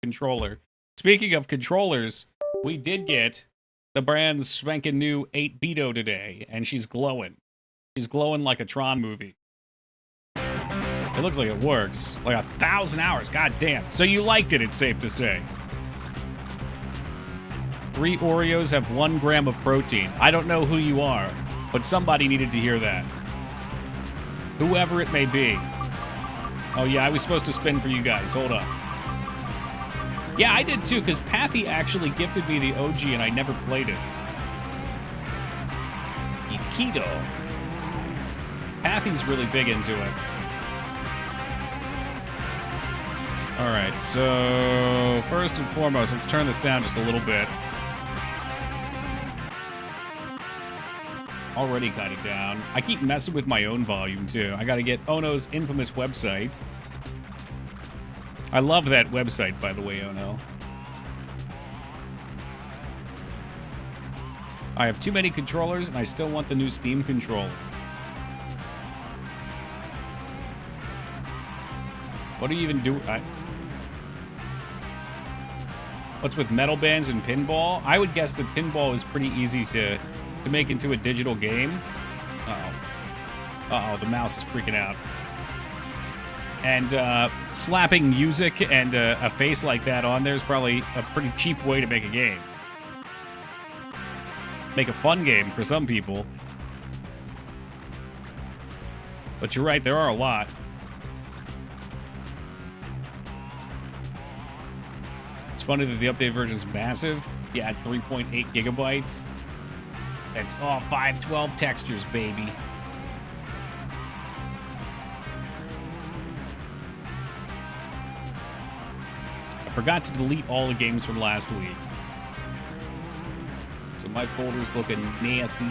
controller. Speaking of controllers, we did get the brand's spanking new 8-Bito today, and she's glowing. She's glowing like a Tron movie. It looks like it works. Like 1,000 hours, god damn. So you liked it, it's safe to say. 3 Oreos have 1 gram of protein. I don't know who you are, but somebody needed to hear that. Whoever it may be. Oh yeah, I was supposed to spin for you guys. Hold up. Yeah, I did too, because Pathy actually gifted me the OG and I never played it. Ikido. Pathy's really big into it. Alright, so first and foremost, let's turn this down just a little bit. Already kind of down. I keep messing with my own volume too. I gotta get Ono's infamous website. I love that website, by the way, Ono. I have too many controllers, and I still want the new Steam controller. What do you even do? What's with metal bands and pinball? I would guess that pinball is pretty easy to make into a digital game. Uh-oh. Uh-oh, the mouse is freaking out. And slapping music and a face like that on there is probably a pretty cheap way to make a game. Make a fun game for some people. But you're right, there are a lot. It's funny that the updated version is massive. Yeah, 3.8 gigabytes. It's all 512 textures, baby. I forgot to delete all the games from last week. So my folder's looking nasty.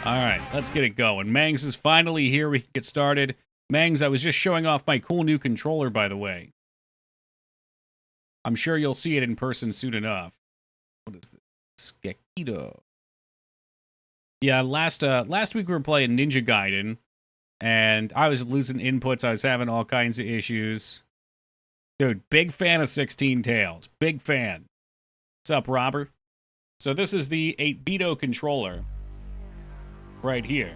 All right, let's get it going. Mangs is finally here. We can get started. Mangs, I was just showing off my cool new controller, by the way. I'm sure you'll see it in person soon enough. What is this? Gekido. Yeah, last week we were playing Ninja Gaiden, and I was losing inputs. I was having all kinds of issues. Dude, big fan of 16 Tails. Big fan. What's up, Robert? So this is the 8-Bito controller right here.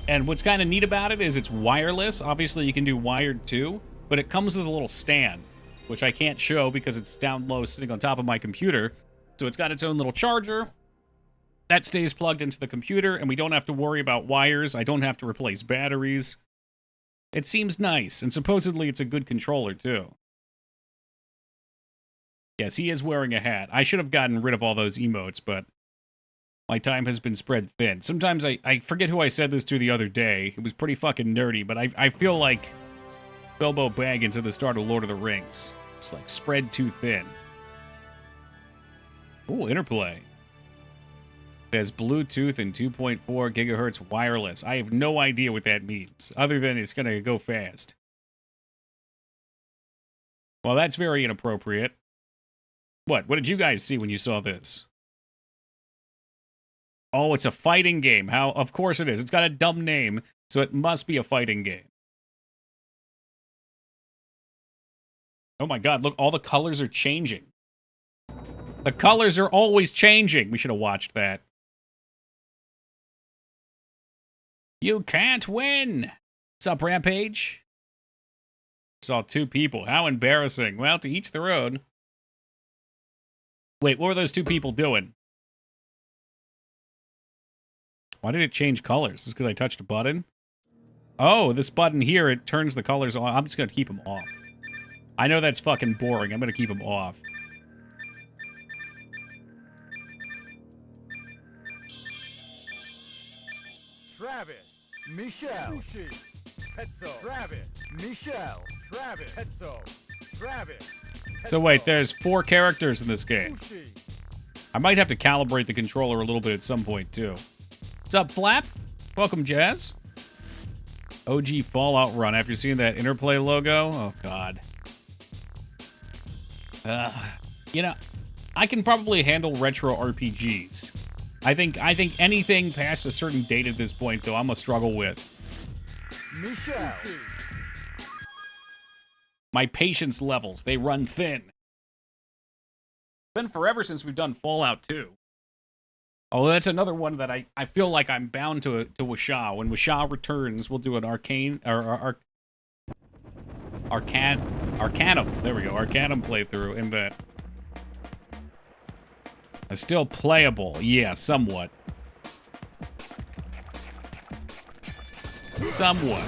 And what's kind of neat about it is it's wireless. Obviously, you can do wired too, but it comes with a little stand, which I can't show because it's down low sitting on top of my computer. So it's got its own little charger. That stays plugged into the computer, and we don't have to worry about wires. I don't have to replace batteries. It seems nice, and supposedly it's a good controller, too. Yes, he is wearing a hat. I should have gotten rid of all those emotes, but my time has been spread thin. Sometimes I forget who I said this to the other day. It was pretty fucking nerdy, but I feel like Bilbo Baggins at the start of Lord of the Rings. It's like spread too thin. Ooh, interplay. It has Bluetooth and 2.4 gigahertz wireless. I have no idea what that means, other than it's going to go fast. Well, that's very inappropriate. What did you guys see when you saw this? Oh, it's a fighting game. How? Of course it is. It's got a dumb name, so it must be a fighting game. Oh my god, look, all the colors are changing. The colors are always changing. We should have watched that. You can't win. What's up, Rampage? Saw 2 people. How embarrassing. Well, to each their own. Wait, what were those 2 people doing? Why did it change colors? Is this because I touched a button? Oh, this button here, it turns the colors on. I'm just going to keep them off. I know that's fucking boring. I'm going to keep them off. Travis, Michelle, Sushi, Petzo, Travis, Michelle, Travis, Petzo, Travis. So wait, there's 4 characters in this game. Sushi. I might have to calibrate the controller a little bit at some point, too. What's up, Flap? Welcome, Jazz. OG Fallout Run. After seeing that Interplay logo? Oh, God. You know, I can probably handle retro RPGs. I think anything past a certain date at this point, though, I'm gonna struggle with. Michelle. My patience levels, they run thin. It's been forever since we've done Fallout 2. Oh, that's another one that I feel like I'm bound to Wishaw. When Wishaw returns, we'll do an Arcanum. There we go, Arcanum playthrough in that. It's still playable, yeah, somewhat. Somewhat.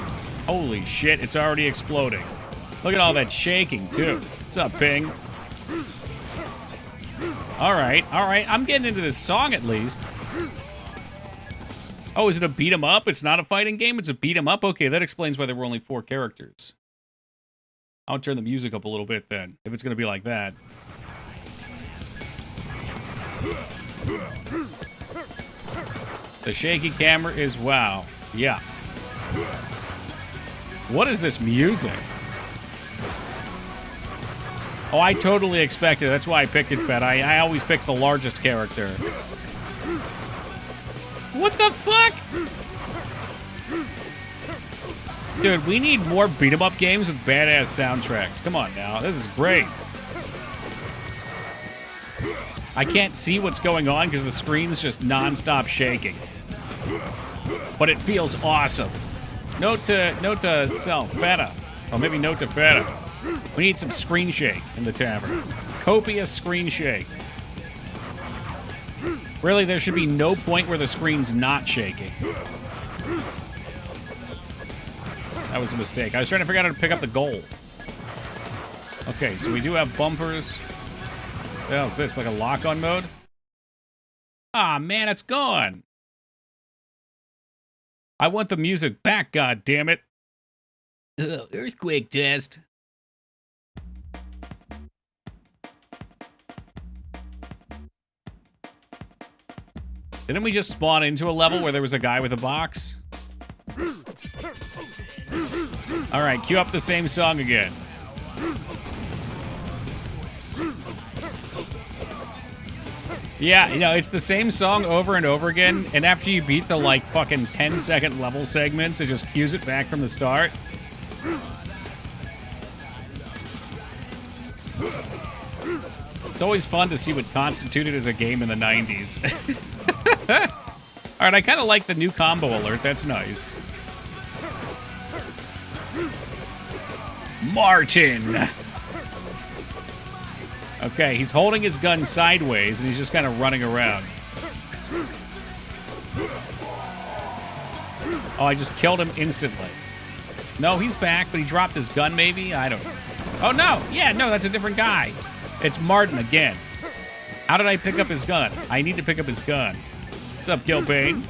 Holy shit, it's already exploding. Look at all that shaking, too. What's up, Ping? Alright, I'm getting into this song at least. Oh, is it a beat 'em up? It's not a fighting game, it's a beat 'em up? Okay, that explains why there were only 4 characters. I'll turn the music up a little bit then, if it's gonna be like that. The shaky camera is wow. Yeah. What is this music? Oh, I totally expected it. That's why I picked it, Fed. I always pick the largest character. What the fuck? Dude, we need more beat-em-up games with badass soundtracks. Come on now. This is great. I can't see what's going on because the screen's just non-stop shaking. But it feels awesome. Note to self, Feta. Or maybe note to Feta. We need some screen shake in the tavern. Copious screen shake. Really, there should be no point where the screen's not shaking. That was a mistake. I was trying to figure out how to pick up the gold. Okay, so we do have bumpers. What the hell is this? Like a lock-on mode? Ah, man, it's gone. I want the music back, god damn it. Earthquake test. Didn't we just spawn into a level where there was a guy with a box? Alright, cue up the same song again. Yeah, you know, it's the same song over and over again, and after you beat the, like, fucking 10-second level segments, it just cues it back from the start. It's always fun to see what constituted as a game in the 90s. Alright, I kind of like the new combo alert. That's nice. Martin! Okay, he's holding his gun sideways, and he's just kind of running around. Oh, I just killed him instantly. No, he's back, but he dropped his gun, maybe? I don't know. Oh, no! Yeah, no, that's a different guy. It's Martin again. How did I pick up his gun? I need to pick up his gun. What's up, Gilbane?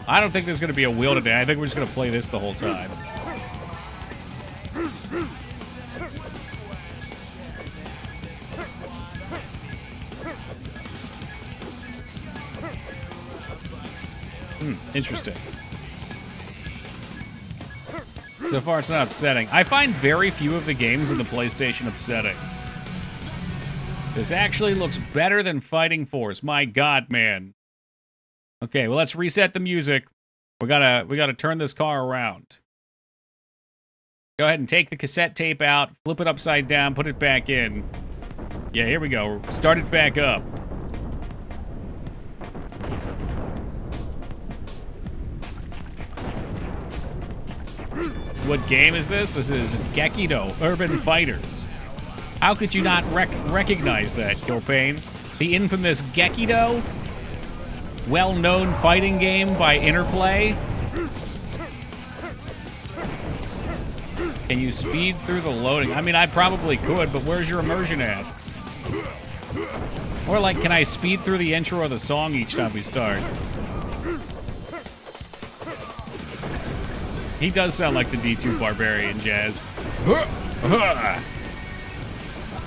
I don't think there's going to be a wheel today. I think we're just going to play this the whole time. Interesting. So far, it's not upsetting. I find very few of the games in the PlayStation upsetting. This actually looks better than Fighting Force. My God, man. Okay, well, let's reset the music. We gotta turn this car around. Go ahead and take the cassette tape out, flip it upside down, put it back in. Yeah, here we go. Start it back up. What game is this? This is Gekido Urban Fighters. How could you not recognize that, Gilpane? The infamous Gekido? Well-known fighting game by Interplay? Can you speed through the loading? I mean, I probably could, but where's your immersion at? Or like, can I speed through the intro of the song each time we start? He does sound like the D2 Barbarian, Jazz.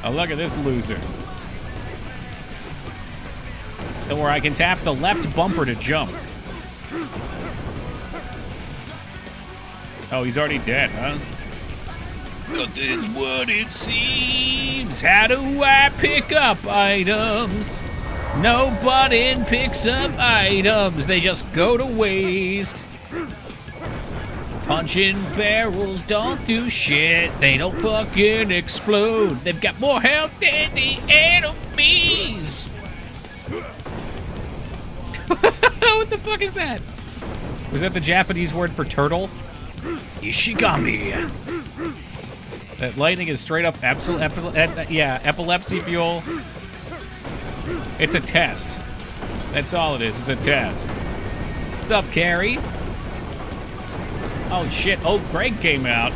Oh, look at this loser. Or I can tap the left bumper to jump. Oh, he's already dead, huh? But that's what it seems. How do I pick up items? Nobody picks up items. They just go to waste. Punching barrels don't do shit. They don't fucking explode. They've got more health than the enemies. What the fuck is that? Was that the Japanese word for turtle? Ishigami. That lightning is straight up epilepsy fuel. It's a test. That's all it is. It's a test. What's up, Carrie? Oh shit! Oh, Greg came out.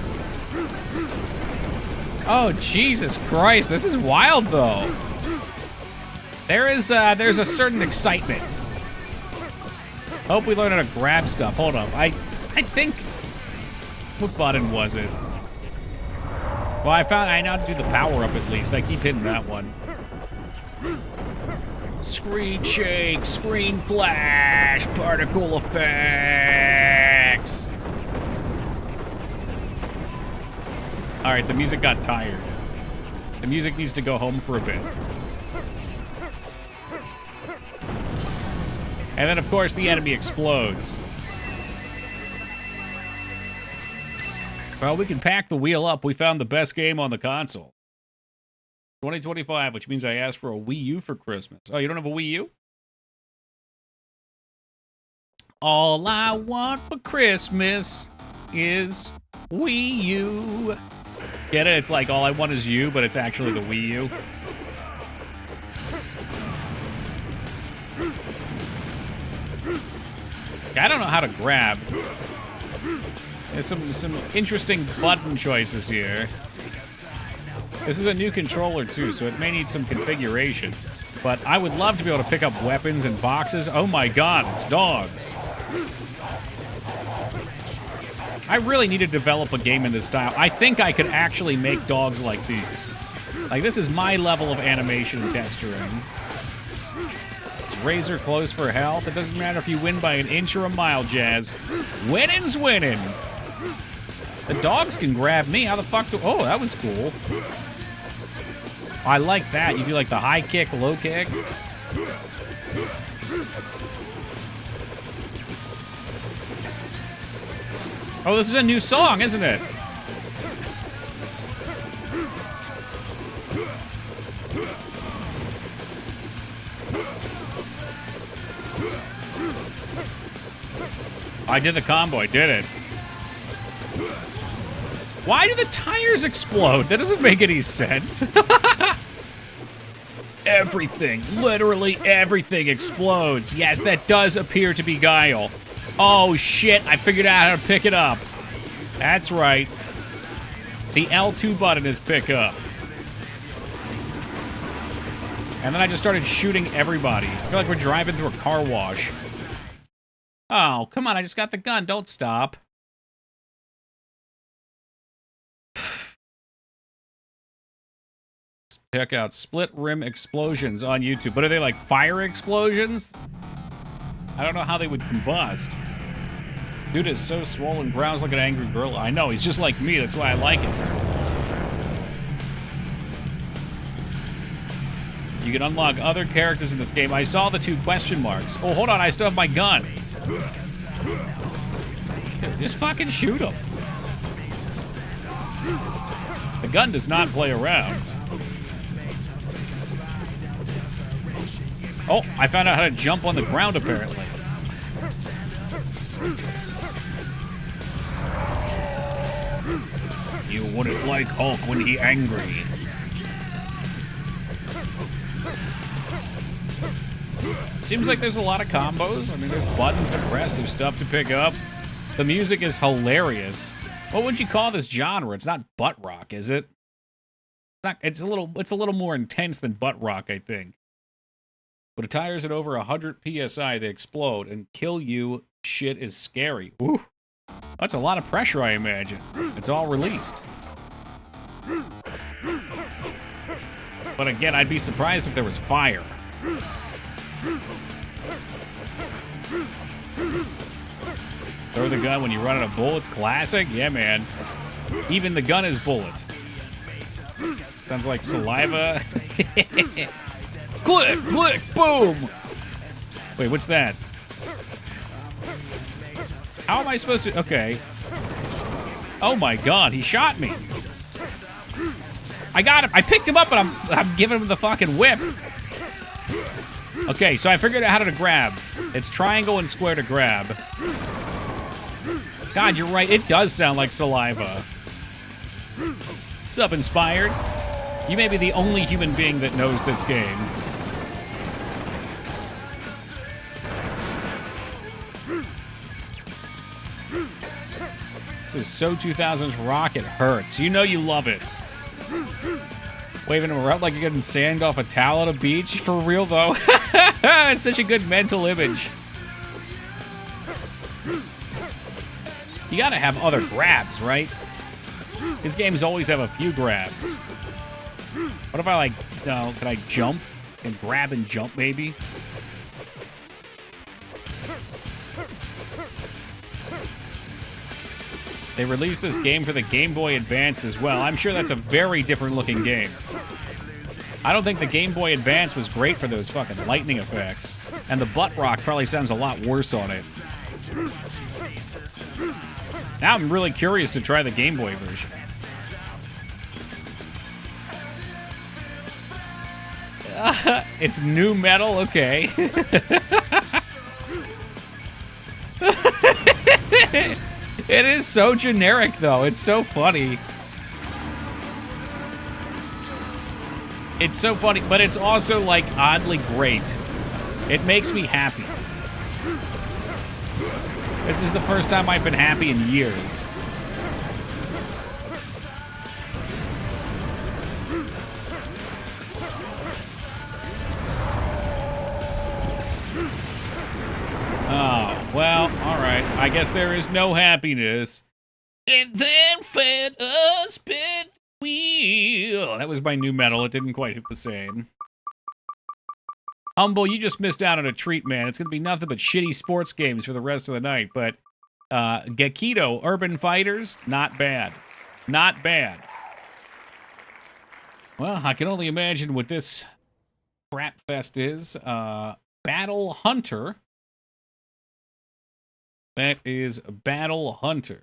Oh Jesus Christ! This is wild, though. There's a certain excitement. Hope we learn how to grab stuff. Hold up. I think. What button was it? Well, I know how to do the power up at least. I keep hitting that one. Screen shake, screen flash, particle effects. All right, the music got tired. The music needs to go home for a bit. And then, of course, the enemy explodes. Well, we can pack the wheel up. We found the best game on the console. 2025, which means I asked for a Wii U for Christmas. Oh, you don't have a Wii U? All I want for Christmas is Wii U. Get it? It's like all I want is you, but it's actually the Wii U. I don't know how to grab. There's some interesting button choices here. This is a new controller too, so it may need some configuration. But I would love to be able to pick up weapons and boxes. Oh my god, it's dogs. I really need to develop a game in this style. I think I could actually make dogs like these. Like, this is my level of animation and texturing. It's razor close for health. It doesn't matter if you win by an inch or a mile, Jazz. Winning's winning. The dogs can grab me. How the fuck do... Oh, that was cool. I liked that. You do like the high kick, low kick. Oh, this is a new song, isn't it? I did the combo. I did it. Why do the tires explode? That doesn't make any sense. Everything, literally everything explodes. Yes, that does appear to be Guile. Oh shit, I figured out how to pick it up. That's right. The L2 button is pick up. And then I just started shooting everybody. I feel like we're driving through a car wash. Oh, come on, I just got the gun. Don't stop. Check out Split Rim Explosions on YouTube. But are they like fire explosions? I don't know how they would combust. Dude is so swollen, growls like an angry gorilla. I know, he's just like me. That's why I like it. You can unlock other characters in this game. I saw the 2 question marks. Oh, hold on, I still have my gun. Dude, just fucking shoot him. The gun does not play around. Oh, I found out how to jump on the ground, apparently. You wouldn't like Hulk when he angry. Seems like there's a lot of combos. I mean, there's buttons to press, there's stuff to pick up. The music is hilarious. What would you call this genre? It's not butt rock, is it? It's a little more intense than butt rock, I think. But at tires at over 100 PSI, they explode and kill you. Shit is scary. Ooh. That's a lot of pressure, I imagine. It's all released. But again, I'd be surprised if there was fire. Throw the gun when you run out of bullets. Classic? Yeah, man. Even the gun is bullet. Sounds like saliva. Click, click, boom! Wait, what's that? How am I supposed to... Okay. Oh my god, he shot me. I got him. I picked him up, and I'm giving him the fucking whip. Okay, so I figured out how to grab. It's triangle and square to grab. God, you're right. It does sound like saliva. What's up, Inspired? You may be the only human being that knows this game. This is So 2000's Rocket Hurts. You know you love it. Waving him around like you're getting sand off a towel at a beach. For real, though. It's such a good mental image. You gotta have other grabs, right? These games always have a few grabs. What if I, like, can I jump and grab and jump, maybe? They released this game for the Game Boy Advance as well. I'm sure that's a very different looking game. I don't think the Game Boy Advance was great for those fucking lightning effects. And the butt rock probably sounds a lot worse on it. Now I'm really curious to try the Game Boy version. It's new metal? Okay. It is so generic, though. It's so funny. It's so funny, but it's also, like, oddly great. It makes me happy. This is the first time I've been happy in years. Oh, well, all right. I guess there is no happiness. And then fed us spin the wheel. That was my new metal. It didn't quite hit the same. Humble, you just missed out on a treat, man. It's going to be nothing but shitty sports games for the rest of the night. But Gekido Urban Fighters, not bad. Not bad. Well, I can only imagine what this crap fest is. Battle Hunter. That is Battle Hunter.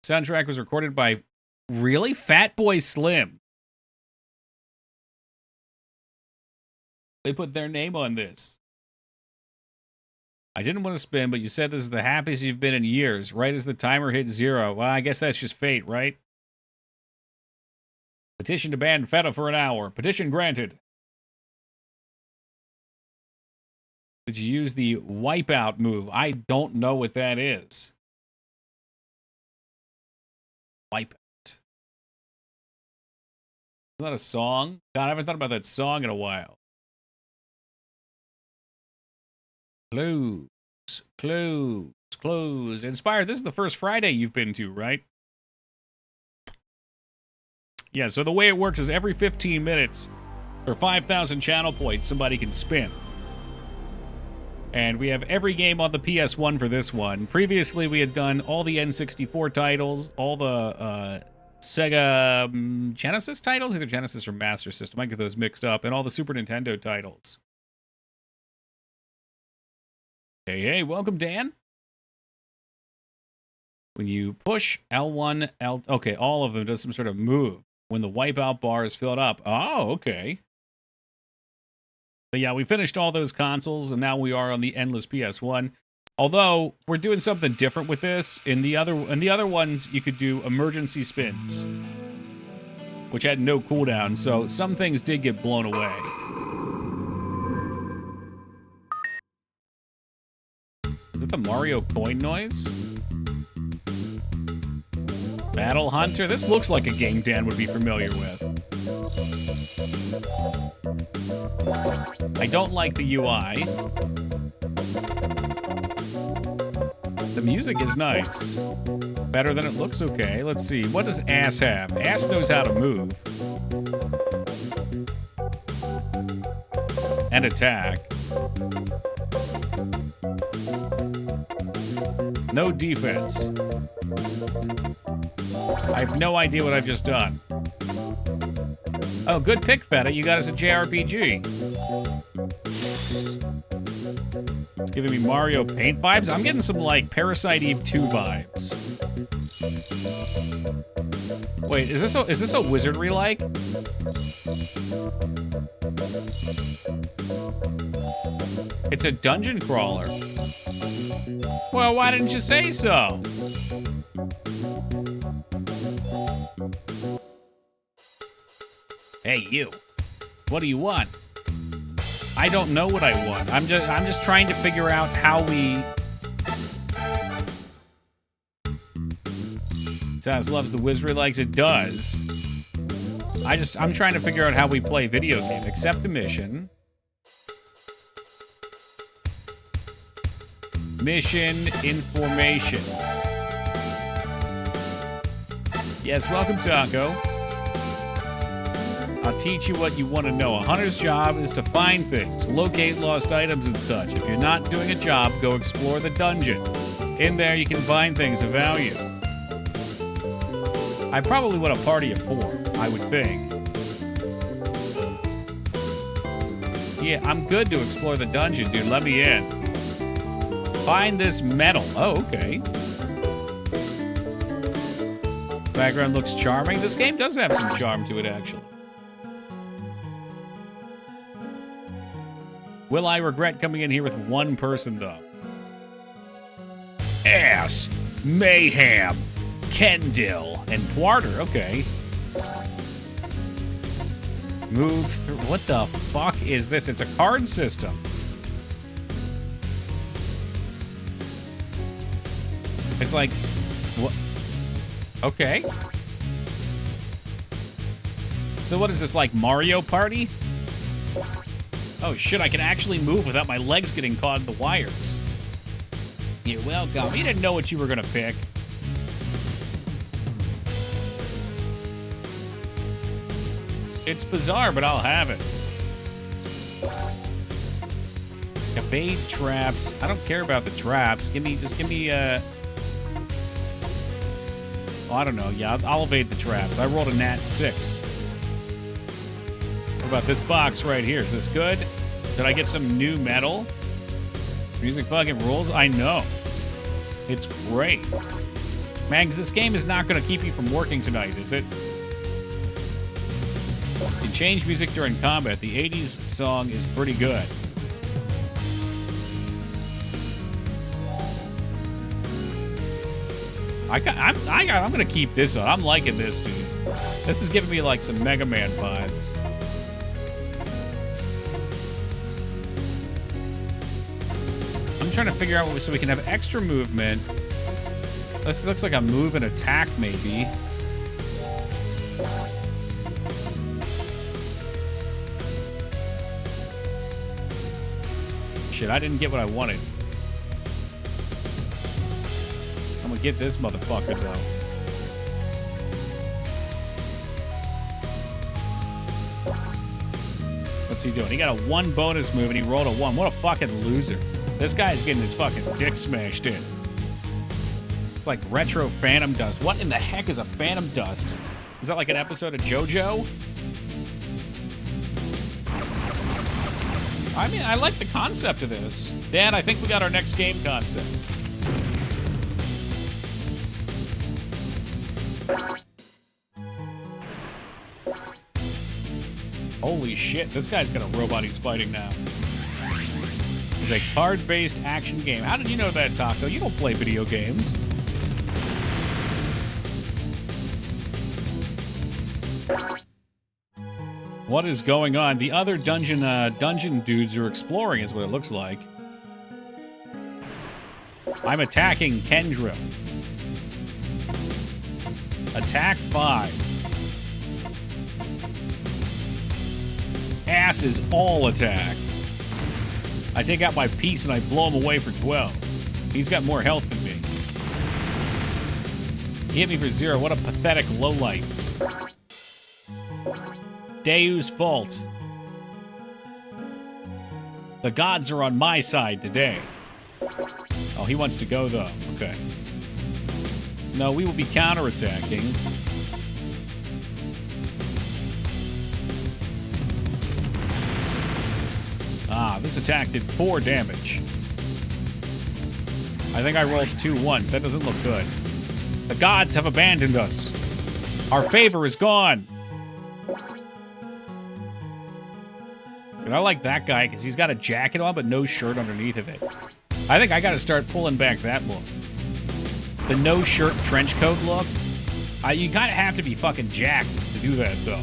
Soundtrack was recorded by, really? Fatboy Slim. They put their name on this. I didn't want to spin, but you said this is the happiest you've been in years, right as the timer hit 0. Well, I guess that's just fate, right? Petition to ban Feta for an hour. Petition granted. Did you use the wipeout move? I don't know what that is. Wipeout. Is that a song? God, I haven't thought about that song in a while. Close, close, close. Inspired, this is the first Friday you've been to, right? Yeah, so the way it works is every 15 minutes, for 5,000 channel points, somebody can spin. And we have every game on the PS1 for this one. Previously, we had done all the N64 titles, all the Sega Genesis titles, either Genesis or Master System. I get those mixed up, and all the Super Nintendo titles. Hey, welcome, Dan. When you push L1, okay, all of them does some sort of move. When the wipeout bar is filled up. Oh, okay. But yeah, we finished all those consoles, and now we are on the endless PS1. Although we're doing something different with this. In the other ones, you could do emergency spins, which had no cooldown. So some things did get blown away. Is it the Mario coin noise? Battle Hunter. This looks like a game Dan would be familiar with. I don't like the UI. The music is nice. Better than it looks, okay. Let's see. What does Ass have? Ass knows how to move. And attack. No defense. I have no idea what I've just done. Oh, good pick, Feta. You got us a JRPG. It's giving me Mario Paint vibes. I'm getting some, like, Parasite Eve 2 vibes. Wait, is this a wizardry like? It's a dungeon crawler. Well, why didn't you say so? Hey, you. What do you want? I don't know what I want. I'm just trying to figure out how we... Saz loves the wizardry likes it does. I'm trying to figure out how we play video game. Accept a mission. Mission information. Yes, welcome, Taco. I'll teach you what you want to know. A hunter's job is to find things, locate lost items and such. If you're not doing a job, go explore the dungeon. In there, you can find things of value. I probably want a party of 4, I would think. Yeah, I'm good to explore the dungeon, dude. Let me in. Find this medal. Oh, okay. Background looks charming. This game does have some charm to it, actually. Will I regret coming in here with one person, though? Ass, Mayhem, Kendall, and Quarter. Okay. Move through. What the fuck is this? It's a card system. It's like, what? Okay. So what is this, like Mario Party? Oh shit, I can actually move without my legs getting caught in the wires. You're welcome. You didn't know what you were gonna pick. It's bizarre, but I'll have it. Evade traps. I don't care about the traps. Just give me, oh, I don't know. Yeah, I'll evade the traps. I rolled a nat 6. What about this box right here? Is this good? Did I get some new metal? Music fucking rules? I know. It's great. Mags, this game is not going to keep you from working tonight, is it? You change music during combat. The 80s song is pretty good. I'm gonna keep this on. I'm liking this, dude. This is giving me like some Mega Man vibes. I'm trying to figure out what so we can have extra movement. This looks like a move and attack, maybe. Shit, I didn't get what I wanted. I'm gonna get this motherfucker, though. What's he doing? He got a 1 bonus move and he rolled a 1. What a fucking loser. This guy's getting his fucking dick smashed in. It's like retro Phantom Dust. What in the heck is a Phantom Dust? Is that like an episode of JoJo? I mean, I like the concept of this. Dad, I think we got our next game concept. Holy shit, this guy's got a robot he's fighting now. It's a card-based action game. How did you know that, Taco? You don't play video games. What is going on? The other dungeon dudes are exploring is what it looks like. I'm attacking Kendra. Attack 5. Ass is all attack. I take out my piece and I blow him away for 12. He's got more health than me. He hit me for 0. What a pathetic lowlight. Deu's fault. The gods are on my side today. Oh, he wants to go, though. Okay. No, we will be counterattacking. Ah, this attack did 4 damage. I think I rolled 2 1s. That doesn't look good. The gods have abandoned us. Our favor is gone. And I like that guy because he's got a jacket on but no shirt underneath of it. I think I got to start pulling back that look. The no shirt trench coat look. You kind of have to be fucking jacked to do that, though.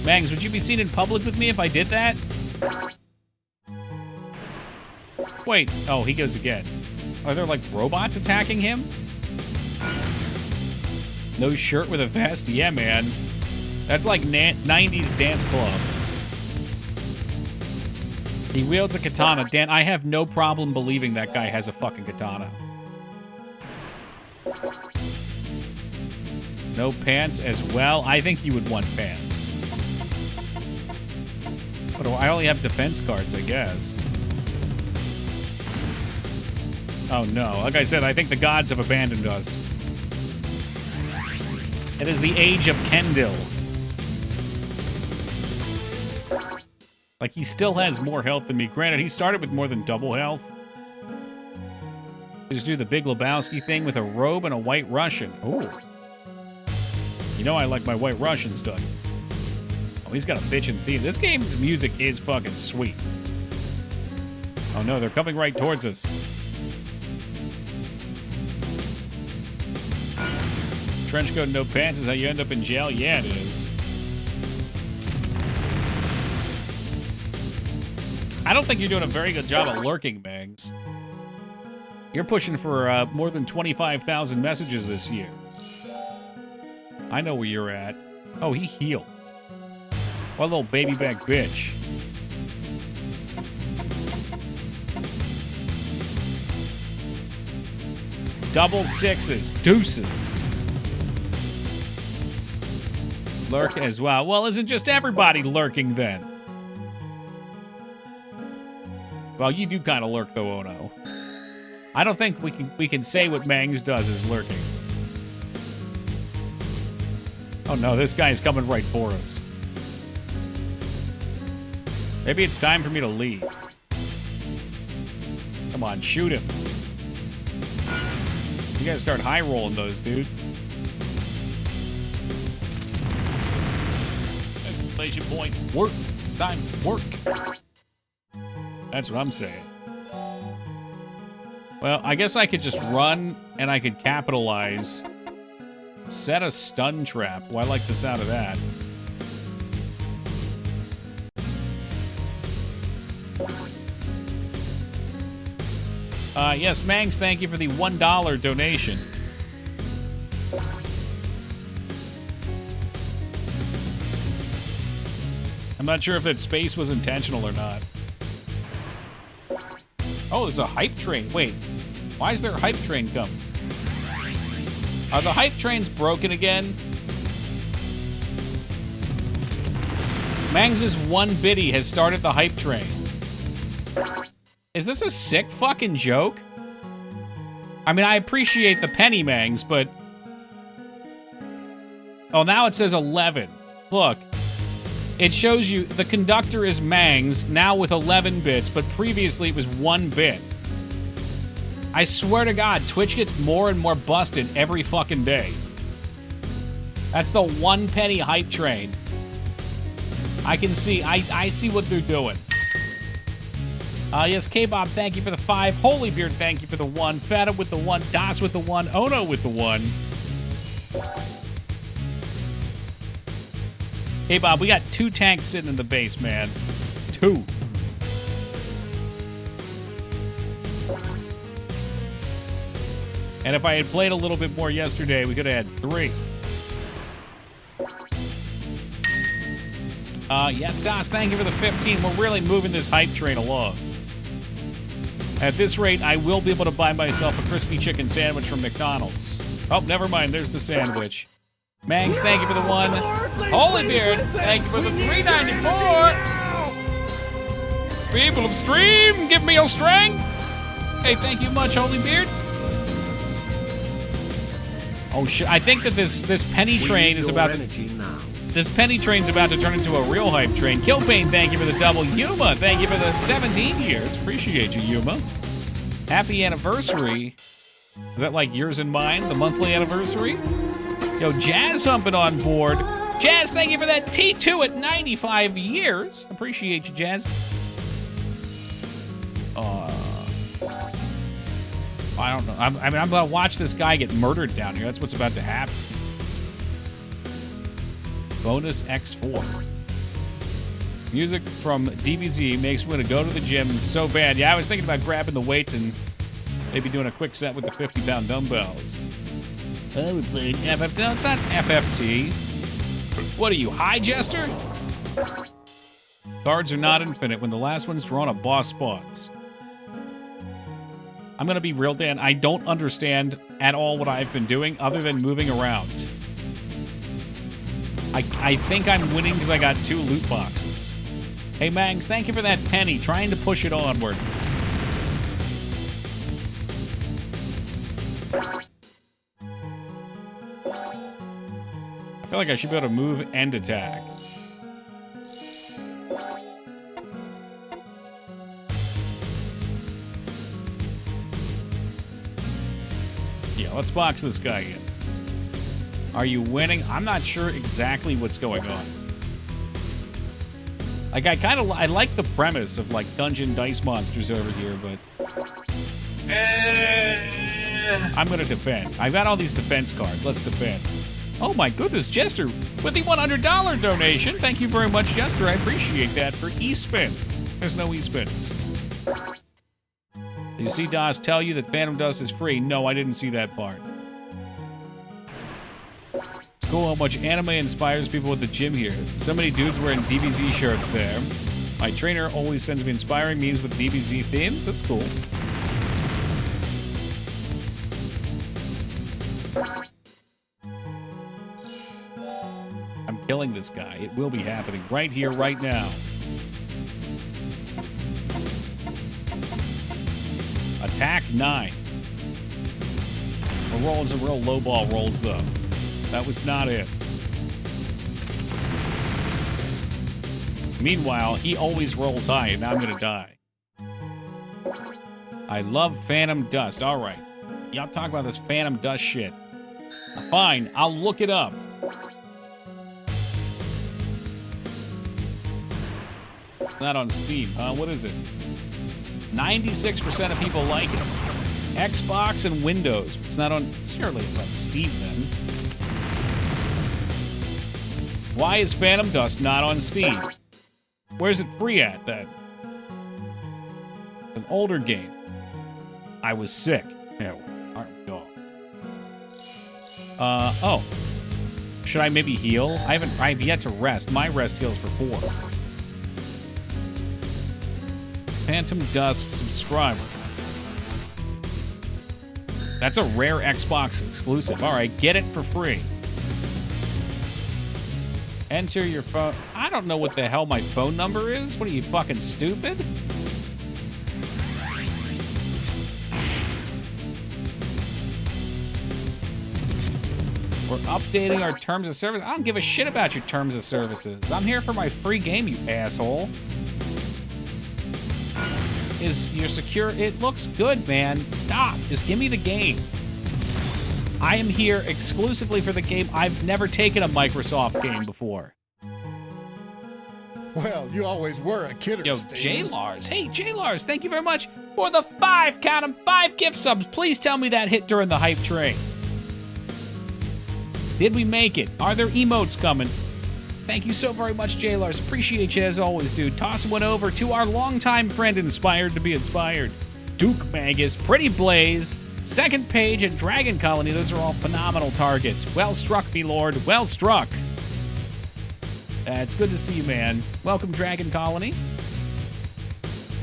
Mangs, would you be seen in public with me if I did that? Wait. Oh, he goes again. Are there, like, robots attacking him? No shirt with a vest? Yeah, man. That's like 90s dance club. He wields a katana. Dan, I have no problem believing that guy has a fucking katana. No pants as well. I think you would want pants. But I only have defense cards, I guess. Oh no. Like I said, I think the gods have abandoned us. It is the age of Kendall. Like, he still has more health than me. Granted, he started with more than double health. Just do the Big Lebowski thing with a robe and a white Russian. Ooh. You know I like my white Russians done. Oh, he's got a bitchin' theme. This game's music is fucking sweet. Oh no, they're coming right towards us. Trench coat and no pants is how you end up in jail? Yeah, it is. I don't think you're doing a very good job at lurking, Bangs. You're pushing for more than 25,000 messages this year. I know where you're at. Oh, he healed. What a little baby back bitch. Double sixes. Deuces. Lurk as well. Well, isn't just everybody lurking then? Well, you do kind of lurk though, Ono. I don't think we can say what Mangs does is lurking. Oh no, this guy is coming right for us. Maybe it's time for me to leave. Come on, shoot him. You gotta start high rolling those, dude. Exclamation point. Work. It's time to work. That's what I'm saying. Well, I guess I could just run and I could capitalize. Set a stun trap. Well, I like the sound of that. Yes, Mangs, thank you for the $1 donation. I'm not sure if that space was intentional or not. Oh, there's a hype train. Wait, why is there a hype train coming? Are the hype trains broken again? Mangs' one biddy has started the hype train. Is this a sick fucking joke? I mean, I appreciate the penny, Mangs, but... Oh, now it says 11. Look. It shows you the conductor is Mangs, now with 11 bits, but previously it was 1 bit. I swear to God, Twitch gets more and more busted every fucking day. That's the 1 penny hype train. I can see, I see what they're doing. Yes, K-Bob, thank you for the 5. Holybeard, thank you for the 1. Feta with the 1. Das with the 1. Ono with the 1. Hey, Bob, we got 2 tanks sitting in the base, man. 2. And if I had played a little bit more yesterday, we could have had 3. Yes, Das, thank you for the 15. We're really moving this hype train along. At this rate, I will be able to buy myself a crispy chicken sandwich from McDonald's. Oh, never mind. There's the sandwich. Mangs, thank you for the 1. Holybeard, thank you for the $3.94. People of stream, give me your strength. Hey, thank you much, Holybeard. Oh shit! I think that this penny train is about to. This penny train's about to turn into a real hype train. Killbane, thank you for the double. Yuma, thank you for the 17 years. Appreciate you, Yuma. Happy anniversary. Is that like yours and mine? The monthly anniversary? Yo, Jazz humping on board. Jazz, thank you for that T2 at 95 years. Appreciate you, Jazz. I don't know. I'm about to watch this guy get murdered down here. That's what's about to happen. Bonus X4. Music from DBZ makes me want to go to the gym so bad. Yeah, I was thinking about grabbing the weights and maybe doing a quick set with the 50-pound dumbbells. Oh, we played FF. No, it's not FFT. What are you, high, Jester? Cards are not infinite. When the last one's drawn, a boss spawns. I'm gonna be real, Dan. I don't understand at all what I've been doing other than moving around. I think I'm winning because I got 2 loot boxes. Hey, Mangs, thank you for that penny. Trying to push it onward. I feel like I should be able to move and attack. Yeah, let's box this guy in. Are you winning? I'm not sure exactly what's going on. Like, I like the premise of, like, dungeon dice monsters over here, but... I'm gonna defend. I've got all these defense cards. Let's defend. Oh my goodness, Jester, with the $100 donation. Thank you very much, Jester. I appreciate that for eSpin. There's no eSpins. Did you see DOS tell you that Phantom Dust is free? No, I didn't see that part. It's cool how much anime inspires people at the gym here. So many dudes wearing DBZ shirts there. My trainer always sends me inspiring memes with DBZ themes. That's cool. I'm killing this guy. It will be happening right here, right now. Attack 9. The roll is a real low ball rolls, though. That was not it. Meanwhile, he always rolls high, and now I'm gonna die. I love Phantom Dust. All right. Y'all talk about this Phantom Dust shit. Fine, I'll look it up. Not on Steam. What is it? 96% of people like it. Xbox and Windows. It's not on... Surely it's on Steam, then. Why is Phantom Dust not on Steam? Where's it free at, then? An older game. I was sick. Yeah, aren't we all? Oh. Should I maybe heal? I've yet to rest. My rest heals for 4. Phantom Dust subscriber. That's a rare Xbox exclusive. All right, get it for free. Enter your phone. I don't know what the hell my phone number is. What are you, fucking stupid? We're updating our terms of service. I don't give a shit about your terms of services. I'm here for my free game, you asshole. Is you're secure? It looks good, man. Stop. Just give me the game. I am here exclusively for the game. I've never taken a Microsoft game before. Well, you always were a kidder. Yo, J-Lars. Hey, J-Lars, thank you very much for the 5, count 'em, 5 gift subs. Please tell me that hit during the hype train. Did we make it? Are there emotes coming? Thank you so very much, J-Lars. Appreciate you as always, dude. Toss one over to our longtime friend, Inspired to be Inspired. Duke Magus, Pretty Blaze, Second Page, and Dragon Colony. Those are all phenomenal targets. Well struck, me lord. Well struck. It's good to see you, man. Welcome, Dragon Colony.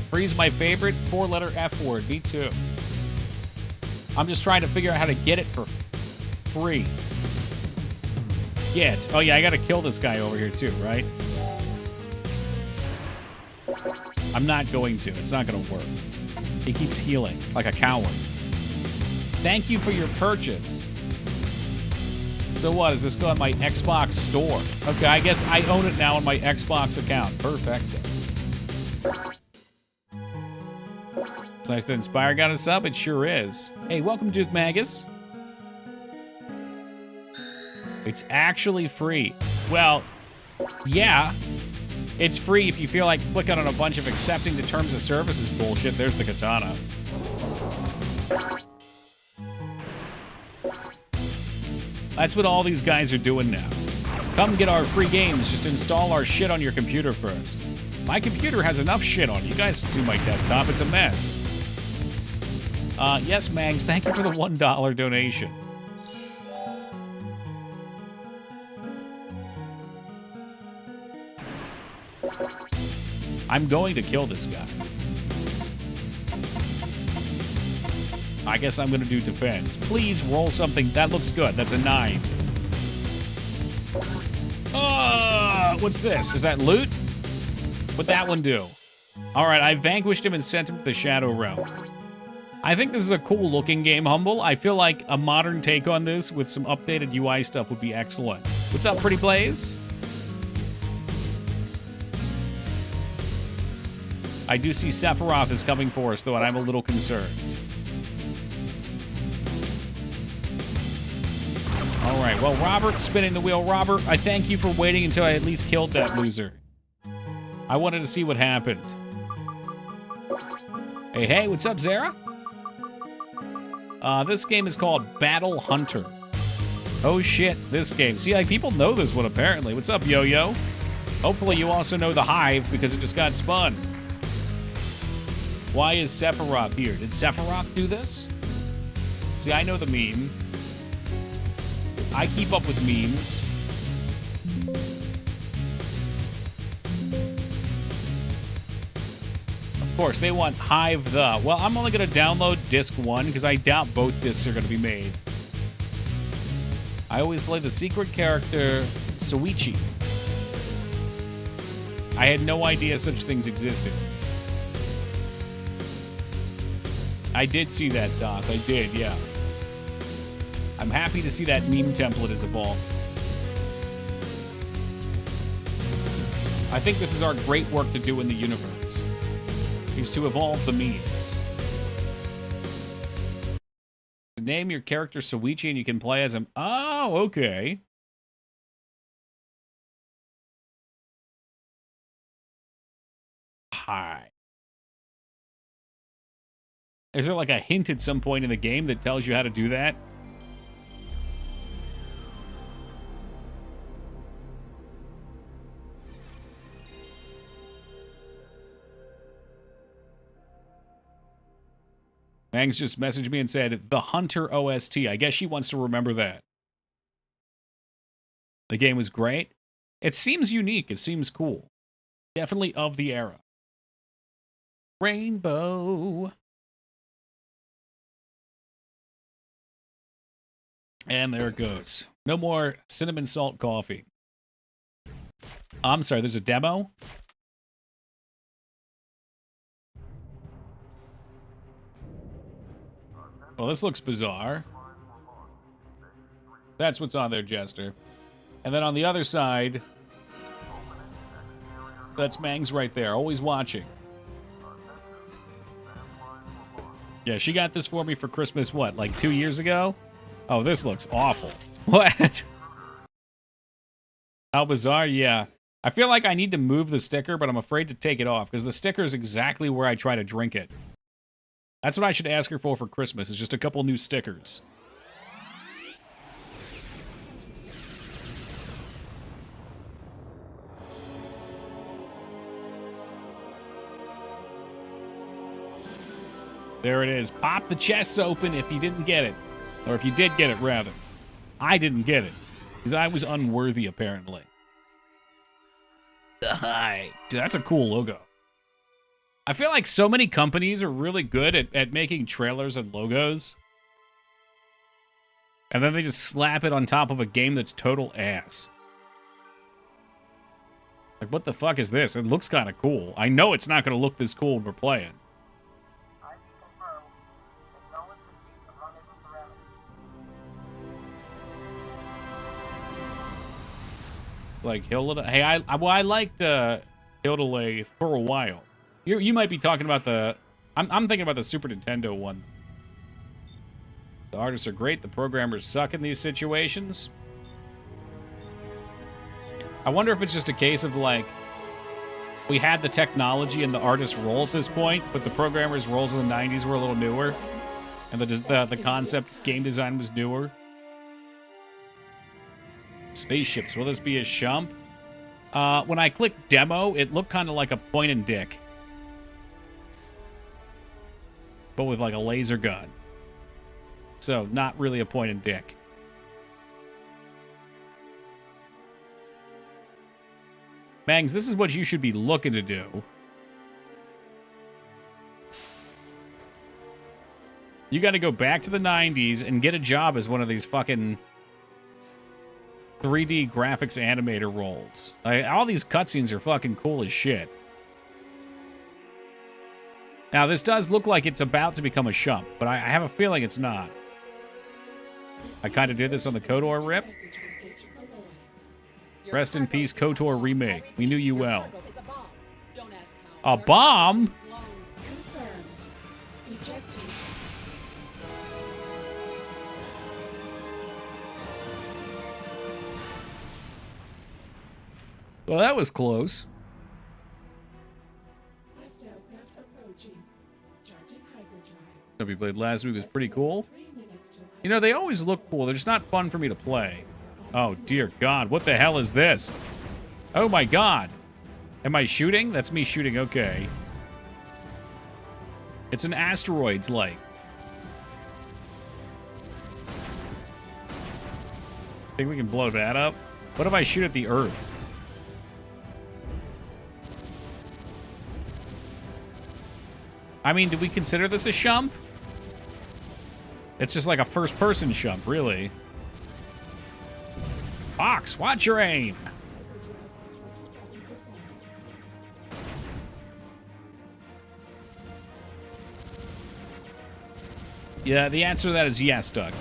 Free's my favorite 4-letter F word. Me too. I'm just trying to figure out how to get it for free. Get. Oh, yeah, I gotta kill this guy over here, too, right? I'm not going to. It's not gonna work. He keeps healing like a coward. Thank you for your purchase. So what? Does this go on my Xbox store? Okay, I guess I own it now on my Xbox account. Perfect. It's nice that Inspire got a sub. It sure is. Hey, welcome, Duke Magus. It's actually free. Well, yeah. It's free if you feel like clicking on a bunch of accepting the terms of services bullshit. There's the katana. That's what all these guys are doing now. Come get our free games. Just install our shit on your computer first. My computer has enough shit on it. You guys can see my desktop. It's a mess. Yes, Mangs. Thank you for the $1 donation. I'm going to kill this guy. I guess I'm going to do defense. Please roll something. That looks good. That's a 9. What's this? Is that loot? What'd that one do? All right, I vanquished him and sent him to the Shadow Realm. I think this is a cool-looking game, Humble. I feel like a modern take on this with some updated UI stuff would be excellent. What's up, Pretty Blaze? I do see Sephiroth is coming for us, though, and I'm a little concerned. All right, well, Robert, spinning the wheel. Robert, I thank you for waiting until I at least killed that loser. I wanted to see what happened. Hey, what's up, Zara? This game is called Battle Hunter. Oh, shit, this game. See, like, people know this one, apparently. What's up, Yo-Yo? Hopefully you also know the Hive, because it just got spun. Why is Sephiroth here? Did Sephiroth do this? See, I know the meme. I keep up with memes. Of course, they want Hive the. Well, I'm only going to download disc 1 because I doubt both discs are going to be made. I always play the secret character, Soichi. I had no idea such things existed. I did see that, DOS. I did, yeah. I'm happy to see that meme template has evolved. I think this is our great work to do in the universe, is to evolve the memes. Name your character Soichi and you can play as him. Oh, okay. Hi. Is there like a hint at some point in the game that tells you how to do that? Mangs just messaged me and said, the Hunter OST. I guess she wants to remember that. The game was great. It seems unique. It seems cool. Definitely of the era. Rainbow. And there it goes. No more cinnamon salt coffee. I'm sorry, there's a demo? Well, this looks bizarre. That's what's on there, Jester. And then on the other side, that's Mangs right there, always watching. Yeah, she got this for me for Christmas, what, like 2 years ago? Oh, this looks awful. What? How bizarre? Yeah. I feel like I need to move the sticker, but I'm afraid to take it off, because the sticker is exactly where I try to drink it. That's what I should ask her for Christmas, is just a couple new stickers. There it is. Pop the chests open if you didn't get it. Or if you did get it, rather. I didn't get it. Because I was unworthy, apparently. Hi. Dude, that's a cool logo. I feel like so many companies are really good at making trailers and logos. And then they just slap it on top of a game that's total ass. Like, what the fuck is this? It looks kind of cool. I know it's not going to look this cool when we're playing. Like Hilda. Hey, I liked Hilda for a while. You might be talking about the. I'm thinking about the Super Nintendo one. The artists are great. The programmers suck in these situations. I wonder if it's just a case of, like, we had the technology and the artist's role at this point, but the programmer's roles in the 90s were a little newer. And the concept game design was newer. Spaceships. Will this be a shump? When I clicked demo, it looked kind of like a point and dick. But with like a laser gun. So, not really a point and dick. Bangs, this is what you should be looking to do. You got to go back to the 90s and get a job as one of these fucking 3D graphics animator roles. Like, all these cutscenes are fucking cool as shit. Now, this does look like it's about to become a shump, but I have a feeling it's not. I kind of did this on the KOTOR rip. Rest in peace, KOTOR remake. We knew you well. A bomb? Well, that was close. Stuff we played last week was pretty cool. You know, they always look cool. They're just not fun for me to play. Oh, dear God. What the hell is this? Oh, my God. Am I shooting? That's me shooting. Okay. It's an asteroids like. Think we can blow that up? What if I shoot at the Earth? I mean, do we consider this a shump? It's just like a first-person shump, really. Fox, watch your aim! Yeah, the answer to that is yes, Doug.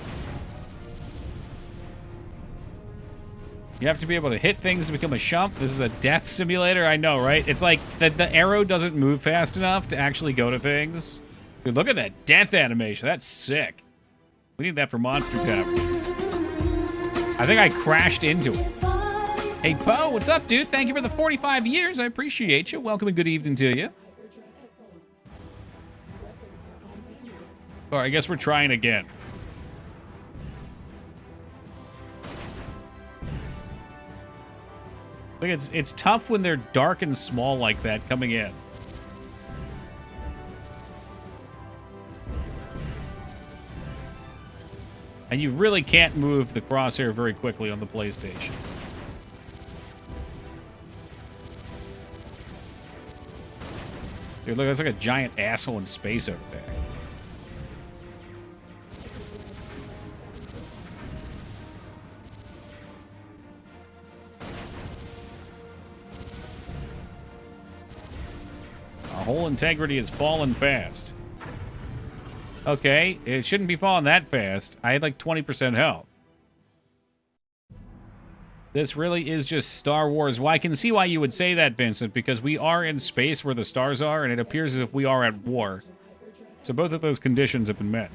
You have to be able to hit things to become a shump. This is a death simulator. I know, right? It's like the arrow doesn't move fast enough to actually go to things. Dude, look at that death animation. That's sick. We need that for Monster Tavern. I think I crashed into it. Hey, Poe, what's up, dude? Thank you for the 45 years. I appreciate you. Welcome and good evening to you. All right, I guess we're trying again. Look, it's tough when they're dark and small like that coming in. And you really can't move the crosshair very quickly on the PlayStation. Dude, look, that's like a giant asshole in space over there. Our whole integrity has fallen fast. Okay, it shouldn't be falling that fast. I had like 20% health. This really is just Star Wars. Well, I can see why you would say that, Vincent, because we are in space where the stars are, and it appears as if we are at war. So both of those conditions have been met.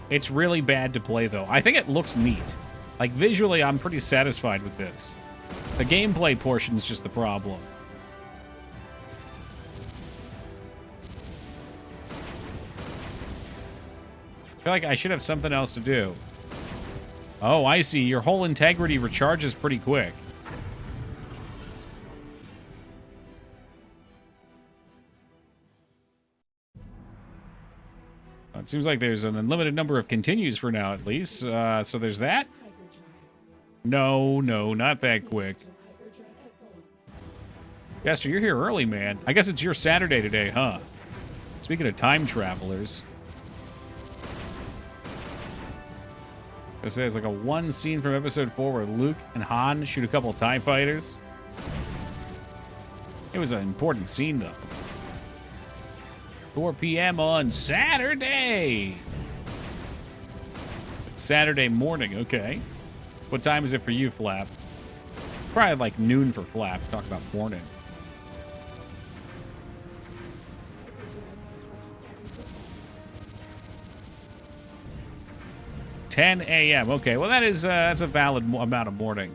It's really bad to play, though. I think it looks neat. Like, visually, I'm pretty satisfied with this. The gameplay portion is just the problem. I feel like I should have something else to do. Oh, I see. Your whole integrity recharges pretty quick. It seems like there's an unlimited number of continues for now, at least. So there's that. No, not that quick. Jester, you're here early, man. I guess it's your Saturday today, huh? Speaking of time travelers. I say it's like a one scene from episode 4 where Luke and Han shoot a couple of TIE fighters. It was an important scene, though. 4 p.m. on Saturday. It's Saturday morning, okay. What time is it for you, Flap? Probably like noon for Flap. Talk about morning. 10 a.m. Okay, well that is that's a valid amount of morning.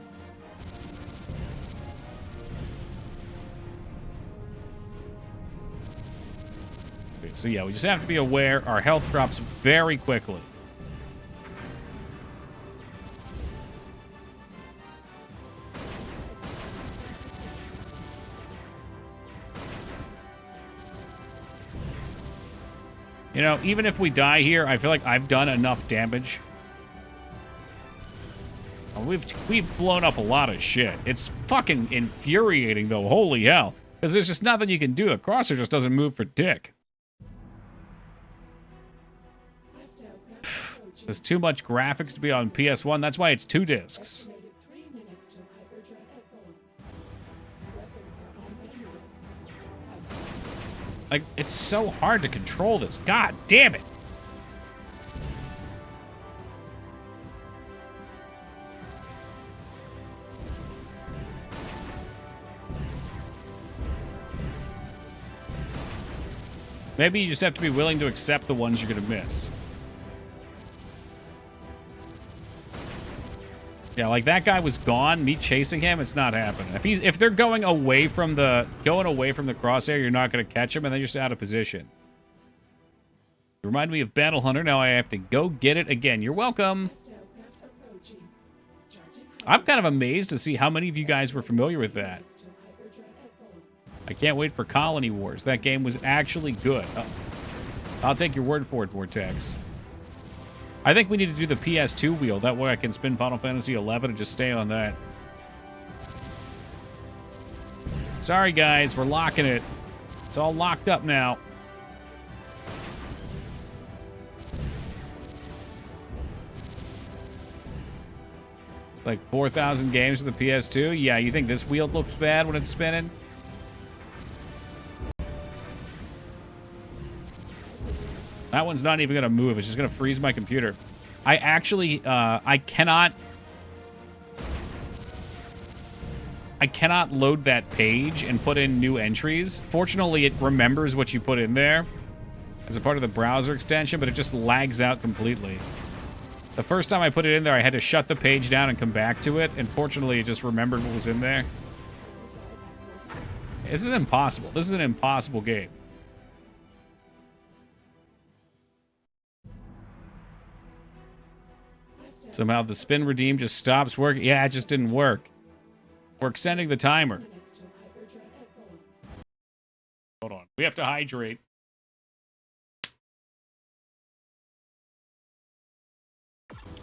Okay, so yeah, we just have to be aware our health drops very quickly. You know, even if we die here, I feel like I've done enough damage. We've blown up a lot of shit. It's fucking infuriating, though. Holy hell. Because there's just nothing you can do. The crosshair just doesn't move for dick. There's too much graphics to be on PS1. That's why it's 2 discs. Like, it's so hard to control this. God damn it. Maybe you just have to be willing to accept the ones you're gonna miss. Yeah, like that guy was gone. Me chasing him, it's not happening. If they're going away from the crosshair, you're not gonna catch him, and they're just out of position. You remind me of Battle Hunter. Now I have to go get it again. You're welcome. I'm kind of amazed to see how many of you guys were familiar with that. I can't wait for Colony Wars. That game was actually good. I'll take your word for it, Vortex. I think we need to do the PS2 wheel. That way I can spin Final Fantasy XI and just stay on that. Sorry, guys. We're locking it. It's all locked up now. Like 4,000 games for the PS2? Yeah, you think this wheel looks bad when it's spinning? That one's not even going to move. It's just going to freeze my computer. I actually, I cannot load that page and put in new entries. Fortunately, it remembers what you put in there as a part of the browser extension, but it just lags out completely. The first time I put it in there, I had to shut the page down and come back to it, and fortunately, it just remembered what was in there. This is impossible. This is an impossible game. Somehow the spin redeem just stops working. Yeah, it just didn't work. We're extending the timer. Hold on. We have to hydrate.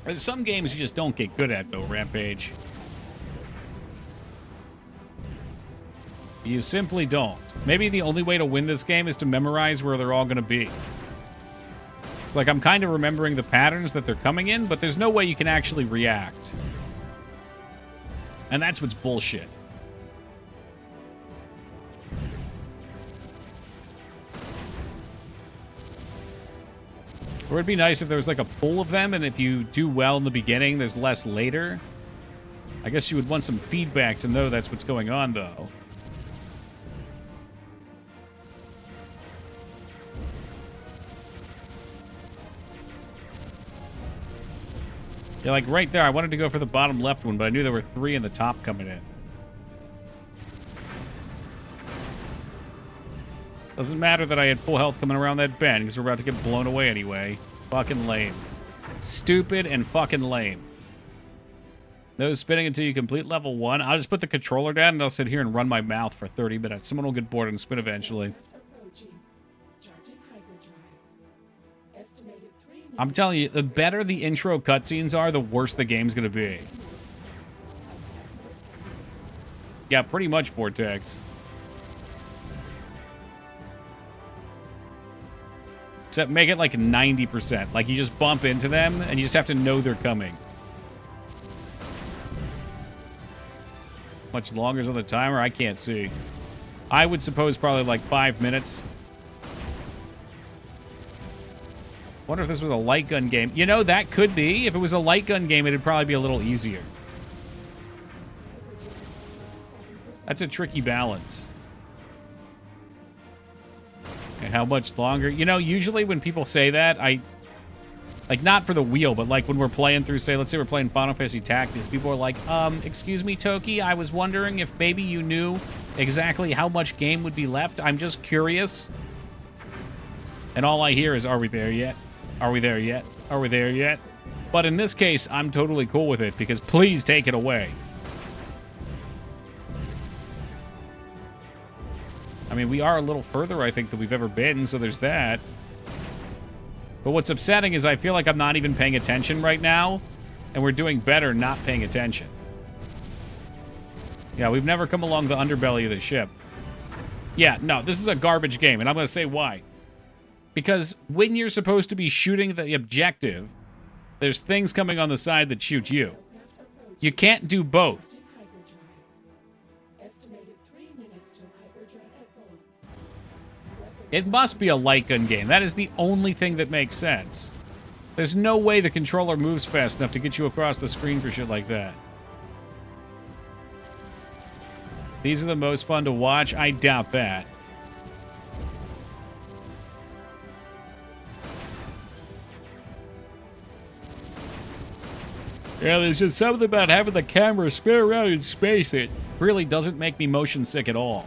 There's some games you just don't get good at, though, Rampage. You simply don't. Maybe the only way to win this game is to memorize where they're all going to be. It's like I'm kind of remembering the patterns that they're coming in, but there's no way you can actually react. And that's what's bullshit. Or it'd be nice if there was like a pool of them, and if you do well in the beginning, there's less later. I guess you would want some feedback to know that's what's going on, though. Yeah, like right there, I wanted to go for the bottom left one, but I knew there were 3 in the top coming in. Doesn't matter that I had full health coming around that bend, because we're about to get blown away anyway. Fucking lame. Stupid and fucking lame. No spinning until you complete level 1. I'll just put the controller down and I'll sit here and run my mouth for 30 minutes. Someone will get bored and spin eventually. I'm telling you, the better the intro cutscenes are, the worse the game's gonna be. Yeah, pretty much, Vortex. Except make it like 90%. Like you just bump into them and you just have to know they're coming. Much longer's on the timer? I can't see. I would suppose probably like 5 minutes. Wonder if this was a light gun game. You know, that could be. If it was a light gun game, it'd probably be a little easier. That's a tricky balance. And how much longer? You know, usually when people say that, Like, not for the wheel, but like when we're playing through, say, let's say we're playing Final Fantasy Tactics, people are like, excuse me, Toki, I was wondering if maybe you knew exactly how much game would be left. I'm just curious. And all I hear is, are we there yet? Are we there yet? Are we there yet? But in this case, I'm totally cool with it, because please take it away. I mean, we are a little further, I think, than we've ever been, so there's that. But what's upsetting is I feel like I'm not even paying attention right now, and we're doing better not paying attention. Yeah, we've never come along the underbelly of the ship. Yeah, no, this is a garbage game, and I'm going to say why. Because when you're supposed to be shooting the objective, there's things coming on the side that shoot you. You can't do both. It must be a light gun game. That is the only thing that makes sense. There's no way the controller moves fast enough to get you across the screen for shit like that. These are the most fun to watch? I doubt that. Yeah, there's just something about having the camera spin around in space. It really doesn't make me motion sick at all.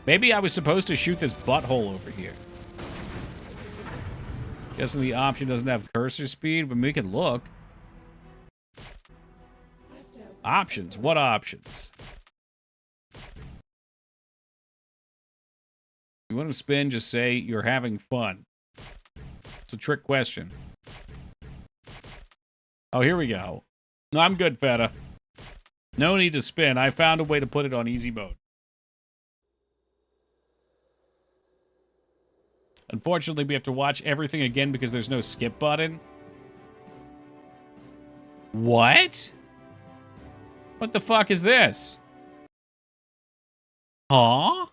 Maybe I was supposed to shoot this butthole over here. Guessing the option doesn't have cursor speed, but we can look. Options? What options? You want to spin, just say you're having fun. It's a trick question. Oh, here we go. No, I'm good, Feta. No need to spin. I found a way to put it on easy mode. Unfortunately, we have to watch everything again because there's no skip button. What? What the fuck is this? Huh?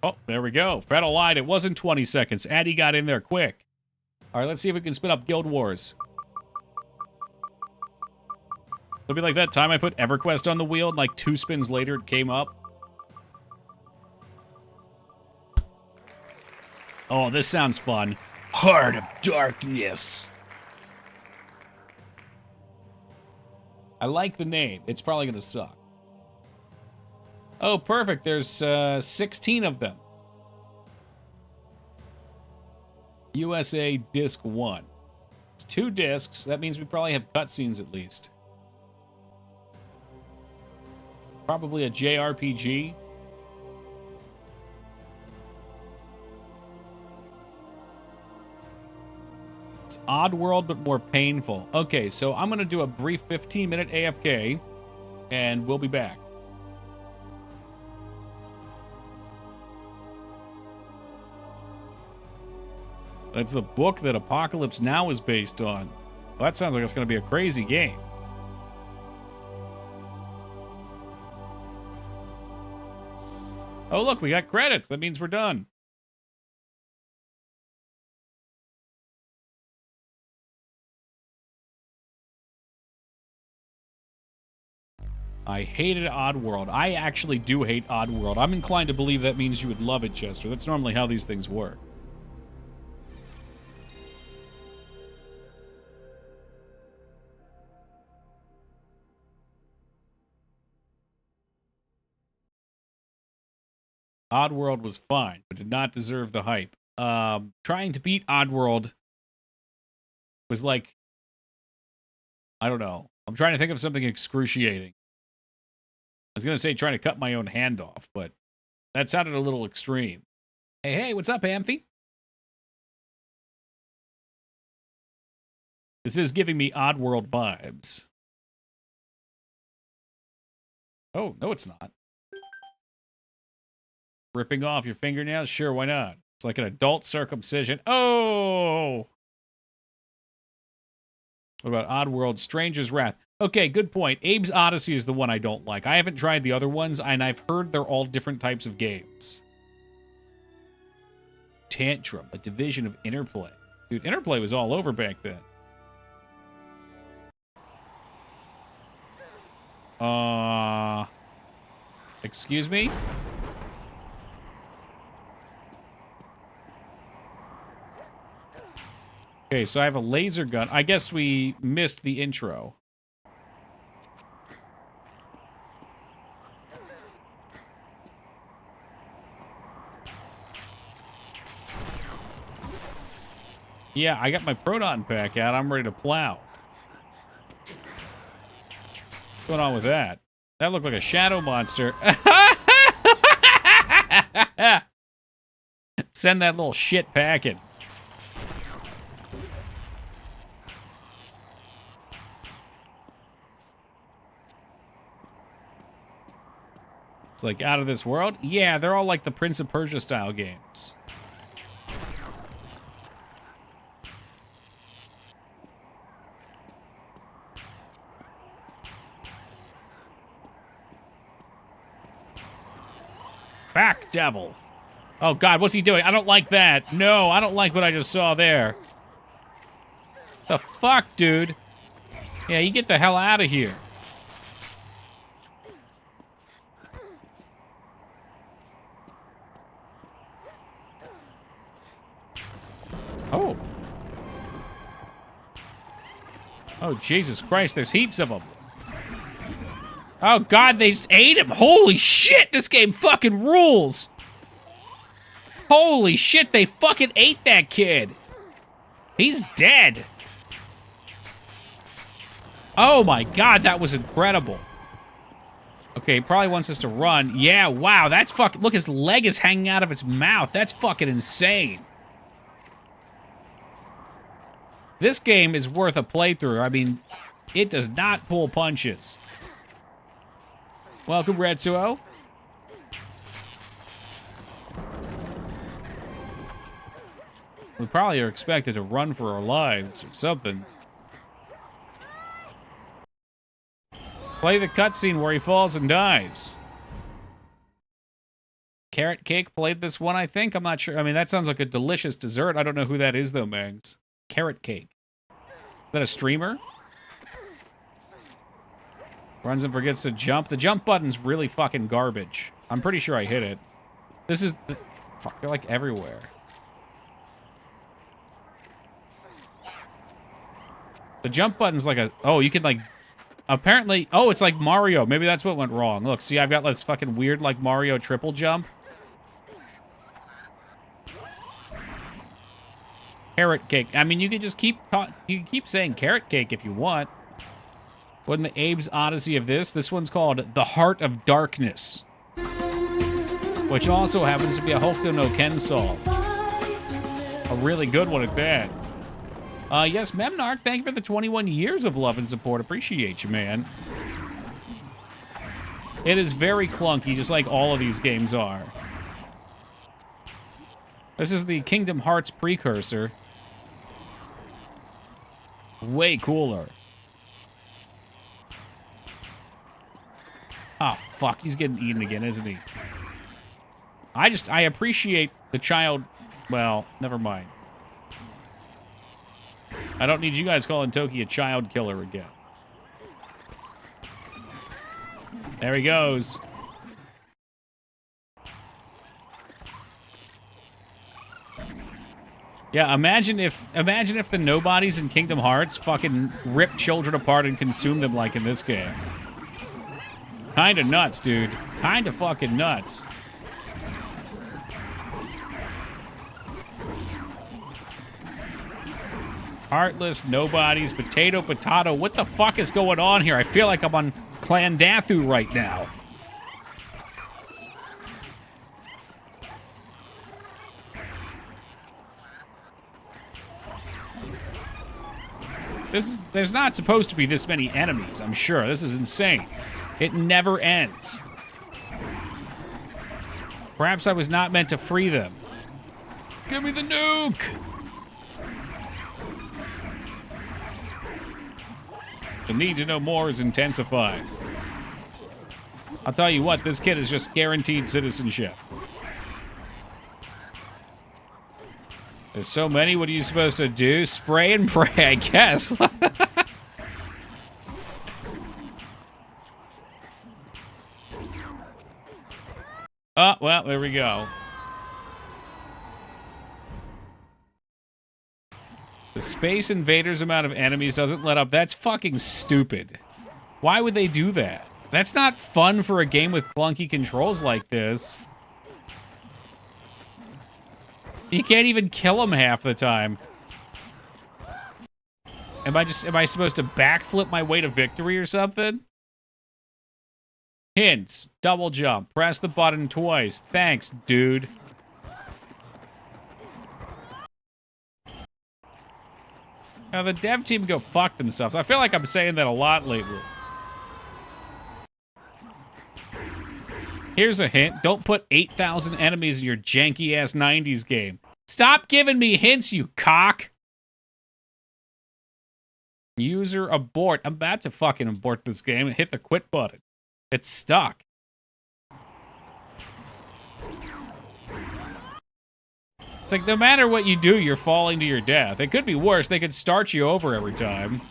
Oh, there we go. Fred lied. It wasn't 20 seconds. Addy got in there quick. All right, let's see if we can spin up Guild Wars. It'll be like that time I put EverQuest on the wheel, and like 2 spins later it came up. Oh, this sounds fun. Heart of Darkness. I like the name. It's probably going to suck. Oh, perfect. There's 16 of them. USA Disc 1. It's 2 discs. That means we probably have cutscenes at least. Probably a JRPG. It's Oddworld, but more painful. Okay, so I'm going to do a brief 15-minute AFK, and we'll be back. That's the book that Apocalypse Now is based on. Well, that sounds like it's going to be a crazy game. Oh, look, we got credits. That means we're done. I hated Oddworld. I actually do hate Oddworld. I'm inclined to believe that means you would love it, Chester. That's normally how these things work. Oddworld was fine, but did not deserve the hype. Trying to beat Oddworld was like, I don't know. I'm trying to think of something excruciating. I was going to say trying to cut my own hand off, but that sounded a little extreme. Hey, what's up, Amphi? This is giving me Oddworld vibes. Oh, no, it's not. Ripping off your fingernails? Sure, why not? It's like an adult circumcision. Oh! What about Oddworld? Stranger's Wrath. Okay, good point. Abe's Odyssey is the one I don't like. I haven't tried the other ones, and I've heard they're all different types of games. Tantrum, a division of Interplay. Dude, Interplay was all over back then. Excuse me? Okay, so I have a laser gun. I guess we missed the intro. Yeah, I got my proton pack out. I'm ready to plow. What's going on with that? That looked like a shadow monster. Send that little shit packing. It's like out of this world? Yeah, they're all like the Prince of Persia style games. Back, devil. Oh, God, what's he doing? I don't like that. No, I don't like what I just saw there. The fuck, dude? Yeah, you get the hell out of here. Oh. Oh, Jesus Christ, there's heaps of them. Oh, God, they just ate him. Holy shit, this game fucking rules. Holy shit, they fucking ate that kid. He's dead. Oh my God, that was incredible. Okay, he probably wants us to run. Yeah, wow, that's fucking... Look, his leg is hanging out of its mouth. That's fucking insane. This game is worth a playthrough. I mean, it does not pull punches. Welcome, Retsuo. We probably are expected to run for our lives or something. Play the cutscene where he falls and dies. Carrot Cake played this one, I think. I'm not sure. I mean, that sounds like a delicious dessert. I don't know who that is, though, Megs. Carrot Cake. Is that a streamer? Runs and forgets to jump. The jump button's really fucking garbage. I'm pretty sure I hit it. This is... Fuck, they're like everywhere. The jump button's like a... Oh, you can like... Apparently... Oh, it's like Mario. Maybe that's what went wrong. Look, see, I've got this fucking weird like Mario triple jump. Carrot Cake. I mean, you could just keep... You can keep saying Carrot Cake if you want. Wasn't the Abe's Odyssey of this? This one's called The Heart of Darkness. Which also happens to be a Hokuto no Ken song. A really good one at that. Yes, Memnarch, thank you for the 21 years of love and support. Appreciate you, man. It is very clunky, just like all of these games are. This is the Kingdom Hearts precursor. Way cooler. Oh, fuck, he's getting eaten again, isn't he? I appreciate the child... Well, never mind. I don't need you guys calling Toki a child killer again. There he goes. Yeah, imagine if the nobodies in Kingdom Hearts fucking rip children apart and consume them like in this game. Kinda nuts, dude. Kinda fucking nuts. Heartless, nobodies, potato. What the fuck is going on here? I feel like I'm on Clan Dathu right now. There's not supposed to be this many enemies, I'm sure. This is insane. It never ends. Perhaps I was not meant to free them. Give me the nuke! The need to know more is intensifying. I'll tell you what, this kid is just guaranteed citizenship. There's so many, what are you supposed to do? Spray and pray, I guess. Oh, well, there we go. The The Space Invaders amount of enemies doesn't let up. That's fucking stupid. Why would they do that? That's not fun for a game with clunky controls like this. You can't even kill them half the time. Am I supposed to backflip my way to victory or something? Hints. Double jump. Press the button twice. Thanks, dude. Now, the dev team go fuck themselves. I feel like I'm saying that a lot lately. Here's a hint. Don't put 8,000 enemies in your janky-ass 90s game. Stop giving me hints, you cock! User abort. I'm about to fucking abort this game and hit the quit button. It's stuck. It's like, no matter what you do, you're falling to your death. It could be worse. They could start you over every time.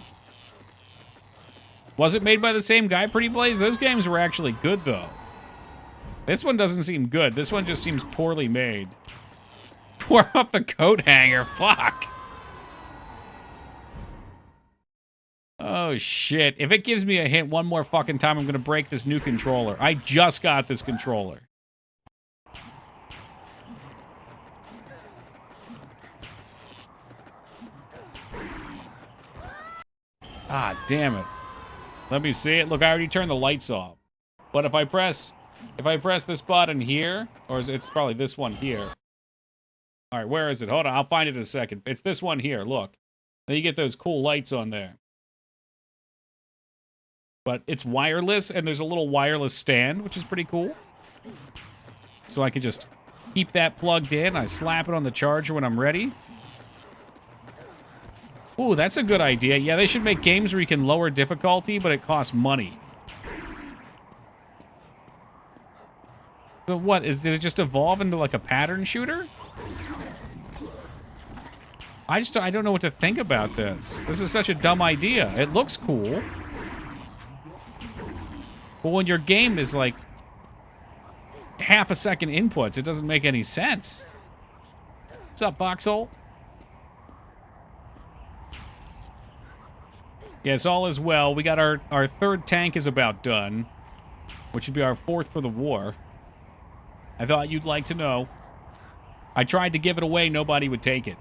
Was it made by the same guy, Pretty Blaze? Those games were actually good, though. This one doesn't seem good. This one just seems poorly made. Pour up the coat hanger. Fuck. Oh, shit. If it gives me a hint one more fucking time, I'm gonna break this new controller. I just got this controller. Ah, damn it. Let me see it. Look, I already turned the lights off. But if I press this button here, or it's probably this one here. All right, where is it? Hold on, I'll find it in a second. It's this one here, look. Then you get those cool lights on there. But it's wireless, and there's a little wireless stand, which is pretty cool. So I can just keep that plugged in. I slap it on the charger when I'm ready. Ooh, that's a good idea. Yeah, they should make games where you can lower difficulty, but it costs money. So what, did it just evolve into like a pattern shooter? I don't know what to think about this. This is such a dumb idea. It looks cool. But when your game is like half a second inputs, it doesn't make any sense. What's up, Voxel? Yes, all is well. We got our third tank is about done, which would be our fourth for the war. I thought you'd like to know. I tried to give it away, nobody would take it.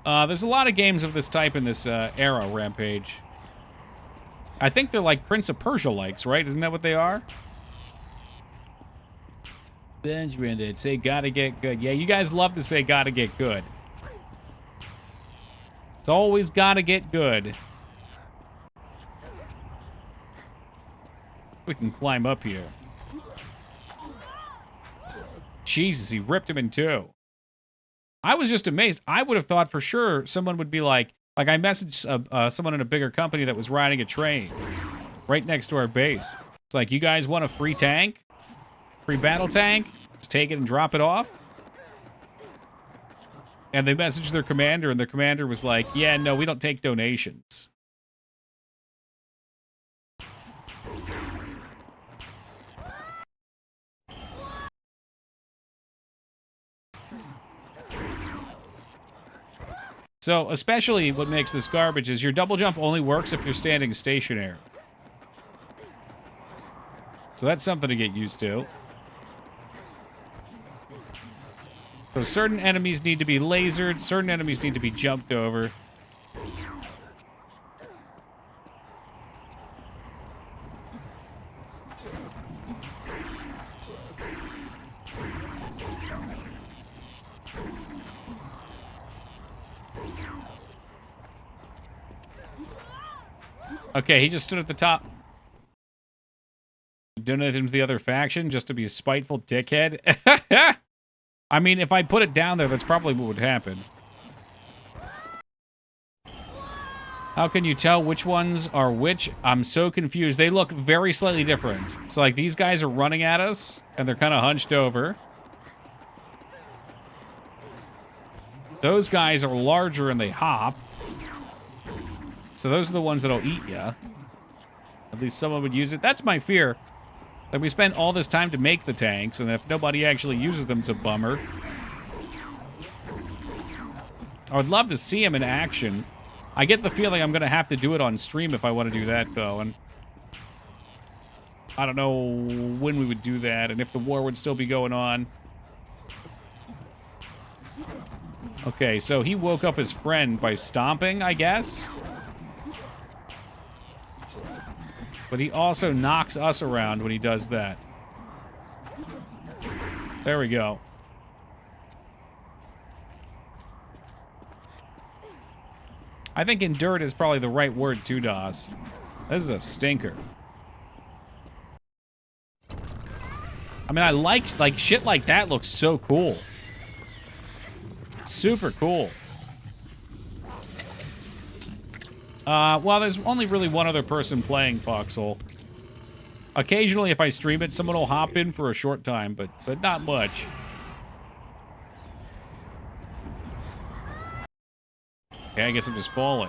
There's a lot of games of this type in this era, Rampage. I think they're like Prince of Persia likes, right? Isn't that what they are? Benjamin, they'd say gotta get good. Yeah, you guys love to say gotta get good. It's always gotta get good. We can climb up here. Jesus, he ripped him in two. I was just amazed. I would have thought for sure someone would be like I messaged someone in a bigger company that was riding a train right next to our base. It's like, you guys want a free tank? Free battle tank? Just take it and drop it off? And they messaged their commander, and their commander was like, yeah, no, we don't take donations. So, especially what makes this garbage is your double jump only works if you're standing stationary. So that's something to get used to. So certain enemies need to be lasered, certain enemies need to be jumped over. Okay, he just stood at the top. Donate him to the other faction just to be a spiteful dickhead. I mean, if I put it down there, that's probably what would happen. How can you tell which ones are which? I'm so confused. They look very slightly different. So, like, these guys are running at us, and they're kind of hunched over. Those guys are larger, and they hop. So those are the ones that'll eat ya. At least someone would use it. That's my fear. Like, we spent all this time to make the tanks, and if nobody actually uses them, it's a bummer. I would love to see him in action. I get the feeling I'm going to have to do it on stream if I want to do that, though, and I don't know when we would do that, and if the war would still be going on. Okay, so he woke up his friend by stomping, I guess? But he also knocks us around when he does that. There we go. I think endured is probably the right word too, DOS. This is a stinker. I mean, I like shit like that looks so cool. Super cool. Well, there's only really one other person playing Foxhole. Occasionally, if I stream it, someone will hop in for a short time, but not much. Okay, I guess I'm just falling.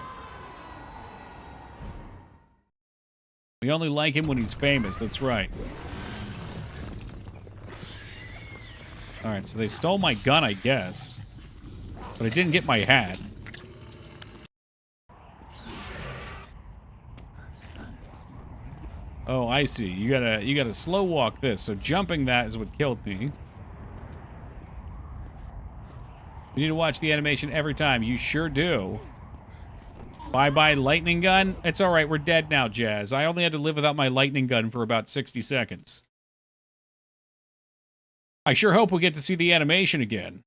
We only like him when he's famous, that's right. Alright, so they stole my gun, I guess. But I didn't get my hat. Oh, I see. You gotta slow walk this, so jumping that is what killed me. You need to watch the animation every time. You sure do. Bye-bye lightning gun? It's alright, we're dead now, Jazz. I only had to live without my lightning gun for about 60 seconds. I sure hope we get to see the animation again.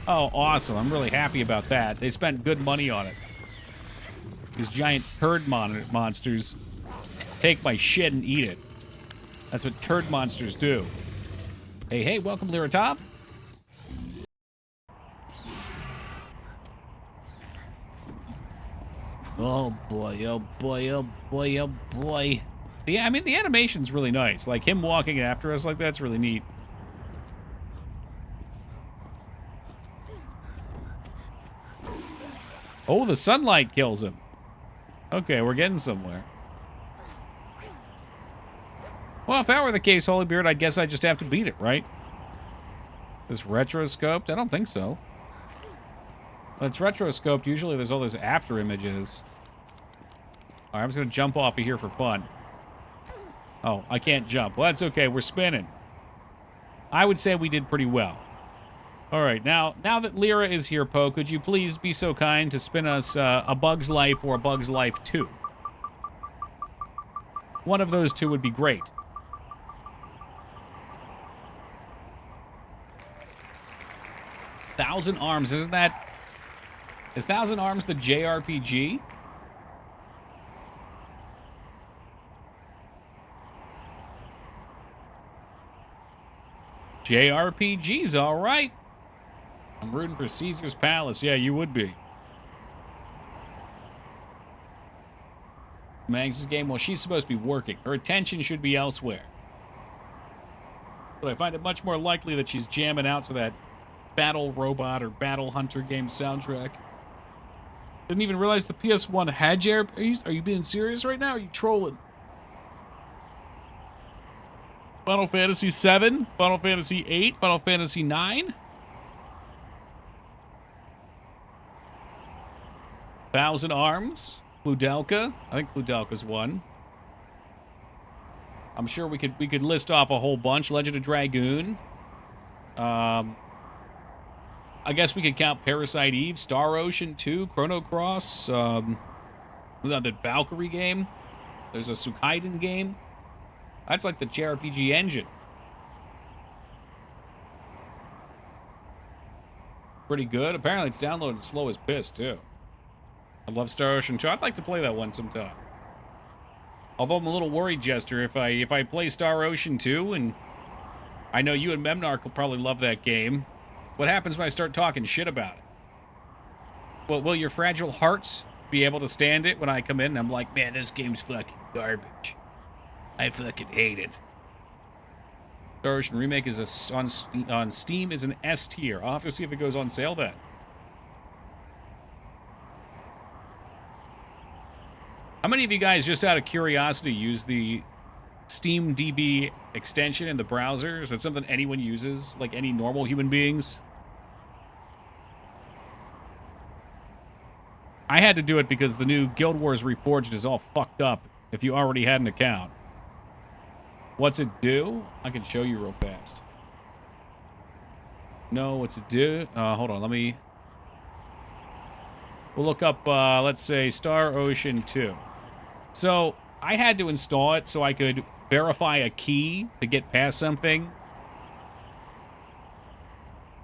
Oh, awesome. I'm really happy about that. They spent good money on it. These giant turd monsters take my shit and eat it. That's what turd monsters do. Hey, hey, welcome, Liratov. Oh boy, oh boy, oh boy, oh boy. Yeah, I mean, the animation's really nice. Like, him walking after us like that's really neat. Oh, the sunlight kills him. Okay, we're getting somewhere. Well, if that were the case, Holybeard, I guess I just have to beat it, right? This retroscoped? I don't think so. When it's retroscoped, usually there's all those after images. Alright, I'm just gonna jump off of here for fun. Oh, I can't jump. Well, that's okay. We're spinning. I would say we did pretty well. All right, now that Lyra is here, Poe, could you please be so kind to spin us A Bug's Life or A Bug's Life 2? One of those two would be great. Thousand Arms, isn't that... Is Thousand Arms the JRPG? JRPG's all right. I'm rooting for Caesar's Palace. Yeah, you would be. Mags' game, well, she's supposed to be working. Her attention should be elsewhere. But I find it much more likely that she's jamming out to that Battle Robot or Battle Hunter game soundtrack. Didn't even realize the PS1 had JRPGs. Are you being serious right now? Or are you trolling? Final Fantasy VII, Final Fantasy VIII, Final Fantasy IX. Thousand Arms, Kludelka. I think Kludelka's one. I'm sure we could list off a whole bunch. Legend of Dragoon. I guess we could count Parasite Eve, Star Ocean 2, Chrono Cross. Without that Valkyrie game. There's a Suikoden game. That's like the JRPG engine. Pretty good. Apparently it's downloaded slow as piss, too. I love Star Ocean 2. I'd like to play that one sometime. Although I'm a little worried, Jester, if I play Star Ocean 2, and I know you and Memnarch will probably love that game, what happens when I start talking shit about it? Well, will your fragile hearts be able to stand it when I come in and I'm like, man, this game's fucking garbage. I fucking hate it. Star Ocean Remake is on Steam is an S tier. I'll have to see if it goes on sale then. How many of you guys, just out of curiosity, use the Steam DB extension in the browser? Is that something anyone uses? Like any normal human beings? I had to do it because the new Guild Wars Reforged is all fucked up if you already had an account. What's it do? I can show you real fast. No, what's it do? Hold on, let me... We'll look up, let's say, Star Ocean 2. So, I had to install it so I could verify a key to get past something.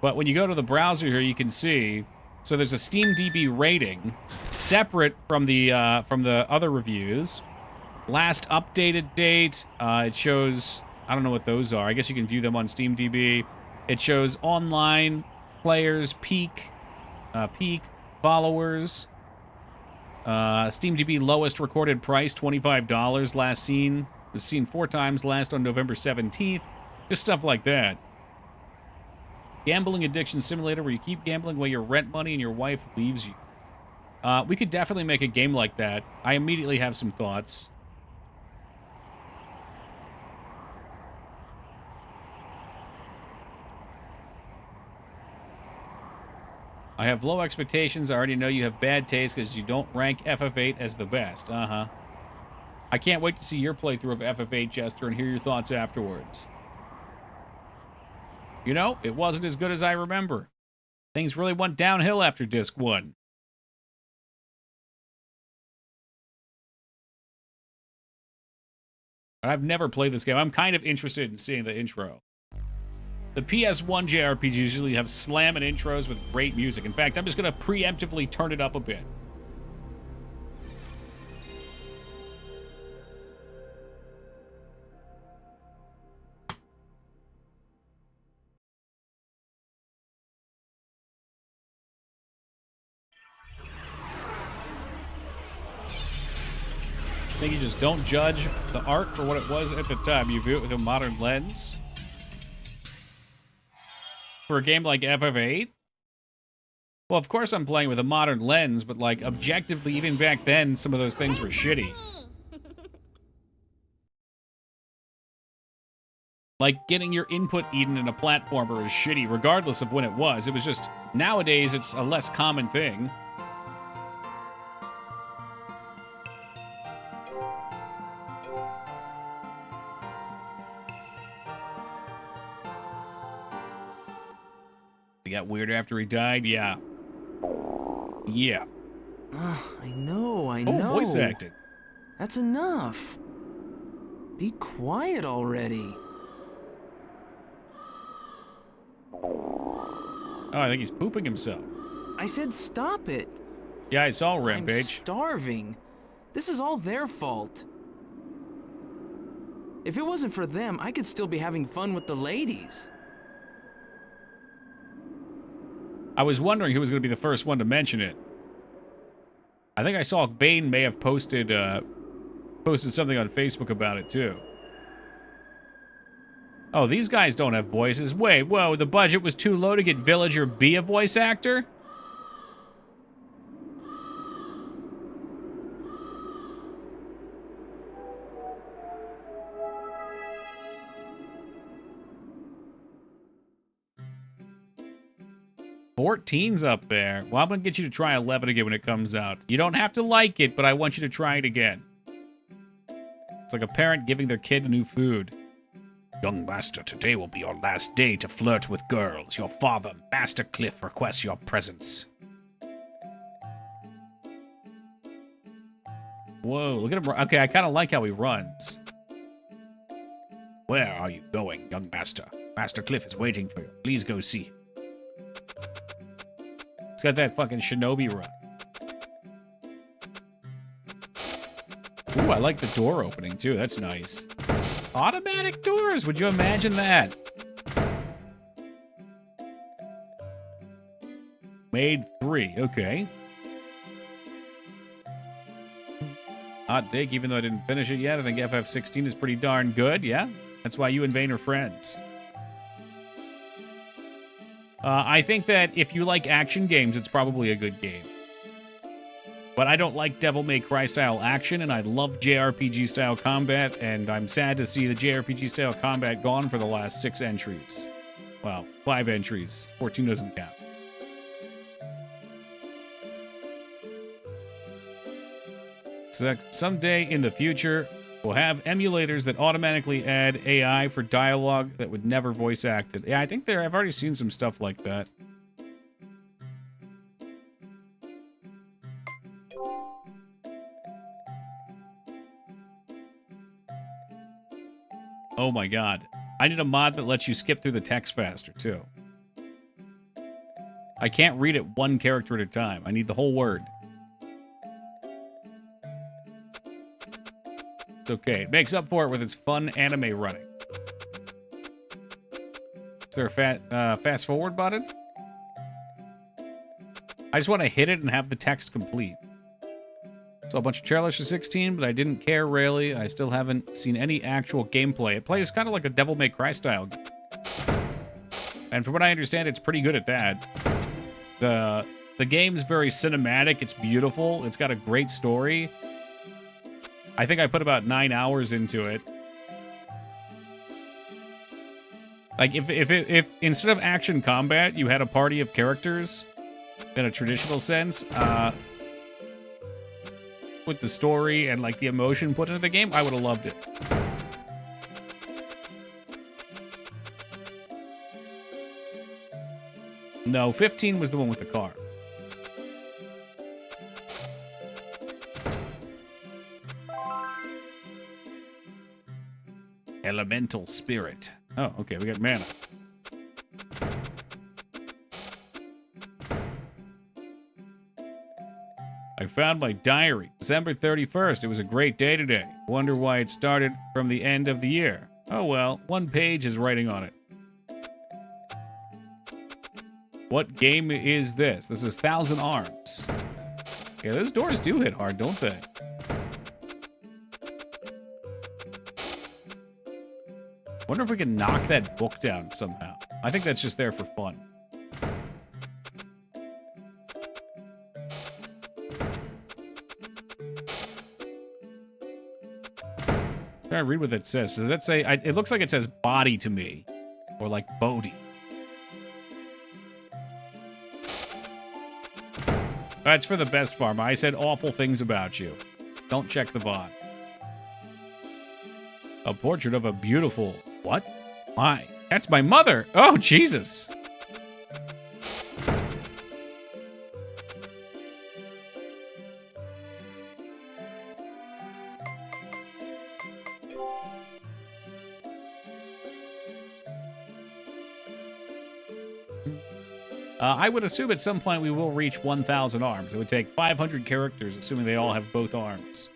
But when you go to the browser here, you can see... So there's a SteamDB rating, separate from the other reviews. Last updated date, it shows... I don't know what those are. I guess you can view them on SteamDB. It shows online players, peak, followers. SteamDB lowest recorded price, $25 last seen. Was seen 4 times, last on November 17th. Just stuff like that. Gambling addiction simulator where you keep gambling while your rent money and your wife leaves you. We could definitely make a game like that. I immediately have some thoughts. I have low expectations. I already know you have bad taste because you don't rank FF8 as the best. Uh-huh. I can't wait to see your playthrough of FF8, Jester, and hear your thoughts afterwards. You know, it wasn't as good as I remember. Things really went downhill after Disc 1. I've never played this game. I'm kind of interested in seeing the intro. The PS1 JRPGs usually have slamming intros with great music. In fact, I'm just going to preemptively turn it up a bit. I think you just don't judge the art for what it was at the time. You view it with a modern lens. For a game like FF8? Well, of course I'm playing with a modern lens, but, like, objectively, even back then, some of those things were shitty. Like, getting your input eaten in a platformer is shitty, regardless of when it was. It was just, nowadays, it's a less common thing. He got weird after he died? Yeah. Yeah. I know. Oh, voice acting. That's enough. Be quiet already. Oh, I think he's pooping himself. I said stop it. Yeah, I saw Rampage. I'm starving. This is all their fault. If it wasn't for them, I could still be having fun with the ladies. I was wondering who was going to be the first one to mention it. I think I saw Bane may have posted something on Facebook about it, too. Oh, these guys don't have voices. Wait, whoa, the budget was too low to get Villager be a voice actor? $14's up there. Well, I'm going to get you to try 11 again when it comes out. You don't have to like it, but I want you to try it again. It's like a parent giving their kid new food. Young Master, today will be your last day to flirt with girls. Your father, Master Cliff, requests your presence. Whoa, look at him. Okay, I kind of like how he runs. Where are you going, young Master? Master Cliff is waiting for you. Please go see him. He's got that fucking shinobi run. Ooh, I like the door opening, too. That's nice. Automatic doors! Would you imagine that? Made 3. Okay. Hot take, even though I didn't finish it yet. I think FF16 is pretty darn good, yeah? That's why you and Vane are friends. I think that if you like action games, it's probably a good game. But I don't like Devil May Cry style action, and I love JRPG style combat, and I'm sad to see the JRPG style combat gone for the last 6 entries. Well, 5 entries. 14 doesn't count. So someday in the future, we'll have emulators that automatically add AI for dialogue that would never voice acted. Yeah, I think I've already seen some stuff like that. Oh my god. I need a mod that lets you skip through the text faster, too. I can't read it one character at a time. I need the whole word. It's okay. It makes up for it with its fun anime running. Is there a fast forward button? I just want to hit it and have the text complete. Saw a bunch of trailers for 16, but I didn't care really. I still haven't seen any actual gameplay. It plays kind of like a Devil May Cry style. And from what I understand, it's pretty good at that. The game's very cinematic. It's beautiful. It's got a great story. I think I put about 9 hours into it. Like, if instead of action combat, you had a party of characters in a traditional sense, with the story and, like, the emotion put into the game, I would have loved it. No, 15 was the one with the car. Elemental Spirit. Oh, okay, we got mana. I found my diary. December 31st. It was a great day today. Wonder why it started from the end of the year. Oh well, one page is writing on it. What game is this? This is Thousand Arms. Yeah, those doors do hit hard, don't they? Wonder if we can knock that book down somehow. I think that's just there for fun. I'm trying to read what that says. Does that say... it looks like it says body to me. Or like Bodhi. That's for the best farmer. I said awful things about you. Don't check the VOD. A portrait of a beautiful... What? My. That's my mother. Oh, Jesus. I would assume at some point we will reach 1,000 arms. It would take 500 characters, assuming they all have both arms.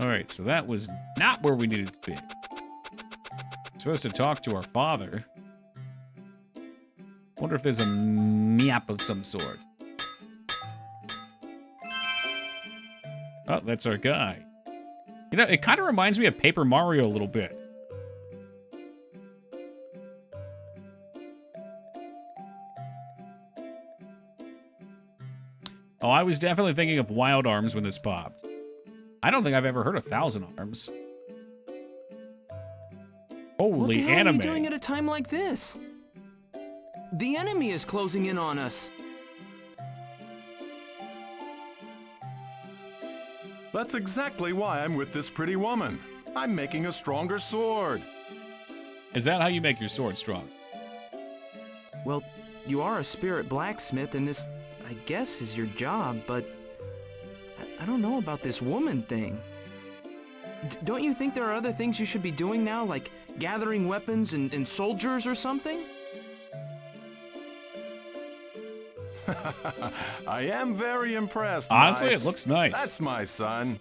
Alright, so that was not where we needed to be. Supposed to talk to our father. Wonder if there's a map of some sort. Oh, that's our guy. You know, it kind of reminds me of Paper Mario a little bit. Oh, I was definitely thinking of Wild Arms when this popped. I don't think I've ever heard of Thousand Arms. Holy what the hell anime. are you doing at a time like this? The enemy is closing in on us. That's exactly why I'm with this pretty woman. I'm making a stronger sword. Is that how you make your sword strong? Well, you are a spirit blacksmith, and this, I guess, is your job, but I don't know about this woman thing. Don't you think there are other things you should be doing now, like gathering weapons and soldiers or something? I am very impressed, Honestly, Mice. it looks nice. That's my son.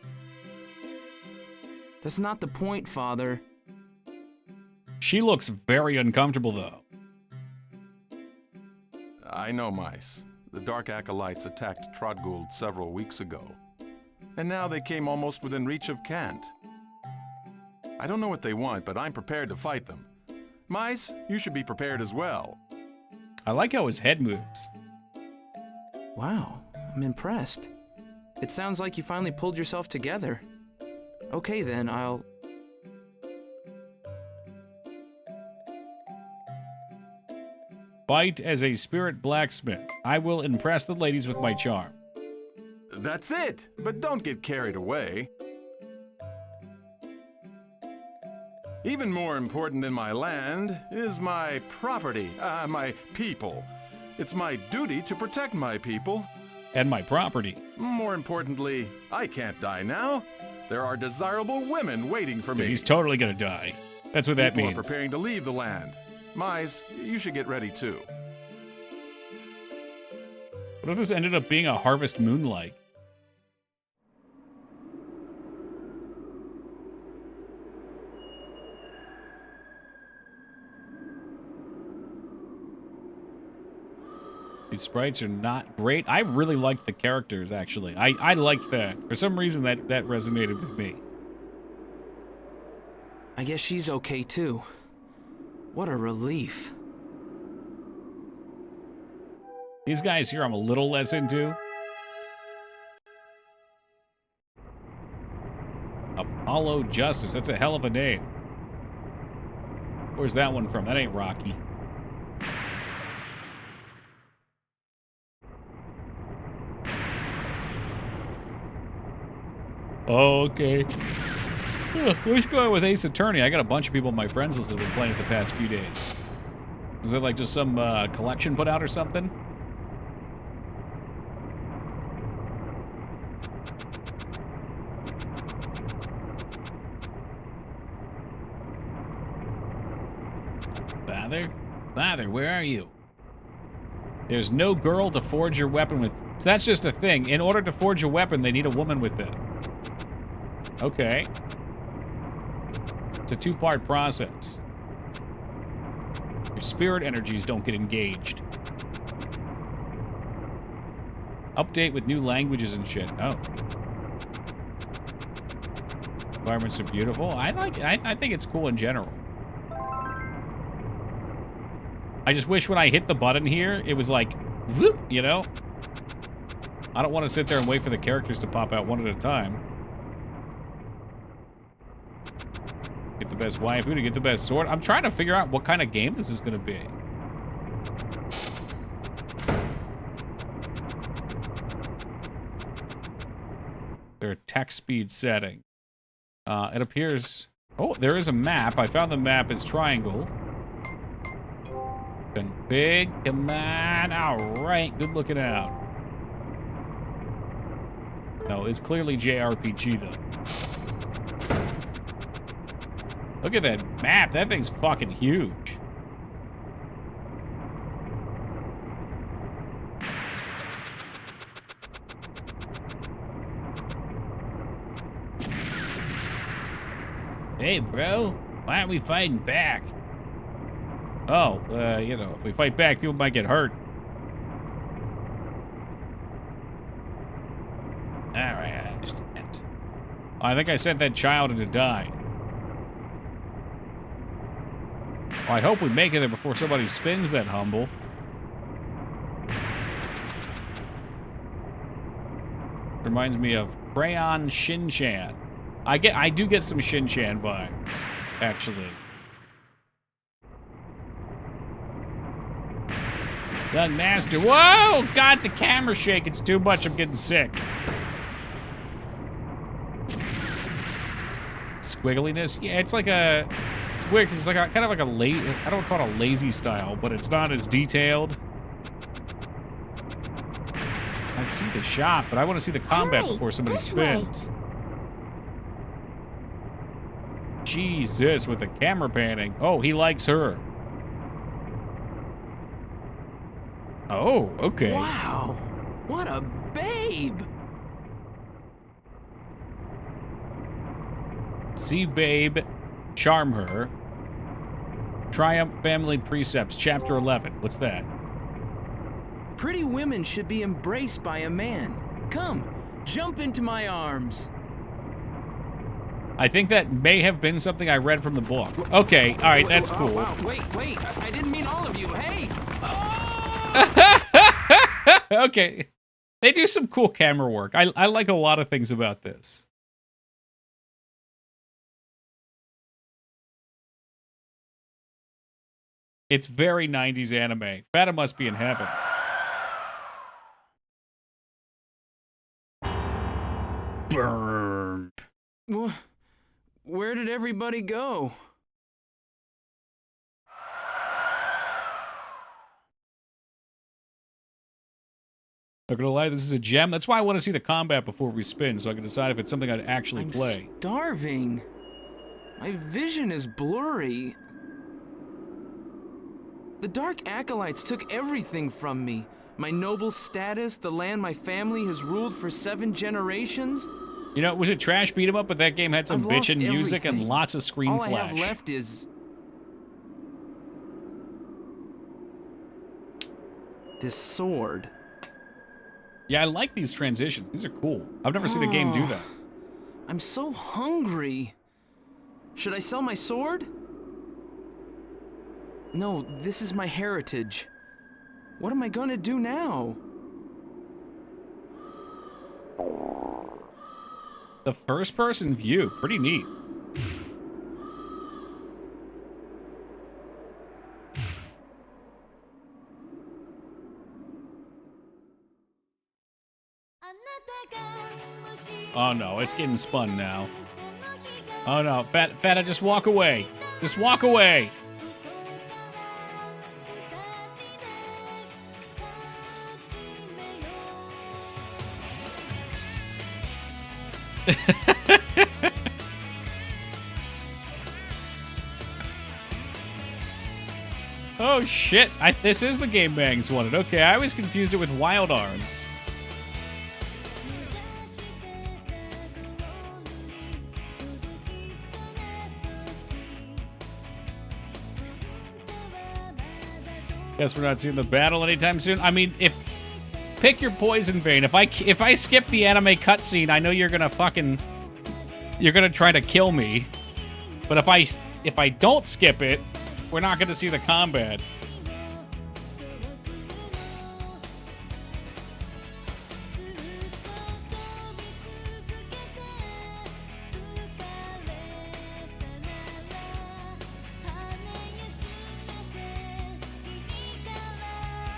That's not the point, Father. She looks very uncomfortable, though. I know, Mice. The Dark Acolytes attacked Trotgould several weeks ago. And now they came almost within reach of Kant. I don't know what they want, but I'm prepared to fight them. Mice, you should be prepared as well. I like how his head moves. Wow, I'm impressed. It sounds like you finally pulled yourself together. Okay then, I'll... Fight as a spirit blacksmith. I will impress the ladies with my charm. That's it, but don't get carried away. Even more important than my land is my property, my people. It's my duty to protect my people. And my property. More importantly, I can't die now. There are desirable women waiting for me. He's totally gonna die. That's what that People means. are preparing to leave the land. Mice, you should get ready too. What if this ended up being a Harvest Moon-like? These sprites are not great. I really liked the characters, actually. I liked that. For some reason, that resonated with me. I guess she's okay too. What a relief. These guys here I'm a little less into. Apollo Justice. That's a hell of a name. Where's that one from? That ain't Rocky. Oh, okay. What's going on with Ace Attorney? I got a bunch of people on my friends list that have been playing it the past few days. Was it like just some collection put out or something? Father, where are you? There's no girl to forge your weapon with. So that's just a thing. In order to forge a weapon, they need a woman with them. Okay. It's a two-part process. Your spirit energies don't get engaged. Update with new languages and shit. Oh. Environments are beautiful. I think it's cool in general. I just wish when I hit the button here, it was like, whoop, you know? I don't want to sit there and wait for the characters to pop out one at a time. Get the best waifu to get the best sword. I'm trying to figure out what kind of game this is going to be. Their text speed setting. It appears... Oh, there is a map. I found the map as triangle. Config, come on. All right, good looking out. No, it's clearly JRPG, though. Look at that map. That thing's fucking huge. Hey, bro. Why aren't we fighting back? Oh, you know, if we fight back, people might get hurt. Alright, I understand. I think I sent that child to die. Well, I hope we make it there before somebody spins that humble. Reminds me of Crayon Shin-Chan. I do get some Shin-Chan vibes, actually. Young Master. Whoa! God, the camera shake. It's too much. I'm getting sick. Squiggliness? Yeah, it's like a... It's weird because it's like a, kind of like a lazy... I don't call it a lazy style, but it's not as detailed. I see the shot, but I want to see the combat before somebody spins. Jesus, with the camera panning. Oh, he likes her. Oh, okay. Wow, what a babe! See babe, charm her. Triumph Family Precepts, Chapter 11. What's that? Pretty women should be embraced by a man. Come, jump into my arms. I think that may have been something I read from the book. Okay, all right, that's cool. Wow, wait, I didn't mean all of you. Hey! Okay. They do some cool camera work. I like a lot of things about this. It's very 90s anime. Fata must be in heaven. Burn. Where did everybody go? Not gonna lie, this is a gem. That's why I want to see the combat before we spin, so I can decide if it's something I'd actually play. I'm starving. My vision is blurry. The Dark Acolytes took everything from me. My noble status, the land my family has ruled for 7 generations. You know, it was a trash beat 'em up, but that game had some I've lost bitchin' music and everything. lots of screen All flash. I have left is this sword. Yeah, I like these transitions. These are cool. I've never seen a game do that. I'm so hungry. Should I sell my sword? No, this is my heritage. What am I gonna do now? The first-person view, pretty neat. Oh no, it's getting spun now. Oh no, Fata, just walk away. Just walk away. Oh shit, this is the game Bangs wanted. Okay, I always confused it with Wild Arms. Guess we're not seeing the battle anytime soon. I mean, pick your poison vein. If I skip the anime cutscene, I know you're gonna try to kill me. But if I don't skip it, we're not gonna see the combat.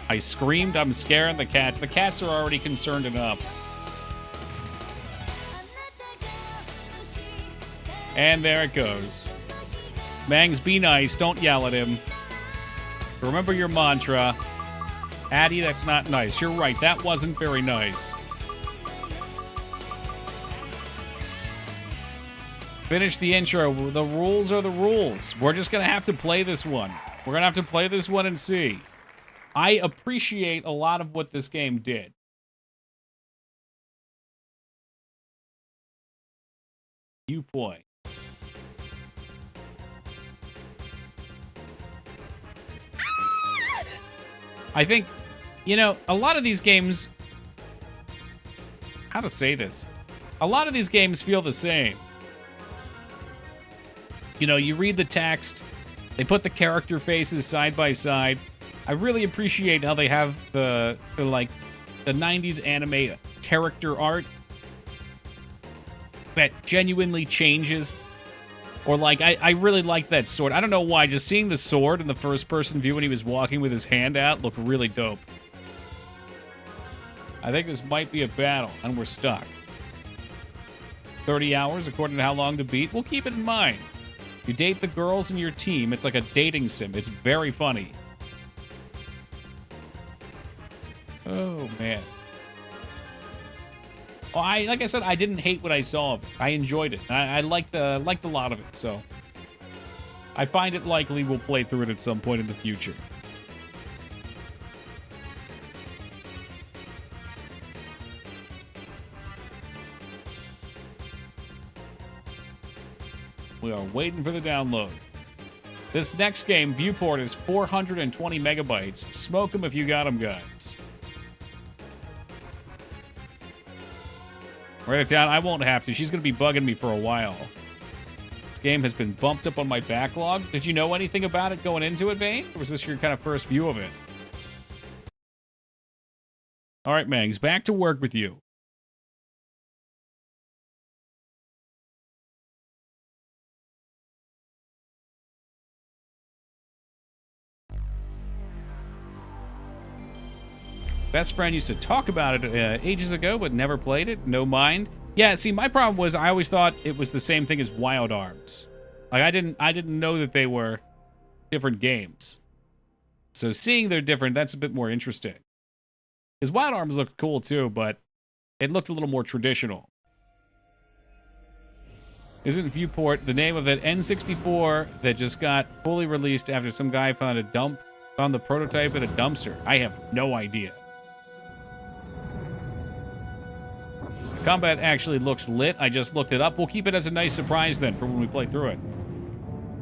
I screamed, I'm scaring the cats. The cats are already concerned enough. And there it goes. Mangs, be nice. Don't yell at him. Remember your mantra. Addie, that's not nice. You're right. That wasn't very nice. Finish the intro. The rules are the rules. We're just going to have to play this one. We're going to have to play this one and see. I appreciate a lot of what this game did. Viewpoint. I think, you know, a lot of these games... How to say this? A lot of these games feel the same. You know, you read the text, they put the character faces side by side. I really appreciate how they have the 90s anime character art that genuinely changes. Or like, I really liked that sword. I don't know why, just seeing the sword in the first person view when he was walking with his hand out looked really dope. I think this might be a battle, and we're stuck. 30 hours according to how long to beat. We'll keep it in mind. You date the girls in your team, it's like a dating sim. It's very funny. Oh, man. Well, like I said, I didn't hate what I saw of it. I enjoyed it. I liked a lot of it, so I find it likely we'll play through it at some point in the future. We are waiting for the download. This next game, Viewport, is 420 megabytes. Smoke them if you got them, guys. Write it down. I won't have to. She's going to be bugging me for a while. game has been bumped up on my backlog. Did you know anything about it going into it, Vane? Or was this your kind of first view of it? All right, Mangs, back to work with you. Best friend used to talk about it ages ago, but never played it. No mind. Yeah, see, my problem was I always thought it was the same thing as Wild Arms. Like, I didn't know that they were different games. So seeing they're different, that's a bit more interesting. Because Wild Arms looked cool too, but it looked a little more traditional. Isn't Viewport the name of that N64 that just got fully released after some guy found the prototype in a dumpster? I have no idea. Combat actually looks lit. I just looked it up. We'll keep it as a nice surprise then for when we play through it.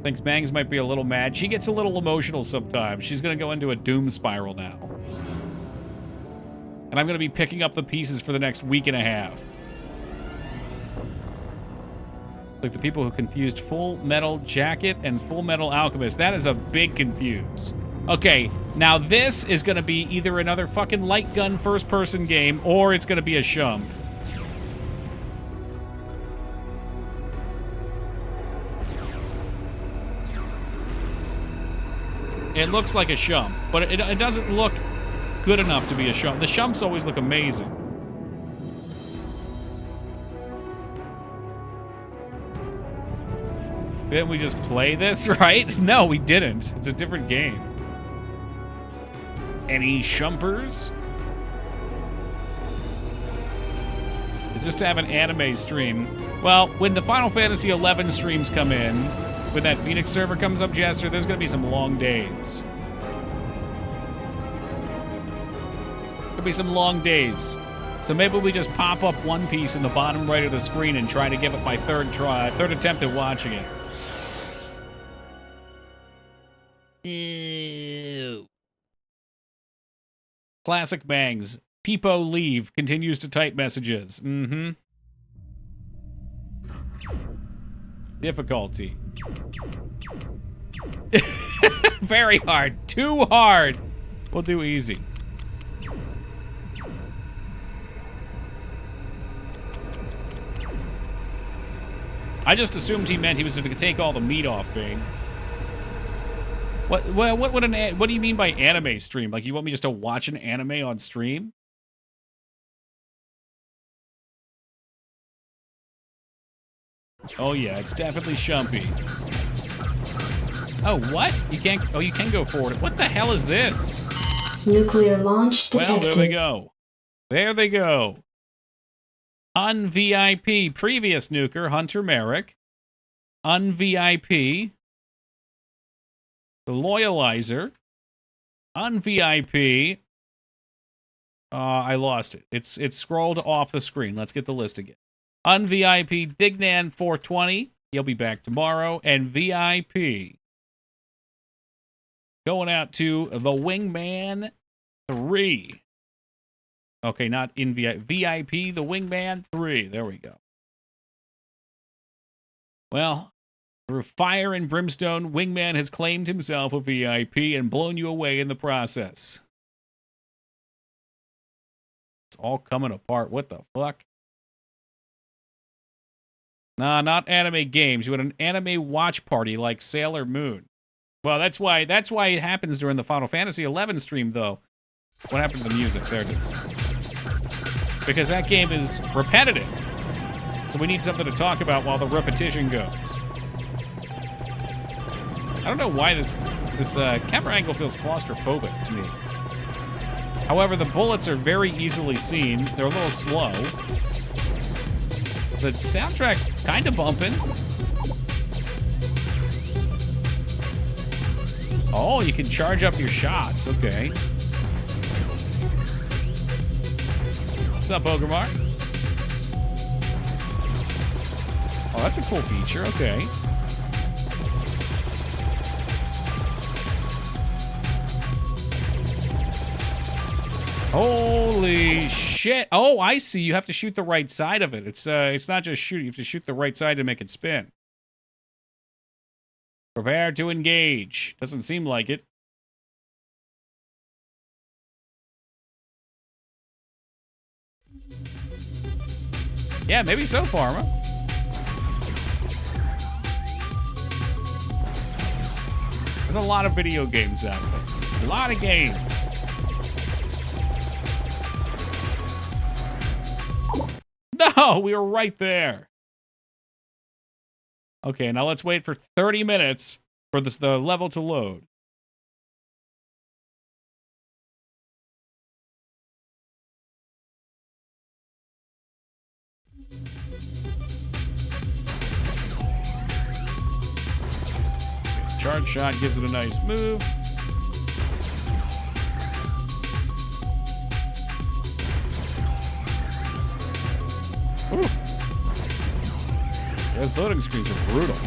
Thinks Bangs might be a little mad. She gets a little emotional sometimes. She's going to go into a doom spiral now. And I'm going to be picking up the pieces for the next week and a half. Like the people who confused Full Metal Jacket and Full Metal Alchemist. That is a big confuse. Okay, now this is going to be either another fucking light gun first-person game or it's going to be a shump. It looks like a shump, but it doesn't look good enough to be a shump. The shumps always look amazing. Didn't we just play this, right? No, we didn't. It's a different game. Any shumpers? Just to have an anime stream. Well, when the Final Fantasy XI streams come in, when that Phoenix server comes up, Jester, there's gonna be some long days. There'll be some long days. So maybe we just pop up One Piece in the bottom right of the screen and try to give it my third attempt at watching it. Ew. Classic Bangs. Peepo leave. Continues to type messages. Mm-hmm. Difficulty. Very hard. Too hard. We'll do easy. I just assumed he meant he was going to take all the meat off thing. What do you mean by anime stream? Like, you want me just to watch an anime on stream? Oh yeah, it's definitely shumpy. Oh, what? You can't... Oh, you can go forward. What the hell is this? Nuclear launch detected. Well, there they go. There they go. Un-VIP. Previous nuker, Hunter Merrick. Un-VIP. The Loyalizer. Un-VIP. I lost it. It's scrolled off the screen. Let's get the list again. Un-VIP Dignan 420. He'll be back tomorrow. And VIP. Going out to the Wingman 3. Okay, not in VIP. VIP, the Wingman 3. There we go. Well, through fire and brimstone, Wingman has claimed himself a VIP and blown you away in the process. It's all coming apart. What the fuck? Nah, not anime games. You want an anime watch party like Sailor Moon. Well, that's why it happens during the Final Fantasy XI stream, though. What happened to the music? There it is. Because that game is repetitive. So we need something to talk about while the repetition goes. I don't know why this camera angle feels claustrophobic to me. However, the bullets are very easily seen. They're a little slow. The soundtrack kind of bumping. Oh, you can charge up your shots. Okay. What's up, Ogremar? Oh, that's a cool feature. Okay. Holy shit. Oh, I see. You have to shoot the right side of it. It's not just shoot. You have to shoot the right side to make it spin. Prepare to engage. Doesn't seem like it. Yeah, maybe so, Pharma. There's a lot of video games out there. A lot of games. No, we were right there. Okay, now let's wait for 30 minutes for the level to load. Charge shot gives it a nice move. Ooh. Those loading screens are brutal.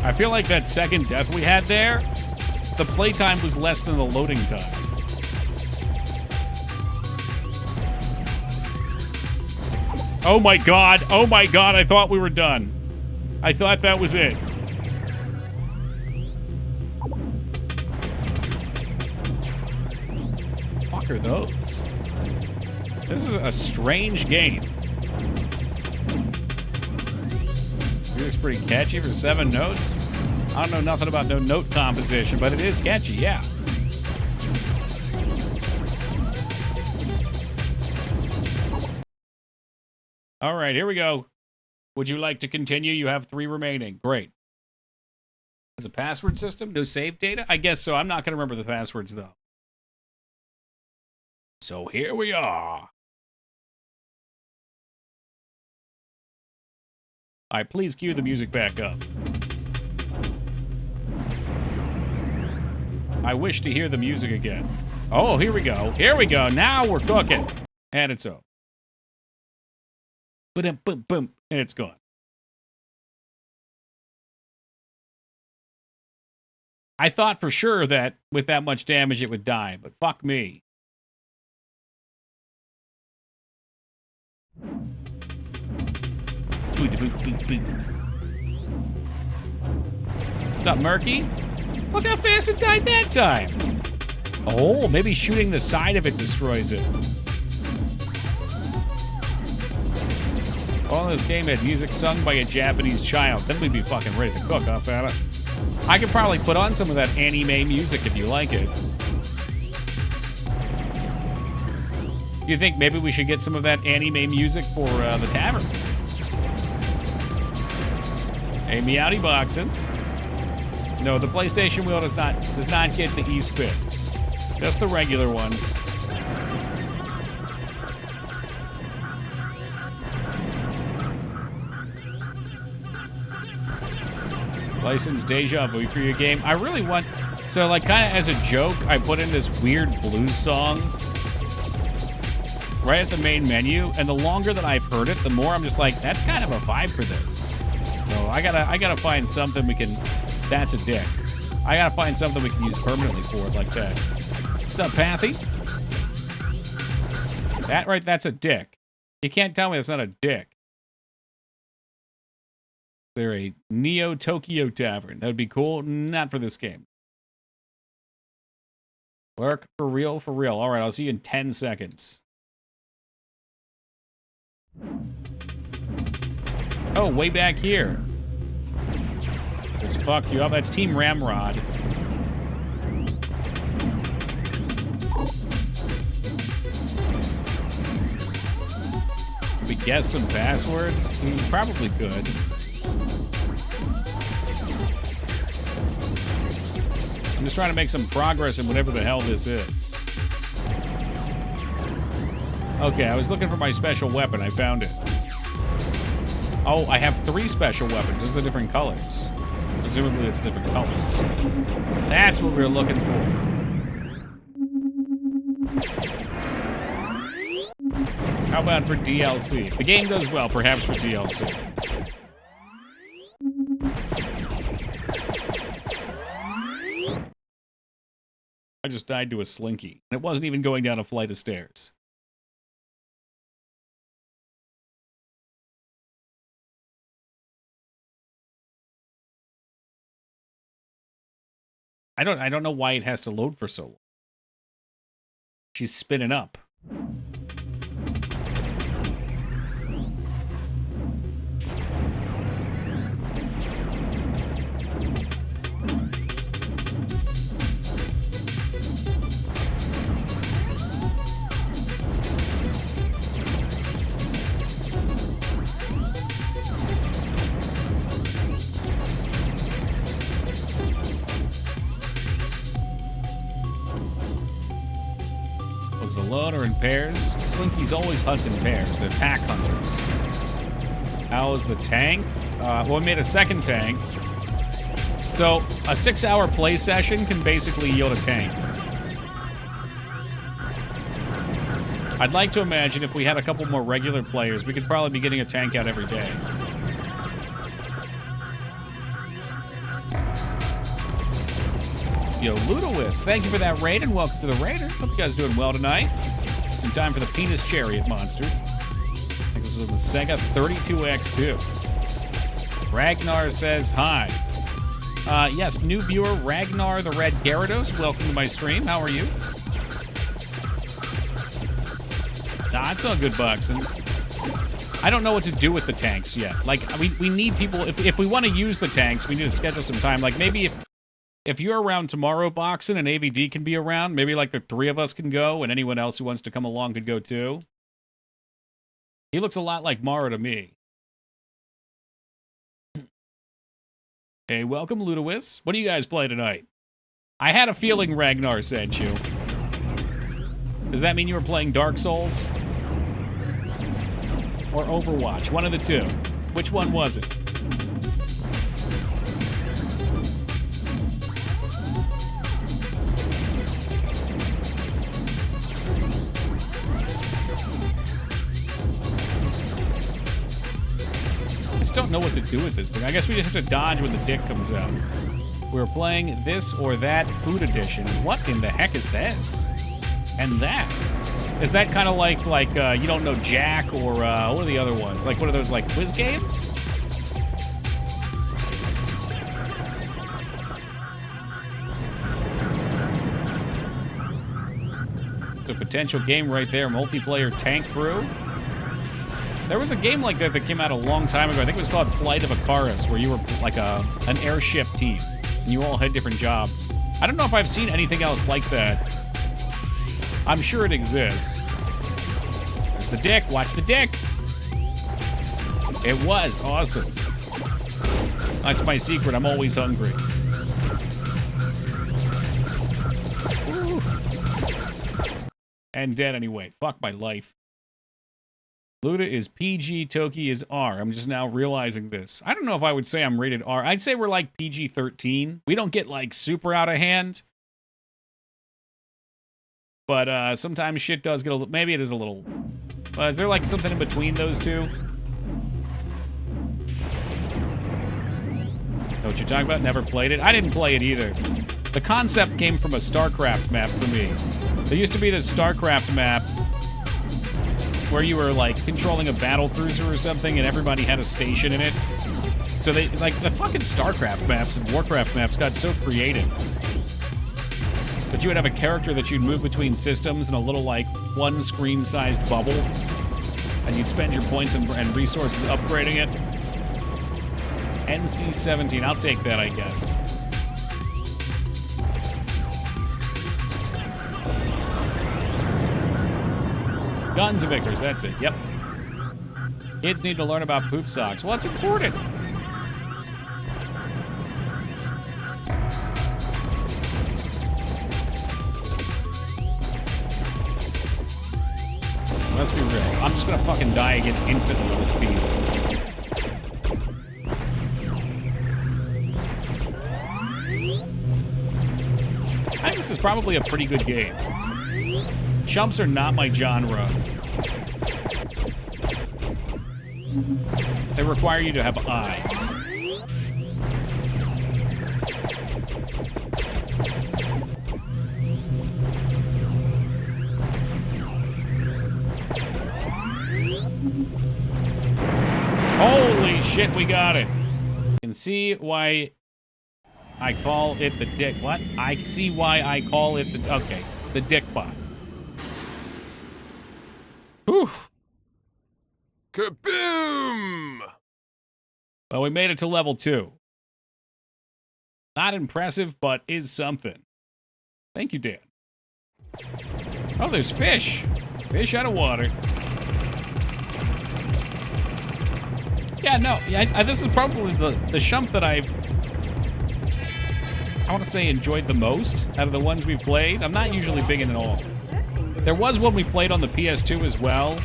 I feel like that second death we had there, the playtime was less than the loading time. Oh my god, I thought we were done. I thought that was it. Fuck are those? This is a strange game. It's pretty catchy for 7 notes. I don't know nothing about no note composition, but it is catchy, yeah. All right, here we go. Would you like to continue? You have 3 remaining. Great. Has a password system? No save data? I guess so. I'm not going to remember the passwords, though. So here we are. All right, please cue the music back up. I wish to hear the music again. Oh, here we go. Here we go. Now we're cooking. And it's over. Boom, boom, boom, and it's gone. I thought for sure that with that much damage it would die, but fuck me. What's up, Murky? Look how fast it died that time. Oh, maybe shooting the side of it destroys it. Well, this game had music sung by a Japanese child. Then we'd be fucking ready to cook off at it. I could probably put on some of that anime music if you like it. Do you think maybe we should get some of that anime music for the tavern? Hey, Meowdy Boxing. No, the PlayStation Wheel does not get the E-spins. Just the regular ones. License Deja Vu for your game. I really want... So, like, kind of as a joke, I put in this weird blues song right at the main menu, and the longer that I've heard it, the more I'm just like, that's kind of a vibe for this. So I gotta find something we can... That's a dick. I gotta find something we can use permanently for it like that. What's up, Pathy? That right, that's a dick. You can't tell me that's not a dick. They're a Neo Tokyo Tavern. That would be cool. Not for this game. Work for real, for real. All right, I'll see you in 10 seconds. Oh, way back here. Just fuck you up. That's Team Ramrod. We guess some passwords? We probably could. I'm just trying to make some progress in whatever the hell this is. Okay, I was looking for my special weapon. I found it. Oh, I have 3 special weapons. Just the different colors. Presumably it's different colors. That's what we were looking for. How about for DLC? If the game does well, perhaps for DLC. I just died to a slinky. And it wasn't even going down a flight of stairs. I don't know why it has to load for so long. She's spinning up. Was it alone or in pairs? Slinky's always hunt in pairs. They're pack hunters. How is the tank? Well, we made a second tank. So, a 6-hour play session can basically yield a tank. I'd like to imagine if we had a couple more regular players, we could probably be getting a tank out every day. Yo, Ludowis, thank you for that raid and welcome to the Raiders. Hope you guys are doing well tonight. Just in time for the Penis Chariot monster. I think this was the Sega 32X2. Ragnar says hi. Yes, new viewer, Ragnar the Red Gyarados. Welcome to my stream. How are you? Nah, it's all good, Bucks. And I don't know what to do with the tanks yet. Like, we need people, if we want to use the tanks, we need to schedule some time. Like, maybe if you're around tomorrow, Boxin, and AVD can be around, maybe like the three of us can go, and anyone else who wants to come along could go too. He looks a lot like Mara to me. Hey, welcome, Ludowis. What do you guys play tonight? I had a feeling Ragnar sent you. Does that mean you were playing Dark Souls? Or Overwatch? One of the two. Which one was it? I just don't know what to do with this thing. I guess we just have to dodge when the dick comes out. We're playing this or that food edition. What in the heck is this? And that? Is that kind of like you don't know Jack or what are the other ones? Like one of those like quiz games? The potential game right there, multiplayer tank crew. There was a game like that that came out a long time ago. I think it was called Flight of Icarus, where you were like an airship team, and you all had different jobs. I don't know if I've seen anything else like that. I'm sure it exists. There's the dick. Watch the dick. It was awesome. That's my secret. I'm always hungry. Ooh. And dead anyway. Fuck my life. Luda is PG, Toki is R. I'm just now realizing this. I don't know if I would say I'm rated R. I'd say we're like PG-13. We don't get like super out of hand. But sometimes shit does get a little... Maybe it is a little... is there like something in between those two? Know what you're talking about? Never played it? I didn't play it either. The concept came from a StarCraft map for me. There used to be this StarCraft map where you were like controlling a battle cruiser or something and everybody had a station in it. So they, like, the fucking StarCraft maps and Warcraft maps got so creative. But you would have a character that you'd move between systems in a little, like, one screen-sized bubble. And you'd spend your points and resources upgrading it. NC-17, I'll take that, I guess. Guns and Vickers, that's it, yep. Kids need to learn about poop socks. Well, it's important. Let's be real. I'm just gonna fucking die again instantly with this piece. I think this is probably a pretty good game. Chumps are not my genre. They require you to have eyes. Holy shit, we got it. You can see why I call it the dick. What? I see why I call it the... Okay, the dick bot. Whew. Kaboom! Well, we made it to level 2. Not impressive, but is something. Thank you, Dan. Oh, there's fish. Fish out of water. Yeah, no. Yeah, this is probably the shump that I want to say enjoyed the most out of the ones we've played. I'm not usually big in it all. There was one we played on the PS2 as well,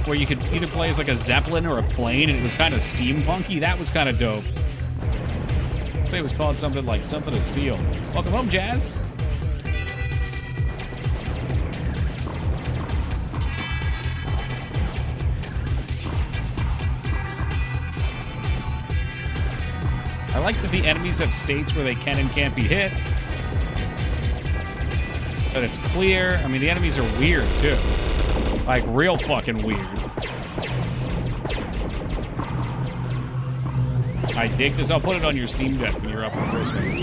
where you could either play as like a zeppelin or a plane, and it was kind of steampunky. That was kind of dope. I'd say it was called something like Something to Steal. Welcome home, Jazz. I like that the enemies have states where they can and can't be hit. But it's clear. I mean, the enemies are weird, too. Like, real fucking weird. I dig this. I'll put it on your Steam Deck when you're up for Christmas.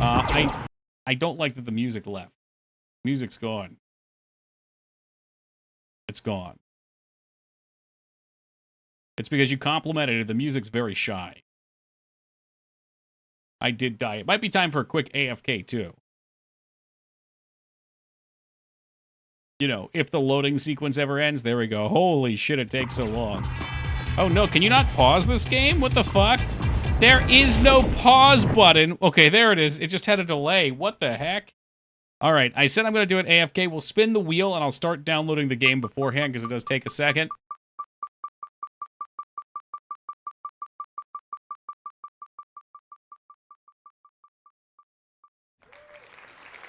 I don't like that the music left. Music's gone. It's gone. It's because you complimented it. The music's very shy. I did die. It might be time for a quick AFK, too. You know, if the loading sequence ever ends, there we go. Holy shit, it takes so long. Oh, no, can you not pause this game? What the fuck? There is no pause button. Okay, there it is. It just had a delay. What the heck? All right, I said I'm going to do an AFK. We'll spin the wheel, and I'll start downloading the game beforehand, because it does take a second.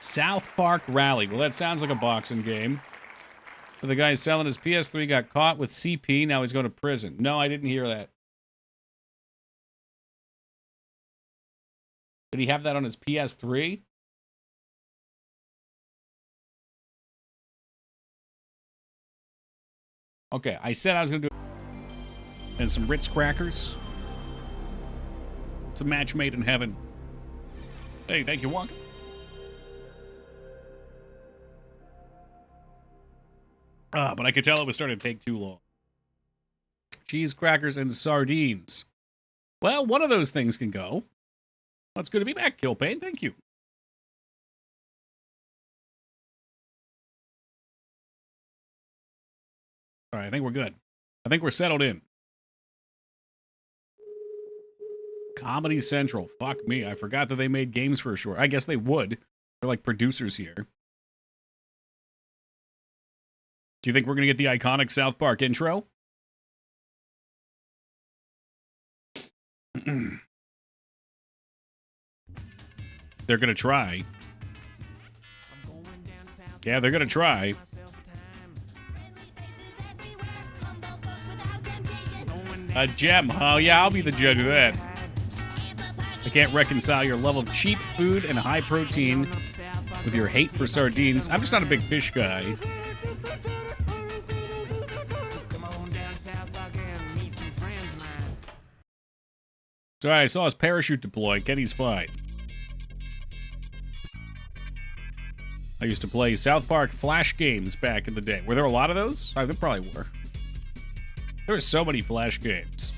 South Park Rally. Well, that sounds like a boxing game. But the guy selling his PS3 got caught with CP. Now he's going to prison. No, I didn't hear that. Did he have that on his PS3? Okay, I said I was going to do... And some Ritz crackers. It's a match made in heaven. Hey, thank you, Wonka. But I could tell it was starting to take too long. Cheese, crackers, and sardines. Well, one of those things can go. Well, it's good to be back, Killpain. Thank you. All right, I think we're good. I think we're settled in. Comedy Central. Fuck me. I forgot that they made games for sure. I guess they would. They're like producers here. Do you think we're going to get the iconic South Park intro? They're going to try. Yeah, they're going to try. A gem. Oh, yeah, I'll be the judge of that. I can't reconcile your love of cheap food and high protein with your hate for sardines. I'm just not a big fish guy. So I saw his parachute deploy. Kenny's fine. I used to play South Park Flash games back in the day. Were there a lot of those? There probably were. There were so many Flash games.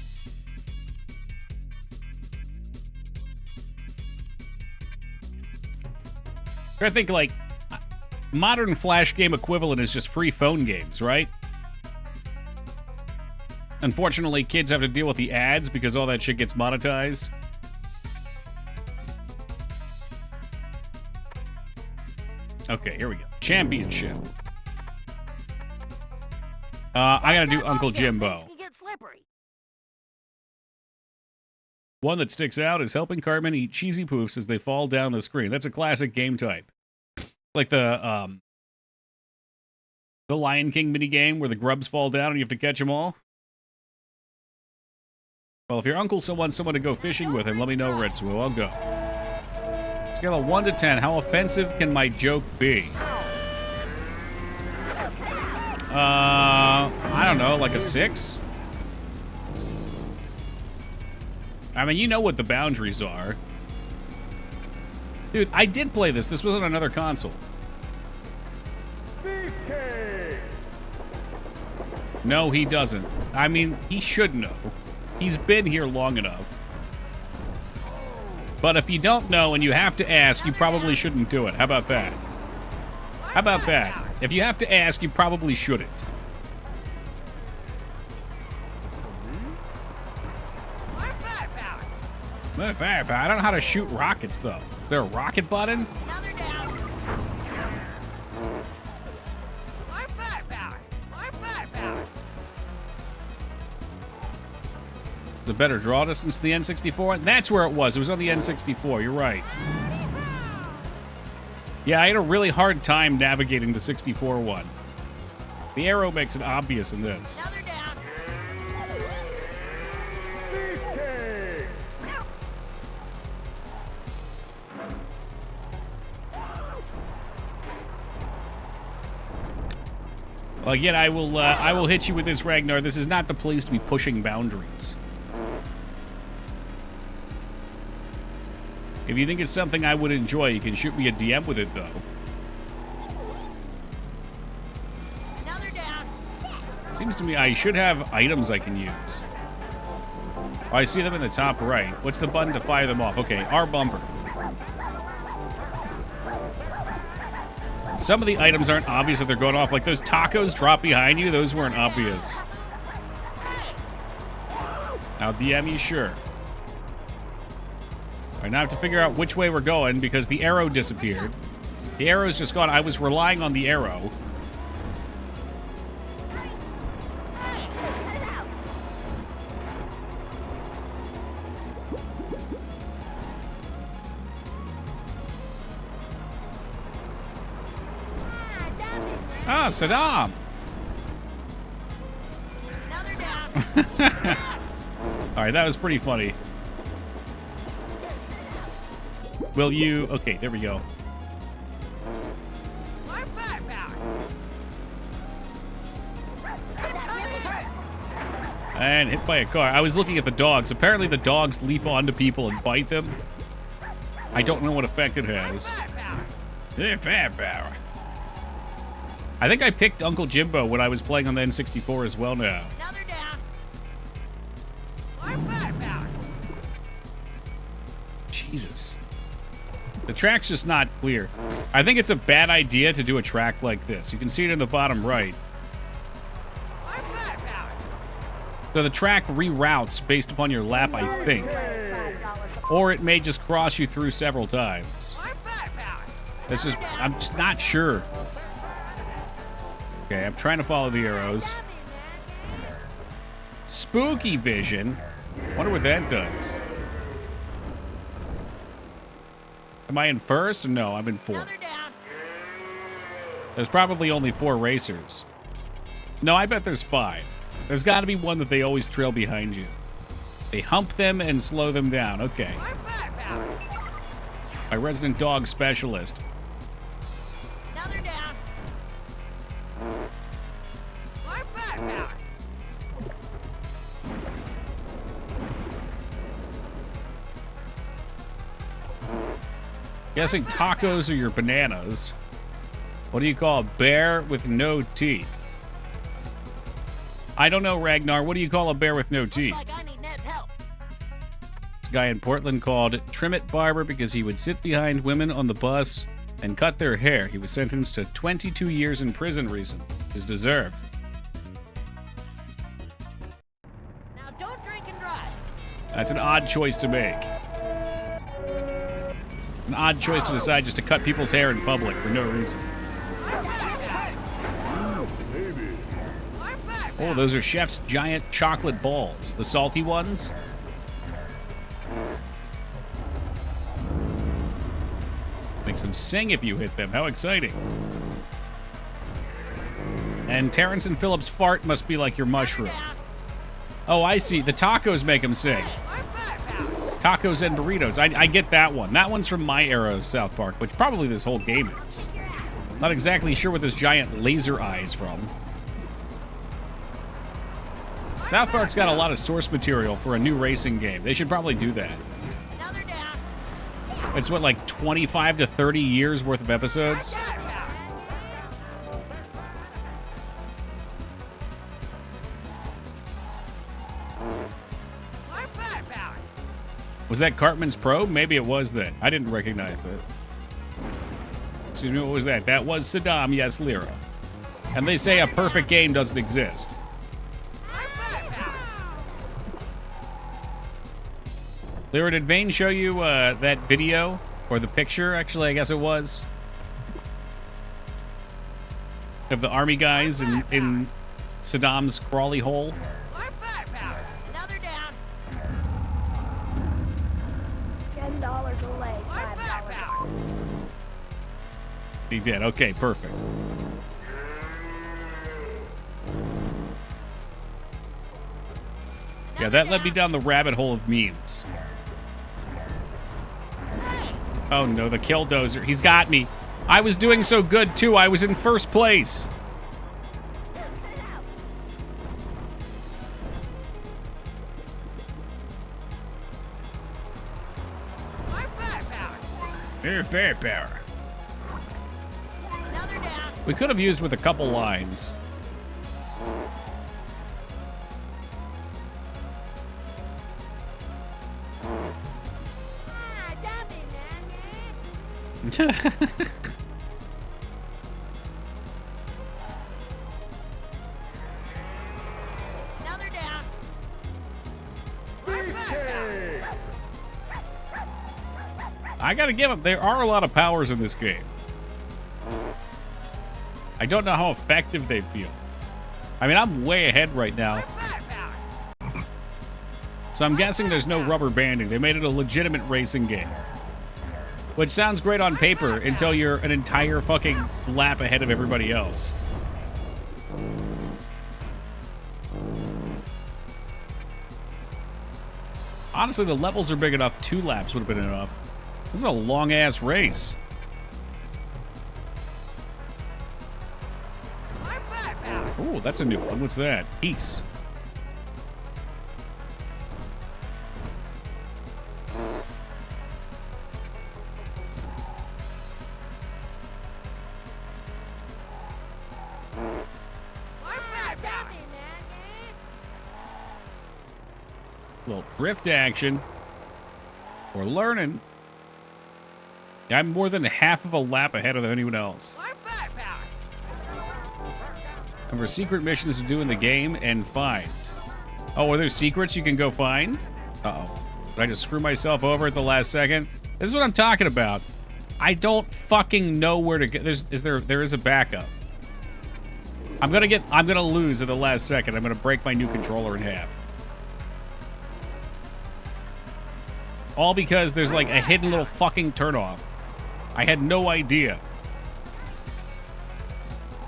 I think, like, modern Flash game equivalent is just free phone games, right? Unfortunately, kids have to deal with the ads because all that shit gets monetized. Okay, here we go. Championship. I gotta do Uncle Jimbo. One that sticks out is helping Cartman eat cheesy poofs as they fall down the screen. That's a classic game type. Like the Lion King minigame where the grubs fall down and you have to catch them all. Well, if your uncle wants someone to go fishing with him, let me know, Ritsu. I'll go. Scale of 1 to 10, how offensive can my joke be? I don't know, like a 6? I mean, you know what the boundaries are. Dude, I did play this. This was on another console. Beefcake! No, he doesn't. I mean, he should know. He's been here long enough. But if you don't know and you have to ask, you probably shouldn't do it. How about that? How about that? If you have to ask, you probably shouldn't. I don't know how to shoot rockets, though. Is there a rocket button? Another down. More firepower. More firepower. The better draw distance to the N64? That's where it was. It was on the N64. You're right. Yeah, I had a really hard time navigating the 64 one. The arrow makes it obvious in this. Another down. Beefcake! Well, again, I will hit you with this, Ragnar. This is not the place to be pushing boundaries. If you think it's something I would enjoy, you can shoot me a DM with it, though. Another down. Seems to me I should have items I can use. Oh, I see them in the top right. What's the button to fire them off? Okay, R bumper. Some of the items aren't obvious if they're going off. Like those tacos drop behind you, those weren't obvious. Now, DM you sure. All right, now I have to figure out which way we're going because the arrow disappeared. The arrow's just gone. I was relying on the arrow. Ah, Saddam. Another down. All right, that was pretty funny. Will you... Okay, there we go. More firepower. And hit by a car. I was looking at the dogs. Apparently the dogs leap onto people and bite them. I don't know what effect it has. Firepower. I think I picked Uncle Jimbo when I was playing on the N64 as well now. Another down. More firepower. Jesus. The track's just not clear. I think it's a bad idea to do a track like this. You can see it in the bottom right. More firepower. So the track reroutes based upon your lap, I think. Or it may just cross you through several times. More firepower. This is... I'm just not sure. Okay, I'm trying to follow the arrows. Spooky vision. Wonder what that does. Am I in first? No, I'm in fourth. Another down. There's probably only 4 racers. No, I bet there's 5. There's got to be one that they always trail behind you. They hump them and slow them down. Okay. More firepower. My resident dog specialist. Another down. More firepower. Guessing tacos are your bananas. What do you call a bear with no teeth? I don't know, Ragnar. What do you call a bear with no teeth? Like I need Ned's help. This guy in Portland called Trimmet Barber because he would sit behind women on the bus and cut their hair. He was sentenced to 22 years in prison recently. Is deserved. Now don't drink and drive. That's an odd choice to make. An odd choice to decide just to cut people's hair in public for no reason. Oh, those are Chef's giant chocolate balls. The salty ones. Makes them sing if you hit them. How exciting. And Terrence and Phillips' fart must be like your mushroom. Oh, I see. The tacos make them sing. Tacos and burritos. I get that one. That one's from my era of South Park, which probably this whole game is. Not exactly sure what this giant laser eye is from. South Park's got a lot of source material for a new racing game. They should probably do that. Now they're down. It's what, like 25 to 30 years worth of episodes? Firepower. More firepower. Was that Cartman's probe? Maybe it was then. I didn't recognize it. Excuse me, what was that? That was Saddam, yes, Lyra. And they say a perfect game doesn't exist. More firepower. Lyra, did Vane show you that video? Or the picture, actually, I guess it was? Of the army guys in Saddam's crawly hole? More firepower. Now they're down. $10 a leg, More $5. firepower. He did. Okay, perfect. Yeah, that led me down the rabbit hole of memes. Hey, Oh no, the killdozer. He's got me. I was doing so good too. I was in first place. more firepower. Fair power. Now they're down. We could have used with a couple lines. Ah, dummy, man. Now they're down. More firepower. Beefcake. I gotta give them. There are a lot of powers in this game. I don't know how effective they feel. I mean, I'm way ahead right now. More firepower. So I'm guessing there's no rubber banding. They made it a legitimate racing game. Which sounds great on paper until you're an entire fucking lap ahead of everybody else. Honestly, the levels are big enough. 2 laps would have been enough. This is a long-ass race. More firepower. Ooh, that's a new one. What's that? Peace. More firepower. Little drift action. We're learning. I'm more than half of a lap ahead of anyone else. More firepower. Number of secret missions to do in the game and find. Oh, are there secrets you can go find? Uh-oh. Did I just screw myself over at the last second? This is what I'm talking about. I don't fucking know where to go. There is a backup. I'm gonna lose at the last second. I'm gonna break my new controller in half. All because there's like a hidden little fucking turnoff. I had no idea.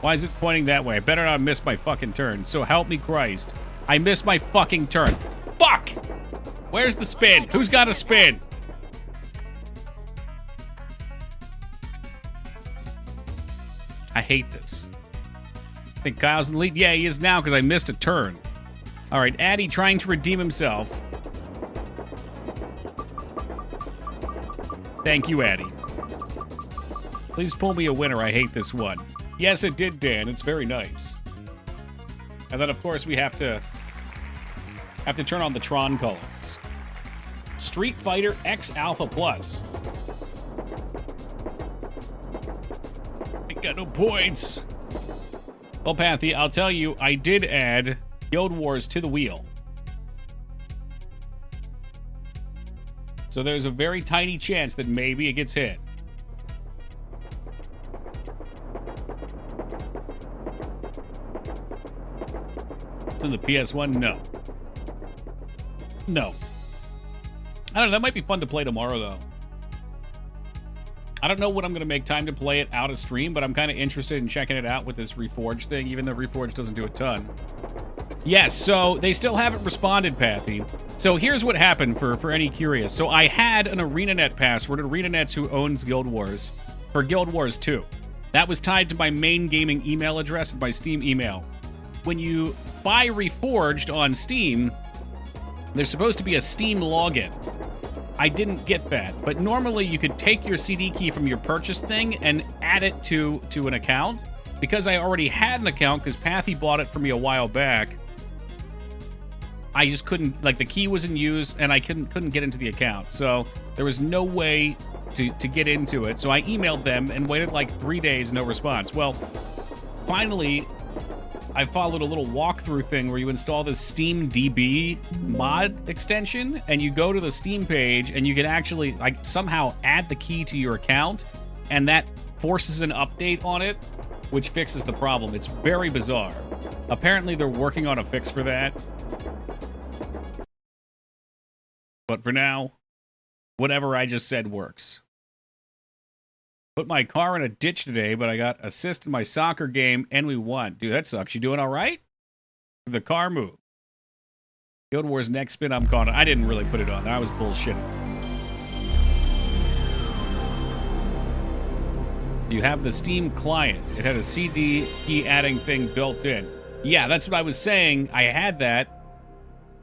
Why is it pointing that way? I better not miss my fucking turn. So help me Christ. I missed my fucking turn. Fuck! Where's the spin? Who's got a spin? I hate this. I think Kyle's in the lead. Yeah, he is now because I missed a turn. All right, Addy trying to redeem himself. Thank you, Addy. Please pull me a winner. I hate this one. Yes, it did, Dan. It's very nice. And then, of course, we have to turn on the Tron colors. Street Fighter X Alpha Plus. I got no points. Well, Pathy, I'll tell you, I did add Guild Wars to the wheel. So there's a very tiny chance that maybe it gets hit. It's in the PS1? No. No. I don't know, that might be fun to play tomorrow, though. I don't know when I'm going to make time to play it out of stream, but I'm kind of interested in checking it out with this Reforged thing, even though Reforged doesn't do a ton. Yes, so they still haven't responded, Pathy. So here's what happened for any curious. So I had an ArenaNet password, ArenaNet's who owns Guild Wars, for Guild Wars 2. That was tied to my main gaming email address and my Steam email. when you buy Reforged on Steam, there's supposed to be a Steam login. I didn't get that, but normally you could take your CD key from your purchase thing and add it to an account. Because I already had an account, because Pathy bought it for me a while back, I just couldn't, like, the key was in use, and I couldn't get into the account. So there was no way to get into it. So I emailed them and waited like 3 days, no response. Well, finally, I followed a little walkthrough thing where you install this Steam DB mod extension, and you go to the Steam page, and you can actually, like, somehow add the key to your account, and that forces an update on it, which fixes the problem. It's very bizarre. Apparently, they're working on a fix for that. But for now, whatever I just said works. Put my car in a ditch today, but I got assist in my soccer game, and we won. Dude, that sucks. You doing all right? The car move. Guild Wars next spin, I'm calling it. I didn't really put it on. I was bullshitting. You have the Steam client. It had a CD key adding thing built in. Yeah, that's what I was saying. I had that,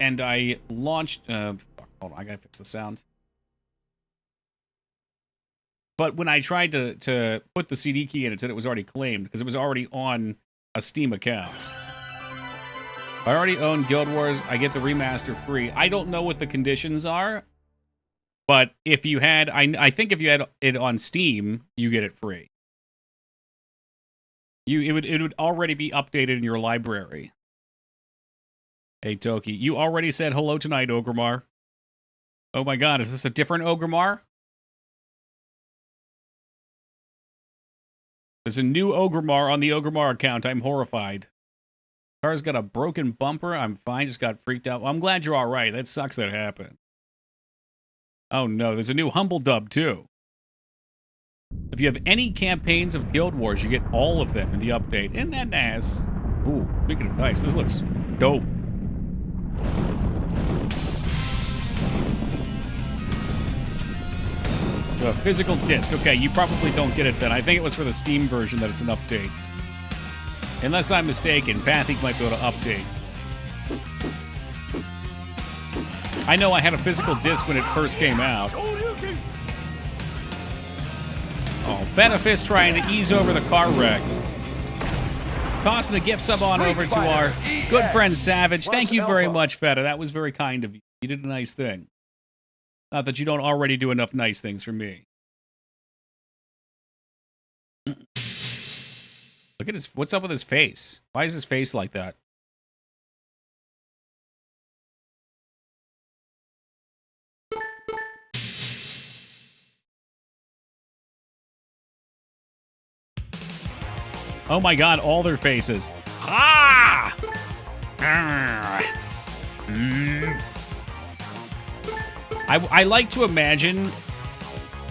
and I launched... hold on, I gotta fix the sound. But when I tried to put the CD key in, it said it was already claimed, because it was already on a Steam account. If I already own Guild Wars, I get the remaster free. I don't know what the conditions are, but if you had... I think if you had it on Steam, you get it free. It would already be updated in your library. Hey, Toki, you already said hello tonight, Ogremar. Oh my god, is this a different Ogremar? There's a new Ogremar on the Ogremar account. I'm horrified. Car's got a broken bumper. I'm fine, just got freaked out. Well, I'm glad you're alright. That sucks that happened. Oh no, there's a new Humble Dub too. If you have any campaigns of Guild Wars, you get all of them in the update. Isn't that nice? Ooh, speaking of nice, this looks dope. A physical disc. Okay, you probably don't get it then. I think it was for the Steam version that it's an update. Unless I'm mistaken, Pathy might be able to update. I know I had a physical disc when it first came out. Oh, Benefist trying to ease over the car wreck. Tossing a gift sub on over to our good friend Savage. Thank you very much, Feta. That was very kind of you. You did a nice thing. Not that you don't already do enough nice things for me. Look at his... What's up with his face? Why is his face like that? Oh my god, all their faces. Ah! I like to imagine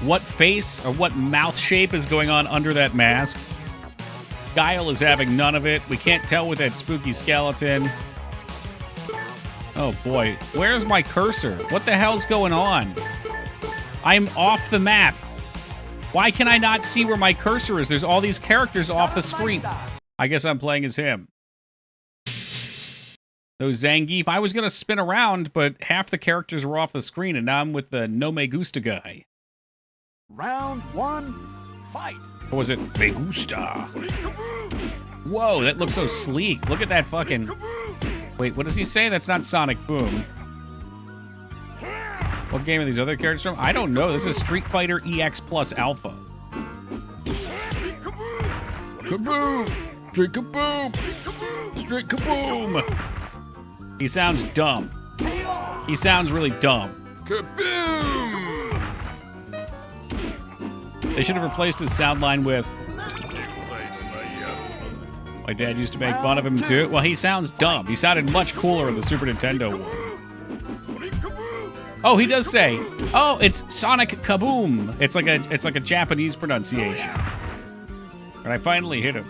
what face or what mouth shape is going on under that mask. Guile is having none of it. We can't tell with that spooky skeleton. Oh boy, where's my cursor? What the hell's going on? I'm off the map. Why can I not see where my cursor is? There's all these characters off the screen. I guess I'm playing as him. Those Zangief, I was going to spin around, but half the characters were off the screen, and now I'm with the No Me Gusta guy. Round one, fight. Or was it Me Gusta? Whoa, that looks so sleek. Look at that fucking... Wait, what does he say? That's not Sonic Boom. What game are these other characters from? I don't know. This is Street Fighter EX Plus Alpha. Kaboom! Street kaboom! Street kaboom! He sounds dumb. He sounds really dumb. Kaboom! They should have replaced his sound line with... My dad used to make fun of him too. Well, he sounds dumb. He sounded much cooler in the Super Nintendo one. Oh, he does say, oh, it's Sonic Kaboom. It's like a Japanese pronunciation. And I finally hit him.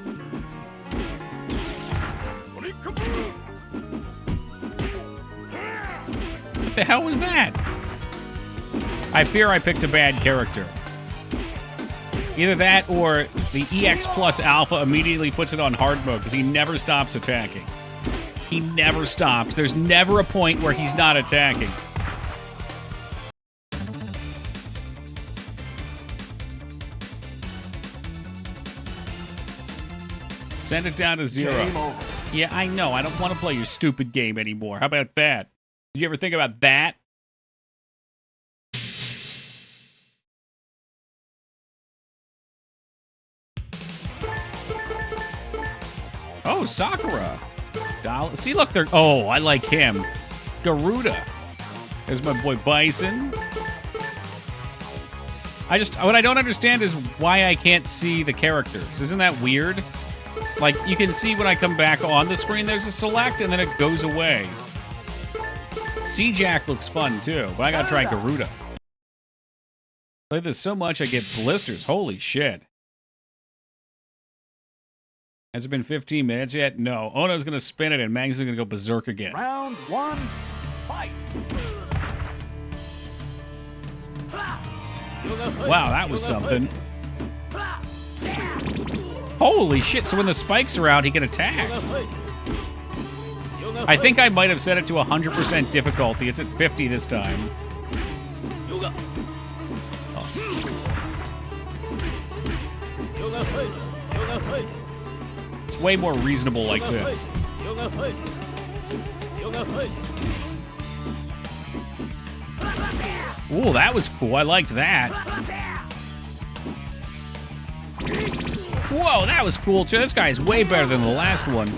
What the hell was that? I fear I picked a bad character. Either that or the EX Plus Alpha immediately puts it on hard mode because he never stops attacking. He never stops. There's never a point where he's not attacking. Send it down to 0. Game over. Yeah, I know. I don't want to play your stupid game anymore. How about that? Did you ever think about that? Oh, Sakura. See, look, they're... Oh, I like him. Garuda. There's my boy Bison. What I don't understand is why I can't see the characters. Isn't that weird? Like, you can see when I come back on the screen, there's a select, and then it goes away. C-Jack looks fun, too, but I gotta try Garuda. Play this so much, I get blisters. Holy shit. Has it been 15 minutes yet? No. Ono's gonna spin it, and Magnus is gonna go berserk again. Round 1, fight. Wow, that was something. Holy shit, so when the spikes are out, he can attack. I think I might have set it to 100% difficulty. It's at 50 this time. It's way more reasonable like this. Ooh, that was cool. I liked that. Whoa, that was cool too. This guy is way better than the last one.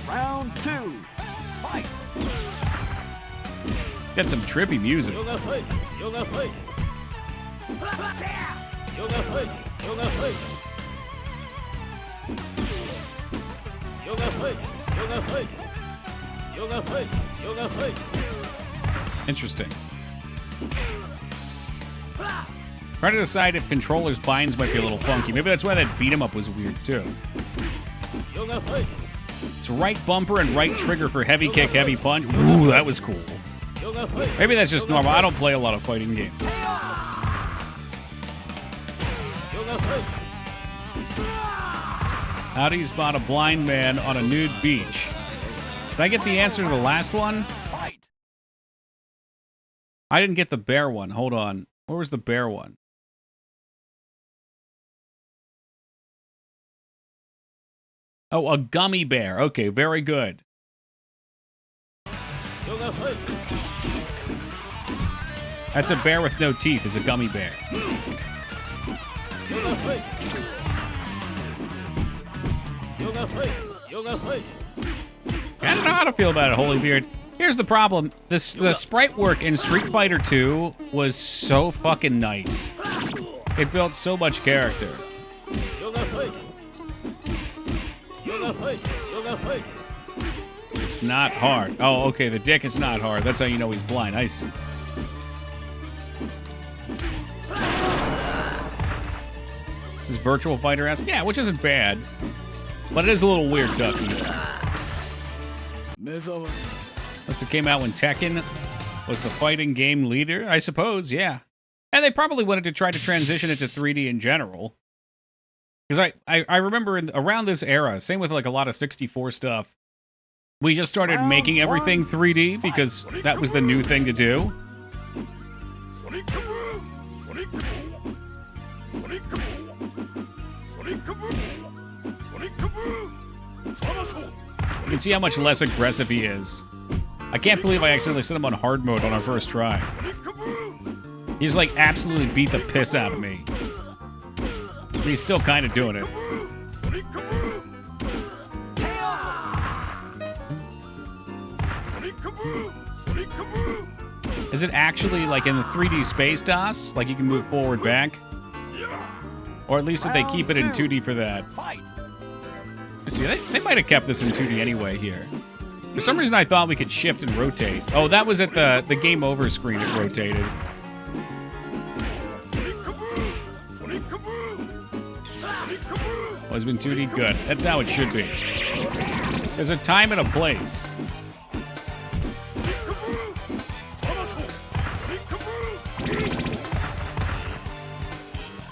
Round 2, fight. Got some trippy music. Interesting. Try to decide if controllers' binds might be a little funky. Maybe that's why that beat 'em up was weird too. It's right bumper and right trigger for heavy kick, heavy punch. Ooh, that was cool. Maybe that's just normal. I don't play a lot of fighting games. How do you spot a blind man on a nude beach? Did I get the answer to the last one? Fight. I didn't get the bear one. Hold on. Where was the bear one? Oh, a gummy bear. Okay, very good. That's a bear with no teeth. It's a gummy bear. I don't know how to feel about it, Holy Beard. Here's the problem. The sprite work in Street Fighter 2 was so fucking nice. It built so much character. It's not hard. Oh, okay, the dick is not hard. That's how you know he's blind. I see. This is Virtual Fighter-esque? Yeah, which isn't bad. But it is a little weird, Ducky. Must have came out when Tekken was the fighting game leader, I suppose, yeah. And they probably wanted to try to transition it to 3D in general. Because I remember around this era, same with like a lot of 64 stuff, we just started making everything 3D because that was the new thing to do. You can see how much less aggressive he is. I can't believe I accidentally set him on hard mode on our first try. He's like absolutely beat the piss out of me. But he's still kind of doing it. Is it actually like in the 3D space DOS? Like you can move forward, back? Or at least if they keep it in 2D for that. See, they might have kept this in 2D anyway here. For some reason I thought we could shift and rotate. Oh, that was at the game over screen it rotated. Oh, it's been 2D? Good. That's how it should be. There's a time and a place.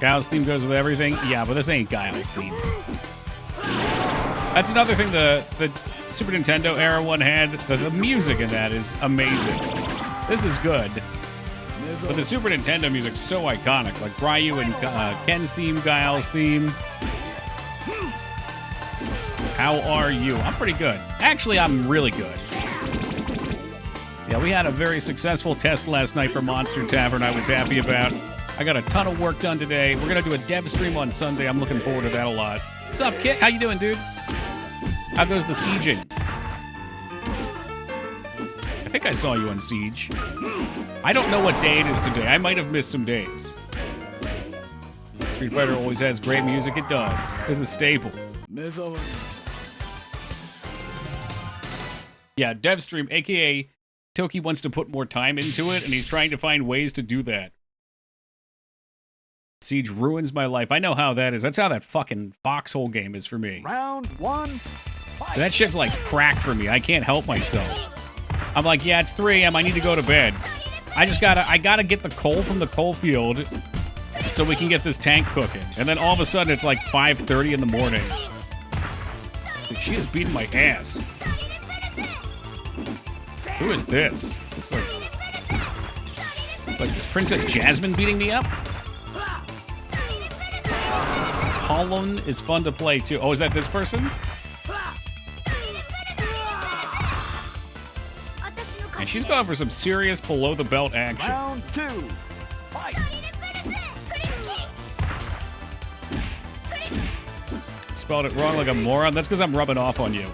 Guile's theme goes with everything. Yeah, but this ain't Guile's theme. That's another thing the Super Nintendo era one had. The music in that is amazing. This is good. But the Super Nintendo music's so iconic. Like Ryu and Ken's theme, Guile's theme. How are you? I'm pretty good. Actually, I'm really good. Yeah, we had a very successful test last night for Monster Tavern I was happy about. I got a ton of work done today. We're going to do a dev stream on Sunday. I'm looking forward to that a lot. What's up, Kit? How you doing, dude? How goes the sieging? I think I saw you on Siege. I don't know what day it is today. I might have missed some days. Street Fighter always has great music. It does. It's a staple. Yeah, dev stream, a.k.a. Toki wants to put more time into it, and he's trying to find ways to do that. Siege ruins my life. I know how that is. That's how that fucking foxhole game is for me. Round 1, fight. That shit's like crack for me. I can't help myself. I'm like, yeah, it's 3 a.m. I need to go to bed. I gotta get the coal from the coal field so we can get this tank cooking. And then all of a sudden it's like 5:30 in the morning. She is beating my ass. Who is this? It's like this Princess Jasmine beating me up? Holland is fun to play too. Oh, is that this person? And she's going for some serious below-the-belt action. Round 2, fight. Spelled it wrong like a moron. That's because I'm rubbing off on you.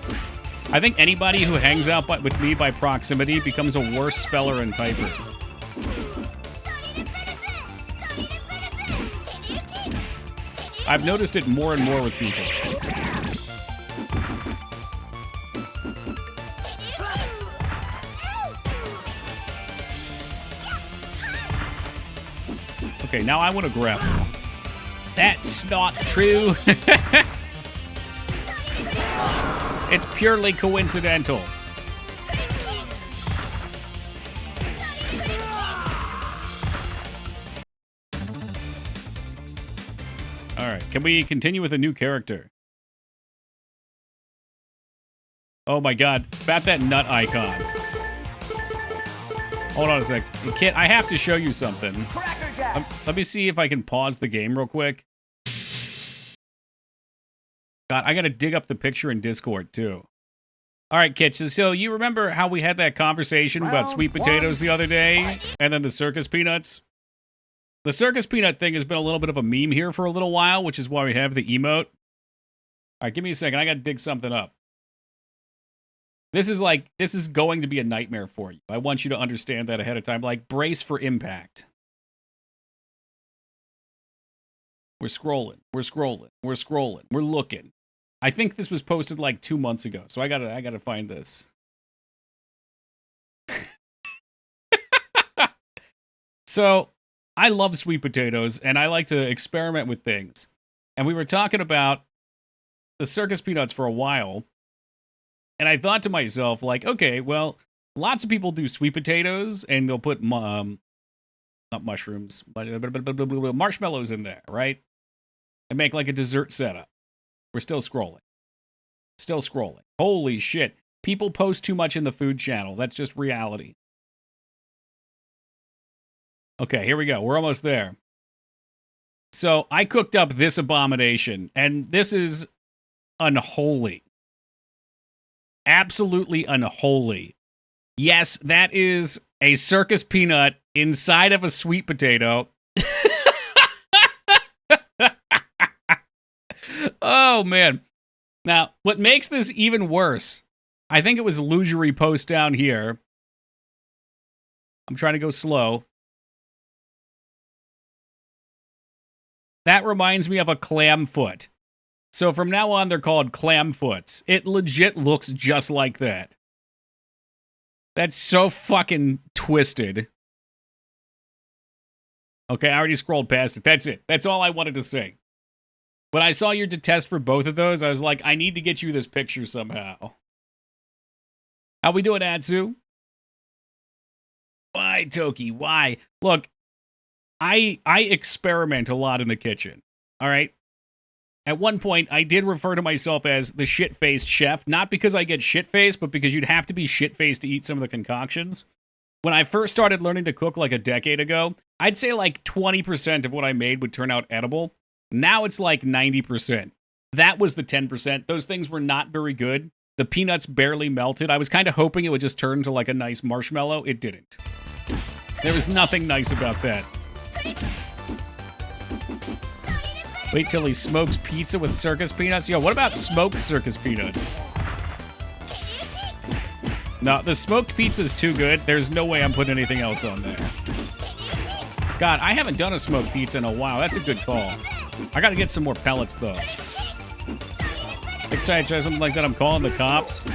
I think anybody who hangs out with me by proximity becomes a worse speller and typer. I've noticed it more and more with people. Okay, now I want to grab. That's not true. It's purely coincidental. All right, can we continue with a new character? Oh my god, bat that nut icon. Hold on a sec. Kit, I have to show you something. Let me see if I can pause the game real quick. God, I gotta dig up the picture in Discord, too. All right, Kit, so you remember how we had that conversation about sweet potatoes the other day? And then the circus peanuts? The circus peanut thing has been a little bit of a meme here for a little while, which is why we have the emote. All right, give me a second. I gotta dig something up. This is going to be a nightmare for you. I want you to understand that ahead of time. Like, brace for impact. We're scrolling. We're scrolling. We're scrolling. We're looking. I think this was posted like 2 months ago, so I gotta find this. So, I love sweet potatoes, and I like to experiment with things. And we were talking about the circus peanuts for a while, and I thought to myself, like, okay, well, lots of people do sweet potatoes, and they'll put, not mushrooms, but marshmallows in there, right? And make like a dessert setup. We're still scrolling. Still scrolling. Holy shit. People post too much in the food channel. That's just reality. Okay, here we go. We're almost there. So I cooked up this abomination, and this is unholy. Absolutely unholy. Yes, that is a circus peanut inside of a sweet potato. Oh, man. Now, what makes this even worse, I think it was Illusory Post down here. I'm trying to go slow. That reminds me of a clam foot. So from now on, they're called clam foots. It legit looks just like that. That's so fucking twisted. Okay, I already scrolled past it. That's it. That's all I wanted to say. When I saw your detest for both of those, I was like, I need to get you this picture somehow. How we doing, Atsu? Why, Toki? Why? Look, I experiment a lot in the kitchen. All right. At one point, I did refer to myself as the shit-faced chef, not because I get shit-faced, but because you'd have to be shit-faced to eat some of the concoctions. When I first started learning to cook like a decade ago, I'd say like 20% of what I made would turn out edible. Now it's like 90%. That was the 10%. Those things were not very good. The peanuts barely melted. I was kind of hoping it would just turn to like a nice marshmallow. It didn't. There was nothing nice about that. Wait till he smokes pizza with circus peanuts? Yo, what about smoked circus peanuts? No, the smoked pizza is too good. There's no way I'm putting anything else on there. God, I haven't done a smoked pizza in a while. That's a good call. I gotta get some more pellets, though. Next time I try something like that, I'm calling the cops.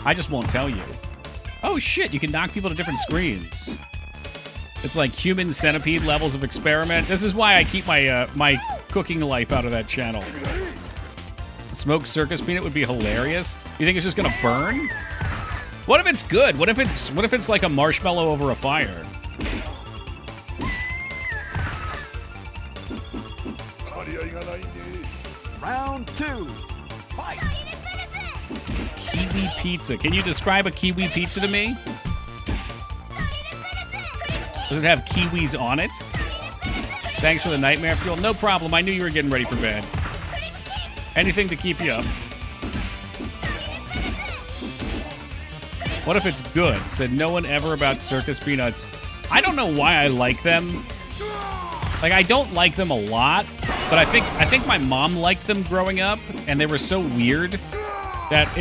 I just won't tell you. Oh, shit, you can knock people to different screens. It's like human centipede levels of experiment. This is why I keep my my cooking life out of that channel. Smoked circus peanut would be hilarious. You think it's just gonna burn? What if it's good? What if it's like a marshmallow over a fire? Round 2. Fight. Kiwi pizza. Can you describe a kiwi pizza to me? Does it have kiwis on it? Thanks for the nightmare fuel. No problem. I knew you were getting ready for bed. Anything to keep you up. What if it's good? Said no one ever about circus peanuts. I don't know why I like them. Like, I don't like them a lot, but I think my mom liked them growing up, and they were so weird that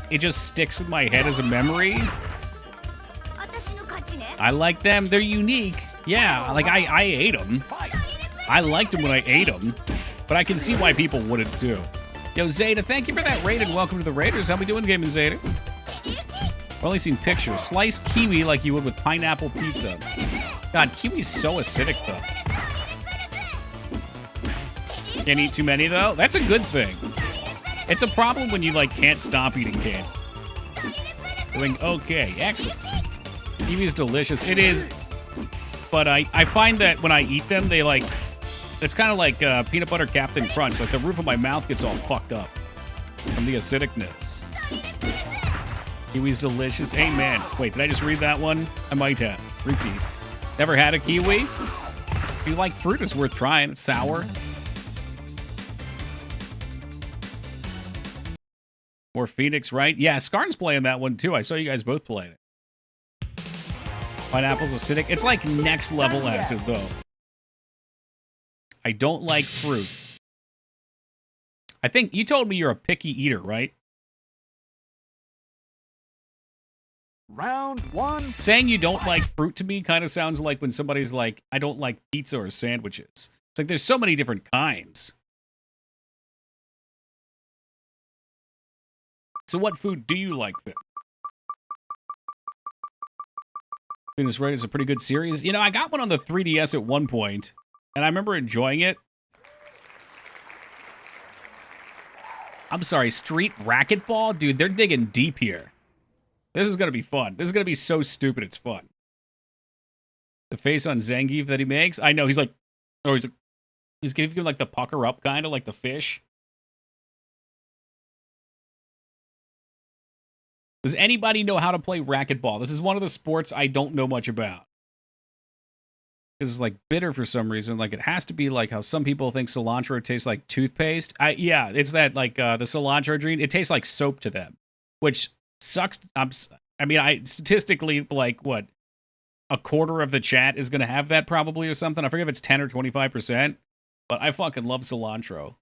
it just sticks in my head as a memory. I like them. They're unique. Yeah, like I ate them. I liked them when I ate them, but I can see why people wouldn't too. Yo, Zeta, thank you for that raid and welcome to the Raiders. How we doing, Gaming Zeta? I've only seen pictures. Sliced kiwi like you would with pineapple pizza. God, kiwi's so acidic though. Can't eat too many though. That's a good thing. It's a problem when you like can't stop eating candy. Doing okay, excellent. Kiwi is delicious. It is, but I find that when I eat them, they like, it's kind of like peanut butter Captain Crunch. Like the roof of my mouth gets all fucked up from the acidicness. Kiwi's delicious. Amen. Wait, did I just read that one? I might have. Repeat. Never had a kiwi? If you like fruit, it's worth trying. It's sour. Or Phoenix, right? Yeah, Scarn's playing that one too. I saw you guys both playing it. Pineapple's acidic. It's like next level acid, though. I don't like fruit. I think you told me you're a picky eater, right? Round 1. Saying you don't like fruit to me kind of sounds like when somebody's like, I don't like pizza or sandwiches. It's like there's so many different kinds. So what food do you like then? This Raid is a pretty good series. You know, I got one on the 3DS at one point, and I remember enjoying it. I'm sorry, Street Racquetball? Dude, they're digging deep here. This is going to be fun. This is going to be so stupid, it's fun. The face on Zangief that he makes? I know, he's like... Or he's giving you like the pucker up kind of, like the fish. Does anybody know how to play racquetball? This is one of the sports I don't know much about. Because it's like bitter for some reason. Like it has to be like how some people think cilantro tastes like toothpaste. Yeah, it's that like the cilantro drink. It tastes like soap to them, which sucks. I mean, statistically, like what? A quarter of the chat is going to have that probably or something. I forget if it's 10 or 25%, but I fucking love cilantro.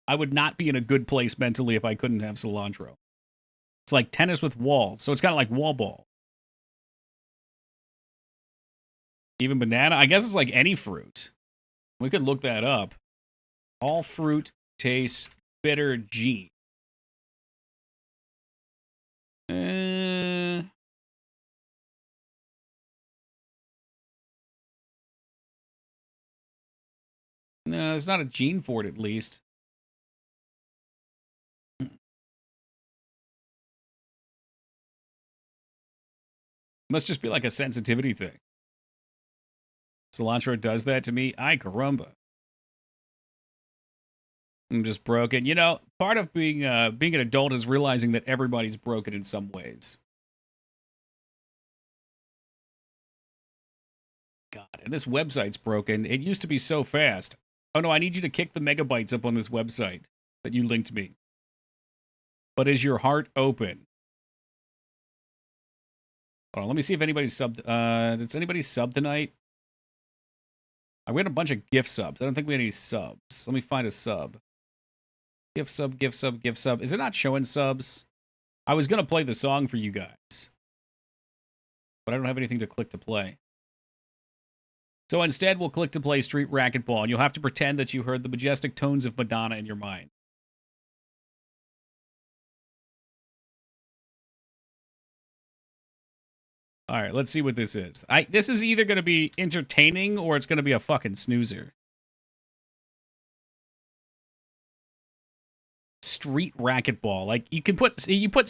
I would not be in a good place mentally if I couldn't have cilantro. It's like tennis with walls, so it's kind of like wall ball. Even banana, I guess it's like any fruit. We could look that up. All fruit tastes bitter G. No, there's not a gene for it at least. Must just be like a sensitivity thing. Cilantro does that to me. Ay caramba. I'm just broken. You know, part of being an adult is realizing that everybody's broken in some ways. God, and this website's broken. It used to be so fast. Oh no, I need you to kick the megabytes up on this website that you linked me. But is your heart open? Hold on, let me see if anybody's subbed. Did anybody sub tonight? We had a bunch of gift subs. I don't think we had any subs. Let me find a sub. Gift sub, gift sub, gift sub. Is it not showing subs? I was going to play the song for you guys. But I don't have anything to click to play. So instead, we'll click to play Street Racquetball, and you'll have to pretend that you heard the majestic tones of Madonna in your mind. All right, let's see what this is. This is either going to be entertaining or it's going to be a fucking snoozer. Street Racquetball. Like, you put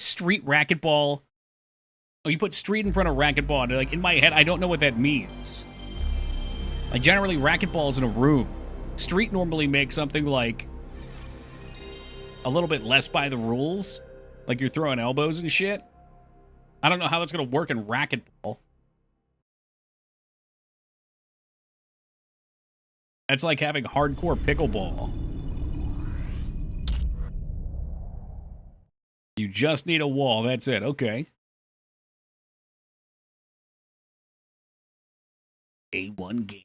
Street Racquetball, or you put street in front of racquetball, and like, in my head, I don't know what that means. Like, generally, racquetball is in a room. Street normally makes something like a little bit less by the rules. Like, you're throwing elbows and shit. I don't know how that's going to work in racquetball. That's like having hardcore pickleball. You just need a wall. That's it. Okay. A1 Games.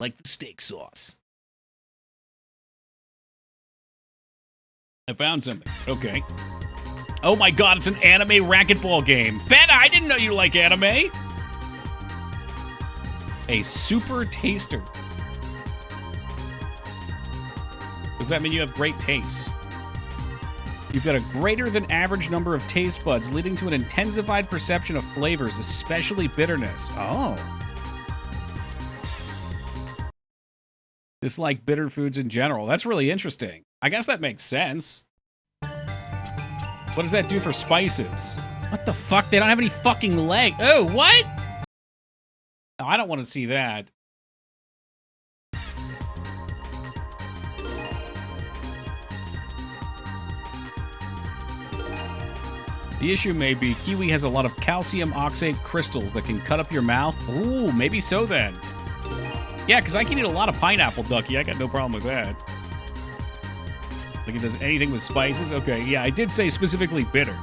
Like the steak sauce. I found something. Okay. Oh my god, it's an anime racquetball game. Feta, I didn't know you like anime. A super taster. Does that mean you have great taste? You've got a greater than average number of taste buds, leading to an intensified perception of flavors, especially bitterness. Oh. Dislike bitter foods in general. That's really interesting. I guess that makes sense. What does that do for spices? What the fuck? They don't have any fucking leg. Oh, what? No, I don't want to see that. The issue may be kiwi has a lot of calcium oxate crystals that can cut up your mouth. Ooh, maybe so then. Yeah, because I can eat a lot of pineapple, Ducky. I got no problem with that. Think it does anything with spices? Okay, yeah, I did say specifically bitter.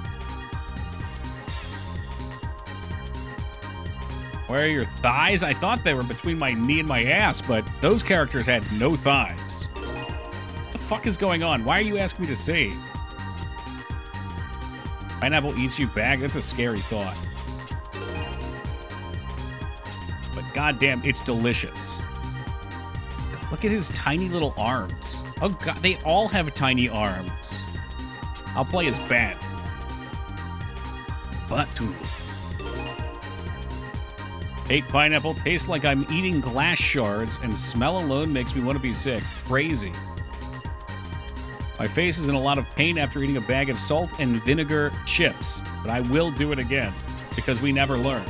Where are your thighs? I thought they were between my knee and my ass, but those characters had no thighs. What the fuck is going on? Why are you asking me to save? Pineapple eats you back? That's a scary thought. But goddamn, it's delicious. God, look at his tiny little arms. Oh god, they all have tiny arms. I'll play as Bat. Batu. Ate pineapple, tastes like I'm eating glass shards, and smell alone makes me want to be sick. Crazy. My face is in a lot of pain after eating a bag of salt and vinegar chips, but I will do it again, because we never learn.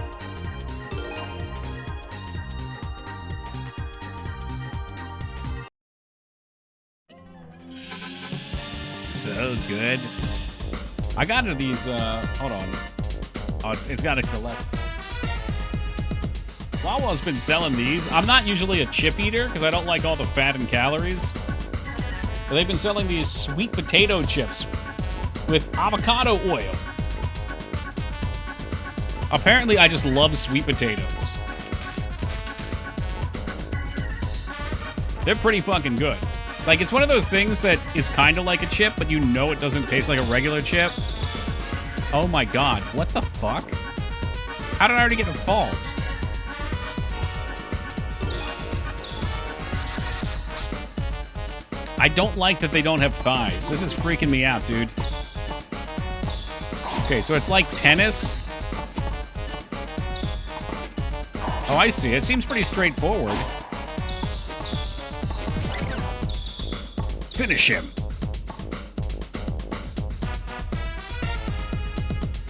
So good. I got into these, hold on. Oh, it's got to collect. Wawa's been selling these. I'm not usually a chip eater, because I don't like all the fat and calories. But they've been selling these sweet potato chips with avocado oil. Apparently, I just love sweet potatoes. They're pretty fucking good. Like, it's one of those things that is kind of like a chip, but you know it doesn't taste like a regular chip. Oh my god, what the fuck? How did I already get a fault? I don't like that they don't have thighs. This is freaking me out, dude. Okay, so it's like tennis. Oh, I see. It seems pretty straightforward. Finish him.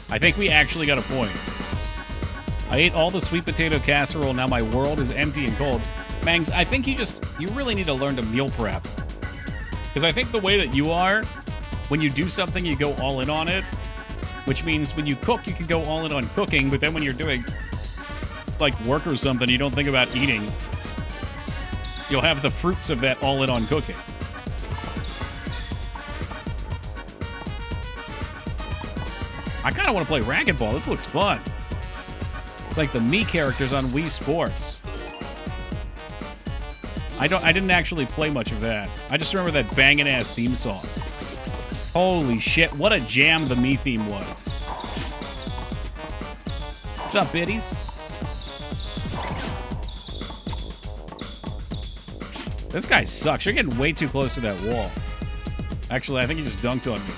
I think we actually got a point. I ate all the sweet potato casserole. Now my world is empty and cold. Mangs, I think you really need to learn to meal prep. Because I think the way that you are, when you do something, you go all in on it. Which means when you cook, you can go all in on cooking. But then when you're doing, like, work or something, you don't think about eating. You'll have the fruits of that all in on cooking. I kind of want to play racquetball. This looks fun. It's like the Mii characters on Wii Sports. I didn't actually play much of that. I just remember that banging ass theme song. Holy shit, what a jam the Mii theme was. What's up, biddies? This guy sucks. You're getting way too close to that wall. Actually, I think he just dunked on me.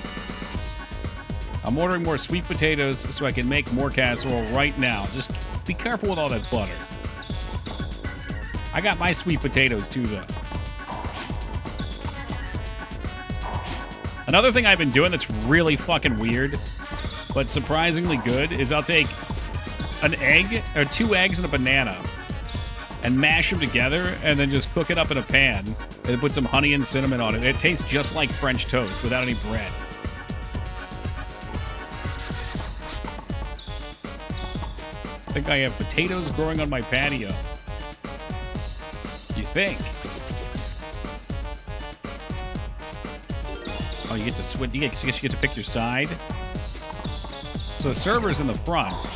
I'm ordering more sweet potatoes so I can make more casserole right now. Just be careful with all that butter. I got my sweet potatoes too, though. Another thing I've been doing that's really fucking weird, but surprisingly good, is I'll take an egg, or 2 eggs and a banana, and mash them together, and then just cook it up in a pan, and then put some honey and cinnamon on it. It tastes just like French toast without any bread. I think I have potatoes growing on my patio. You think? Oh, you get to switch. You get to pick your side. So the server's in the front.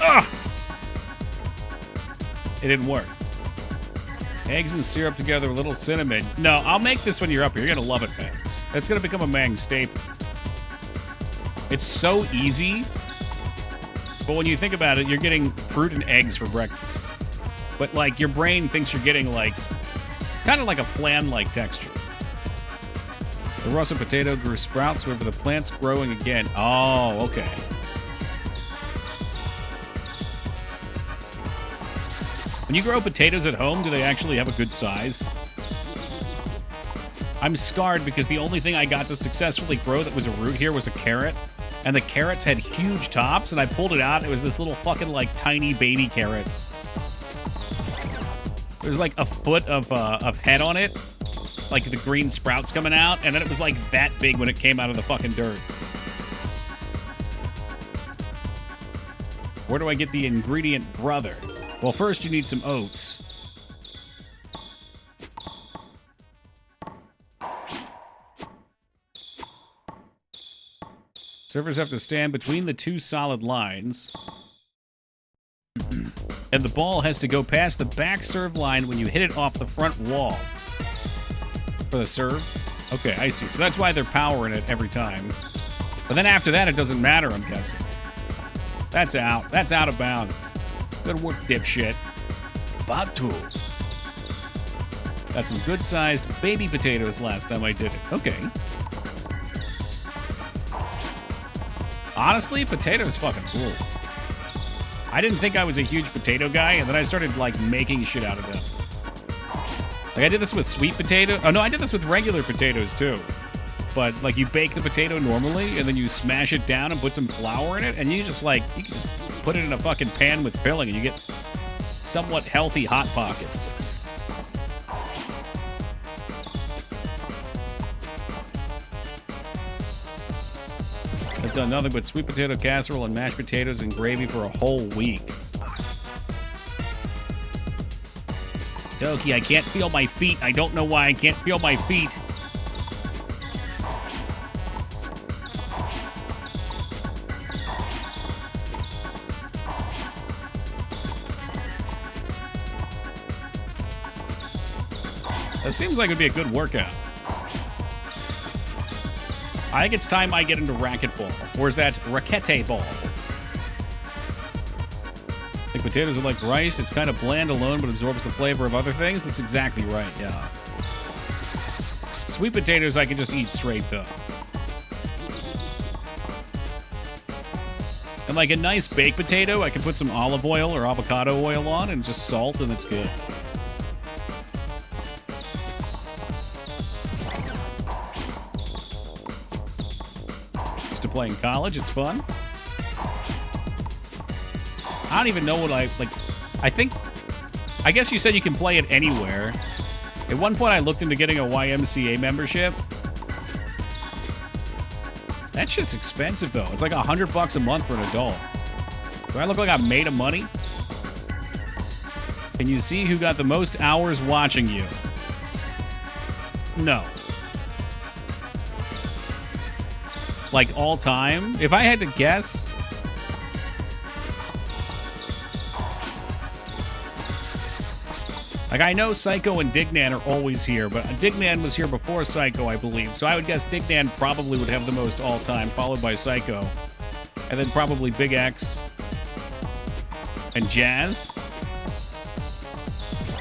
Ugh! It didn't work. Eggs and syrup together, a little cinnamon. No, I'll make this when you're up here. You're gonna love it, Mangs. It's gonna become a Mang staple. It's so easy, but when you think about it, you're getting fruit and eggs for breakfast. But, like, your brain thinks you're getting, like, it's kind of like a flan-like texture. The russet potato grew sprouts, however, the plant's growing again. Oh, okay. When you grow potatoes at home, do they actually have a good size? I'm scarred because the only thing I got to successfully grow that was a root here was a carrot. And the carrots had huge tops, and I pulled it out, and it was this little fucking, like, tiny baby carrot. There's like a foot of head on it, like the green sprouts coming out, and then it was like that big when it came out of the fucking dirt. Where do I get the ingredient brother? Well, first you need some oats. Servers have to stand between the 2 solid lines. And the ball has to go past the back serve line when you hit it off the front wall. For the serve? Okay, I see. So that's why they're powering it every time. But then after that, it doesn't matter, I'm guessing. That's out. That's out of bounds. Good work, dipshit. Batu. Got some good-sized baby potatoes last time I did it. Okay. Honestly, potatoes fucking cool. I didn't think I was a huge potato guy, and then I started, like, making shit out of them. Like, I did this with sweet potato. Oh, no, I did this with regular potatoes, too. But, like, you bake the potato normally, and then you smash it down and put some flour in it, and you just, like, you can just put it in a fucking pan with filling, and you get somewhat healthy Hot Pockets. I've done nothing but sweet potato casserole and mashed potatoes and gravy for a whole week. Toki, I can't feel my feet. I don't know why I can't feel my feet. That seems like it'd be a good workout. I think it's time I get into racquetball. Or is that raquete ball? I think potatoes are like rice. It's kind of bland alone, but absorbs the flavor of other things. That's exactly right, yeah. Sweet potatoes I can just eat straight, though. And like a nice baked potato, I can put some olive oil or avocado oil on and just salt, and it's good. to play in college. It's fun. I don't even know what I guess you said you can play it anywhere. At one point, I looked into getting a YMCA membership. That shit's expensive, though. It's like $100 a month for an adult. Do I look like I'm made of money? Can you see who got the most hours watching you? No. Like, all time? If I had to guess... Like, I know Psycho and Dignan are always here, but Dignan was here before Psycho, I believe. So I would guess Dignan probably would have the most all-time, followed by Psycho. And then probably Big X. And Jazz.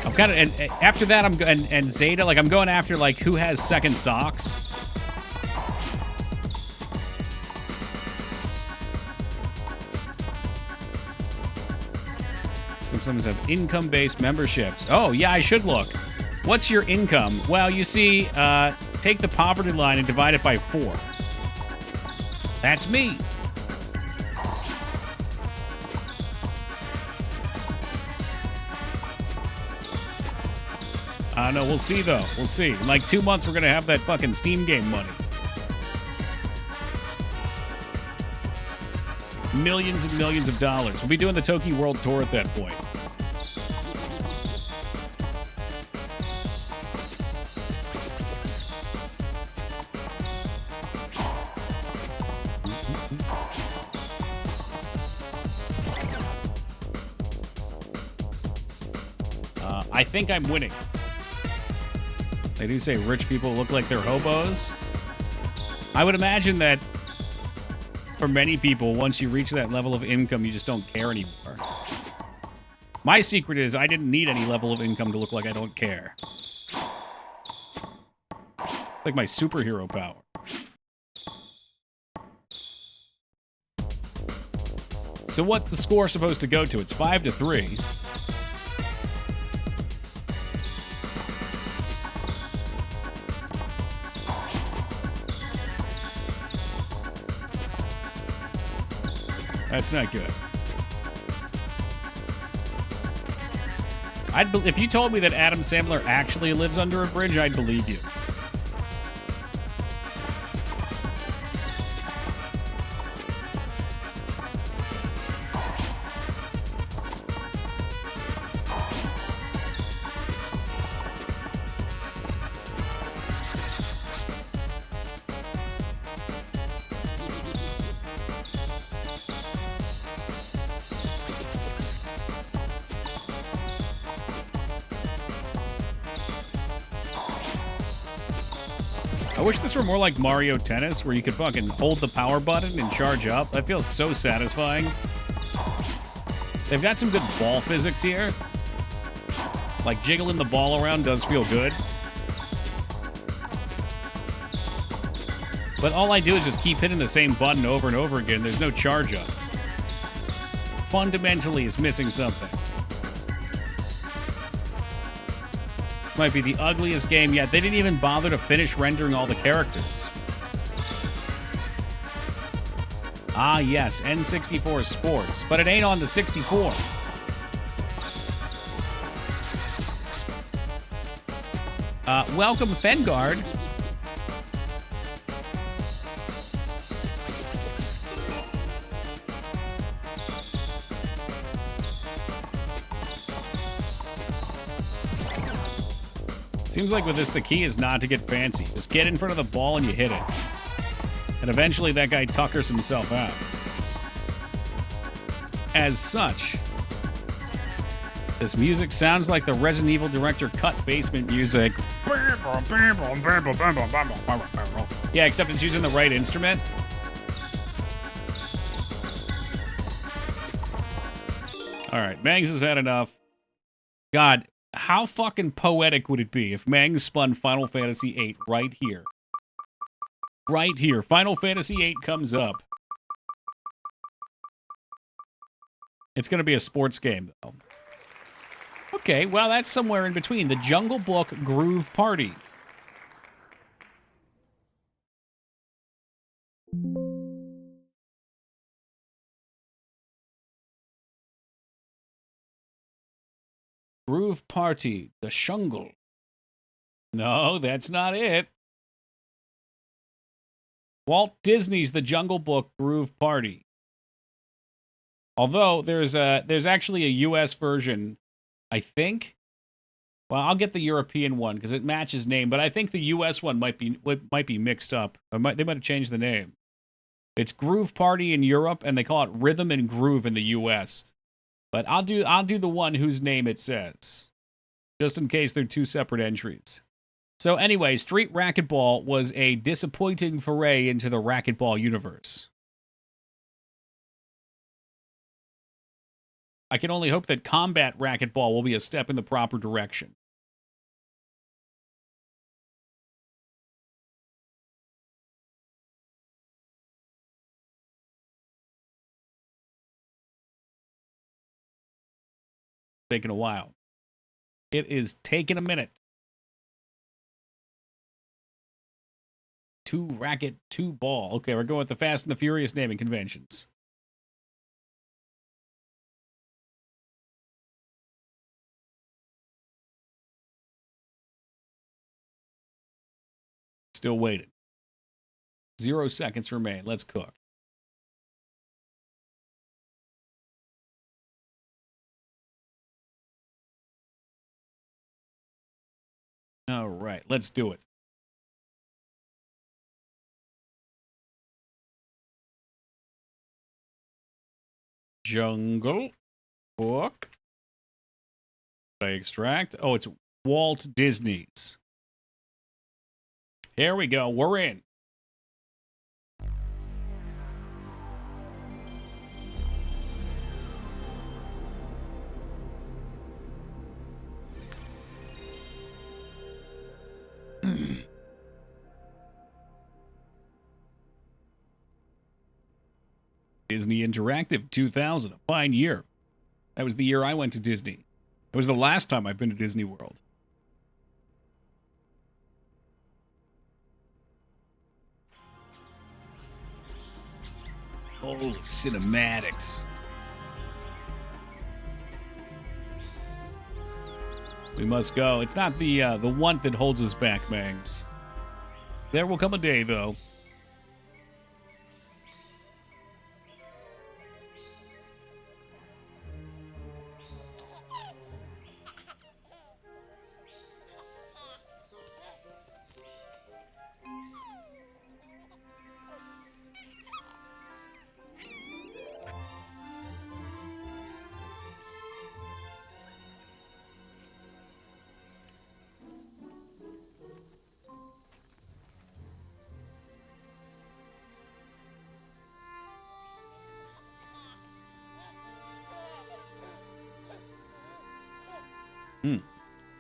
I'm kind of... And after that, and Zeta, like, I'm going after, like, who has second socks. Sometimes have income-based memberships. Oh, yeah, I should look. What's your income? Well, you see, take the poverty line and divide it by 4. That's me. I don't know. We'll see, though. We'll see. In like 2 months, we're going to have that fucking Steam game money. Millions and millions of dollars. We'll be doing the Toki World Tour at that point. I think I'm winning. They do say rich people look like they're hobos. I would imagine that for many people, once you reach that level of income, you just don't care anymore. My secret is I didn't need any level of income to look like I don't care. Like my superhero power. So what's the score supposed to go to? It's 5-3. That's not good. If you told me that Adam Sandler actually lives under a bridge, I'd believe you. I wish this were more like Mario Tennis, where you could fucking hold the power button and charge up. That feels so satisfying. They've got some good ball physics here. Like, jiggling the ball around does feel good. But all I do is just keep hitting the same button over and over again. There's no charge up. Fundamentally, it's missing something. Might be the ugliest game yet. They didn't even bother to finish rendering all the characters. Ah, yes, N64 Sports. But it ain't on the 64. Welcome, Fengard. Seems like with this, the key is not to get fancy. Just get in front of the ball and you hit it. And eventually that guy tuckers himself out. As such, this music sounds like the Resident Evil director cut basement music. Yeah, except it's using the right instrument. All right, Mangs has had enough. God, how fucking poetic would it be if Mangs spun Final Fantasy VIII right here? Right here. Final Fantasy VIII comes up. It's going to be a sports game, though. Okay, well, that's somewhere in between. The Jungle Book Groove Party. Groove Party, The Jungle. No, that's not it. Walt Disney's The Jungle Book Groove Party. Although there's actually a US version, I think. Well, I'll get the European one because it matches name, but I think the US one might be mixed up. They might have changed the name. It's Groove Party in Europe, and they call it Rhythm and Groove in the US. But I'll do the one whose name it says, just in case they're two separate entries. So anyway, Street Racquetball was a disappointing foray into the racquetball universe. I can only hope that combat racquetball will be a step in the proper direction. Taking a while. It is taking a minute. 2 racket, 2 ball. Okay, we're going with the Fast and the Furious naming conventions. Still waiting. 0 seconds remain. Let's cook. All right, let's do it. Jungle Book. I extract. Oh, it's Walt Disney's. Here we go. We're in. Disney Interactive 2000, a fine year. That was the year I went to Disney. It was the last time I've been to Disney World. Holy cinematics. We must go. It's not the want that holds us back, Mangs. There will come a day, though.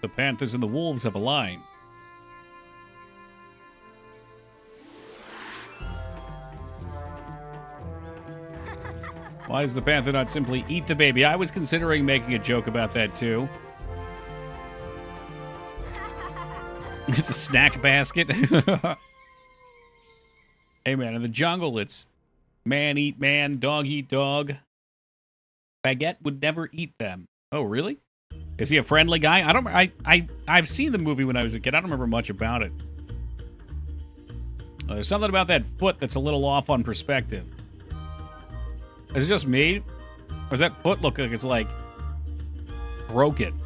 The Panthers and the Wolves have aligned. Why does the panther not simply eat the baby? I was considering making a joke about that too. It's a snack basket. Hey man, in the jungle it's man eat man, dog eat dog. Baguette would never eat them. Oh, really? Is he a friendly guy? I've seen the movie when I was a kid. I don't remember much about it. There's something about that foot that's a little off on perspective. Is it just me? Or does that foot look like it's like broken?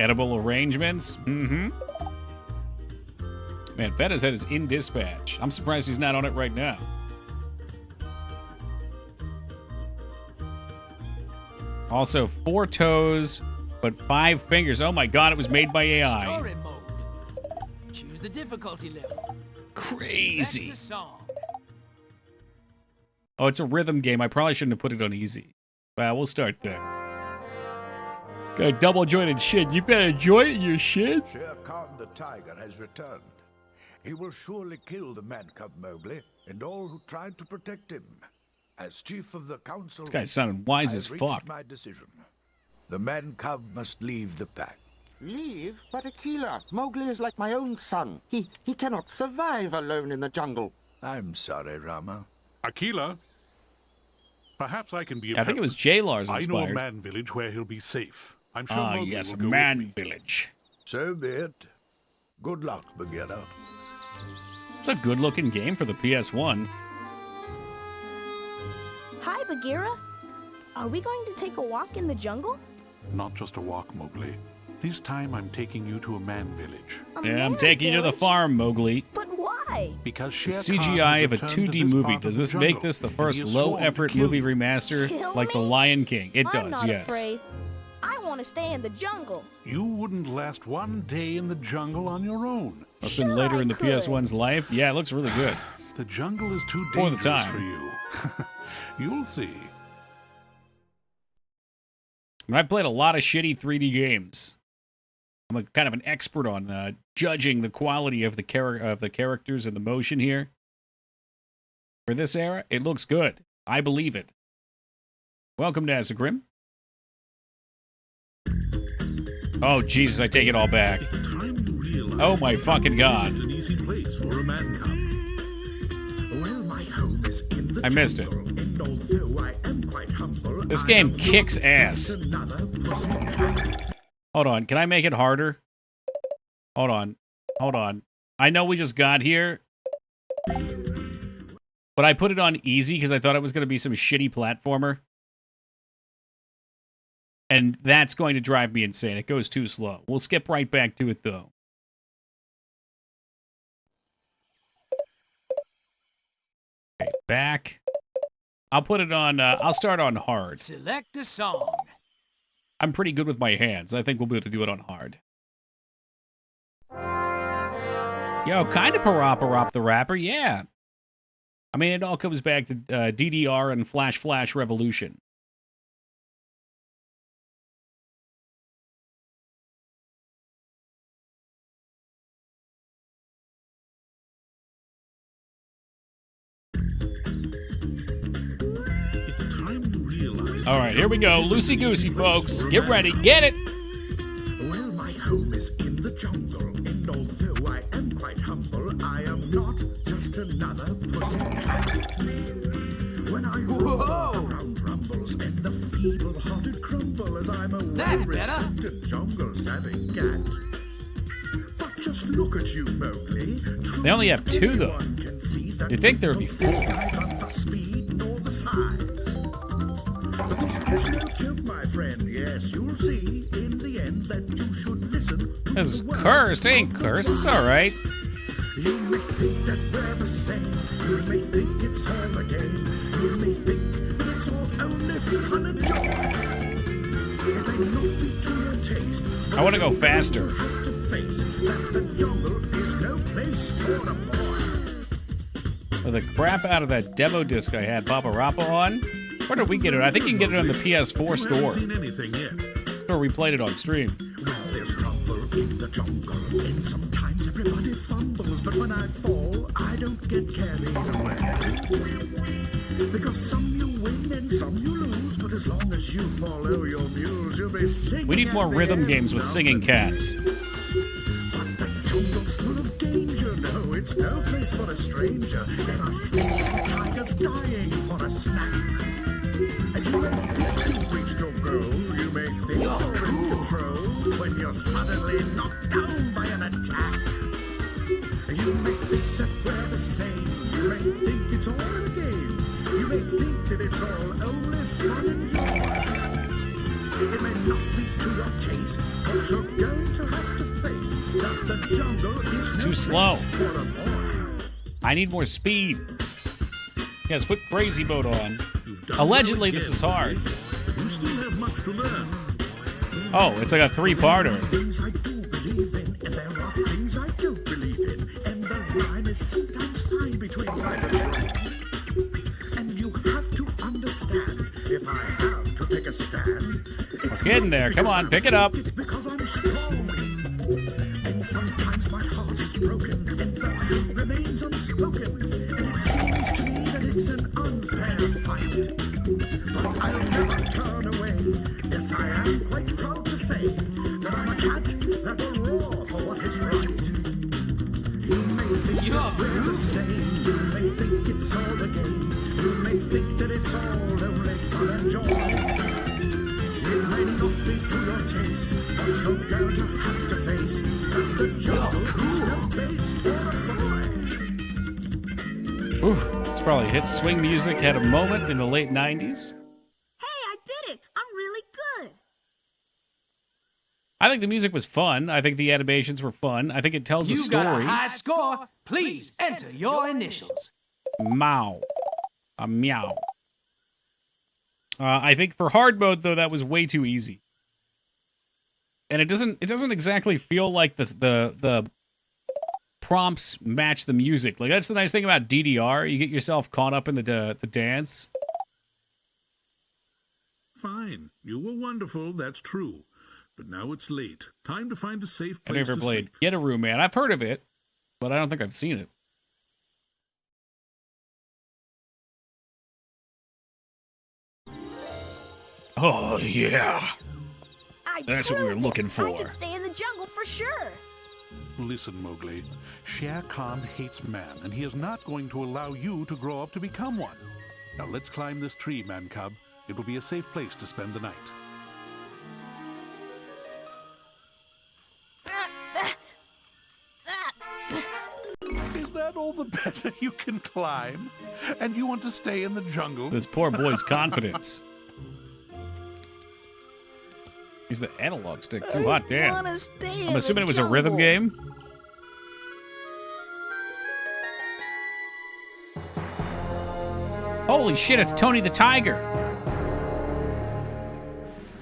Edible arrangements? Mm-hmm. Man, Fetta's head is in dispatch. I'm surprised he's not on it right now. Also, 4 toes, but 5 fingers. Oh my god, it was made by AI. Story mode. Choose the difficulty level. Crazy. Select the song. Oh, it's a rhythm game. I probably shouldn't have put it on easy. Well, we'll start there. Got a double jointed shin. You've got a joint in your shin? Shere Khan the tiger has returned. He will surely kill the man-cub Mowgli and all who tried to protect him. As chief of the council, This guy sounded wise I as have fuck. reached my decision. The man-cub must leave the pack. Leave? But Akela, Mowgli is like my own son. He cannot survive alone in the jungle. I'm sorry, Rama. Akela? Perhaps I can be of I think it help. was J-Lars I know a inspired. man village where he'll be safe. I'm sure Ah, Mowgli yes, a will go with man me. village. So be it. Good luck, Bagheera. It's a good-looking game for the PS1. Hi, Bagheera. Are we going to take a walk in the jungle? Not just a walk, Mowgli. This time I'm taking you to a man village. Yeah, I'm taking you to the farm, Mowgli. But why? Because The Shere Khan CGI has of a returned to 2D this movie. part Does of the this make jungle, this the and he first has sworn to low-effort kill movie you. remaster Kill like The me? Lion King? It I'm does, not yes. afraid. I want to stay in the jungle. You wouldn't last one day in the jungle on your own. Must have been Sure later I in the could. PS1's life. Yeah, it looks really good. The jungle is too For the dangerous time. for you. You'll see. And I've played a lot of shitty 3D games. I'm a kind of an expert on judging the quality of the characters and the motion here. For this era, it looks good. I believe it. Welcome to Asagrim. Oh, Jesus, I take it all back. It's time you realize Oh, my fucking God. An easy place for a man cub. Well, my home is in the I missed it. jungle, and although I am quite humble, This I game am kicks not ass. just another pussycat. Hold on, can I make it harder? Hold on. I know we just got here, but I put it on easy because I thought it was going to be some shitty platformer. And that's going to drive me insane. It goes too slow. We'll skip right back to it, though. Okay, back. I'll put it on, I'll start on hard. Select a song. I'm pretty good with my hands. I think we'll be able to do it on hard. Yo, kind of Parappa the Rapper, yeah. I mean, it all comes back to DDR and Flash Revolution. It's time you realize. All right, here we go. Loosey-goosey, folks. Get ready. Get it. Well, my home is in the jungle, and although I am quite humble, I am not just another pussycat. When I roll, the ground rumbles, and the feeble-hearted crumble as I'm a That's better. well-respected jungle-savvy cat. But just look at you, Mowgli. They only have two, though. Anyone can see that You'd think there would be you possess four. neither the speed nor the size. This is no joke, my friend. Yes, you'll see in the end that you should listen to This is the words cursed. It of ain't the cursed. It's wise. all right. You may think that we're the same. You may think it's all a game. You may think that it's all only fun and joy. It may not be to your taste. I want to go faster. You have to face that the jungle is no place for a boy. Oh, the crap out of that demo disc I had Baba Rappa on. Where did we get it? I think you can get it on the PS4 store. Haven't seen anything yet. Or we played it on stream. Well, there's trouble in the jungle, and sometimes everybody fumbles. But when I fall, I don't get carried away. Because some you win and some you lose. But as long as you follow your muse, you'll be singing. We need more at the rhythm end games with of singing the cats. But the jungle's full of danger. No, it's no place for a stranger. There are snakes and tigers dying for a snack. And you may think you've reached your goal. You may think you're in control when you're suddenly knocked down by an attack. You may think that we're the same. You may think it's all a game. You may think that it's all only fun and joy. It may not be to your taste, but you're going to have to face that the jungle is It's too no slow. place for a boy. I need more speed. Yes, put crazy mode on. You've done Allegedly, well this again, is hard. Mowgli. You still have much to learn. Oh, it's like a three-parter. Things I do believe in, and there are things I don't believe in, and the line is sometimes fine between right and wrong. And you have to understand, if I have to take a stand, it's We're getting there. Come on, pick it up. It's because I'm strong. And sometimes my heart is broken, and the truth remains unspoken. And it seems to me that it's an unfair fight. But I'll never turn away. Yes, I am quite proud to say that I'm a cat that will roar for what is right. You may think that we're the same. You may think it's all a game. You may think that it's all only be to your taste, but you're going to have to face. And the jungle is no place for a boy. Ooh, it's probably hit swing music, had a moment in the late 90s. Hey, I did it! I'm really good! I think the music was fun. I think the animations were fun. I think it tells a You got a story. high score. Please enter your initials. Mow. A meow. I think for hard mode, though, that was way too easy. And it doesn't exactly feel like the prompts match the music. Like, that's the nice thing about DDR. You get yourself caught up in the dance. Fine. You were wonderful, that's true. But now it's late. Time to find a safe I've place never to played sleep. Get a Room, Man. I've heard of it, but I don't think I've seen it. Oh, yeah. That's what we were looking I for. can stay in the jungle for sure. Listen, Mowgli. Shere Khan hates man, and he is not going to allow you to grow up to become one. Now let's climb this tree, man cub. It will be a safe place to spend the night. Is that all the better you can climb? And you want to stay in the jungle? This poor boy's confidence. Use the analog stick too. Hot damn. Wanna stay I'm in assuming the it was a rhythm jungle. game. Holy shit, it's Tony the Tiger.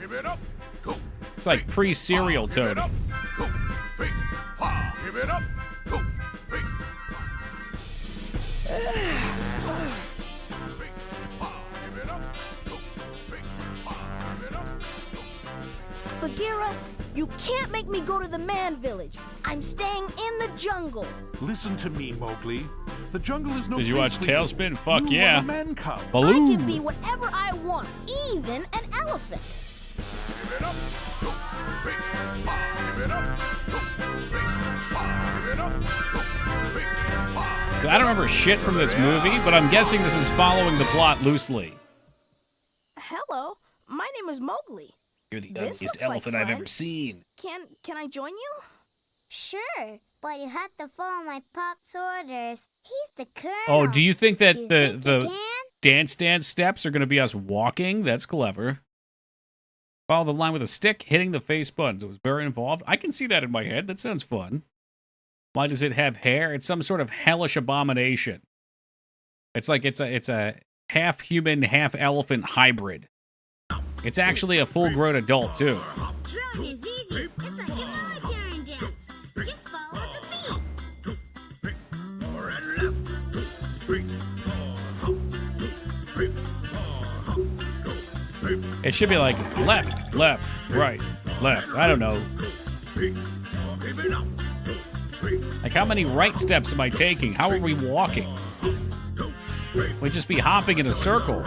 Give it up. Go. It's like pre-serial Give it Tony. up. Go. Three. Four. Give it up. Go. Three. Bagheera, you can't make me go to the man village. I'm staying in the jungle. Listen to me, Mowgli. The jungle is no Did you place watch for Tailspin? Fuck you yeah. are a man cub. I Baloo. can be whatever I want, even an elephant. Give it up. Go. Three. Four. Give it up. Go. Three. Four. Give it up. Go. Three. Four. So I don't remember shit from this movie, but I'm guessing this is following the plot loosely. Hello, my name is Mowgli. You're the This ugliest looks like elephant I've fun. ever seen. Can I join you? Sure, but you have to follow my pop's orders. He's the colonel. Oh, do you think that Do you think the you dance steps are going to be us walking? That's clever. Follow the line with a stick, hitting the face buttons. It was very involved. I can see that in my head. That sounds fun. Why does it have hair? It's some sort of hellish abomination. It's like it's a half human, half elephant hybrid. It's actually a full-grown adult too. Run is easy. It's like a military dance. Just follow the beat. It should be like left, left, right, left. I don't know. Like, how many right steps am I taking? How are we walking? We'd just be hopping in a circle.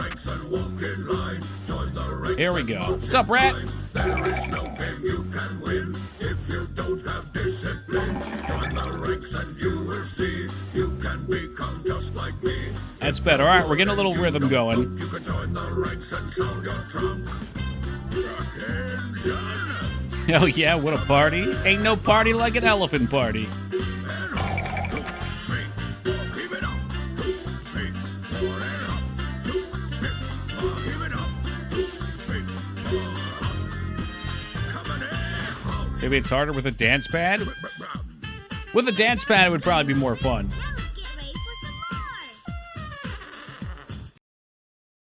Here we go. What's up, Rat? That's better. All right, we're getting a little rhythm going. Oh yeah, what a party. Ain't no party like an elephant party. Maybe it's harder with a dance pad? With a dance pad, it would probably be more fun. Now let's get ready for some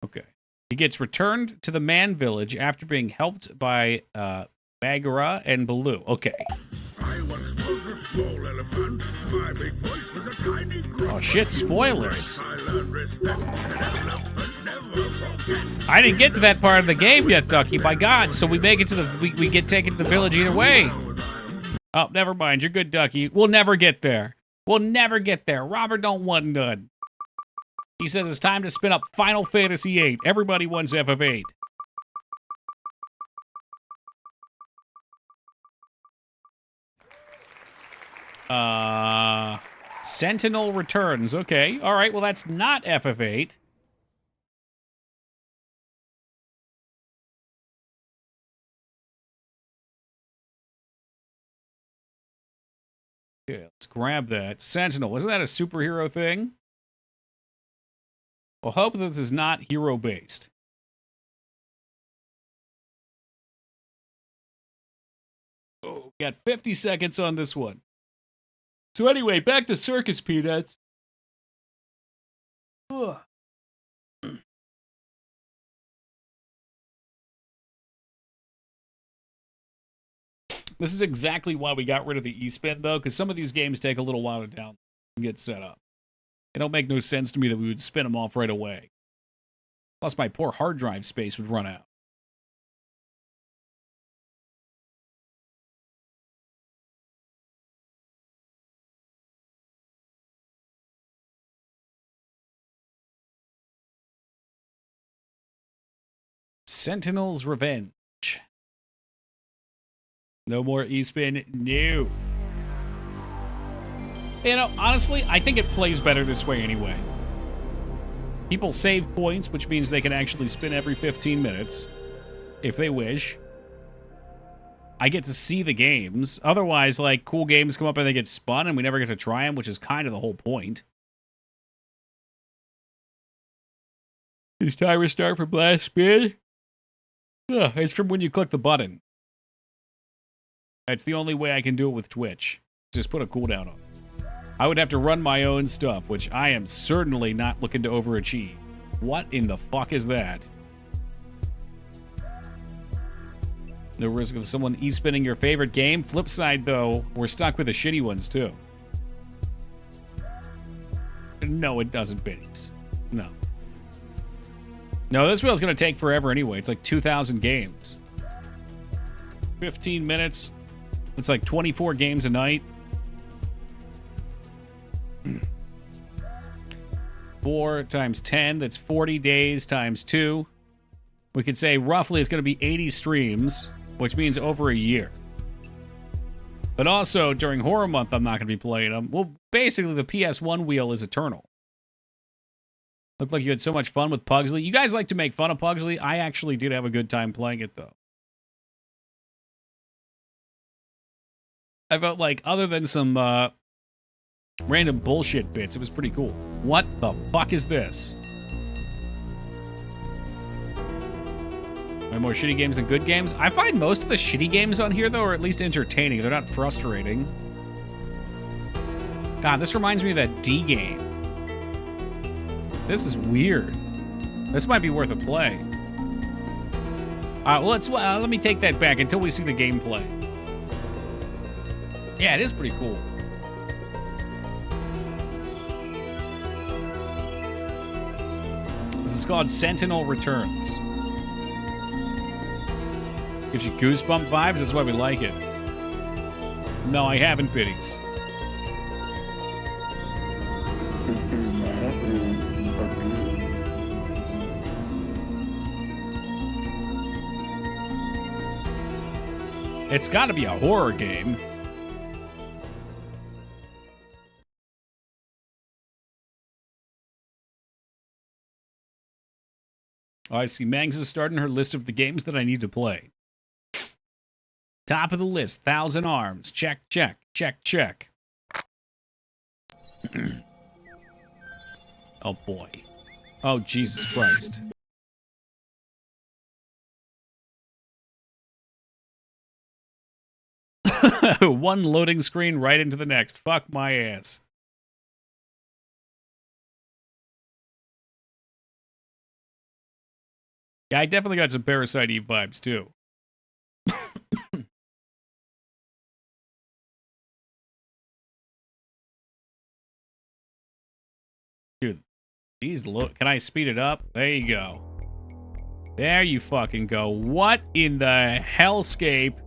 more. Okay. He gets returned to the man village after being helped by Bagheera and Baloo. Okay. I once was a small elephant. My big voice was a tiny grunt. Oh shit, spoilers. I learned respect. An elephant never forgets. I didn't get to that part of the game yet, Ducky. By God, so we make it to the we get taken to the village either way. Oh, never mind. You're good, Ducky. We'll never get there. We'll never get there. Robert don't want none. He says it's time to spin up Final Fantasy VIII. Everybody wants F of 8. Sentinel returns. Okay. All right. Well, that's not F of 8. Okay, let's grab that. Sentinel, wasn't that a superhero thing? Well, hope this is not hero-based. Oh, got 50 seconds on this one. So anyway, back to Circus Peanuts. Ugh. This is exactly why we got rid of the E-Spin, though, because some of these games take a little while to download and get set up. It don't make no sense to me that we would spin them off right away. Plus, my poor hard drive space would run out. Sentinel's Revenge. No more E-Spin, no. You know, honestly, I think it plays better this way anyway. People save points, which means they can actually spin every 15 minutes, if they wish. I get to see the games. Otherwise, like, cool games come up and they get spun, and we never get to try them, which is kind of the whole point. Is timer start for blast spin? Ugh, it's from when you click the button. That's the only way I can do it with Twitch. Just put a cooldown on. I would have to run my own stuff, which I am certainly not looking to overachieve. What in the fuck is that? No risk of someone e-spinning your favorite game. Flip side, though, we're stuck with the shitty ones, too. No, it doesn't, biddies. No. No, this wheel's going to take forever anyway. It's like 2,000 games. 15 minutes. It's like 24 games a night. 4 times 10, that's 40 days times 2. We could say roughly it's going to be 80 streams, which means over a year. But also, during Horror Month, I'm not going to be playing them. Well, basically, the PS1 Wheel is eternal. Looked like you had so much fun with Pugsley. You guys like to make fun of Pugsley. I actually did have a good time playing it, though. I felt like, other than some random bullshit bits, it was pretty cool. What the fuck is this? Are more shitty games than good games? I find most of the shitty games on here, though, are at least entertaining. They're not frustrating. God, this reminds me of that D game. This is weird. This might be worth a play. Well, let me take that back until we see the gameplay. Yeah, it is pretty cool. This is called Sentinel Returns. Gives you goosebump vibes, that's why we like it. No, I haven't, biddies. It's got to be a horror game. Oh, I see Mangs is starting her list of the games that I need to play. Top of the list, 1,000 Arms. Check, check, check, check. Oh, boy. Oh, Jesus Christ. One loading screen right into the next. Fuck my ass. Yeah, I definitely got some Parasite Eve vibes, too. Dude, these look. Can I speed it up? There you go. There you fucking go. What in the hellscape?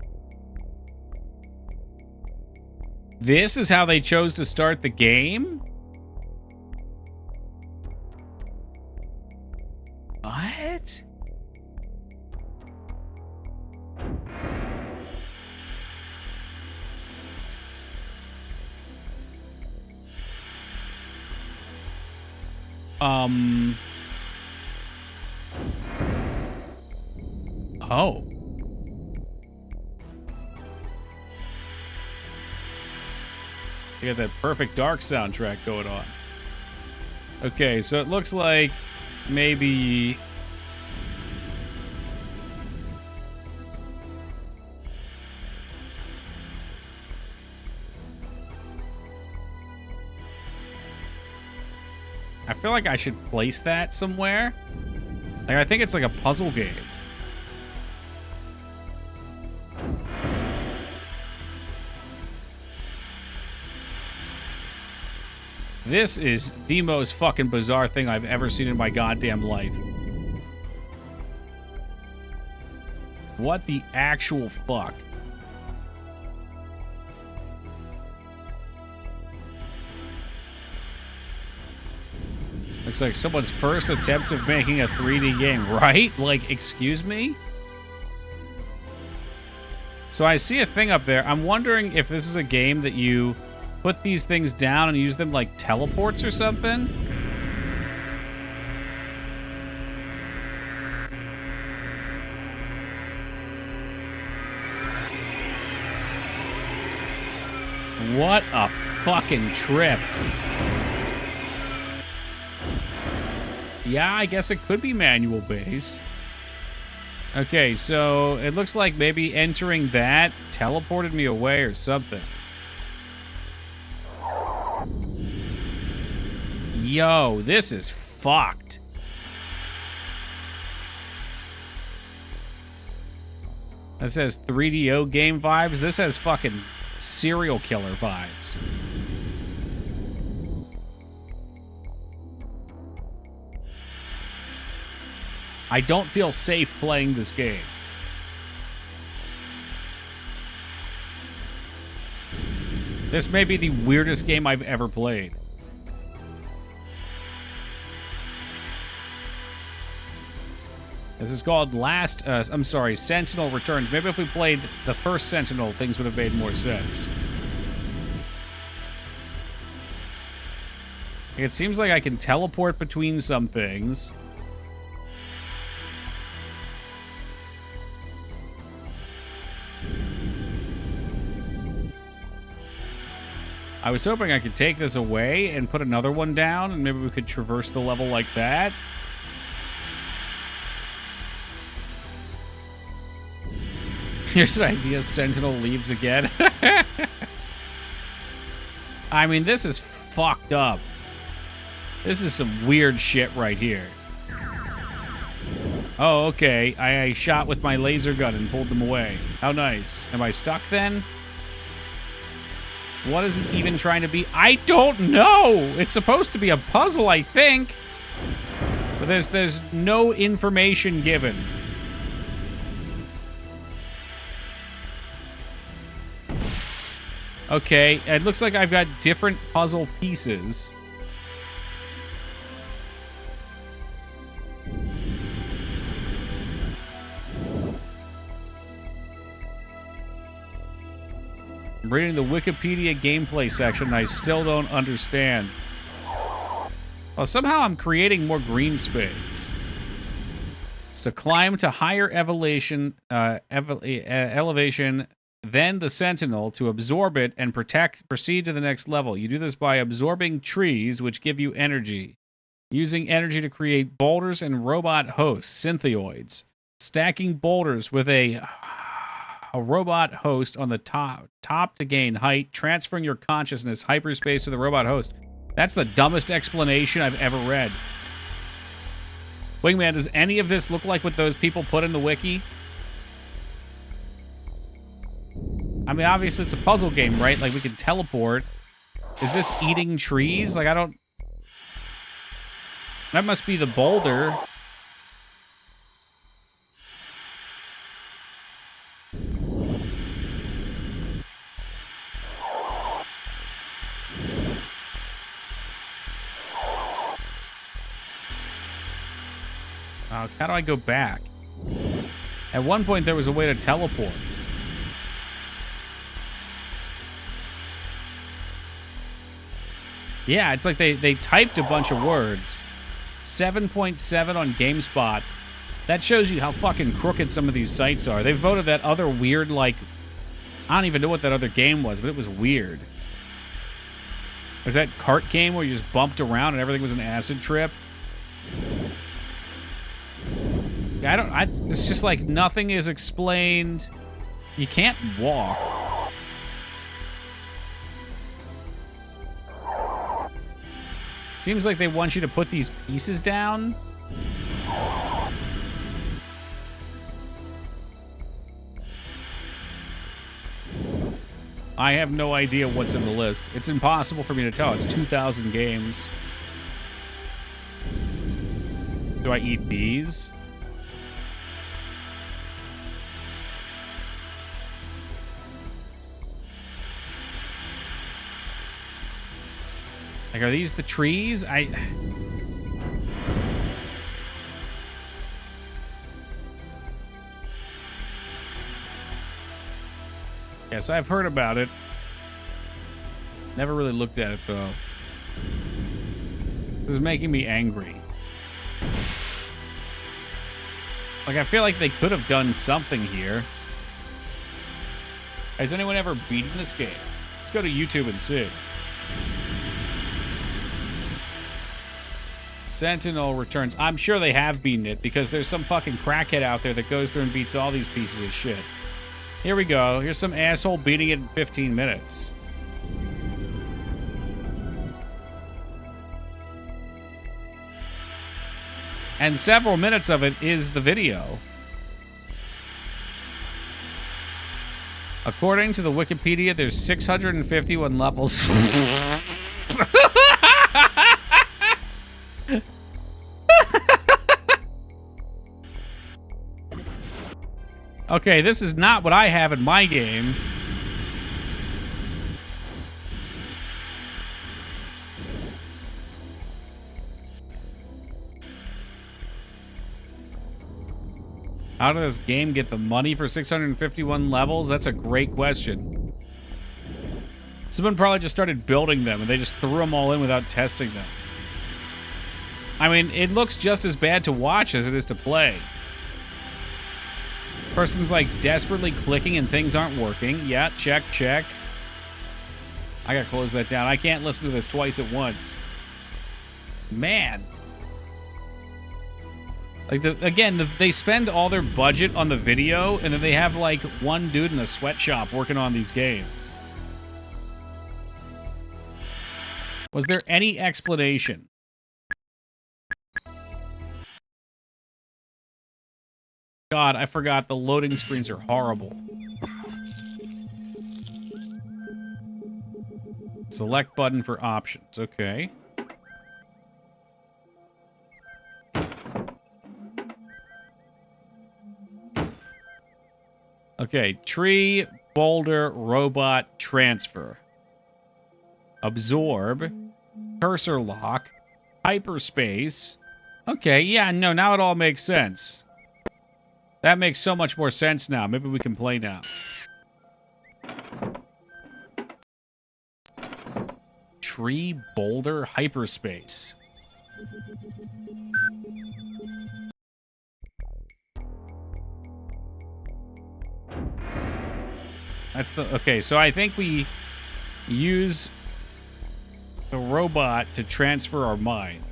This is how they chose to start the game? What? Oh. You got that Perfect Dark soundtrack going on. Okay, so it looks like maybe... I feel like I should place that somewhere. Like, I think it's like a puzzle game. This is the most fucking bizarre thing I've ever seen in my goddamn life. What the actual fuck? Looks like someone's first attempt of making a 3D game, right? Like, excuse me? So I see a thing up there. I'm wondering if this is a game that you put these things down and use them like teleports or something? What a fucking trip. Yeah, I guess it could be manual based. Okay, so it looks like maybe entering that teleported me away or something. Yo, this is fucked. That says 3DO game vibes. This has fucking serial killer vibes. I don't feel safe playing this game. This may be the weirdest game I've ever played. This is called Sentinel Returns. Maybe if we played the first Sentinel, things would have made more sense. It seems like I can teleport between some things. I was hoping I could take this away and put another one down, and maybe we could traverse the level like that. Here's an idea, Sentinel leaves again. I mean, this is fucked up. This is some weird shit right here. Oh, okay. I shot with my laser gun and pulled them away. How nice. Am I stuck then? What is it even trying to be? I don't know. It's supposed to be a puzzle, I think. But there's no information given. Okay, it looks like I've got different puzzle pieces. I'm reading the Wikipedia gameplay section and I still don't understand. Well, somehow I'm creating more green space. It's to climb to higher elevation, then the Sentinel to absorb it and proceed to the next level. You do this by absorbing trees, which give you energy. Using energy to create boulders and robot hosts, synthioids. Stacking boulders with a robot host on the top to gain height, transferring your consciousness hyperspace to the robot host. That's the dumbest explanation I've ever read. Wingman, does any of this look like what those people put in the wiki? I mean, obviously it's a puzzle game, right? Like, we can teleport. Is this eating trees? Like, I don't... That must be the boulder. How do I go back? At one point, there was a way to teleport. Yeah, it's like they typed a bunch of words. 7.7 on GameSpot. That shows you how fucking crooked some of these sites are. They voted that other weird, like... I don't even know what that other game was, but it was weird. Was that cart game where you just bumped around and everything was an acid trip? Yeah, it's just like nothing is explained. You can't walk. Seems like they want you to put these pieces down. I have no idea what's in the list. It's impossible for me to tell. It's 2,000 games. Do I eat these? Like, are these the trees? Yes, I've heard about it. Never really looked at it, though. This is making me angry. Like, I feel like they could have done something here. Has anyone ever beaten this game? Let's go to YouTube and see. Sentinel Returns. I'm sure they have beaten it because there's some fucking crackhead out there that goes through and beats all these pieces of shit. Here we go. Here's some asshole beating it in 15 minutes. And several minutes of it is the video. According to the Wikipedia, there's 651 levels. Okay, this is not what I have in my game. How did this game get the money for 651 levels? That's a great question. Someone probably just started building them and they just threw them all in without testing them. I mean, it looks just as bad to watch as it is to play. Person's like desperately clicking and things aren't working. Yeah, check, check. I gotta close that down. I can't listen to this twice at once. Man. Like, they spend all their budget on the video, and then they have, like, one dude in a sweatshop working on these games. Was there any explanation? God, I forgot the loading screens are horrible. Select button for options. Okay. Okay, tree, boulder, robot, transfer. Absorb, cursor lock, hyperspace. Okay, yeah, no, now it all makes sense. That makes so much more sense now. Maybe we can play now. Tree, boulder, hyperspace. That's the... Okay, so I think we use the robot to transfer our mind.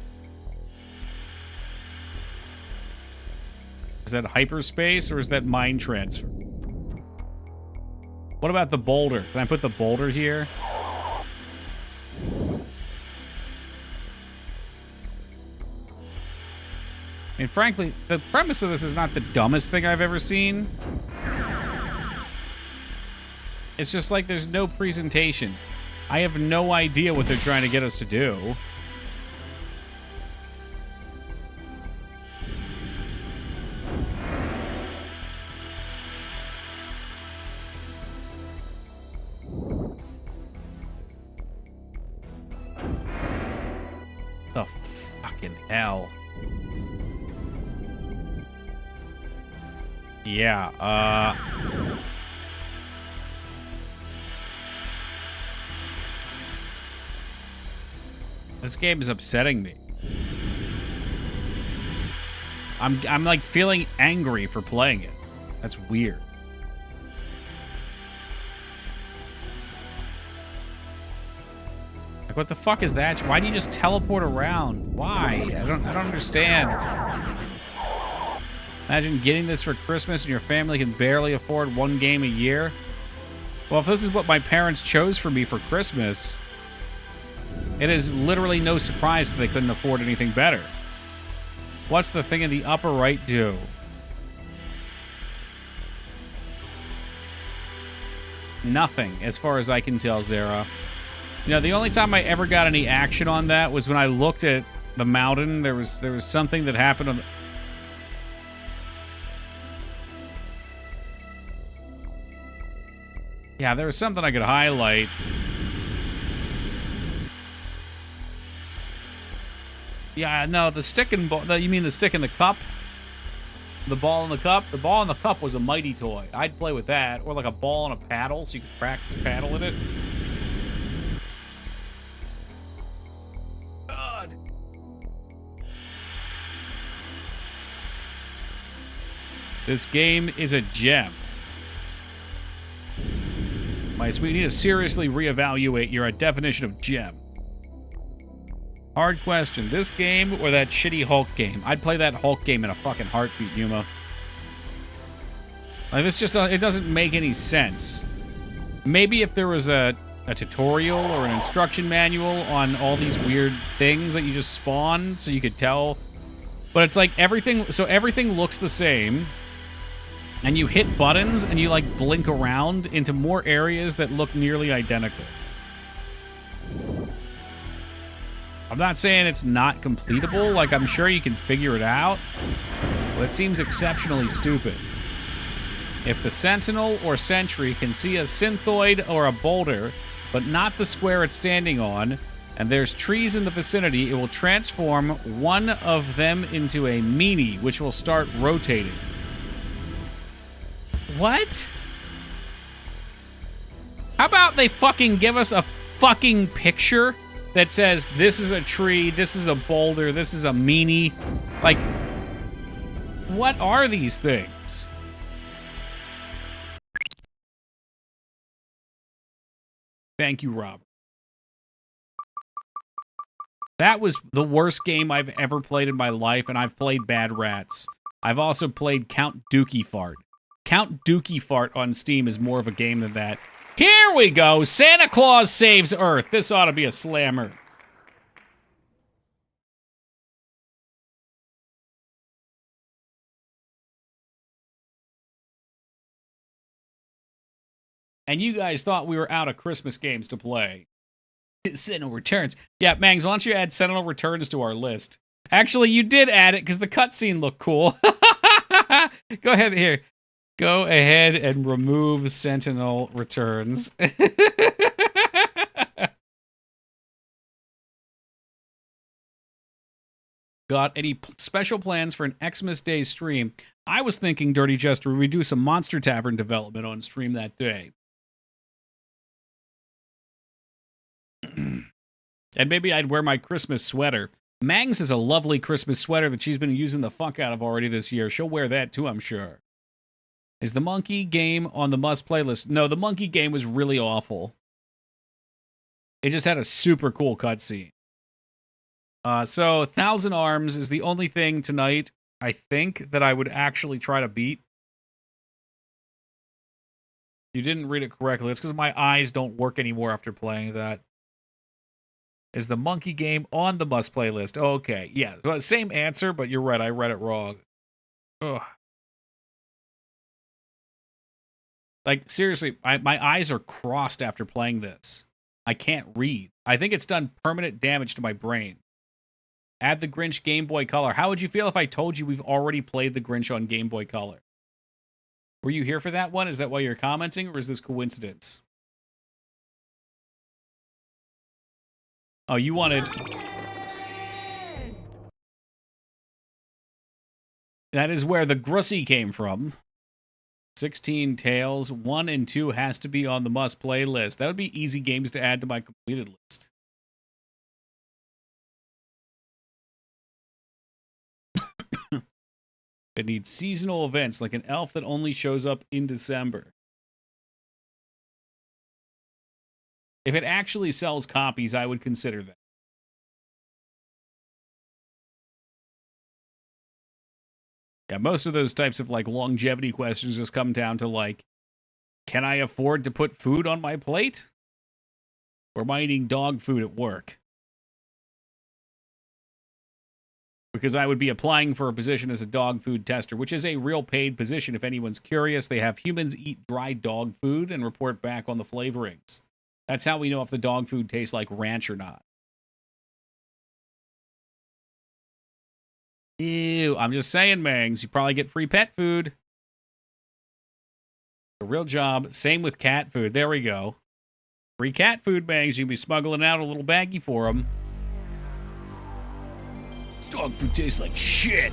Is that hyperspace or is that mind transfer? What about the boulder? Can I put the boulder here? And frankly, the premise of this is not the dumbest thing I've ever seen. It's just like there's no presentation. I have no idea what they're trying to get us to do. The fucking hell. Yeah, this game is upsetting me. I'm like feeling angry for playing it. That's weird. Like, what the fuck is that? Why do you just teleport around? Why? I don't understand. Imagine getting this for Christmas and your family can barely afford one game a year. Well, if this is what my parents chose for me for Christmas, it is literally no surprise that they couldn't afford anything better. What's the thing in the upper right do? Nothing, as far as I can tell, Zara. You know, the only time I ever got any action on that was when I looked at the mountain. There was something that happened on the... Yeah, there was something I could highlight. Yeah, no, the stick and ball... You mean the stick in the cup? The ball in the cup? The ball in the cup was a mighty toy. I'd play with that. Or like a ball and a paddle, so you could practice paddling it. God. This game is a gem. Mice, we need to seriously reevaluate your definition of gem. Hard question. This game or that shitty Hulk game? I'd play that Hulk game in a fucking heartbeat, Yuma. Like, this just, it doesn't make any sense. Maybe if there was a tutorial or an instruction manual on all these weird things that you just spawn so you could tell. But it's like everything looks the same. And you hit buttons and you like blink around into more areas that look nearly identical. I'm not saying it's not completable, like I'm sure you can figure it out, but it seems exceptionally stupid. If the Sentinel or Sentry can see a Synthoid or a boulder, but not the square it's standing on, and there's trees in the vicinity, it will transform one of them into a meanie, which will start rotating. What? How about they fucking give us a fucking picture that says, this is a tree, this is a boulder, this is a meanie? Like, what are these things? Thank you, Rob. That was the worst game I've ever played in my life, and I've played Bad Rats. I've also played Count Dookie Fart. Count Dookie Fart on Steam is more of a game than that. Here we go! Santa Claus Saves Earth. This ought to be a slammer. And you guys thought we were out of Christmas games to play. Sentinel Returns. Yeah, Mangs, why don't you add Sentinel Returns to our list? Actually, you did add it because the cutscene looked cool. Go ahead here. Go ahead and remove Sentinel Returns. Got any special plans for an Xmas Day stream? I was thinking, Dirty Jester, we do some Monster Tavern development on stream that day. And maybe I'd wear my Christmas sweater. Mangs is a lovely Christmas sweater that she's been using the fuck out of already this year. She'll wear that too, I'm sure. Is the monkey game on the must playlist? No, the monkey game was really awful. It just had a super cool cutscene. So, Thousand Arms is the only thing tonight, I think, that I would actually try to beat. You didn't read it correctly. It's because my eyes don't work anymore after playing that. Is the monkey game on the must playlist? Okay, yeah. Same answer, but you're right. I read it wrong. Ugh. Like, seriously, my eyes are crossed after playing this. I can't read. I think it's done permanent damage to my brain. Add the Grinch Game Boy Color. How would you feel if I told you we've already played the Grinch on Game Boy Color? Were you here for that one? Is that why you're commenting, or is this coincidence? Oh, you wanted... That is where the Grussy came from. 16 Tales. 1 and 2 has to be on the must-play list. That would be easy games to add to my completed list. It needs seasonal events, like an elf that only shows up in December. If it actually sells copies, I would consider that. Yeah, most of those types of like longevity questions just come down to like, can I afford to put food on my plate? Or am I eating dog food at work? Because I would be applying for a position as a dog food tester, which is a real paid position. If anyone's curious, they have humans eat dry dog food and report back on the flavorings. That's how we know if the dog food tastes like ranch or not. Ew, I'm just saying, Mangs, you probably get free pet food. A real job. Same with cat food. There we go. Free cat food, Mangs. You can be smuggling out a little baggie for them. Dog food tastes like shit.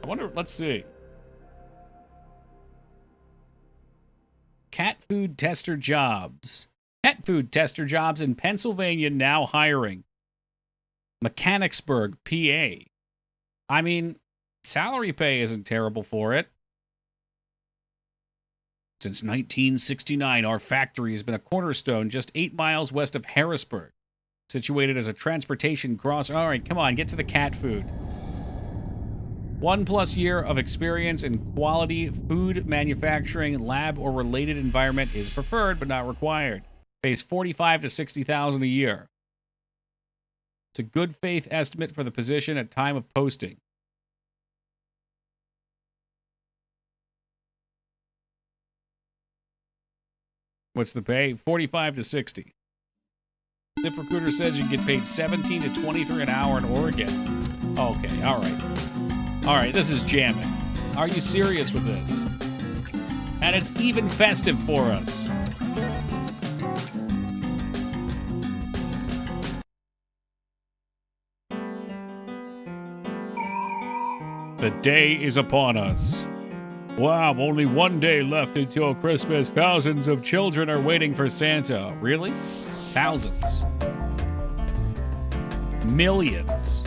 I wonder, let's see. Cat food tester jobs. Pet food tester jobs in Pennsylvania now hiring. Mechanicsburg, PA. I mean, salary pay isn't terrible for it. Since 1969, our factory has been a cornerstone just 8 miles west of Harrisburg, situated as a transportation cross. All right, come on, get to the cat food. 1+ year of experience in quality food manufacturing, lab, or related environment is preferred but not required. Pays $45,000 to $60,000 a year. It's a good faith estimate for the position at time of posting. What's the pay? $45,000 to $60,000. ZipRecruiter says you can get paid $17 to $23 an hour in Oregon. Okay, all right. All right, this is jamming. Are you serious with this? And it's even festive for us. The day is upon us. Wow, only one day left until Christmas. Thousands of children are waiting for Santa. Really? Thousands. Millions.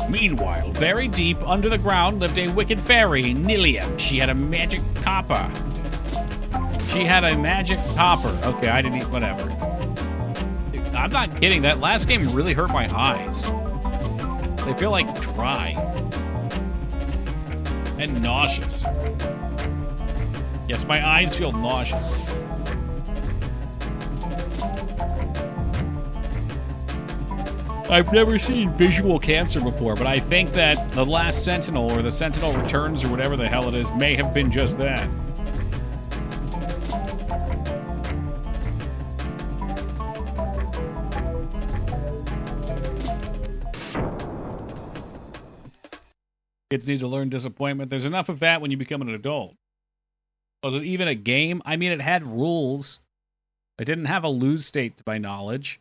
Meanwhile, very deep under the ground lived a wicked fairy, Nilium. She had a magic copper. Okay, I didn't eat whatever. I'm not kidding. That last game really hurt my eyes. They feel like dry. And nauseous. Yes, my eyes feel nauseous. I've never seen visual cancer before, but I think that The Last Sentinel, or The Sentinel Returns, or whatever the hell it is, may have been just that. Kids need to learn disappointment. There's enough of that when you become an adult. Was it even a game? I mean, it had rules. It didn't have a lose state, to my knowledge.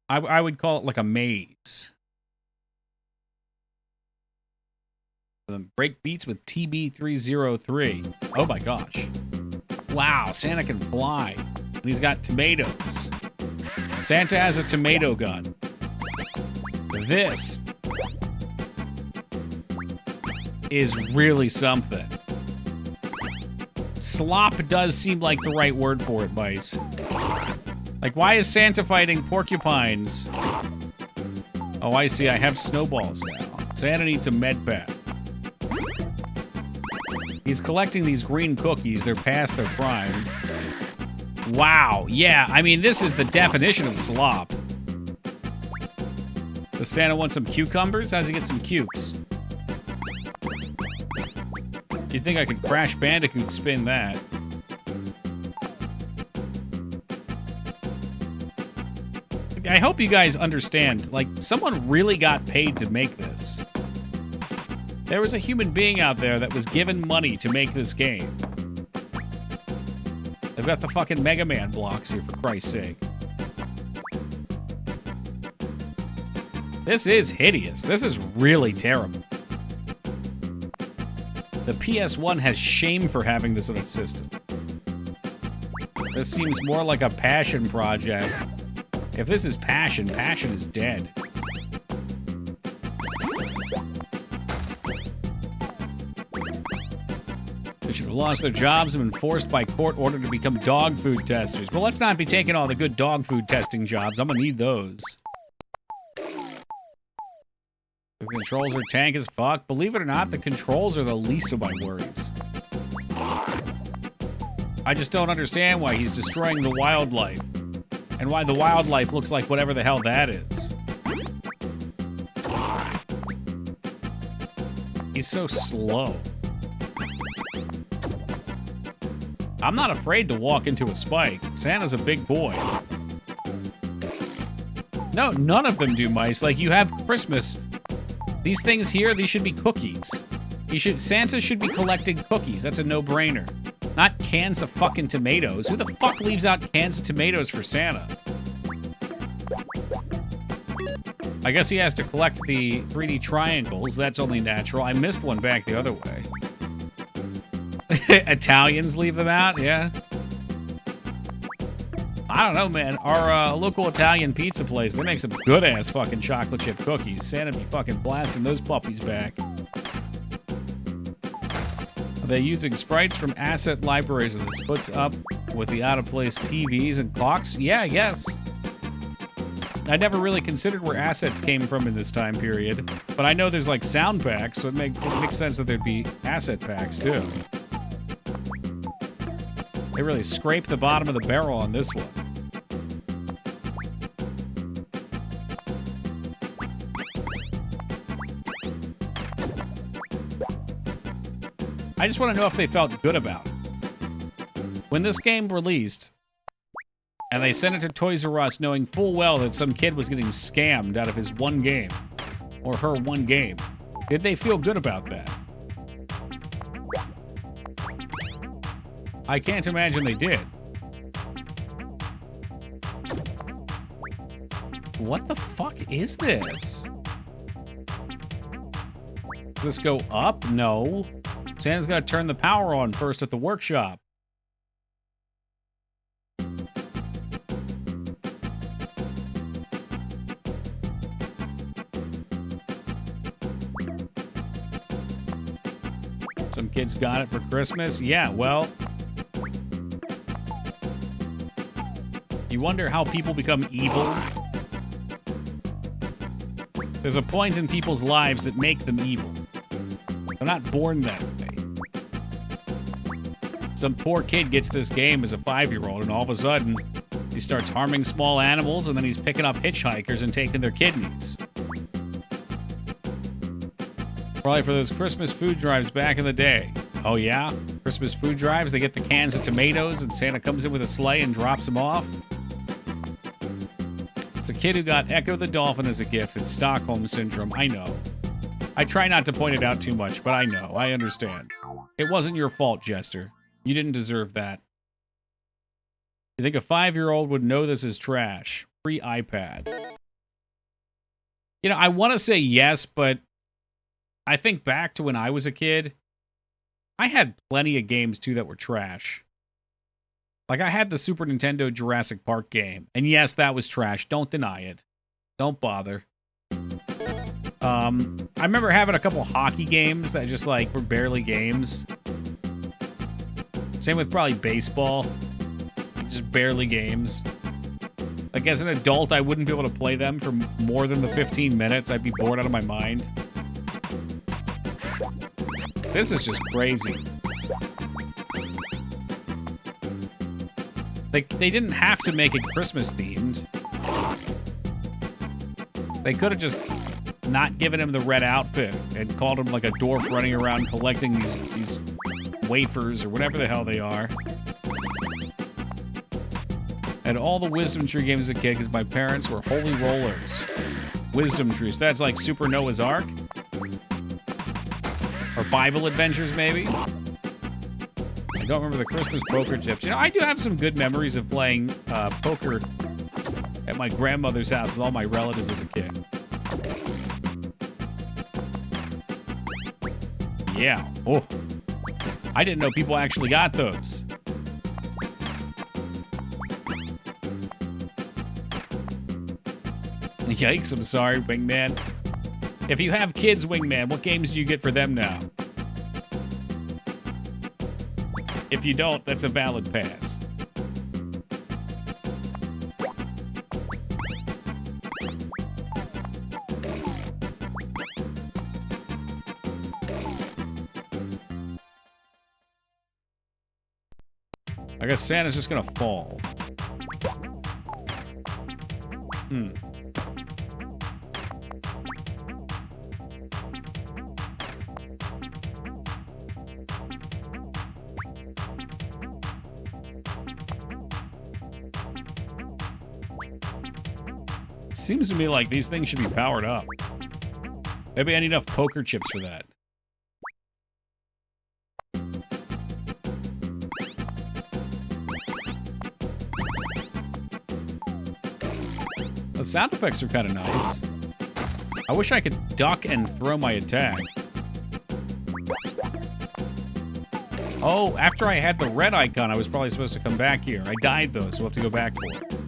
I would call it like a maze. Break beats with TB303. Oh my gosh. Wow, Santa can fly. And he's got tomatoes. Santa has a tomato gun. This is really something. Slop does seem like the right word for it, Vice. Like, why is Santa fighting porcupines? Oh, I see. I have snowballs now. Santa needs a med pack. He's collecting these green cookies. They're past their prime. Wow. Yeah, I mean, this is the definition of slop. Does Santa want some cucumbers? How does he get some cukes? You'd think I could Crash Bandicoot spin that. I hope you guys understand, like, someone really got paid to make this. There was a human being out there that was given money to make this game. They've got the fucking Mega Man blocks here, for Christ's sake. This is hideous. This is really terrible. The PS1 has shame for having this on its system. This seems more like a passion project. If this is passion, passion is dead. should have lost their jobs and been forced by court order to become dog food testers. Well, let's not be taking all the good dog food testing jobs. I'm gonna need those. The controls are tank as fuck. Believe it or not, the controls are the least of my worries. I just don't understand why he's destroying the wildlife. And why the wildlife looks like whatever the hell that is. He's so slow. I'm not afraid to walk into a spike. Santa's a big boy. No, none of them do, mice. Like, you have Christmas. These things here, these should be cookies. Santa should be collecting cookies. That's a no-brainer. Not cans of fucking tomatoes. Who the fuck leaves out cans of tomatoes for Santa? I guess he has to collect the 3D triangles. That's only natural. I missed one back the other way. Italians leave them out? Yeah. I don't know, man. Our local Italian pizza place, they make some good-ass fucking chocolate chip cookies. Santa be fucking blasting those puppies back. Are they using sprites from asset libraries that this puts up with the out-of-place TVs and clocks? Yeah, I guess. I never really considered where assets came from in this time period, but I know there's like sound packs, so it makes sense that there'd be asset packs too. They really scraped the bottom of the barrel on this one. I just want to know if they felt good about it. When this game released, and they sent it to Toys R Us knowing full well that some kid was getting scammed out of his one game, or her one game, did they feel good about that? I can't imagine they did. What the fuck is this? Does this go up? No. Santa's gotta turn the power on first at the workshop. Some kids got it for Christmas? Yeah, well... You wonder how people become evil? There's a point in people's lives that make them evil. They're not born that way. Some poor kid gets this game as a 5-year-old, and all of a sudden, he starts harming small animals, and then he's picking up hitchhikers and taking their kidneys. Probably for those Christmas food drives back in the day. Oh yeah? Christmas food drives, they get the cans of tomatoes, and Santa comes in with a sleigh and drops them off. It's a kid who got Echo the Dolphin as a gift. It's Stockholm Syndrome. I know. I try not to point it out too much, but I know. I understand. It wasn't your fault, Jester. You didn't deserve that. You think a 5-year-old would know this is trash? Free iPad. You know, I want to say yes, but I think back to when I was a kid. I had plenty of games, too, that were trash. Like, I had the Super Nintendo Jurassic Park game. And yes, that was trash. Don't deny it. Don't bother. I remember having a couple hockey games that just, like, were barely games. Same with probably baseball. Just barely games. Like, as an adult, I wouldn't be able to play them for more than the 15 minutes. I'd be bored out of my mind. This is just crazy. They didn't have to make it Christmas themed. They could have just not given him the red outfit and called him like a dwarf running around collecting these wafers or whatever the hell they are. And all the Wisdom Tree games as a kid because my parents were holy rollers. Wisdom Tree. So that's like Super Noah's Ark? Or Bible Adventures, maybe? I don't remember the Christmas poker chips. You know, I do have some good memories of playing poker at my grandmother's house with all my relatives as a kid. Yeah. Oh. I didn't know people actually got those. Yikes, I'm sorry, Wingman. If you have kids, Wingman, what games do you get for them now? If you don't, that's a valid pass. I guess Santa's just gonna fall. Seems to me like these things should be powered up. Maybe I need enough poker chips for that. The sound effects are kind of nice. I wish I could duck and throw my attack. Oh, after I had the red icon, I was probably supposed to come back here. I died, though, so we'll have to go back for it.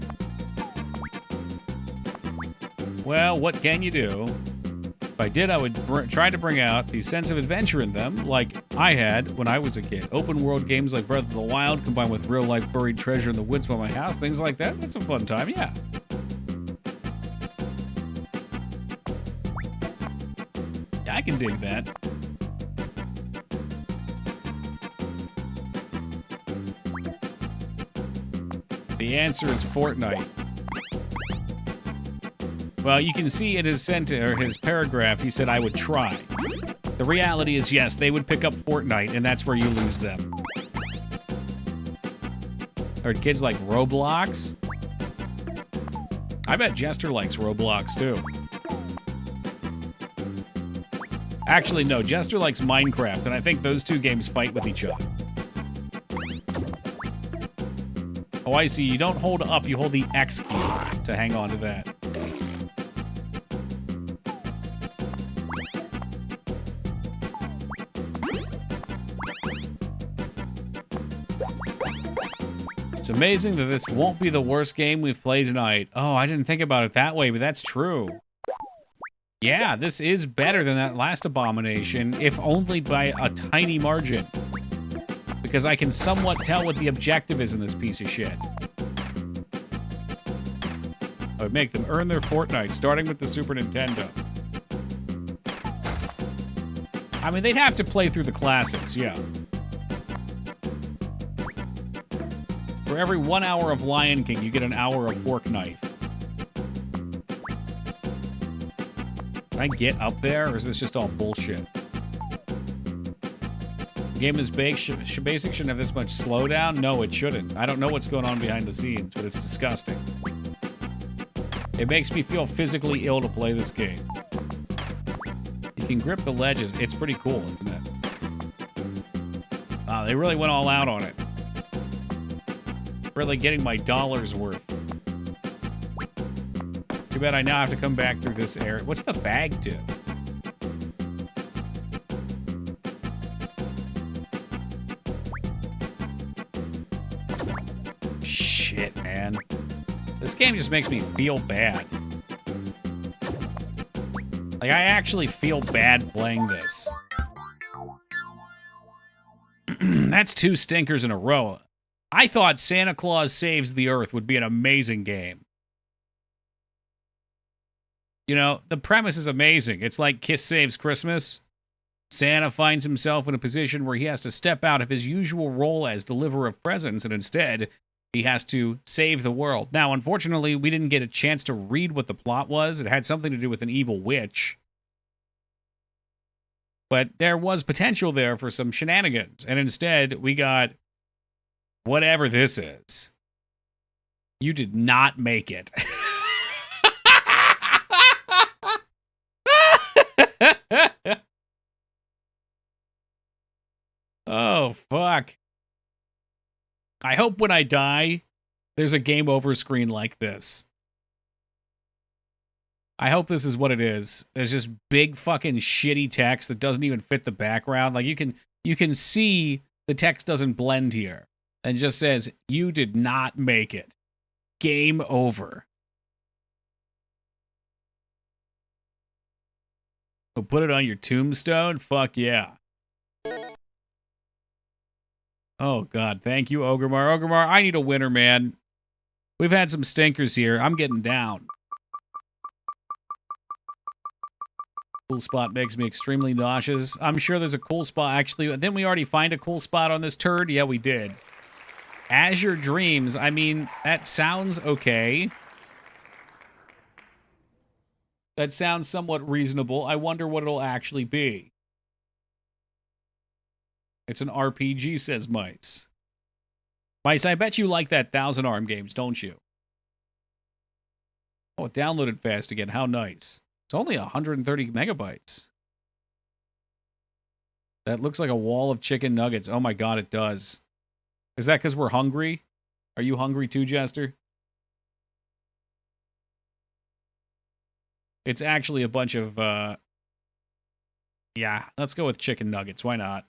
Well, what can you do? If I did, I would try to bring out the sense of adventure in them, like I had when I was a kid. Open world games like Breath of the Wild, combined with real life buried treasure in the woods by my house, things like that. That's a fun time, yeah. Yeah, I can dig that. The answer is Fortnite. Well, you can see in his his paragraph, he said, I would try. The reality is, yes, they would pick up Fortnite, and that's where you lose them. Or kids like Roblox? I bet Jester likes Roblox, too. Actually, no, Jester likes Minecraft, and I think those two games fight with each other. Oh, I see. You don't hold up, you hold the X key to hang on to that. It's amazing that this won't be the worst game we've played tonight. Oh, I didn't think about it that way, but that's true. Yeah, this is better than that last abomination, if only by a tiny margin. Because I can somewhat tell what the objective is in this piece of shit. I would make them earn their Fortnite, starting with the Super Nintendo. I mean, they'd have to play through the classics, yeah. For every 1 hour of Lion King, you get an hour of Fork Knife. Can I get up there, or is this just all bullshit? The game is basic, shouldn't have this much slowdown? No, it shouldn't. I don't know what's going on behind the scenes, but it's disgusting. It makes me feel physically ill to play this game. You can grip the ledges. It's pretty cool, isn't it? Wow, they really went all out on it. Really getting my dollar's worth. Too bad I now have to come back through this area. What's the bag do? Shit, man. This game just makes me feel bad. Like, I actually feel bad playing this. That's 2 stinkers in a row. I thought Santa Claus Saves the Earth would be an amazing game. You know, the premise is amazing. It's like Kiss Saves Christmas. Santa finds himself in a position where he has to step out of his usual role as deliverer of presents, and instead, he has to save the world. Now, unfortunately, we didn't get a chance to read what the plot was. It had something to do with an evil witch. But there was potential there for some shenanigans, and instead, we got whatever this is. You did not make it. Oh, fuck. I hope when I die, there's a game over screen like this. I hope this is what it is. There's just big fucking shitty text that doesn't even fit the background. Like, you can see the text doesn't blend here. And just says, you did not make it. Game over. So put it on your tombstone? Fuck yeah. Oh, God. Thank you, Ogremar. Ogremar, I need a winner, man. We've had some stinkers here. I'm getting down. Cool spot makes me extremely nauseous. I'm sure there's a cool spot. Actually, didn't we already find a cool spot on this turd? Yeah, we did. Azure Dreams. I mean, that sounds okay. That sounds somewhat reasonable. I wonder what it'll actually be. It's an RPG, says Mice. Mice, I bet you like that 1000-arm games, don't you? Oh, it downloaded fast again. How nice. It's only 130 megabytes. That looks like a wall of chicken nuggets. Oh my god, it does. Is that because we're hungry? Are you hungry too, Jester? It's actually a bunch of, yeah, let's go with chicken nuggets. Why not?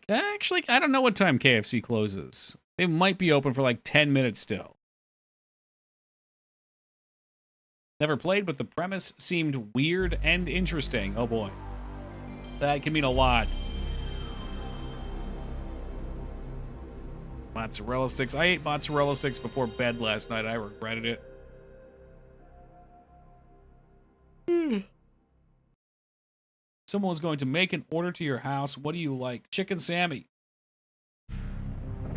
Actually, I don't know what time KFC closes. They might be open for like 10 minutes still. Never played, but the premise seemed weird and interesting. Oh boy. That can mean a lot. Mozzarella sticks. I ate mozzarella sticks before bed last night. I regretted it. Someone was going to make an order to your house. What do you like? Chicken Sammy.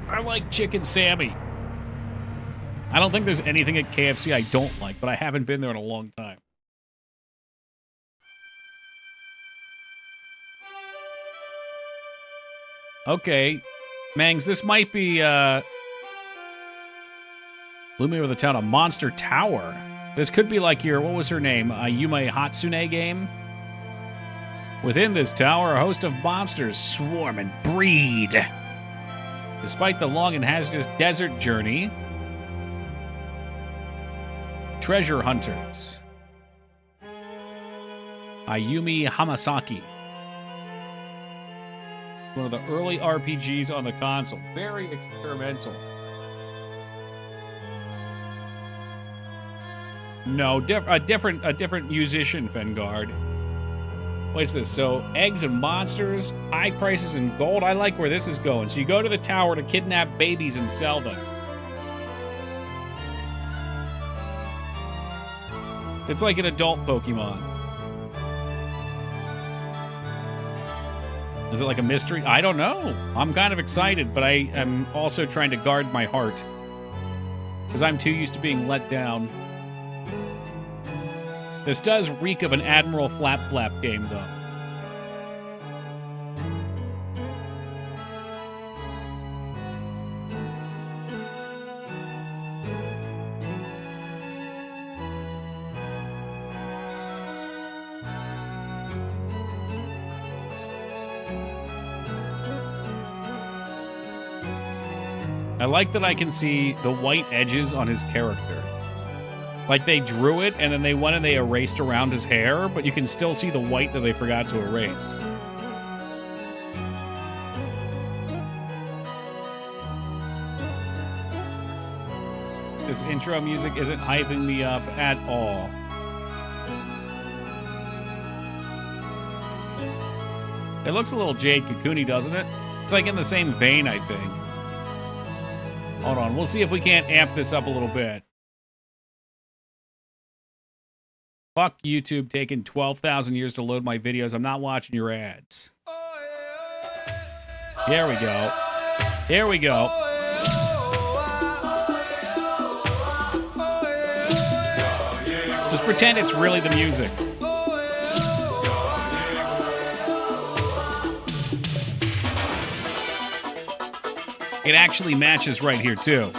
I like Chicken Sammy. I don't think there's anything at KFC I don't like, but I haven't been there in a long time. Okay. Mangs, this might be, Lumiere of the Town, a Monster Tower. This could be like your, what was her name? Yume Hatsune game? Within this tower, a host of monsters swarm and breed. Despite the long and hazardous desert journey, treasure hunters. Ayumi Hamasaki. One of the early RPGs on the console. Very experimental. No, a different musician, Fengard. What's this? So, eggs and monsters, high prices and gold. I like where this is going. So you go to the tower to kidnap babies and sell them. It's like an adult Pokemon. Is it like a mystery? I don't know. I'm kind of excited, but I am also trying to guard my heart. Because I'm too used to being let down. This does reek of an Admiral Flap Flap game, though. I like that I can see the white edges on his character. Like they drew it, and then they went and they erased around his hair, but you can still see the white that they forgot to erase. This intro music isn't hyping me up at all. It looks a little Jade Cocoon-y, doesn't it? It's like in the same vein, I think. Hold on, we'll see if we can't amp this up a little bit. Fuck YouTube taking 12,000 years to load my videos. I'm not watching your ads. Here we go. Here we go. Just pretend it's really the music. It actually matches right here, too.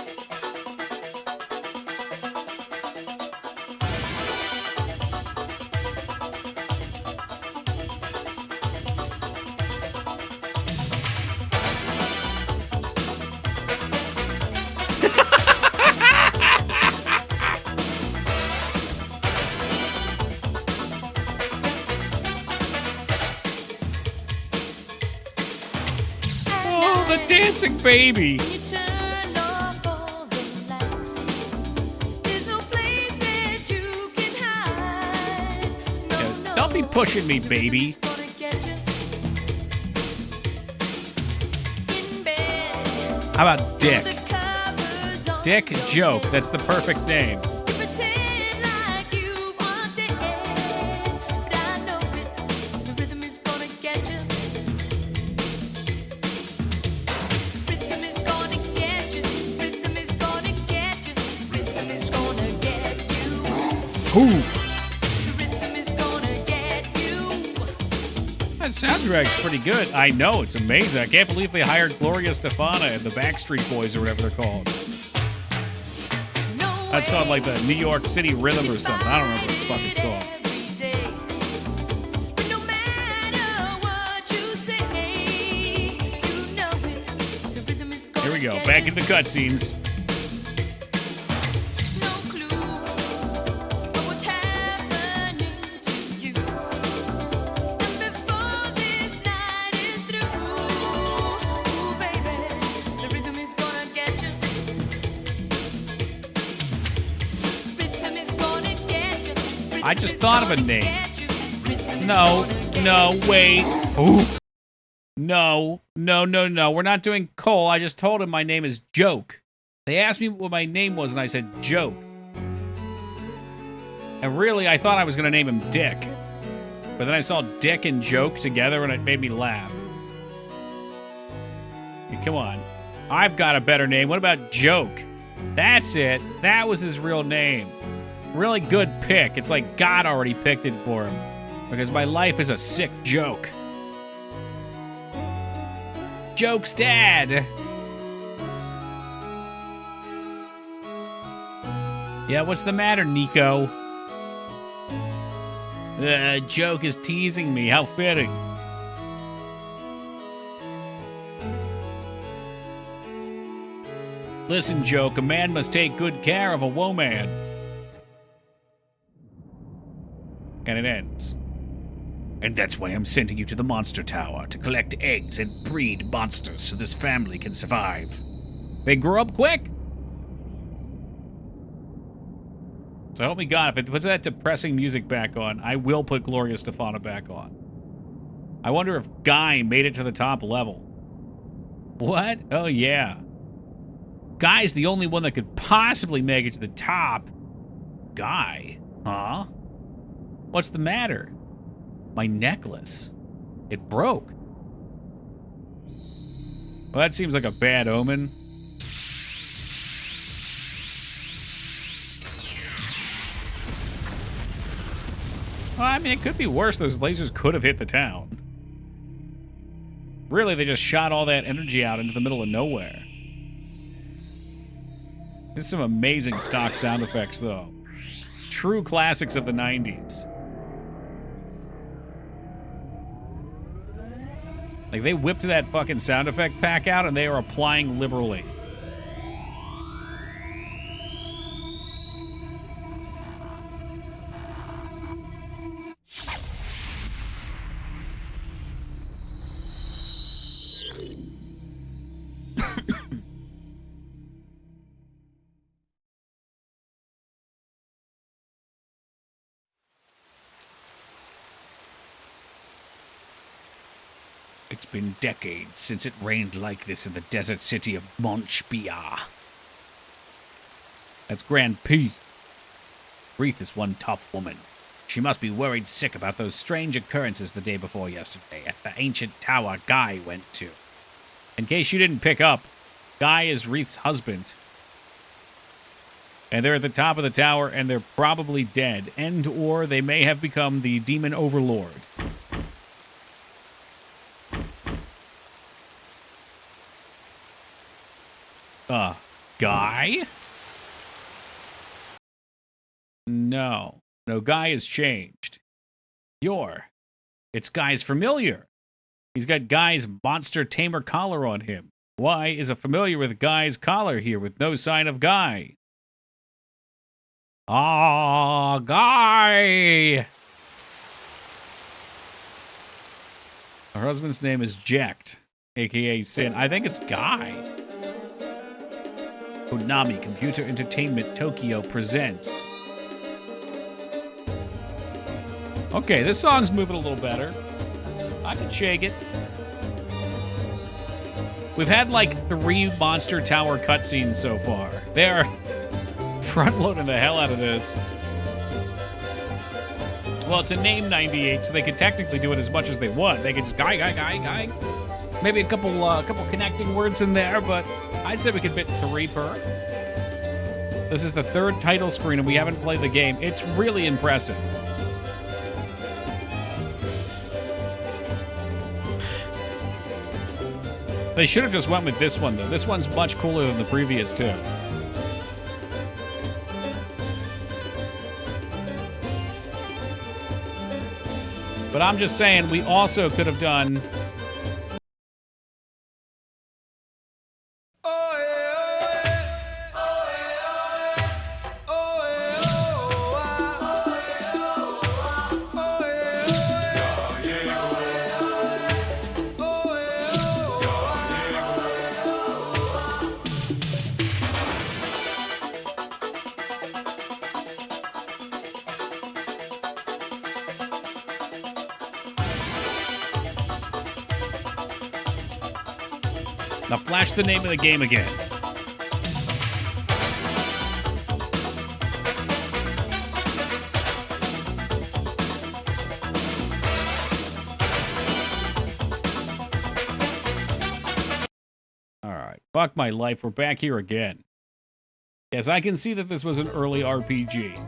Oh, the dancing baby. Don't be pushing me, baby. How about Dick? Dick Joke. That's the perfect name. Ooh. That soundtrack's pretty good. I know, it's amazing. I can't believe they hired Gloria Stefana and the Backstreet Boys or whatever they're called. That's called like the New York City Rhythm or something. I don't remember what the fuck it's called. Here we go, back into cutscenes. I just thought of a name. No, wait. Ooh. No. We're not doing Cole. I just told him my name is Joke. They asked me what my name was, and I said Joke. And really, I thought I was going to name him Dick. But then I saw Dick and Joke together, and it made me laugh. Hey, come on. I've got a better name. What about Joke? That's it. That was his real name. Really good pick. It's like God already picked it for him. Because my life is a sick joke. Joke's dad. Yeah, what's the matter, Nico? Joke is teasing me. How fitting. Listen, Joke, a man must take good care of a woman. And it ends. And that's why I'm sending you to the Monster Tower to collect eggs and breed monsters so this family can survive. They grow up quick. So help me God, if it puts that depressing music back on, I will put Gloria Stefana back on. I wonder if Guy made it to the top level. What? Oh, yeah. Guy's the only one that could possibly make it to the top. Guy? Huh? What's the matter? My necklace. It broke. Well, that seems like a bad omen. Well, I mean, it could be worse. Those lasers could have hit the town. Really, they just shot all that energy out into the middle of nowhere. This is some amazing stock sound effects, though. True classics of the 90s. Like, they whipped that fucking sound effect pack out and they are applying liberally. It's been decades since it rained like this in the desert city of Monchbia. That's Grand P. Wreath is one tough woman. She must be worried sick about those strange occurrences the day before yesterday at the ancient tower Guy went to. In case you didn't pick up, Guy is Wreath's husband. And they're at the top of the tower and they're probably dead, and or they may have become the demon overlord. Guy? No, Guy has changed. It's Guy's familiar. He's got Guy's monster tamer collar on him. Why is a familiar with Guy's collar here with no sign of Guy? Ah, Guy! Her husband's name is Jacked, aka Sin. I think it's Guy. Konami Computer Entertainment Tokyo presents Okay, this song's moving a little better. I can shake it. We've had like 3 Monster Tower cutscenes so far. They are front-loading the hell out of this. Well, it's a name 98, so they could technically do it as much as they want. They could just guy. Maybe a couple connecting words in there, but I'd say we could fit 3 per. This is the 3rd title screen, and we haven't played the game. It's really impressive. They should have just went with this one, though. This one's much cooler than the previous two. But I'm just saying, we also could have done... Now flash the name of the game again. All right, fuck my life. We're back here again. Yes, I can see that this was an early RPG.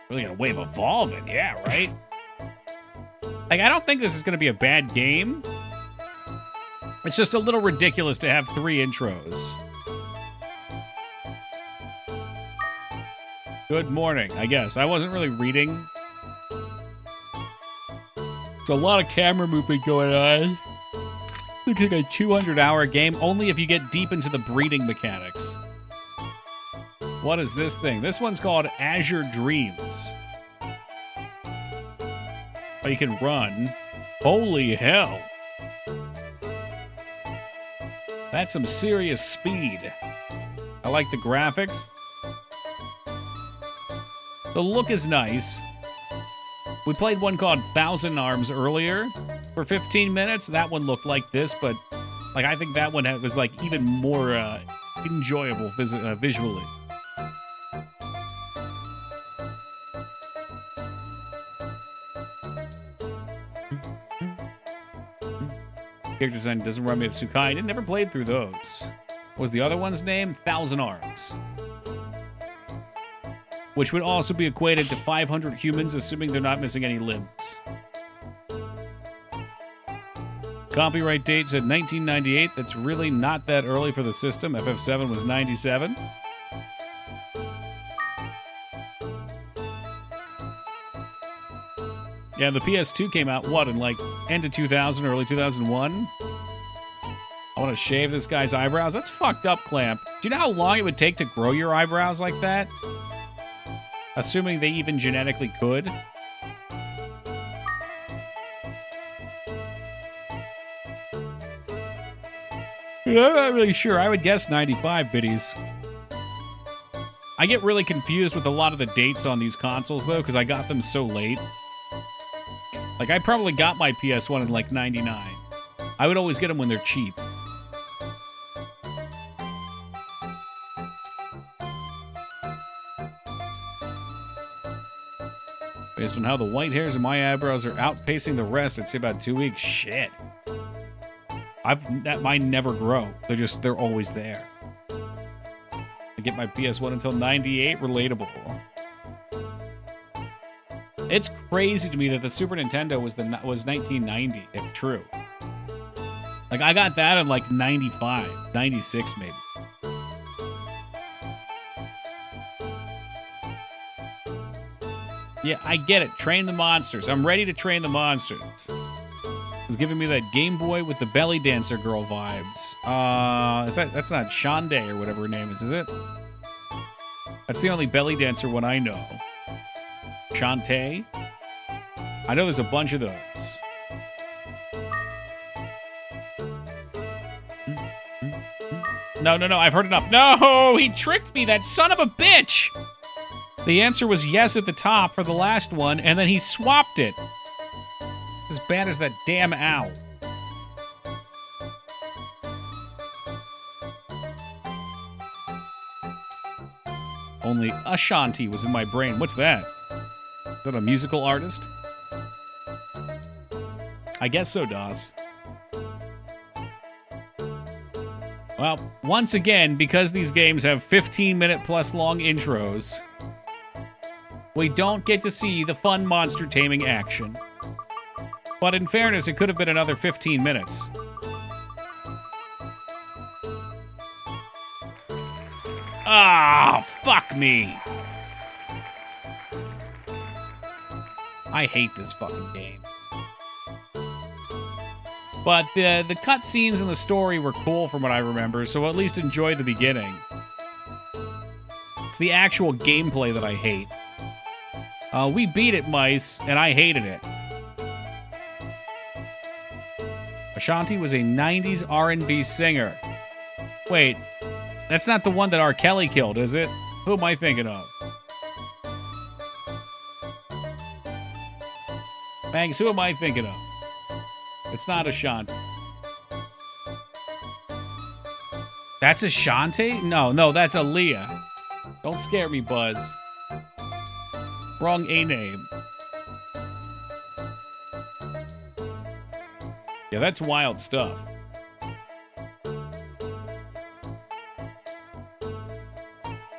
Really gonna wave evolving, yeah, right? Like, I don't think this is gonna be a bad game. It's just a little ridiculous to have 3 intros. Good morning, I guess. I wasn't really reading. There's a lot of camera movement going on. Looks like a 200-hour game, only if you get deep into the breeding mechanics. What is this thing? This one's called Azure Dreams. Oh, you can run. Holy hell. That's some serious speed. I like the graphics. The look is nice. We played one called Thousand Arms earlier for 15 minutes. That one looked like this, but like I think that one was like even more enjoyable visually. Character design doesn't remind me of Sukai. I never played through those. What was the other one's name? Thousand Arms. Which would also be equated to 500 humans, assuming they're not missing any limbs. Copyright date said 1998. That's really not that early for the system. FF7 was 97. Yeah, the PS2 came out, what, in like end of 2000, early 2001? I want to shave this guy's eyebrows. That's fucked up, Clamp. Do you know how long it would take to grow your eyebrows like that? Assuming they even genetically could. Yeah, I'm not really sure. I would guess 95 biddies. I get really confused with a lot of the dates on these consoles, though, because I got them so late. Like, I probably got my PS1 in, like, 99. I would always get them when they're cheap. Based on how the white hairs in my eyebrows are outpacing the rest, I'd say about 2 weeks. Shit. Mine never grow. They're always there. I get my PS1 until 98. Relatable. It's crazy to me that the Super Nintendo was 1990, if true. Like, I got that in, like, 95, 96 maybe. Yeah, I get it. Train the monsters. I'm ready to train the monsters. It's giving me that Game Boy with the belly dancer girl vibes. That's not Shande or whatever her name is it? That's the only belly dancer one I know. Shantae? I know there's a bunch of those. No, I've heard enough. No, he tricked me, that son of a bitch! The answer was yes at the top for the last one, and then he swapped it. As bad as that damn owl. Only Ashanti was in my brain. What's that? Is that a musical artist? I guess so, Doss. Well, once again, because these games have 15-minute plus long intros, we don't get to see the fun monster taming action. But in fairness, it could have been another 15 minutes. Ah, fuck me. I hate this fucking game. But the cutscenes and the story were cool from what I remember, so at least enjoy the beginning. It's the actual gameplay that I hate. We beat it, mice, and I hated it. Ashanti was a 90s R&B singer. Wait, that's not the one that R. Kelly killed, is it? Who am I thinking of? Banks, who am I thinking of? It's not Ashanti. That's Ashanti? No, that's Aaliyah. Don't scare me, Buzz. Wrong A name. Yeah, that's wild stuff.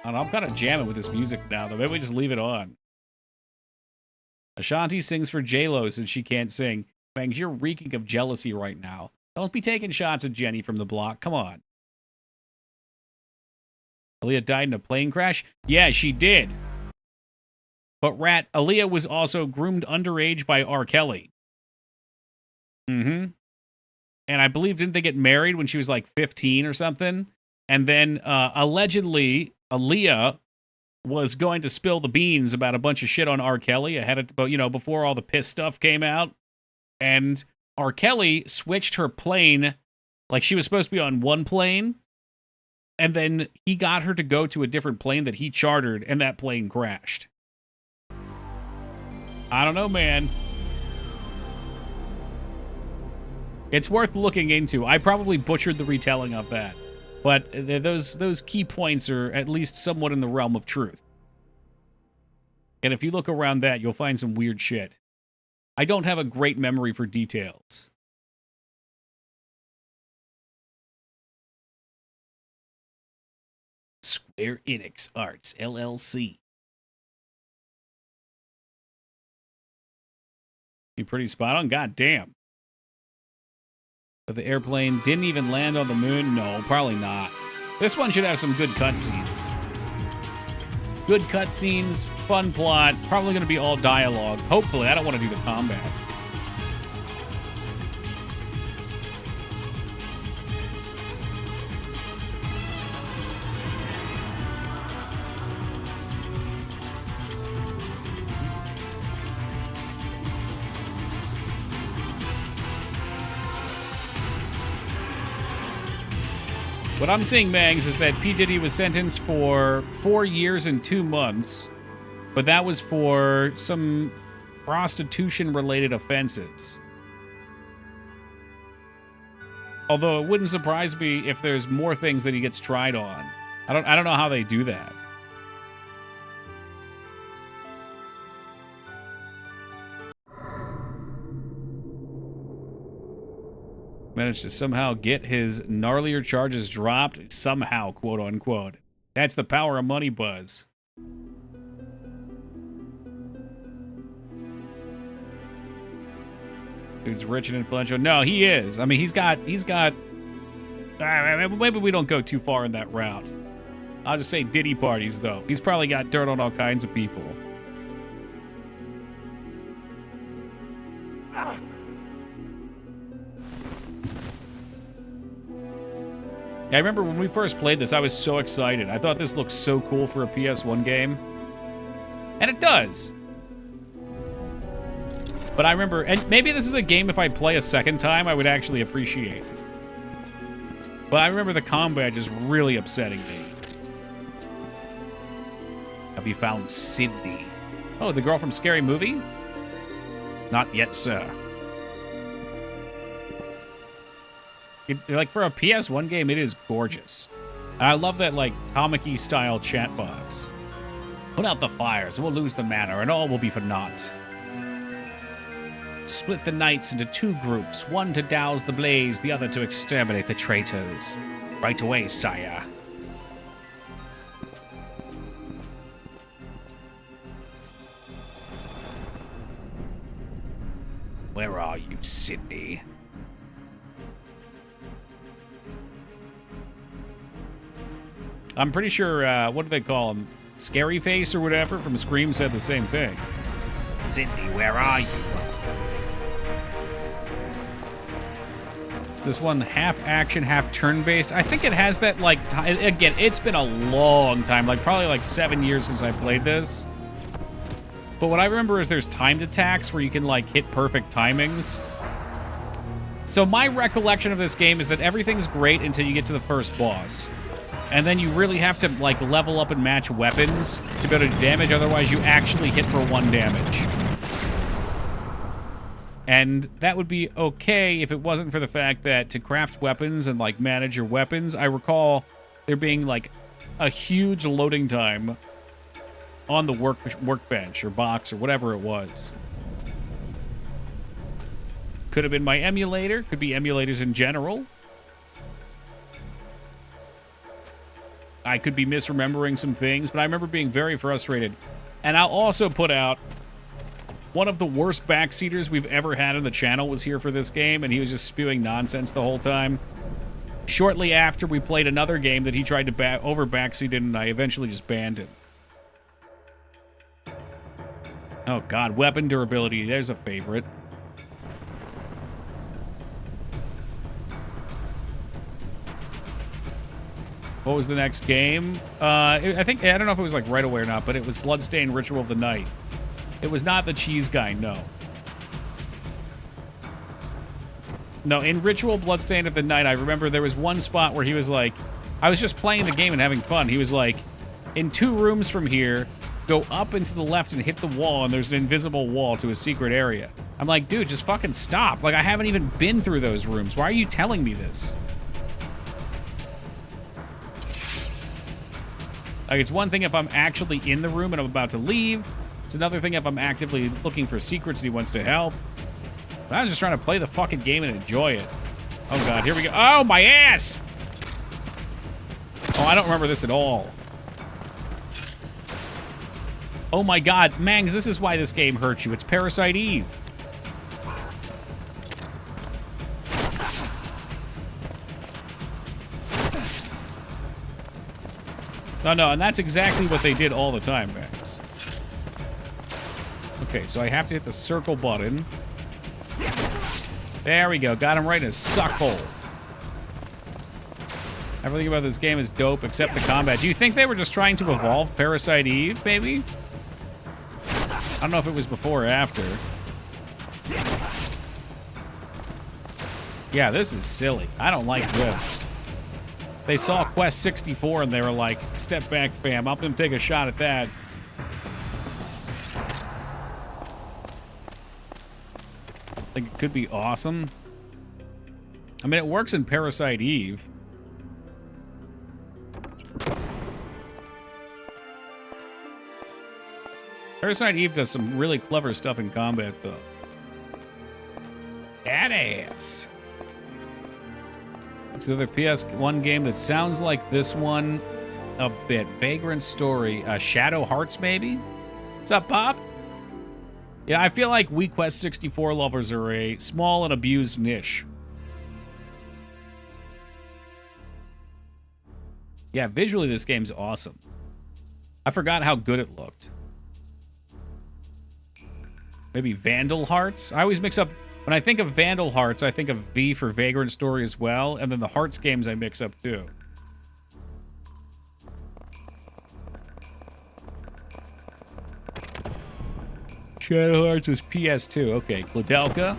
I don't know, I'm kind of jamming with this music now, though. Maybe we just leave it on. Ashanti sings for J-Lo since she can't sing. Bangs, you're reeking of jealousy right now. Don't be taking shots at Jenny from the block. Come on. Aaliyah died in a plane crash? Yeah, she did. But Rat, Aaliyah was also groomed underage by R. Kelly. Mm-hmm. And I believe, didn't they get married when she was like 15 or something? And then allegedly, Aaliyah was going to spill the beans about a bunch of shit on R. Kelly ahead of, before all the piss stuff came out. And R. Kelly switched her plane, like she was supposed to be on one plane, and then he got her to go to a different plane that he chartered, and that plane crashed. I don't know, man. It's worth looking into. I probably butchered the retelling of that, but those key points are at least somewhat in the realm of truth. And if you look around that, you'll find some weird shit. I don't have a great memory for details. Square Enix Arts, LLC. You pretty spot on? God damn. But the airplane didn't even land on the moon? No, probably not. This one should have some good cutscenes. Good cutscenes, fun plot, probably going to be all dialogue. Hopefully, I don't want to do the combat. What I'm seeing, Mangs, is that P. Diddy was sentenced for 4 years and 2 months, but that was for some prostitution-related offenses. Although it wouldn't surprise me if there's more things that he gets tried on. I don't know how they do that. Managed to somehow get his gnarlier charges dropped. Somehow, quote unquote. That's the power of money, Buzz. Dude's rich and influential. No, he is. I mean, he's got. Maybe we don't go too far in that route. I'll just say Diddy parties, though. He's probably got dirt on all kinds of people. I remember when we first played this, I was so excited. I thought this looked so cool for a PS1 game. And it does. But I remember, and maybe this is a game if I play a second time, I would actually appreciate. But I remember the combat just really upsetting me. Have you found Sydney? Oh, the girl from Scary Movie? Not yet, sir. Like, for a PS1 game, it is gorgeous. And I love that, like, comic-y style chat box. Put out the fires, and we'll lose the manor, and all will be for naught. Split the knights into 2 groups, one to douse the blaze, the other to exterminate the traitors. Right away, sire. Where are you, Sydney? I'm pretty sure, what do they call him? Scary Face or whatever from Scream said the same thing. Sydney, where are you? This one half action, half turn-based. I think it has that, like, again, it's been a long time, like probably like 7 years since I played this. But what I remember is there's timed attacks where you can, like, hit perfect timings. So my recollection of this game is that everything's great until you get to the first boss. And then you really have to, like, level up and match weapons to be able to do damage, otherwise you actually hit for 1 damage. And that would be okay if it wasn't for the fact that to craft weapons and, like, manage your weapons, I recall there being, like, a huge loading time on the workbench or box or whatever it was. Could have been my emulator. Could be emulators in general. I could be misremembering some things, but I remember being very frustrated. And I'll also put out one of the worst backseaters we've ever had on the channel was here for this game, and he was just spewing nonsense the whole time. Shortly after, we played another game that he tried to over-backseat in, and I eventually just banned him. Oh, God. Weapon durability. There's a favorite. What was the next game? I don't know if it was like right away or not, but it was Bloodstained Ritual of the Night. It was not the cheese guy, no. No, in Ritual Bloodstained of the Night, I remember there was one spot where he was like, I was just playing the game and having fun. He was like, in 2 rooms from here, go up and to the left and hit the wall, and there's an invisible wall to a secret area. I'm like, dude, just fucking stop. Like, I haven't even been through those rooms. Why are you telling me this? Like, it's one thing if I'm actually in the room and I'm about to leave. It's another thing if I'm actively looking for secrets and he wants to help. But I was just trying to play the fucking game and enjoy it. Oh, God, here we go. Oh, my ass! Oh, I don't remember this at all. Oh, my God. Mangs, this is why this game hurts you. It's Parasite Eve. No, and that's exactly what they did all the time, Max. Okay, so I have to hit the circle button. There we go. Got him right in his suckhole. Everything about this game is dope except the combat. Do you think they were just trying to evolve Parasite Eve, maybe? I don't know if it was before or after. Yeah, this is silly. I don't like this. They saw Quest 64 and they were like, step back, fam. I'm going to take a shot at that. I think it could be awesome. I mean, it works in Parasite Eve. Parasite Eve does some really clever stuff in combat, though. Badass. It's another PS1 game that sounds like this one a bit. Vagrant Story. Shadow Hearts, maybe? What's up, Pop? Yeah, I feel like we Quest 64 lovers are a small and abused niche. Yeah, visually this game's awesome. I forgot how good it looked. Maybe Vandal Hearts? I always mix up... When I think of Vandal Hearts, I think of V for Vagrant Story as well, and then the Hearts games I mix up too. Shadow Hearts was PS2. Okay, Kledelka.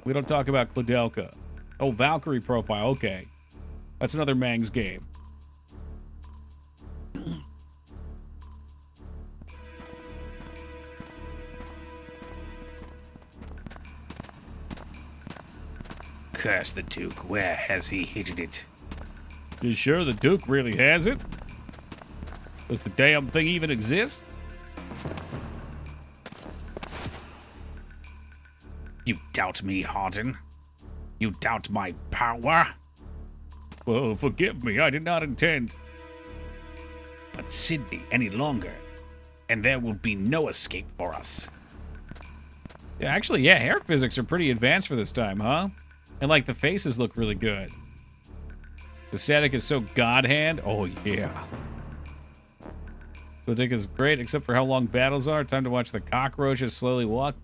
We don't talk about Kledelka. Oh, Valkyrie Profile. Okay. That's another Mangs game. Curse the Duke. Where has he hidden it? You sure the Duke really has it? Does the damn thing even exist? You doubt me, Hardin? You doubt my power? Well, forgive me, I did not intend. But Sydney, any longer, and there will be no escape for us. Yeah, actually, yeah, hair physics are pretty advanced for this time, huh? And, like, the faces look really good. The static is so god hand. Oh, yeah. The dick is great, except for how long battles are. Time to watch the cockroaches slowly walk.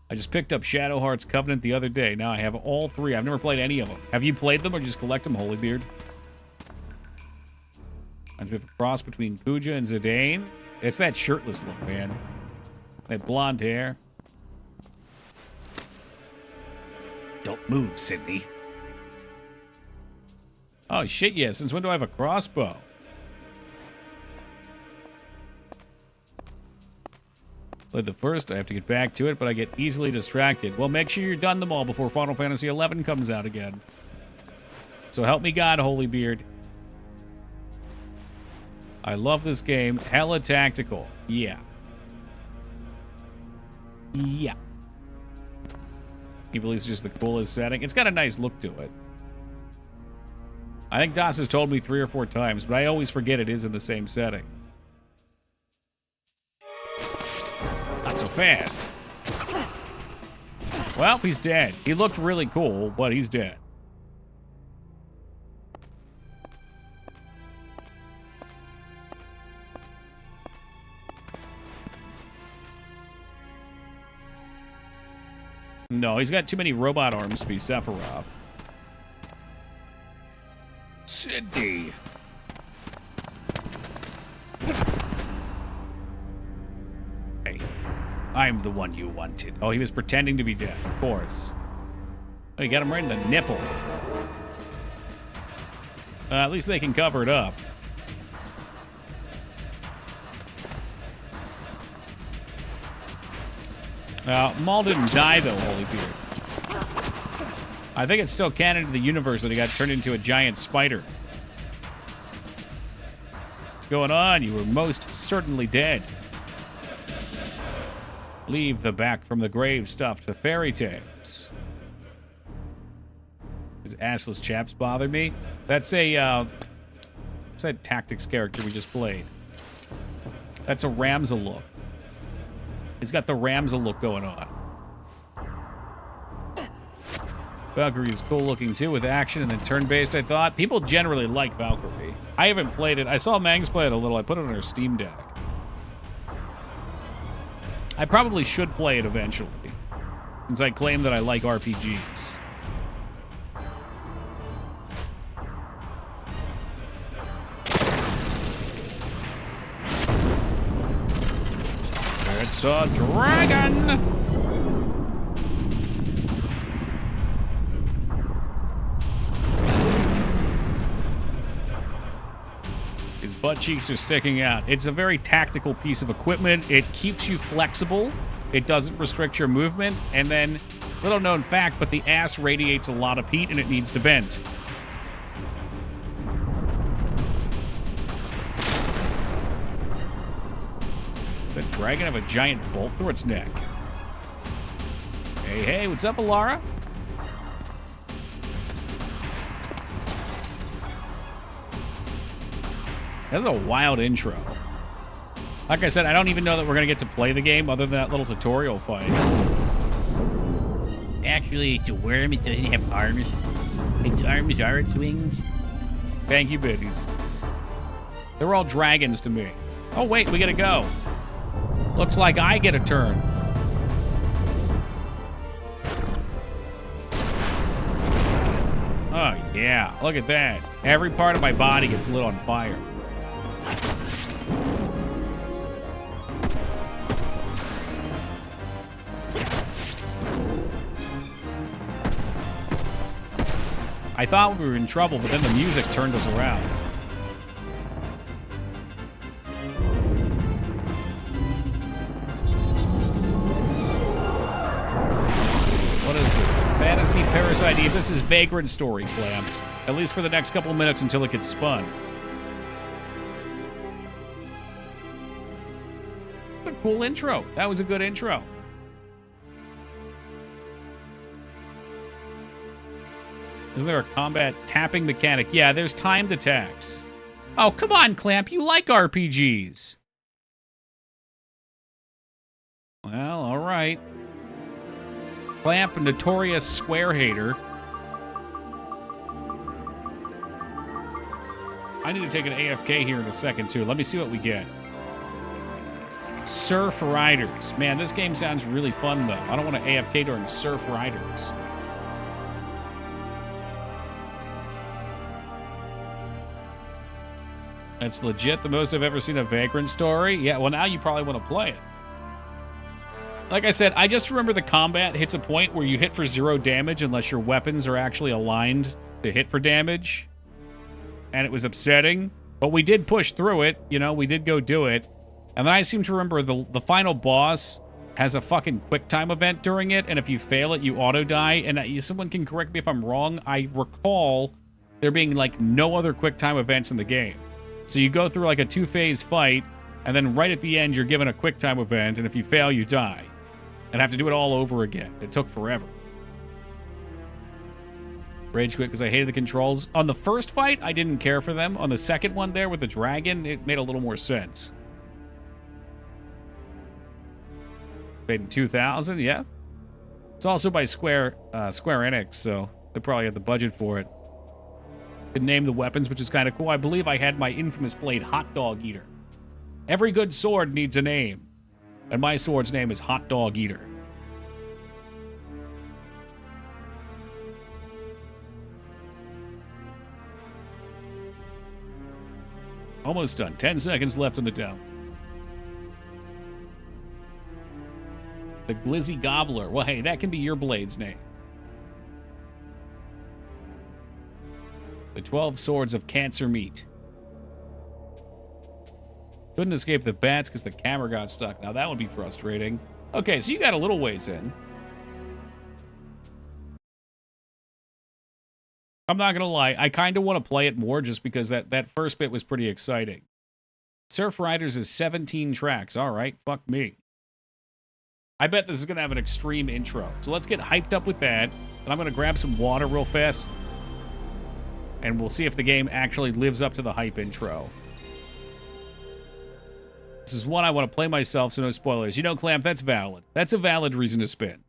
I just picked up Shadowheart's Covenant the other day. Now I have all three. I've never played any of them. Have you played them or just collect them, Holybeard? We have a cross between Pooja and Zidane. It's that shirtless look, man. That blonde hair. Don't move, Sydney. Oh, shit, yeah. Since when do I have a crossbow? Played the first, I have to get back to it, but I get easily distracted. Well, make sure you're done them all before Final Fantasy XI comes out again. So help me God, Holybeard. I love this game. Hella tactical. Yeah. Yeah. Evil is just the coolest setting. It's got a nice look to it. I think Das has told me 3 or 4 times, but I always forget it is in the same setting. Not so fast. Well, he's dead. He looked really cool, but he's dead. No, he's got too many robot arms to be Sephiroth. Sydney. Hey, I'm the one you wanted. Oh, he was pretending to be dead, of course. Oh, you got him right in the nipple. At least they can cover it up. Maul didn't die, though, Holybeard. I think it's still canon to the universe that he got turned into a giant spider. What's going on? You were most certainly dead. Leave the back from the grave stuff to fairy tales. His assless chaps bother me. That's a, what's that tactics character we just played? That's a Ramza look. He's got the Ramza look going on. Valkyrie is cool looking too, with action and then turn-based, I thought. People generally like Valkyrie. I haven't played it. I saw Mangs play it a little. I put it on her Steam Deck. I probably should play it eventually, since I claim that I like RPGs. It's a dragon! His butt cheeks are sticking out. It's a very tactical piece of equipment. It keeps you flexible. It doesn't restrict your movement. And then, little known fact, but the ass radiates a lot of heat and it needs to vent. The dragon have a giant bolt through its neck. Hey, hey, what's up, Alara? That's a wild intro. Like I said, I don't even know that we're going to get to play the game other than that little tutorial fight. Actually, it's a worm. It doesn't have arms. Its arms are its wings. Thank you, biddies. They're all dragons to me. Oh, wait, we got to go. Looks like I get a turn. Oh, yeah. Look at that. Every part of my body gets lit on fire. I thought we were in trouble, but then the music turned us around. What is this? is Fantasy Parasite Eve. This is Vagrant Story, Clamp. At least for the next couple minutes until it gets spun. A cool intro. That was a good intro. Isn't there a combat tapping mechanic? Yeah, there's timed attacks. Oh, come on, Clamp. You like RPGs. Well, all right. Clamp, notorious square hater. I need to take an AFK here in a second, too. Let me see what we get. Surf Riders. Man, this game sounds really fun, though. I don't want to AFK during Surf Riders. That's legit the most I've ever seen a Vagrant Story. Yeah, well, now you probably want to play it. Like I said, I just remember the combat hits a point where you hit for 0 damage unless your weapons are actually aligned to hit for damage. And it was upsetting. But we did push through it. You know, we did go do it. And then I seem to remember the final boss has a fucking quick time event during it. And if you fail it, you auto-die. And someone can correct me if I'm wrong. I recall there being, like, no other quick time events in the game. So you go through like a 2-phase fight, and then right at the end, you're given a quick time event, and if you fail, you die. And have to do it all over again. It took forever. Rage quit because I hated the controls. On the first fight, I didn't care for them. On the second one there with the dragon, it made a little more sense. Made in 2000, yeah. It's also by Square Enix, so they probably had the budget for it. Could name the weapons, which is kind of cool. I believe I had my infamous blade, Hot Dog Eater. Every good sword needs a name. And my sword's name is Hot Dog Eater. Almost done. 10 seconds left on the down. The Glizzy Gobbler. Well, hey, that can be your blade's name. The 12 Swords of Cancer Meat. Couldn't escape the bats because the camera got stuck. Now that would be frustrating. Okay, so you got a little ways in. I'm not going to lie. I kind of want to play it more just because that first bit was pretty exciting. Surf Riders is 17 tracks. All right, fuck me. I bet this is going to have an extreme intro. So let's get hyped up with that. And I'm going to grab some water real fast. And we'll see if the game actually lives up to the hype intro. This is one I want to play myself, so no spoilers. You know, Clamp, that's valid. That's a valid reason to spin.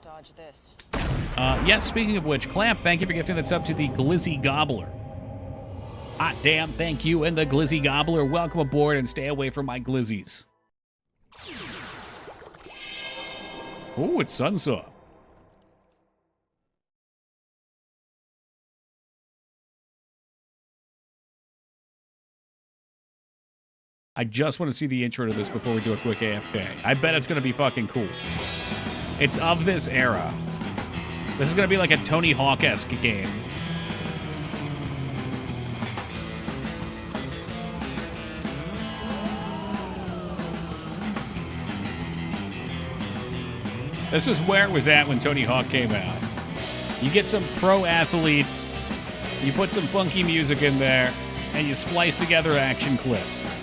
Dodge this. Yes, speaking of which, Clamp, thank you for gifting that sub to the Glizzy Gobbler. Hot damn, thank you, and the Glizzy Gobbler. Welcome aboard and stay away from my glizzies. Oh, it's Sunsoft. I just want to see the intro to this before we do a quick AFK. I bet it's going to be fucking cool. It's of this era. This is going to be like a Tony Hawk-esque game. This was where it was at when Tony Hawk came out. You get some pro athletes, you put some funky music in there, and you splice together action clips.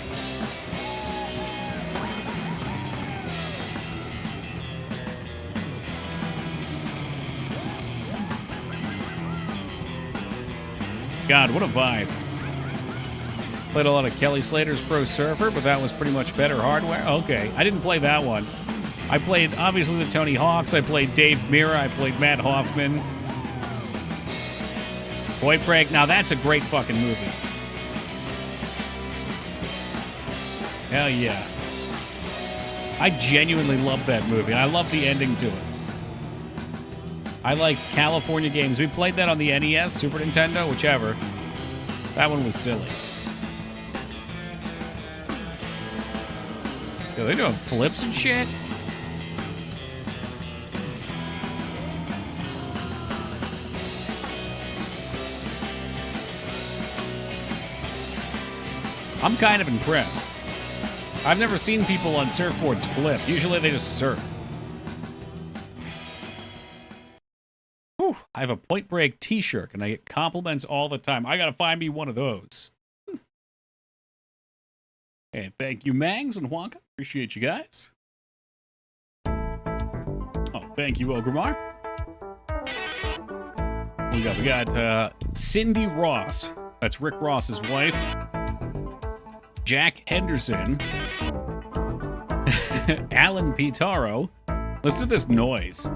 God, what a vibe. Played a lot of Kelly Slater's Pro Surfer, but that was pretty much better hardware. Okay, I didn't play that one. I played, obviously, the Tony Hawks. I played Dave Mirra. I played Matt Hoffman. Point Break. Now, that's a great fucking movie. Hell yeah. I genuinely love that movie. I love the ending to it. I liked California Games. We played that on the NES, Super Nintendo, whichever. That one was silly. Yo, they're doing flips and shit? I'm kind of impressed. I've never seen people on surfboards flip. Usually they just surf. I have a Point Break t-shirt, and I get compliments all the time. I gotta find me one of those. And thank you, Mangs and Wonka. Appreciate you guys. Oh, thank you, Ogrimmar. We got Cindy Ross. That's Rick Ross's wife. Jack Henderson. Alan Pitaro. Listen to this noise.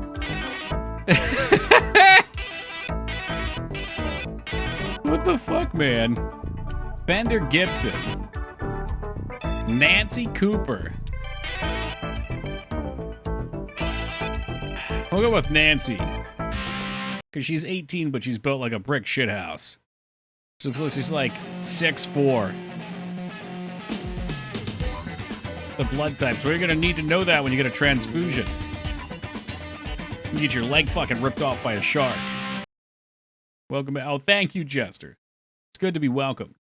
What the fuck, man? Bender Gibson. Nancy Cooper. We'll go with Nancy. Because she's 18, but she's built like a brick shithouse. So it looks like she's like 6'4". The blood type. So you're going to need to know that when you get a transfusion. You get your leg fucking ripped off by a shark. Welcome. Oh, thank you, Jester. It's good to be welcome.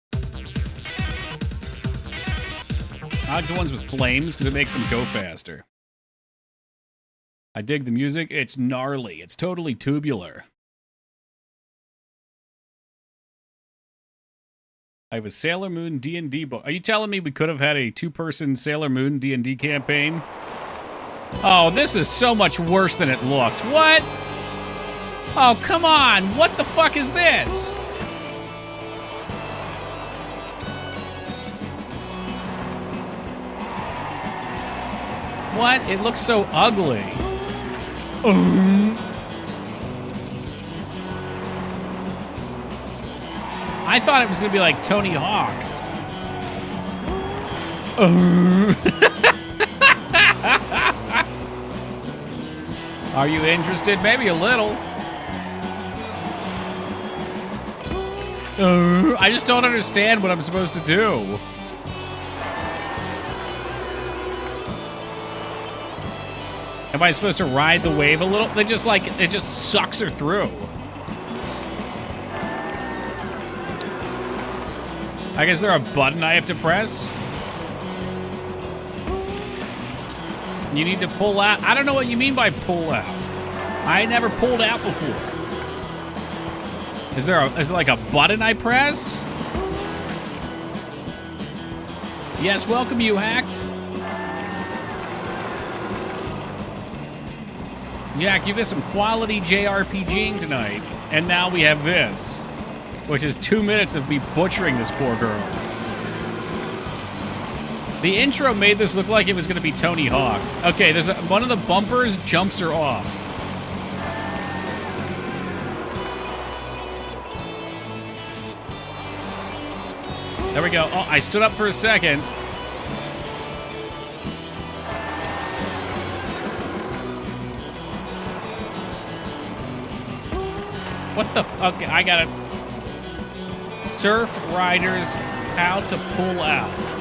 I like the ones with flames because it makes them go faster. I dig the music. It's gnarly. It's totally tubular. I have a Sailor Moon D&D book. Are you telling me we could have had a two-person Sailor Moon D&D campaign? Oh, this is so much worse than it looked. What? Oh, come on. What the fuck is this? What? It looks so ugly. I thought it was going to be like Tony Hawk. Are you interested? Maybe a little. I just don't understand what I'm supposed to do. Am I supposed to ride the wave a little? They just like, it just sucks her through. I guess there a button I have to press? You need to pull out. I don't know what you mean by pull out. I never pulled out before. Is there like a button I press? Yes, welcome you, Hacked. Yeah, give us some quality JRPGing tonight. And now we have this, which is 2 minutes of me butchering this poor girl. The intro made this look like it was going to be Tony Hawk. Okay, there's one of the bumpers jumps her off. There we go. Oh, I stood up for a second. What the? Okay, I got it. Surf Riders, how to pull out.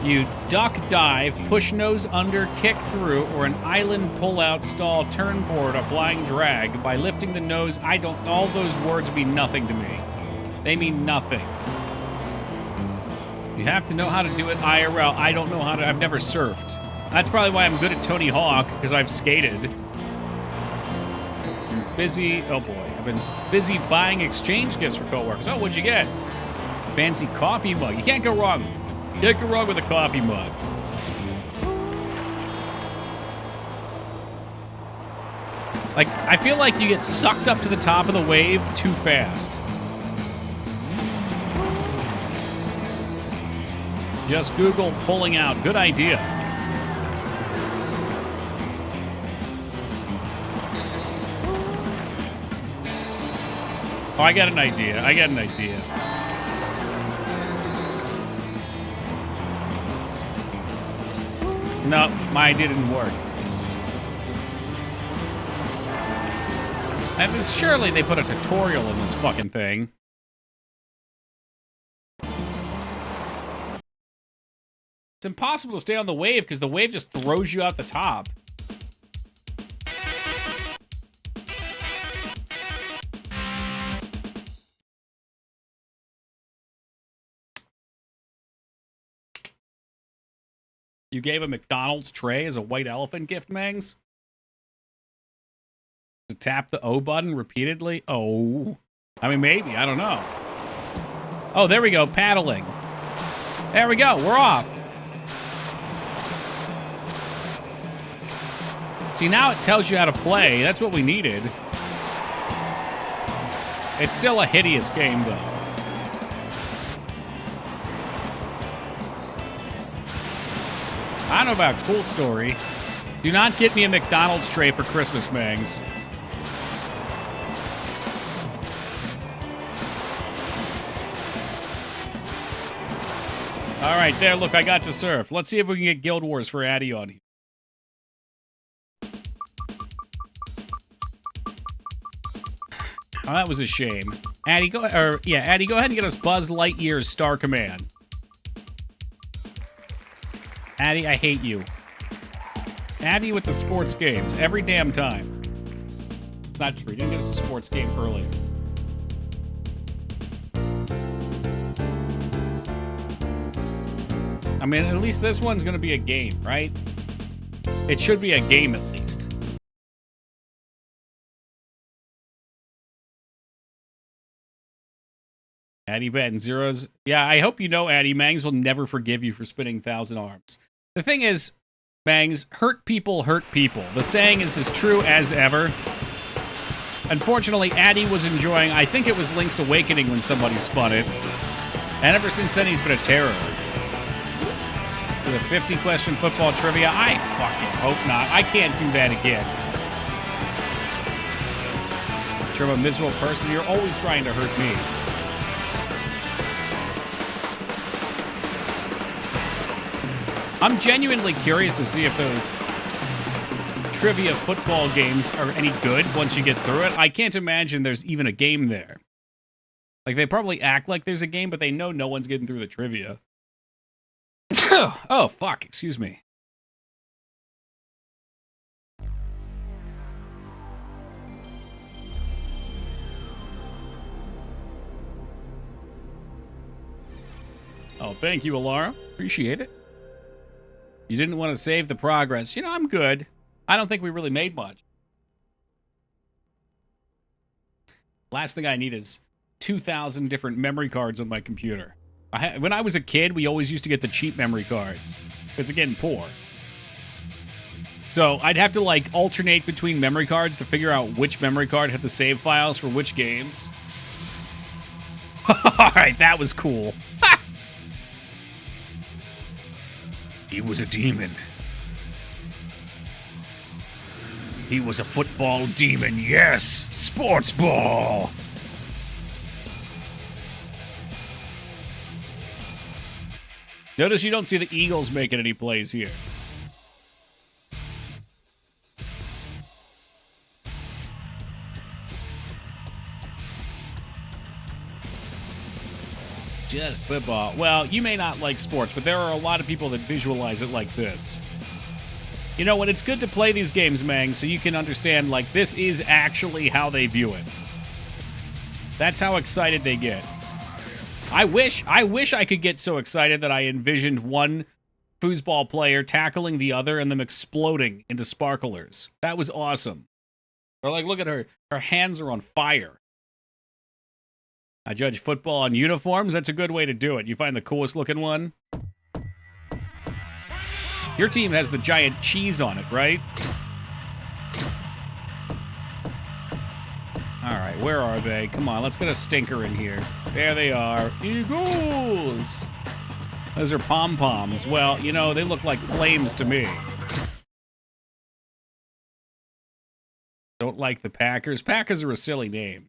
You duck, dive, push nose under, kick through, or an island pull out, stall, turn board, applying drag. By lifting the nose, all those words mean nothing to me. They mean nothing. You have to know how to do it IRL. I don't know how to, I've never surfed. That's probably why I'm good at Tony Hawk, because I've skated. Busy, oh boy, I've been busy buying exchange gifts for coworkers. Oh, what'd you get? Fancy coffee mug. You can't go wrong. Can't go wrong with a coffee mug. Like, I feel like you get sucked up to the top of the wave too fast. Just Google pulling out. Good idea. Oh, I got an idea. No, my idea didn't work. And surely they put a tutorial in this fucking thing. It's impossible to stay on the wave because the wave just throws you out the top. You gave a McDonald's tray as a white elephant gift, Mangs? to tap the O button repeatedly? Oh. I mean, maybe. I don't know. Oh, there we go. Paddling. There we go. We're off. See, now it tells you how to play. That's what we needed. It's still a hideous game, though. I don't know about cool story. Do not get me a McDonald's tray for Christmas, Mangs. All right, there, look, I got to surf. Let's see if we can get Guild Wars for Addy on here. Oh, that was a shame. Addy, go ahead and get us Buzz Lightyear's Star Command. Addy, I hate you. Addy with the sports games every damn time. Not true. He didn't get us a sports game earlier. I mean, at least this one's going to be a game, right? It should be a game at least. Addy betting zeros. Yeah, I hope you know, Addy, Mangs will never forgive you for spinning 1,000 arms. The thing is, Mangs, hurt people hurt people. The saying is as true as ever. Unfortunately, Addy was enjoying, I think it was Link's Awakening when somebody spun it. And ever since then, he's been a terror. With a 50-question football trivia, I fucking hope not. I can't do that again. You're a miserable person. You're always trying to hurt me. I'm genuinely curious to see if those trivia football games are any good once you get through it. I can't imagine there's even a game there. Like, they probably act like there's a game, but they know no one's getting through the trivia. Oh, fuck. Excuse me. Oh, thank you, Alara. Appreciate it. You didn't want to save the progress. You know, I'm good. I don't think we really made much. Last thing I need is 2,000 different memory cards on my computer. When I was a kid, we always used to get the cheap memory cards. Because, again, poor. So I'd have to, like, alternate between memory cards to figure out which memory card had the save files for which games. Alright, that was cool. He was a demon. He was a football demon, yes! Sports ball! Notice you don't see the Eagles making any plays here. It's just football. Well, you may not like sports, but there are a lot of people that visualize it like this. You know what? It's good to play these games, Mang, so you can understand, like, this is actually how they view it. That's how excited they get. I wish I could get so excited that I envisioned one foosball player tackling the other and them exploding into sparklers. That was awesome. Or like, look at her. Her hands are on fire. I judge football on uniforms. That's a good way to do it. You find the coolest looking one. Your team has the giant cheese on it, right? All right, where are they? Come on, let's get a stinker in here. There they are. Eagles! Those are pom-poms. Well, you know, they look like flames to me. Don't like the Packers. Packers are a silly name.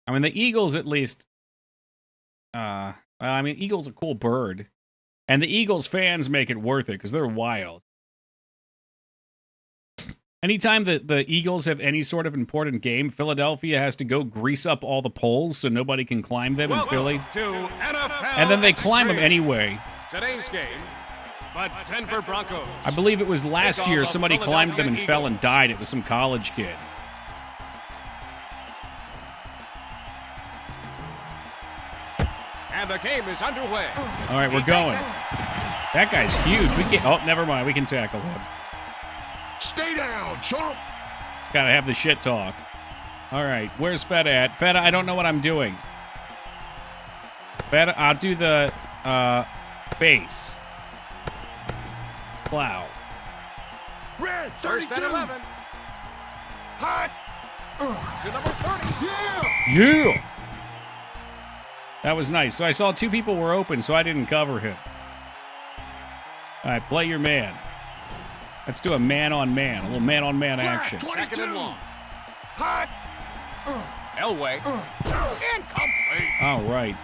I mean, the Eagles at least... I mean, Eagle's a cool bird. And the Eagles fans make it worth it, because they're wild. Anytime the Eagles have any sort of important game, Philadelphia has to go grease up all the poles so nobody can climb them in Philly. And then they climb them anyway. Today's game, but Denver Broncos. I believe it was last year somebody climbed them and fell and died. It was some college kid. And the game is underway. All right, we're going. That guy's huge. We can't. Oh, never mind. We can tackle him. Stay down, chump! Gotta have the shit talk. All right, where's Feta at? Feta, I don't know what I'm doing. Feta, I'll do the base. Plow. Red, First and 11. Hot. To number 30. Yeah! That was nice. So I saw two people were open, so I didn't cover him. All right, play your man. Let's do a man-on-man, a little man-on-man action. Second and long. Hot. Elway. Incomplete. All right.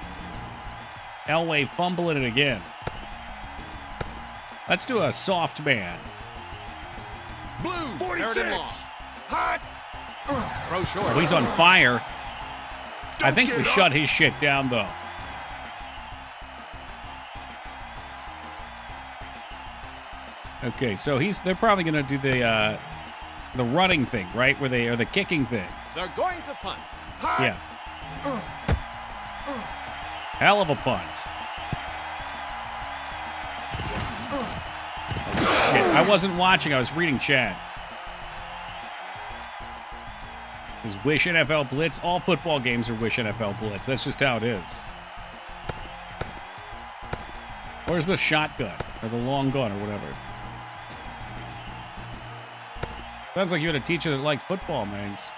Elway fumbling it again. Let's do a soft man. Blue, 46. Third and long. Hot. Throw short. Oh, he's on fire. I think we shut his shit down, though. Okay, so they're probably gonna do the running thing, right? Or the kicking thing. They're going to punt. Yeah. Hell of a punt. Oh, shit. I wasn't watching. I was reading chat. This is Wish NFL Blitz. All football games are Wish NFL Blitz. That's just how it is. Where's the shotgun? Or the long gun or whatever. Sounds like you had a teacher that liked football, Mangs.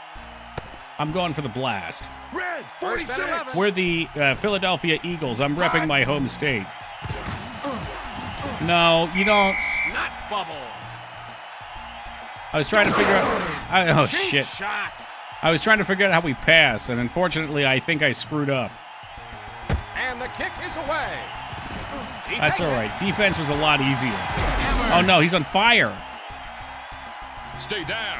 I'm going for the blast. Red, 46. We're the Philadelphia Eagles. I'm repping my home state. No, you don't. Snot bubble. I was trying to figure out. Oh, shit. Shot. I was trying to figure out how we pass, and unfortunately, I think I screwed up. And the kick is away. That's all right. Defense was a lot easier. Oh, no, he's on fire. Stay down.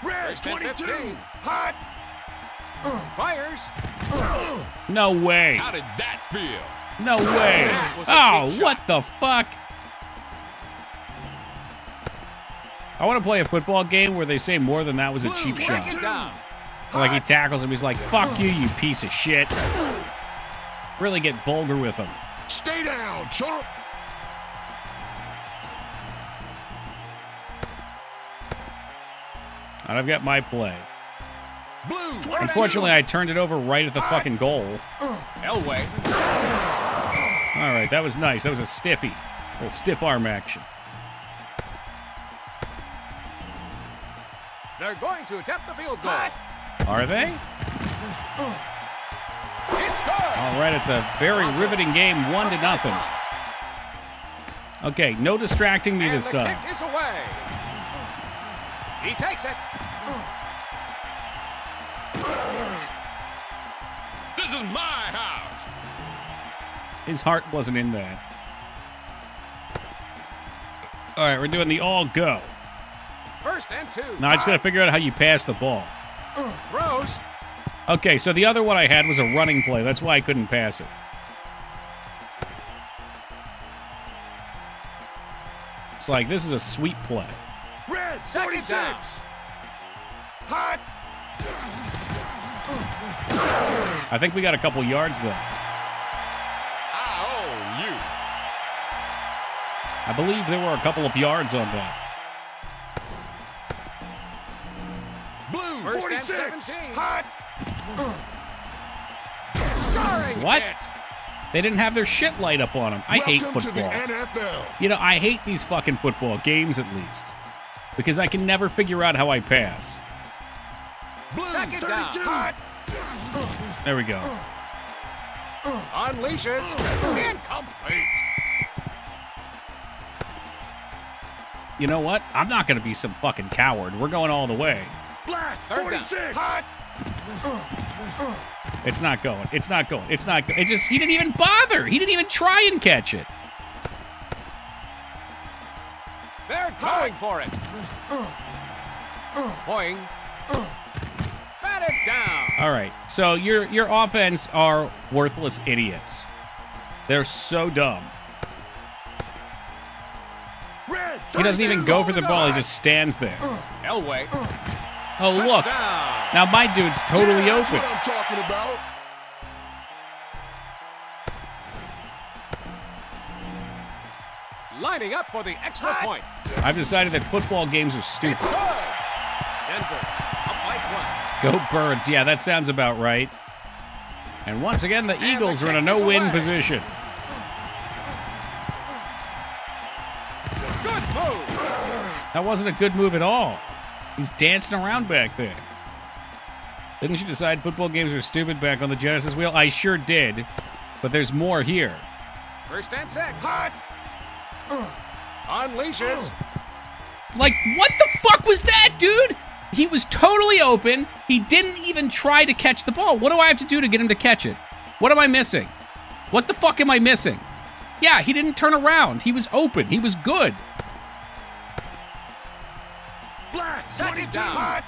Red, 22. Hot. Fires. No way. How did that feel? No way. Oh, what the fuck? I want to play a football game where they say more than that was a cheap shot. Down. Like he tackles him, he's like, fuck you, you piece of shit. Really get vulgar with him. Stay down, chump. And I've got my play. Blue, Unfortunately, I turned it over right at the fucking goal. Elway. All right, that was nice. That was a stiffy. A little stiff arm action. They're going to attempt the field goal. Are they? It's good. All right, it's a very riveting game, 1-0. Okay, no distracting me this time. The kick is away. He takes it. This is my house. His heart wasn't in that. All right, we're doing the all go. First and 2. Now I just got to figure out how you pass the ball. Throws. Okay, so the other one I had was a running play. That's why I couldn't pass it. It's like, this is a sweet play. Red, Second 46. down. Hot. I think we got a couple yards, though. I owe you. I believe there were a couple of yards on that. Blue, First 46. and 17. Hot. Jarring What? hit. They didn't have their shit light up on them. I hate Welcome football. to the NFL. You know, I hate these fucking football games, at least. Because I can never figure out how I pass. Blue, Second 32. down. Hot. There we go. Unleashes. Incomplete. You know what? I'm not going to be some fucking coward. We're going all the way. Black, Third 46. Hot. It's not going. It's not going. It's not going. It just, he didn't even bother. He didn't even try and catch it. They're going for it. Boing. Bat it down. All right. So your offense are worthless idiots. They're so dumb. Red, He doesn't even 32. go for the ball. He just stands there. Elway. Oh, look. Touchdown. Now my dude's totally That's open. what I'm talking about. Lining up for the extra point. I've decided that football games are stupid. It's good. Denver up by 12. Go Birds. Yeah, that sounds about right. And once again, the Eagles are in a no-win position. Good move. That wasn't a good move at all. He's dancing around back there. Didn't you decide football games are stupid back on the Genesis wheel? I sure did. But there's more here. First and 6. Unleashes. Like, what the fuck was that, dude? He was totally open. He didn't even try to catch the ball. What do I have to do to get him to catch it? What am I missing? What the fuck am I missing? Yeah, he didn't turn around. He was open. He was good. Black. Second down.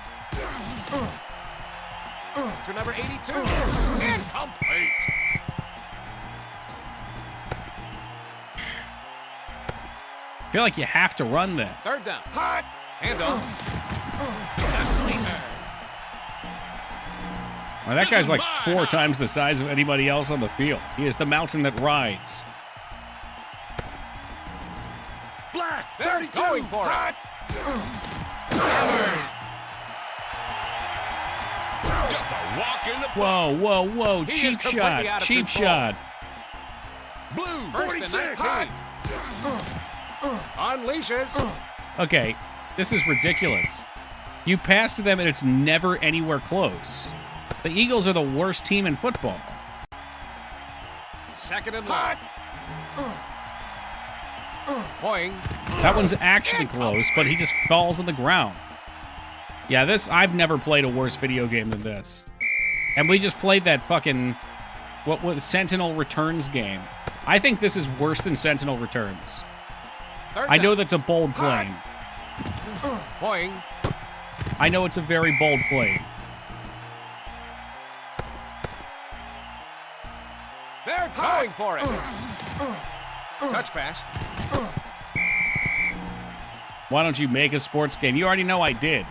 To number 82. Incomplete. I feel like you have to run that. Third down. Hot. Handoff. Well, that guy's like 4 times the size of anybody else on the field. He is the mountain that rides. Black. They're 32. going for it. Hot. Just a walk in the Whoa, whoa, whoa. He Cheap is completely out shot. of Cheap control. shot. Blue. First and 46. 19. Unleashes. Okay, this is ridiculous. You pass to them and it's never anywhere close. The Eagles are the worst team in football. Second and long. Hoying. That one's actually close, but he just falls on the ground. Yeah, I've never played a worse video game than this. And we just played that fucking, what was Sentinel Returns game. I think this is worse than Sentinel Returns. I know that's a bold claim. Hoying. I know it's a very bold claim. They're going for it. Touch pass. Why don't you make a sports game? You already know I did.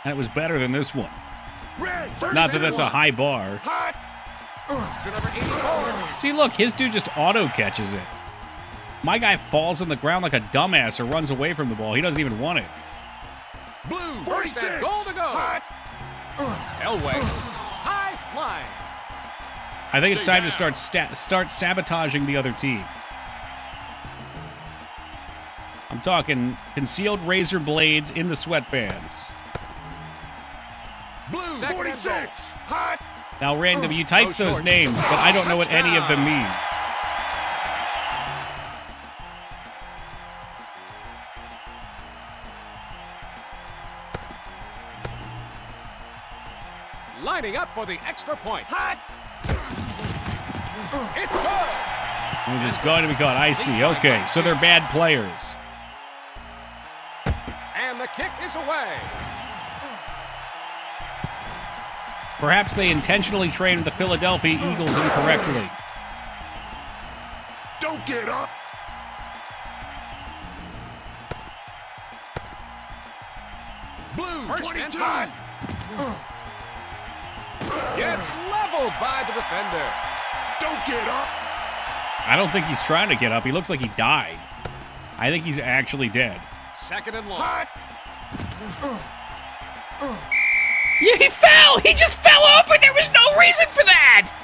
And it was better than this one. Red. Not that that's a high bar. Hot. To number 84. See, look, his dude just auto catches it. My guy falls on the ground like a dumbass or runs away from the ball. He doesn't even want it. Blue. First 46. and goal to go. Hot. Elway. High flying. I think it's time to start sabotaging the other team. I'm talking concealed razor blades in the sweatbands. Blue. Second and 46. goal. Hot. Now, Random, you typed Go those short. names, but I don't know what any of them mean. Lining up for the extra point. Hot. It's good. It's going to be caught. I see. Okay, so they're bad players. And the kick is away. Perhaps they intentionally trained the Philadelphia Eagles incorrectly. Don't get up. Blue. First and 22. 5. Gets leveled by the defender. Don't get up. I don't think he's trying to get up. He looks like he died. I think he's actually dead. Second and long. Hot. Yeah, he fell! He just fell over! There was no reason for that!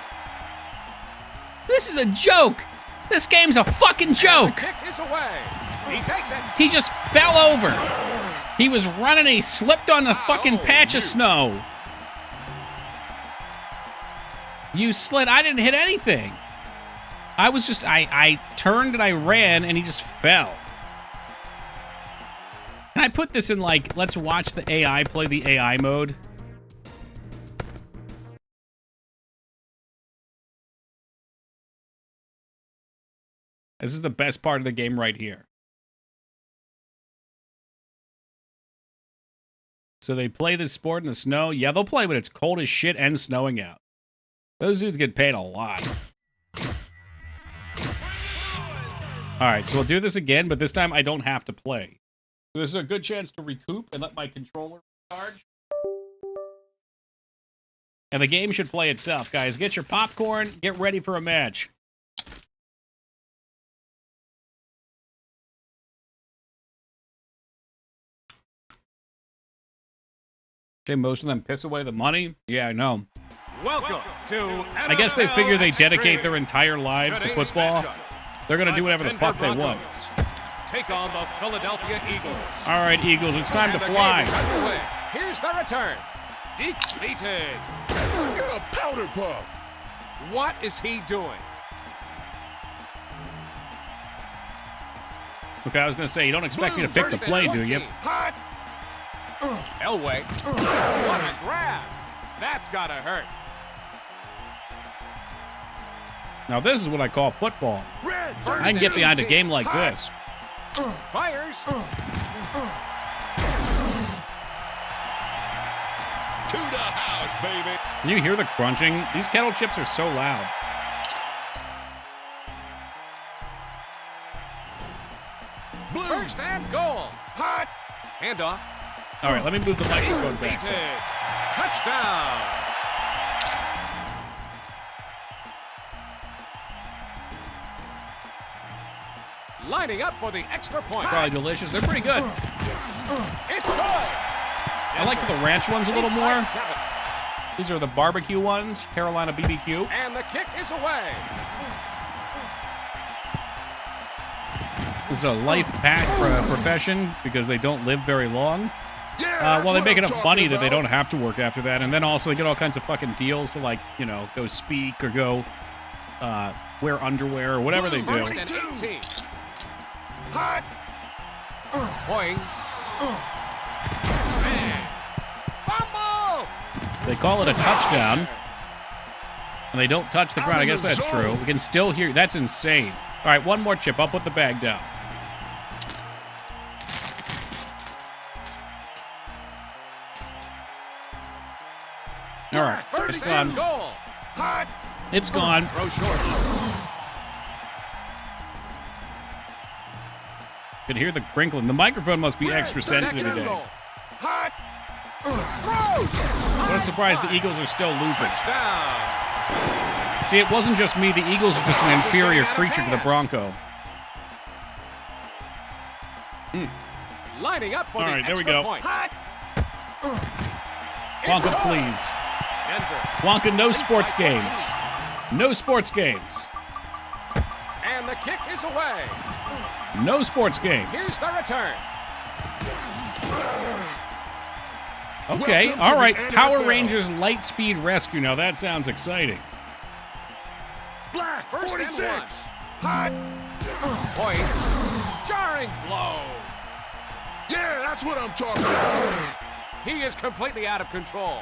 This is a joke! This game's a fucking joke! The kick is away. He takes it. He just fell over. He was running and he slipped on a fucking patch of snow. You slid. I didn't hit anything. I was just, I turned and I ran and he just fell. Can I put this in like, let's watch the AI play the AI mode? This is the best part of the game right here. So they play this sport in the snow. Yeah, they'll play when it's cold as shit and snowing out. Those dudes get paid a lot. Alright, so we'll do this again, but this time I don't have to play. So this is a good chance to recoup and let my controller recharge. And the game should play itself, guys. Get your popcorn, get ready for a match. Okay, most of them piss away the money. Yeah, I know. Welcome to I guess they figure they dedicate their entire lives to football. They're going to do whatever the fuck they want. Take on the Philadelphia Eagles. All right, Eagles, it's time to fly. Here's the return. Depleted. You're a powder puff. What is he doing? Okay, I was going to say, you don't expect me to pick the play, do you? Hot. Elway. What a grab. That's got to hurt. Now, this is what I call football. Red. I can get behind a game like this. Fires. To the house, baby. Can you hear the crunching? These kettle chips are so loud. Blue. First and goal. Hot. Handoff. All right, let me move the microphone back. Depleted. Touchdown. Lining up for the extra point. Probably delicious. They're pretty good. It's good. I like the ranch ones a little Leads by more. 7. These are the barbecue ones, Carolina BBQ. And the kick is away. This is a life pack profession because they don't live very long. Yeah, Well, they make enough money that they don't have to work after that. And then also they get all kinds of fucking deals to, like, you know, go speak or go wear underwear or whatever they do. First and 18. Hot. Boing. Man. Fumble. They call it a touchdown. And they don't touch the ground. I guess that's true. We can still hear. That's insane. All right, one more chip. I'll put the bag down. All right, it's First and gone. goal. Hot. It's gone. Throw short. Could hear the crinkling. The microphone must be extra sensitive Second today. goal. Hot. Throws. What a surprise the Eagles are still losing. Touchdown. See, it wasn't just me. The Eagles are just an inferior creature to the Bronco. Lining up for All the right, there we extra go. point. Hot. It's Wonka, good. please. Denver. Wonka, no Leads sports by 14. games. No sports games. And the kick is away. No sports Here's games. the return. Okay, Welcome to all the right. Power NFL. Rangers Lightspeed Rescue. Now that sounds exciting. Black. First and 46. 1. Hot. Point. Jarring blow. Yeah, that's what I'm talking about. He is completely out of control.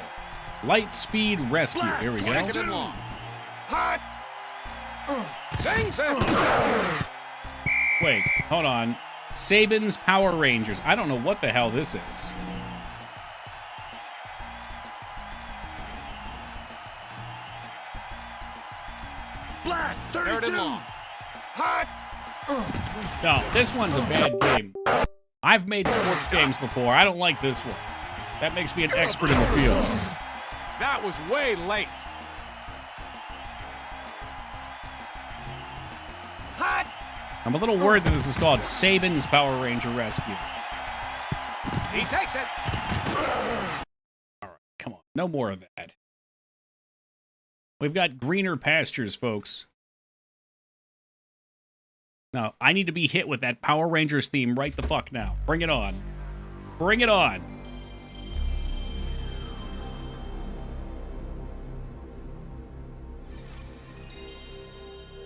Lightspeed Rescue. Here we go. Second and long. Hot. Sings it. Wait, hold on. Saban's Power Rangers. I don't know what the hell this is. Black. Third 32. and long. Hot. No, this one's a bad game. I've made sports games before. I don't like this one. That makes me an expert in the field. That was way late. Hot. I'm a little worried that this is called Saban's Power Ranger Rescue. He takes it. All right, come on. No more of that. We've got greener pastures, folks. Now, I need to be hit with that Power Rangers theme right the fuck now. Bring it on. Bring it on.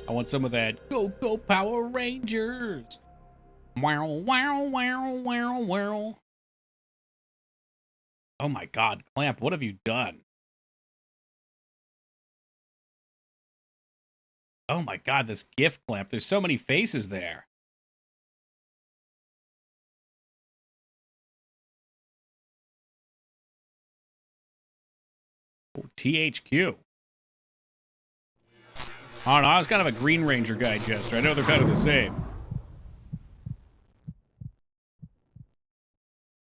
I want some of that Go Go Power Rangers. Wow, wow, wow, wow, wow. Oh my God, Clamp, what have you done? Oh my God, this GIF, Clamp. There's so many faces there. Oh, THQ. I don't know, I was kind of a Green Ranger guy, Jester. I know they're kind of the same.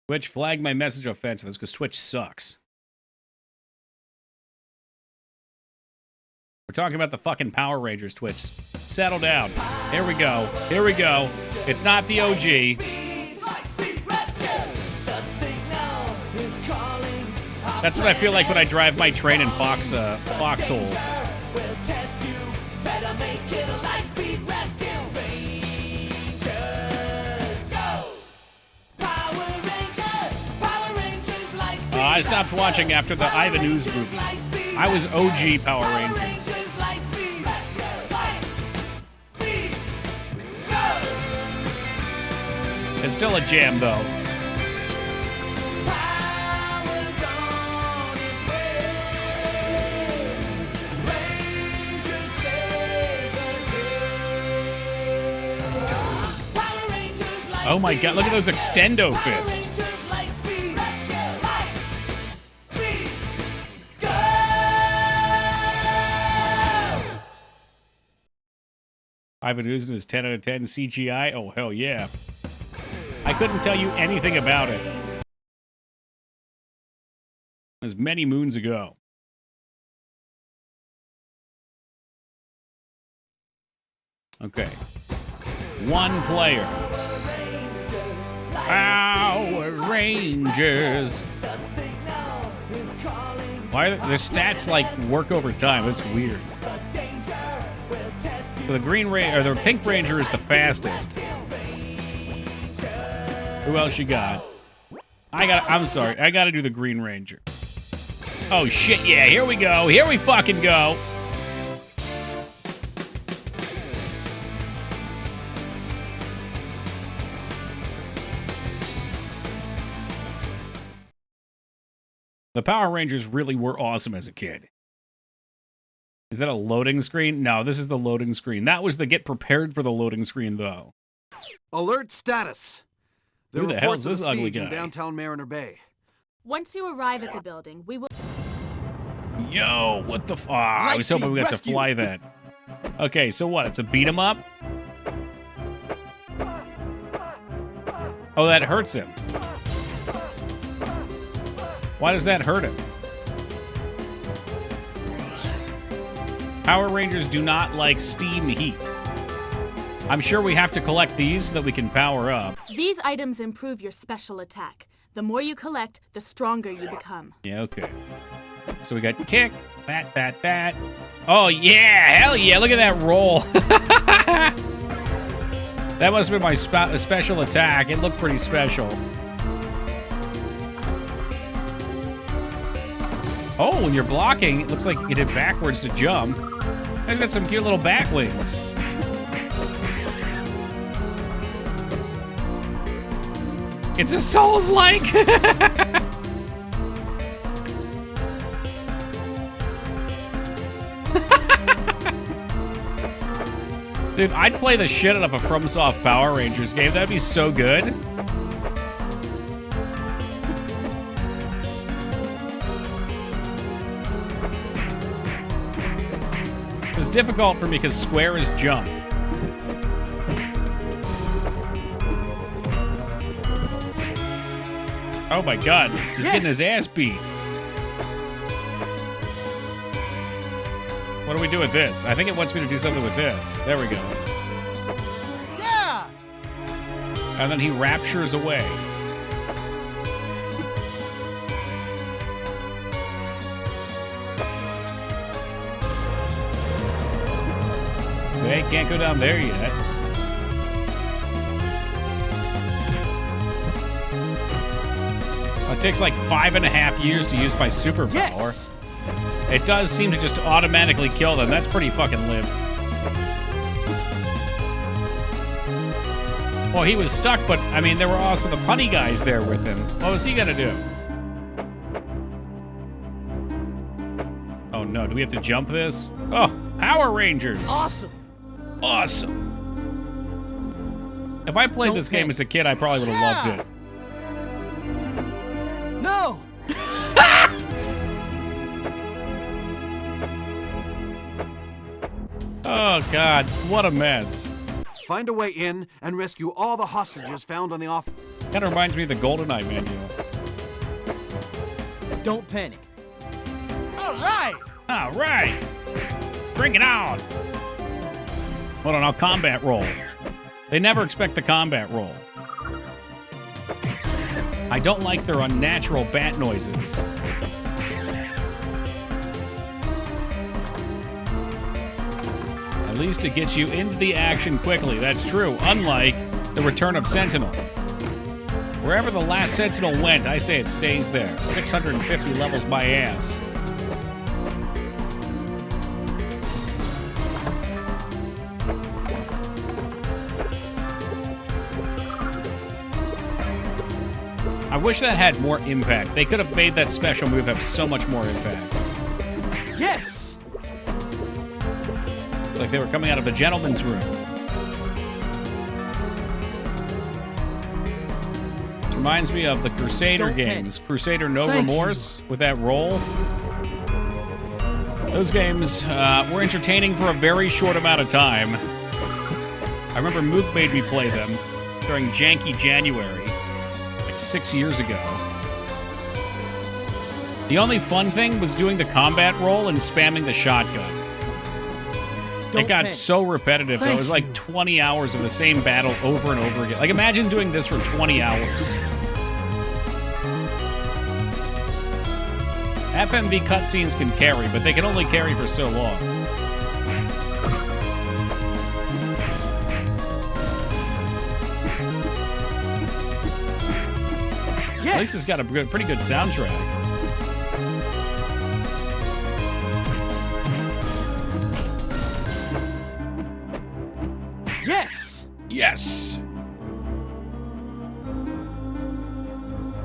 Twitch flagged my message offensive. That's because Twitch sucks. We're talking about the fucking Power Rangers, Twitch. Settle down. Here we go. Here we go. It's not the OG. That's what I feel like when I drive my train in Foxhole. I stopped watching after the Ivan Ooze movie. I was OG Power Rangers. It's still a jam, though. Oh my god, look at those extendo fists. Ivan Ooze is 10 out of 10 CGI. Oh, hell yeah. I couldn't tell you anything about it. It was many moons ago. Okay. One player. Power Rangers. Why are the stats like work over time? That's weird. The Green Ranger, or the Pink Ranger is the fastest. Who else you got? I'm sorry. I gotta do the Green Ranger. Oh shit, yeah, here we go. Here we fucking go. The Power Rangers really were awesome as a kid. Is that a loading screen? No, this is the loading screen. That was the get prepared for the loading screen, though. Alert status. Who the hell is this ugly guy? In downtown Mariner Bay. Once you arrive at the building, we will... Yo, what the f... I was hoping we got to fly that. Okay, so what? It's a beat 'em up? Oh, that hurts him. Why does that hurt him? Power Rangers do not like steam heat. I'm sure we have to collect these so that we can power up. These items improve your special attack. The more you collect, the stronger you become. Yeah, okay. So we got kick, bat. Oh, yeah, hell yeah, look at that roll. That must have been my special attack. It looked pretty special. Oh, when you're blocking, it looks like you did backwards to jump. He's got some cute little bat wings. It's a Souls-like. Dude, I'd play the shit out of a FromSoft Power Rangers game. That'd be so good. It's difficult for me because square is jump. Oh my god, he's getting his ass beat. What do we do with this? I think it wants me to do something with this. There we go. Yeah! And then he raptures away. Okay, can't go down there yet. It takes like 5.5 years to use my superpower. Yes! It does seem to just automatically kill them. That's pretty fucking limp. Well, he was stuck, but, I mean, there were also the punny guys there with him. What was he gonna do? Oh, no. Do we have to jump this? Oh, Power Rangers! Awesome! Awesome! If I played this game as a kid, I probably would have loved it. No! Oh, God. What a mess. Find a way in and rescue all the hostages found on the off. Kind of reminds me of the GoldenEye manual. Don't panic. All right! All right! Bring it on! Hold on, I'll combat roll. They never expect the combat roll. I don't like their unnatural bat noises. At least it gets you into the action quickly. That's true, unlike the Return of Sentinel. Wherever the last Sentinel went, I say it stays there. 650 levels my ass. I wish that had more impact. They could have made that special move have so much more impact. Yes! Like they were coming out of a gentleman's room. It reminds me of the Crusader games. Crusader No Remorse with that roll. Those games were entertaining for a very short amount of time. I remember Mook made me play them during Janky January. 6 years ago. The only fun thing was doing the combat roll and spamming the shotgun. It got so repetitive, though. It was like 20 hours of the same battle over and over again. Like, imagine doing this for 20 hours. FMV cutscenes can carry, but they can only carry for so long. At least it's got a pretty good soundtrack. Yes! Yes!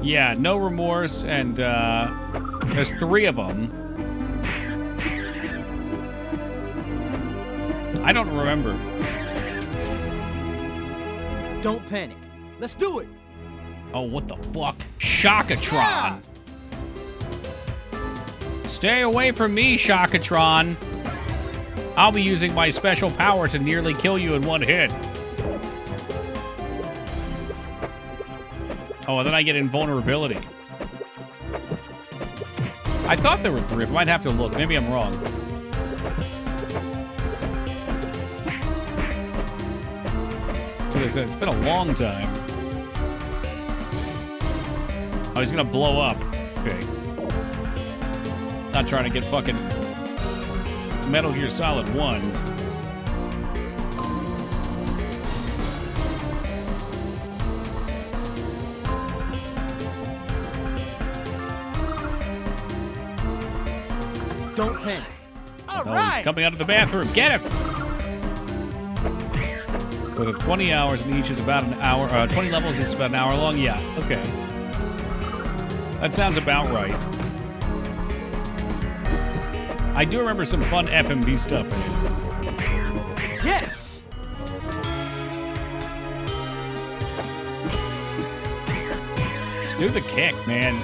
Yeah, No Remorse, and there's 3 of them. I don't remember. Don't panic. Let's do it! Oh, what the fuck? Shockatron! Stay away from me, Shockatron! I'll be using my special power to nearly kill you in one hit. Oh, and then I get invulnerability. I thought there were 3. I might have to look. Maybe I'm wrong. As I said, it's been a long time. Oh, he's gonna blow up. Okay. Not trying to get fucking Metal Gear Solid 1s. Don't panic. All Oh, right. he's coming out of the bathroom. Get him! With 20 hours and each is about an hour. 20 levels, it's about an hour long. Yeah, okay. That sounds about right. I do remember some fun FMV stuff in it. Yes! Just do the kick, man.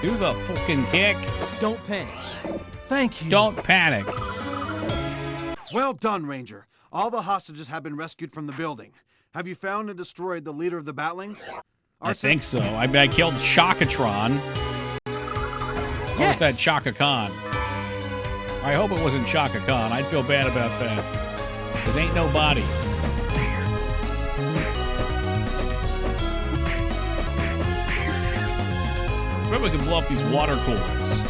Do the fucking kick. Don't panic. Thank you. Don't panic. Well done, Ranger. All the hostages have been rescued from the building. Have you found and destroyed the leader of the Batlings? I think so. I mean, I killed Shockatron. Or was that Chaka Khan? I hope it wasn't Chaka Khan. I'd feel bad about that. Because ain't no body. Maybe we can blow up these water coolers.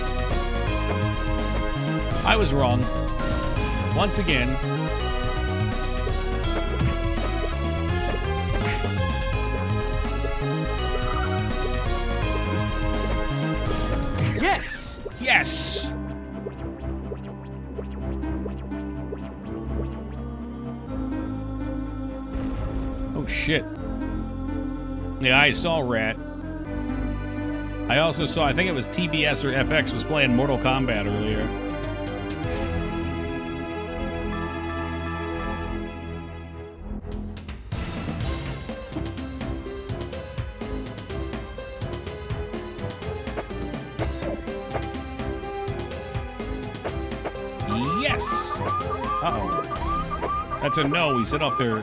I was wrong. Once again. Yes! Yes! Oh, shit. Yeah, I saw Rat. I also saw, I think it was TBS or FX was playing Mortal Kombat earlier. Yes! Uh-oh. That's a no. We set off their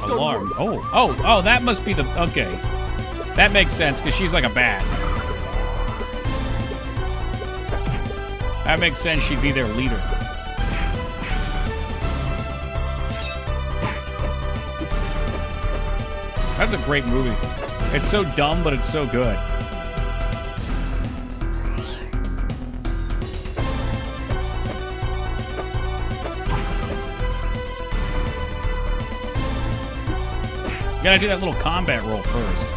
alarm. Oh, that must be the... Okay. That makes sense, because she's like a bat. That makes sense she'd be their leader. That's a great movie. It's so dumb, but it's so good. You gotta do that little combat roll first.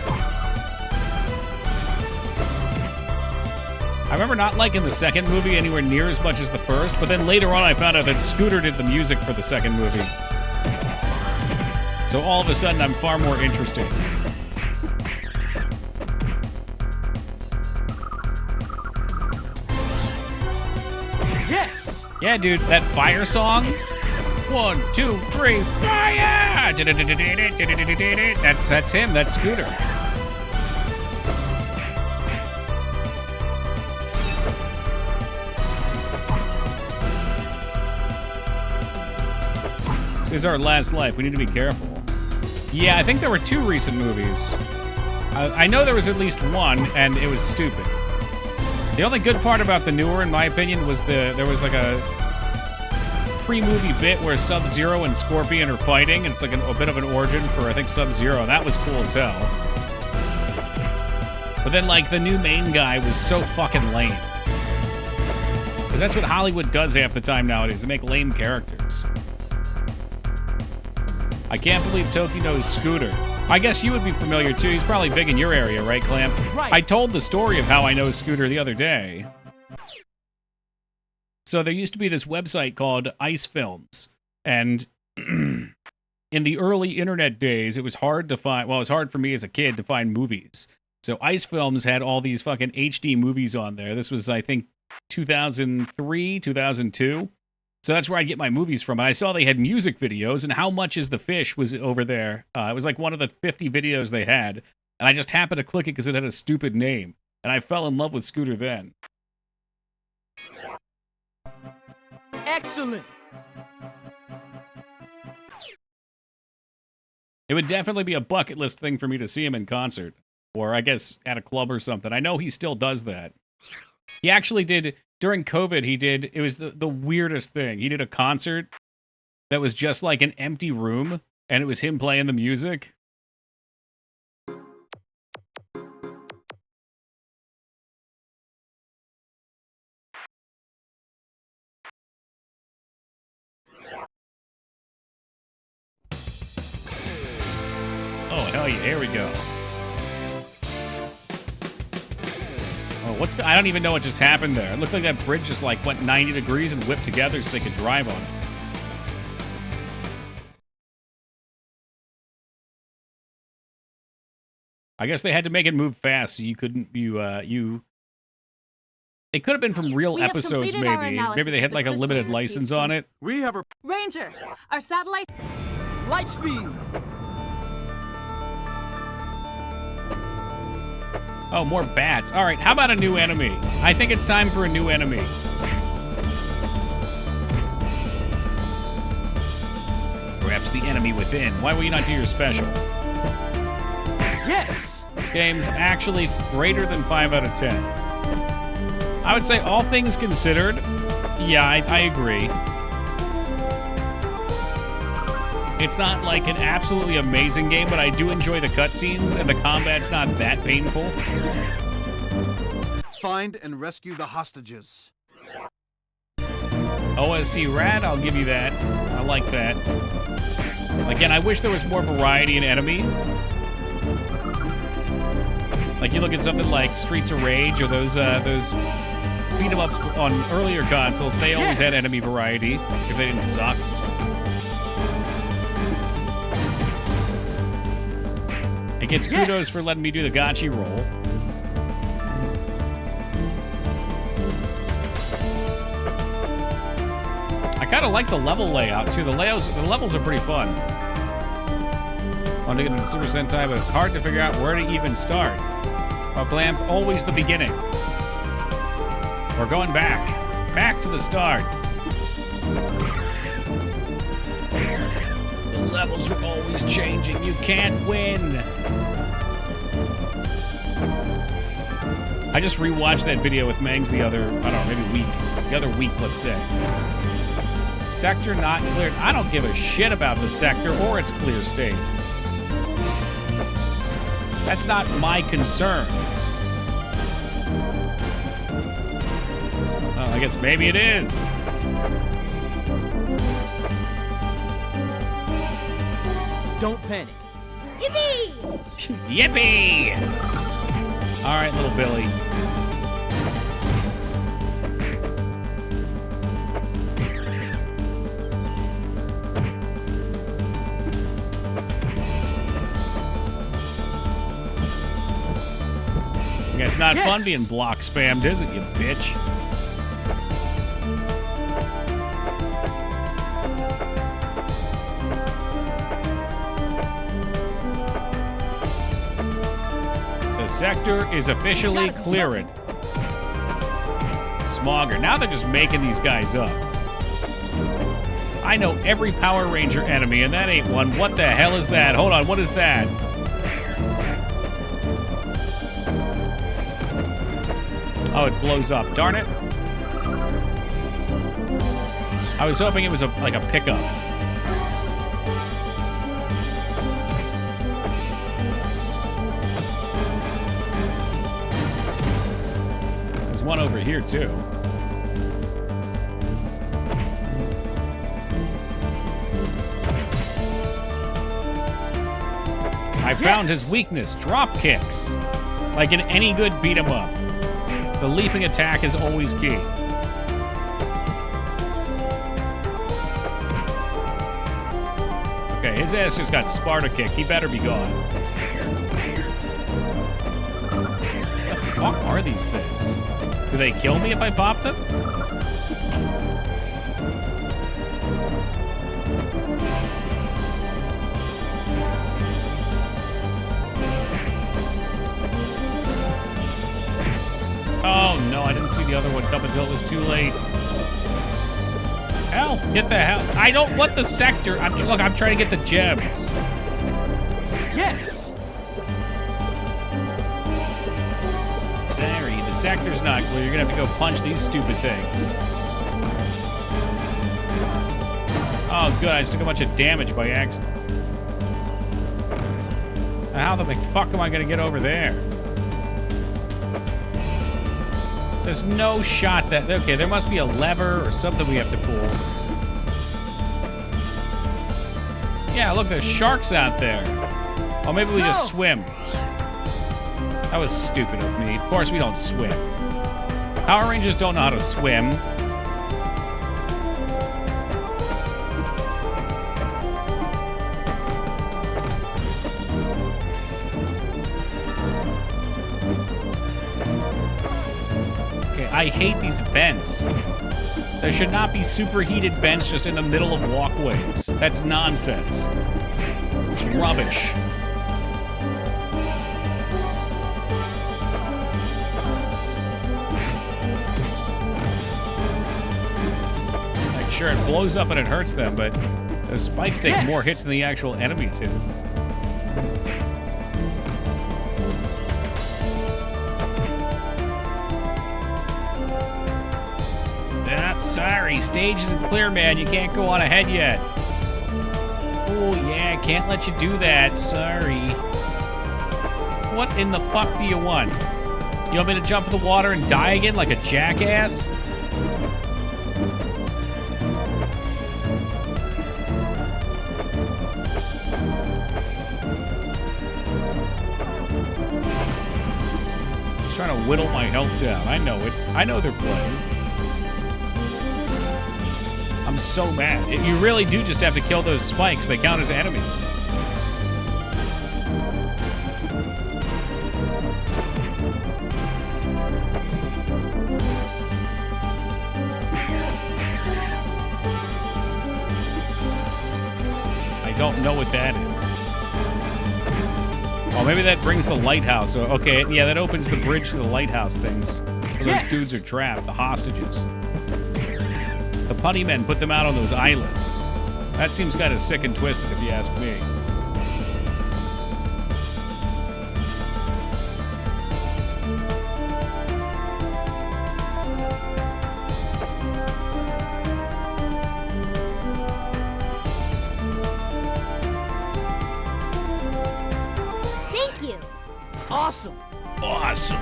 I remember not liking the second movie anywhere near as much as the first, but then later on I found out that Scooter did the music for the second movie. So all of a sudden I'm far more interested. Yes! Yeah, dude, that fire song. 1, 2, 3, fire! That's him, that's Scooter. This is our last life. We need to be careful. Yeah, I think there were 2 recent movies. I know there was at least one, and it was stupid. The only good part about the newer, in my opinion, was there was like a pre-movie bit where Sub-Zero and Scorpion are fighting, and it's like a bit of an origin for, I think, Sub-Zero, and that was cool as hell. But then, like, the new main guy was so fucking lame. Because that's what Hollywood does half the time nowadays. They make lame characters. I can't believe Toki knows Scooter. I guess you would be familiar, too. He's probably big in your area, right, Clamp? Right. I told the story of how I know Scooter the other day. So there used to be this website called Ice Films. And in the early internet days, it was hard to find... Well, it was hard for me as a kid to find movies. So Ice Films had all these fucking HD movies on there. This was, I think, 2003, 2002. So that's where I get my movies from. And I saw they had music videos, and How Much Is the Fish was over there. It was like one of the 50 videos they had. And I just happened to click it because it had a stupid name. And I fell in love with Scooter then. Excellent! It would definitely be a bucket list thing for me to see him in concert. Or I guess at a club or something. I know he still does that. He actually did, during COVID, it was the weirdest thing. He did a concert that was just like an empty room, and it was him playing the music. Oh, hell yeah, here we go. I don't even know what just happened there. It looked like that bridge just like went 90 degrees and whipped together so they could drive on it. I guess they had to make it move fast so you couldn't, it could have been from real episodes maybe. Maybe they had like a limited license on it. We have a... Ranger, our satellite... Light speed! Oh, more bats. All right, how about a new enemy? I think it's time for a new enemy. Perhaps the enemy within. Why will you not do your special? Yes! This game's actually greater than 5 out of 10. I would say all things considered, yeah, I agree. It's not like an absolutely amazing game, but I do enjoy the cutscenes, and the combat's not that painful. Find and rescue the hostages. OST rad, I'll give you that. I like that. Again, I wish there was more variety in enemy. Like you look at something like Streets of Rage or those beat 'em ups on earlier consoles, they always had enemy variety if they didn't suck. It gets kudos for letting me do the gotchi roll. I kind of like the level layout too. The levels are pretty fun. I want to get into Super Sentai, but it's hard to figure out where to even start. Oh, Clamp, always the beginning. We're going back to the start. The levels are always changing. You can't win. I just rewatched that video with Mangs the other, I don't know, maybe week. The other week, let's say. Sector not cleared. I don't give a shit about the sector or its clear state. That's not my concern. Well, I guess maybe it is. Don't panic. Yippee! Yippee! All right, little Billy. Yeah, it's not fun being block spammed, is it, you bitch? The sector is officially cleared. Smogger. Now they're just making these guys up. I know every Power Ranger enemy, and that ain't one. What the hell is that? Hold on, what is that? Oh, it blows up. Darn it. I was hoping it was like a pickup. There's one over here, too. I found his weakness, drop kicks. Like in any good beat 'em up. The leaping attack is always key. Okay, his ass just got Sparta kicked. He better be gone. What the fuck are these things? Do they kill me if I pop them? Oh no, I didn't see the other one come until it was too late. Hell, get the hell. I don't want the sector. Look, I'm trying to get the gems. Yes! Sorry, the sector's not clear. You're gonna have to go punch these stupid things. Oh, good. I just took a bunch of damage by accident. How the fuck am I gonna get over there? There's no shot that... Okay, there must be a lever or something we have to pull. Yeah, look, there's sharks out there. Oh, maybe we just swim. That was stupid of me. Of course we don't swim. Power Rangers don't know how to swim. I hate these vents. There should not be superheated vents just in the middle of walkways. That's nonsense. It's rubbish. Like, sure, it blows up and it hurts them, but those spikes take more hits than the actual enemies do. Sorry, stage isn't clear, man. You can't go on ahead yet. Oh, yeah, can't let you do that. Sorry. What in the fuck do you want? You want me to jump in the water and die again like a jackass? Just trying to whittle my health down. I know it. I know they're playing. I'm so mad. You really do just have to kill those spikes. They count as enemies. I don't know what that is. Oh, maybe that brings the lighthouse. Okay, yeah, that opens the bridge to the lighthouse things. Those dudes are trapped, the hostages. The putty men put them out on those islands. That seems kind of sick and twisted, if you ask me. Thank you. Awesome. Awesome.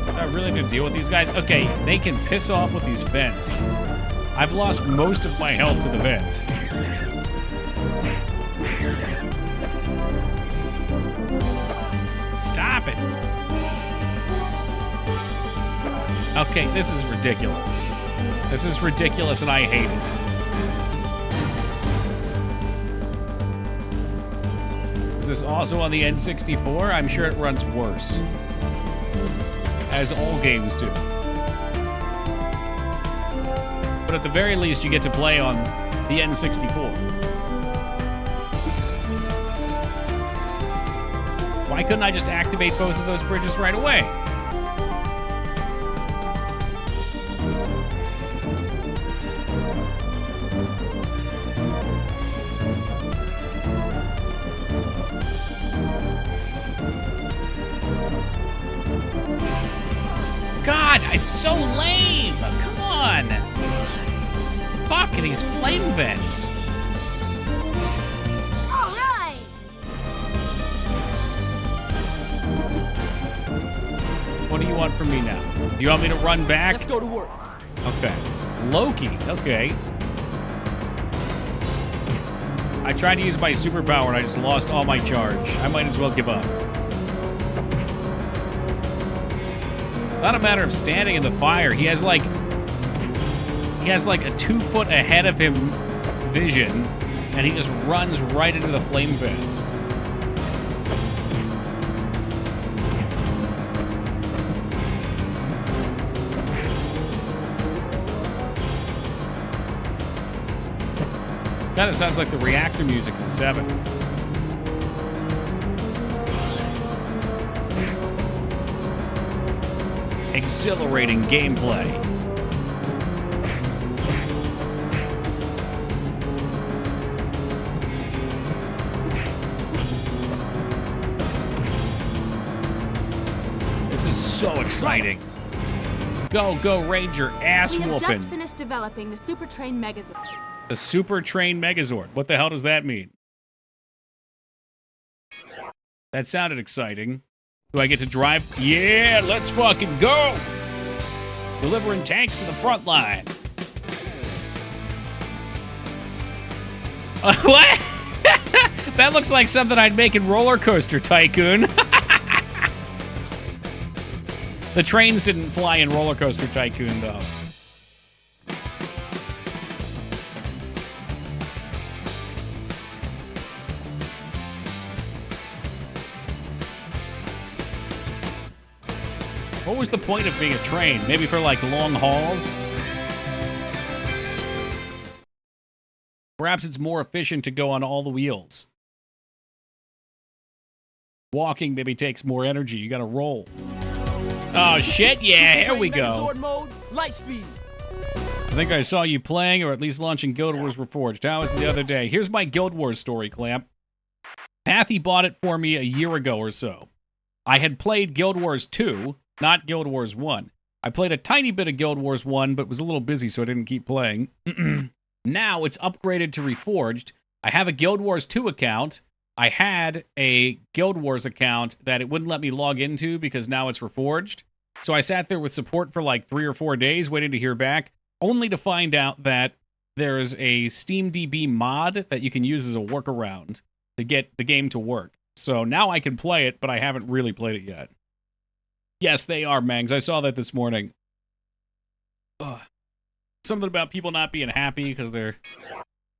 I really have to deal with these guys? Okay, they can piss off with these vents. I've lost most of my health to the vent. Stop it. Okay, this is ridiculous. This is ridiculous and I hate it. Is this also on the N64? I'm sure it runs worse. As all games do. But at the very least, you get to play on the N64. Why couldn't I just activate both of those bridges right away? God, it's so lame! Come on! Fuck these flame vents! Alright! What do you want from me now? Do you want me to run back? Let's go to work. Okay. Loki, okay. I tried to use my superpower and I just lost all my charge. I might as well give up. Not a matter of standing in the fire. He has like a 2 foot ahead of him vision, and he just runs right into the flame vents. Kind of sounds like the reactor music in 7. Exhilarating gameplay. This is so exciting. Go, go, Ranger, ass We have whooping. just finished developing the Super Train Megazord. The Super Train Megazord. What the hell does that mean? That sounded exciting. Do I get to drive? Yeah, let's fucking go! Delivering tanks to the front line. What? That looks like something I'd make in Roller Coaster Tycoon. The trains didn't fly in Roller Coaster Tycoon, though. What was the point of being a train? Maybe for, like, long hauls? Perhaps it's more efficient to go on all the wheels. Walking maybe takes more energy. You gotta roll. Oh, shit, yeah, here we go. Megazord mode, light speed. I think I saw you playing, or at least launching Guild Wars Reforged. How was it the other day? Here's my Guild Wars story, Clamp. Pathy bought it for me a year ago or so. I had played Guild Wars 2, not Guild Wars 1. I played a tiny bit of Guild Wars 1, but was a little busy, so I didn't keep playing. Now it's upgraded to Reforged. I have a Guild Wars 2 account. I had a Guild Wars account that it wouldn't let me log into because now it's Reforged. So I sat there with support for like 3 or 4 days waiting to hear back, only to find out that there's a SteamDB mod that you can use as a workaround to get the game to work. So now I can play it, but I haven't really played it yet. Yes, they are, Mangs. I saw that this morning. Ugh. Something about people not being happy because they're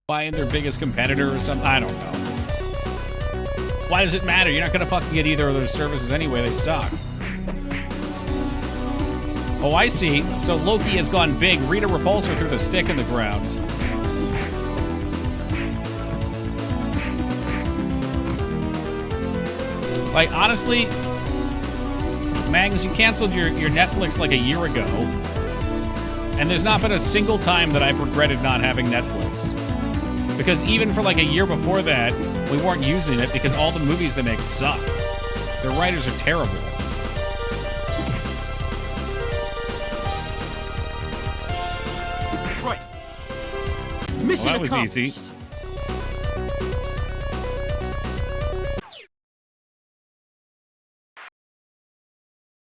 buying their biggest competitor or something. I don't know. Why does it matter? You're not going to fucking get either of those services anyway. They suck. Oh, I see. So Loki has gone big. Rita Repulsor threw the stick in the ground. Like, honestly, Magnus, you canceled your Netflix like a year ago, and there's not been a single time that I've regretted not having Netflix. Because even for like a year before that, we weren't using it because all the movies they make suck. Their writers are terrible. Right. Mission Well, that was accomplished. easy.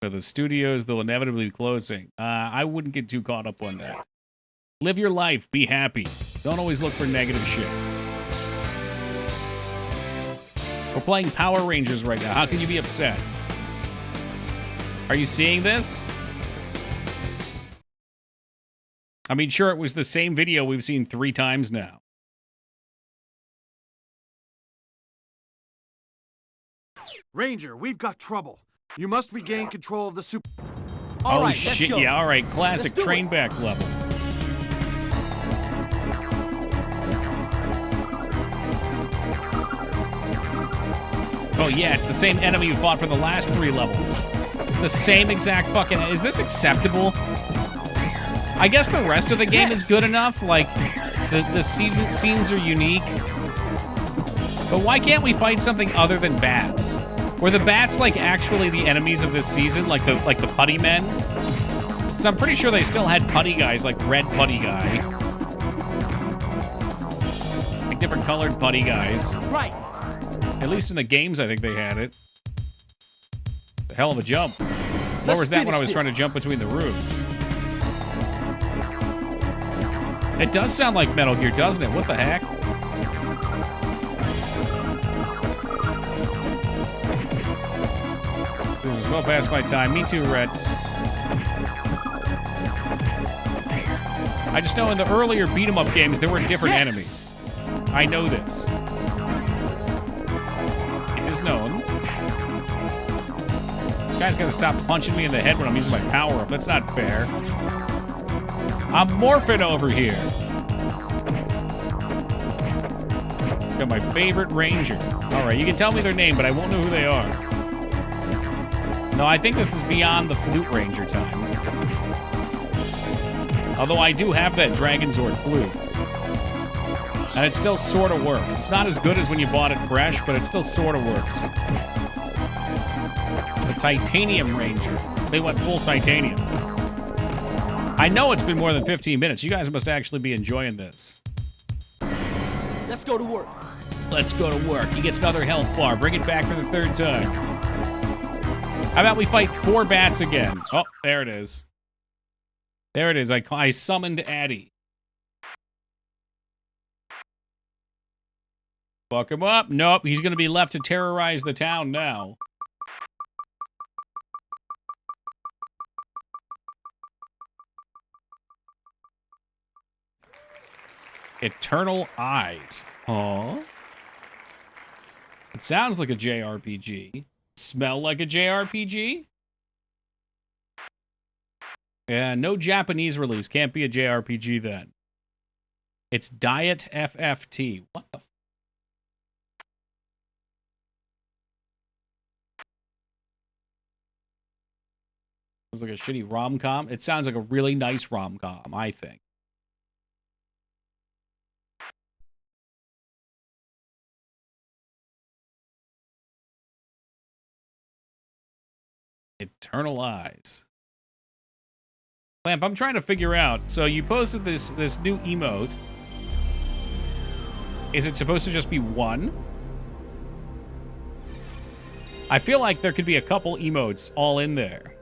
So the studios, they'll inevitably be closing. I wouldn't get too caught up on that. Live your life. Be happy. Don't always look for negative shit. We're playing Power Rangers right now. How can you be upset? Are you seeing this? I mean, sure, it was the same video we've seen 3 times now. Ranger, we've got trouble. You must regain control of the super... All right, shit, yeah, all right. Classic train back level. Oh, yeah, it's the same enemy you fought for the last 3 levels. The same exact fucking... Is this acceptable? I guess the rest of the game is good enough. Like, the scenes are unique. But why can't we fight something other than bats? Were the bats, like, actually the enemies of this season? Like the putty men? So I'm pretty sure they still had putty guys, like red putty guy. Like different colored putty guys. Right. At least in the games, I think they had it. The hell of a jump. Where was that when I was trying to jump between the rooms? It does sound like Metal Gear, doesn't it? What the heck? It was well past my time. Me too, Reds. I just know in the earlier beat-em-up games, there were different enemies. I know this. It is known. This guy's gonna stop punching me in the head when I'm using my power-up. That's not fair. I'm morphing over here. It's got my favorite ranger. All right, you can tell me their name, but I won't know who they are. No, I think this is beyond the Flute Ranger time. Although I do have that Dragon Zord flute. And it still sort of works. It's not as good as when you bought it fresh, but it still sort of works. The Titanium Ranger. They went full titanium. I know it's been more than 15 minutes. You guys must actually be enjoying this. Let's go to work. Let's go to work. He gets another health bar. Bring it back for the 3rd time. How about we fight 4 bats again? Oh, there it is. There it is. I summoned Addy. Fuck him up. Nope, he's going to be left to terrorize the town now. Eternal Eyes. Huh? It sounds like a JRPG. Smell like a JRPG? Yeah, no Japanese release. Can't be a JRPG then. It's Diet FFT. What the f... It's like a shitty rom-com. It sounds like a really nice rom-com, I think. Eternal Eyes. Lamp, I'm trying to figure out. So you posted this new emote. Is it supposed to just be one? I feel like there could be a couple emotes all in there.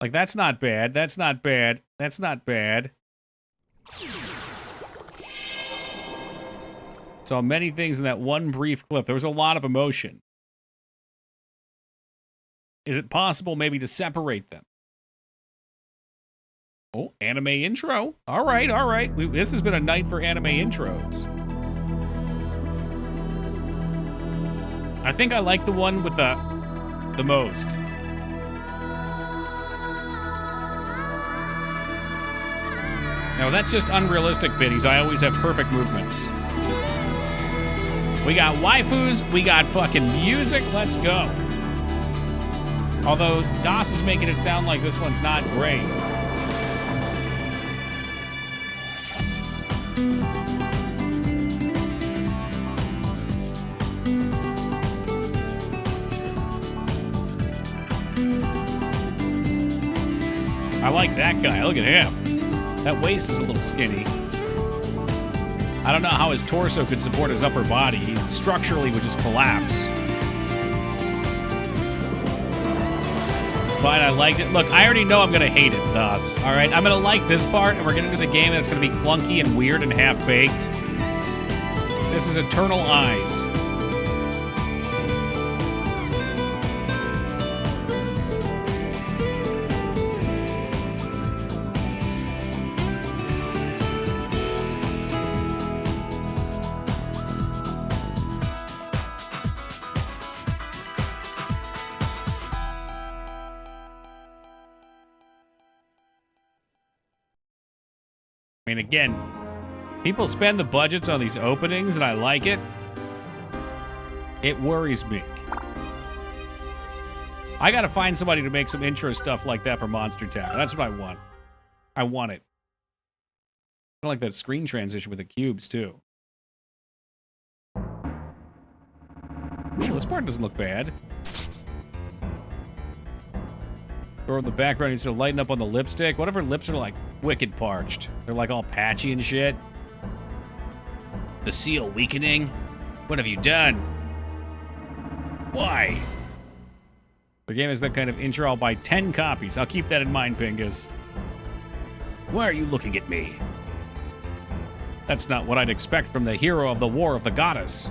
Like, that's not bad. That's not bad. That's not bad. Saw many things in that one brief clip. There was a lot of emotion. Is it possible maybe to separate them? Oh, anime intro. All right, all right. This has been a night for anime intros. I think I like the one with the most. No, that's just unrealistic biddies. I always have perfect movements. We got waifus, we got fucking music, let's go. Although, DOS is making it sound like this one's not great. I like that guy, look at him. That waist is a little skinny. I don't know how his torso could support his upper body. He structurally would just collapse. It's fine, I liked it. Look, I already know I'm gonna hate it, thus. Alright, I'm gonna like this part, and we're gonna do the game that's gonna be clunky and weird and half-baked. This is Eternal Eyes. I mean, again, people spend the budgets on these openings, and I like it. It worries me. I gotta find somebody to make some intro stuff like that for Monster Town. That's what I want. I want it. I like that screen transition with the cubes, too. Ooh, this part doesn't look bad. Or in the background needs to lighten up on the lipstick. What if her lips are, like, wicked parched? They're, like, all patchy and shit. The seal weakening? What have you done? Why? The game has that kind of intro. I'll buy 10 copies. I'll keep that in mind, Pingus. Why are you looking at me? That's not what I'd expect from the hero of the War of the Goddess.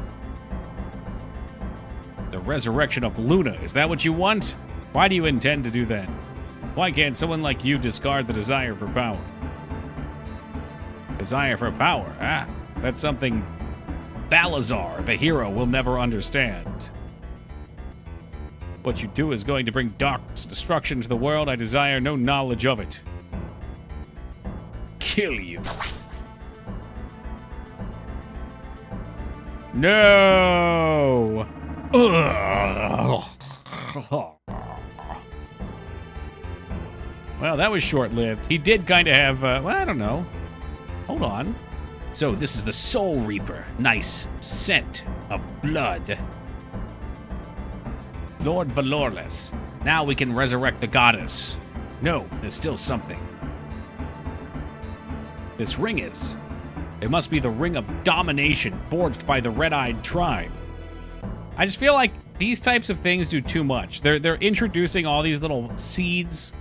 The resurrection of Luna. Is that what you want? Why do you intend to do that? Why can't someone like you discard the desire for power? Desire for power, ah? That's something Balazar, the hero, will never understand. What you do is going to bring darkness, destruction to the world. I desire no knowledge of it. Kill you. No! Ugh. Well, that was short-lived. He did kind of have, well, I don't know. Hold on. So this is the Soul Reaper. Nice scent of blood. Lord Valorless. Now we can resurrect the goddess. No, there's still something. This ring is. It must be the ring of domination forged by the red-eyed tribe. I just feel like these types of things do too much. They're introducing all these little seeds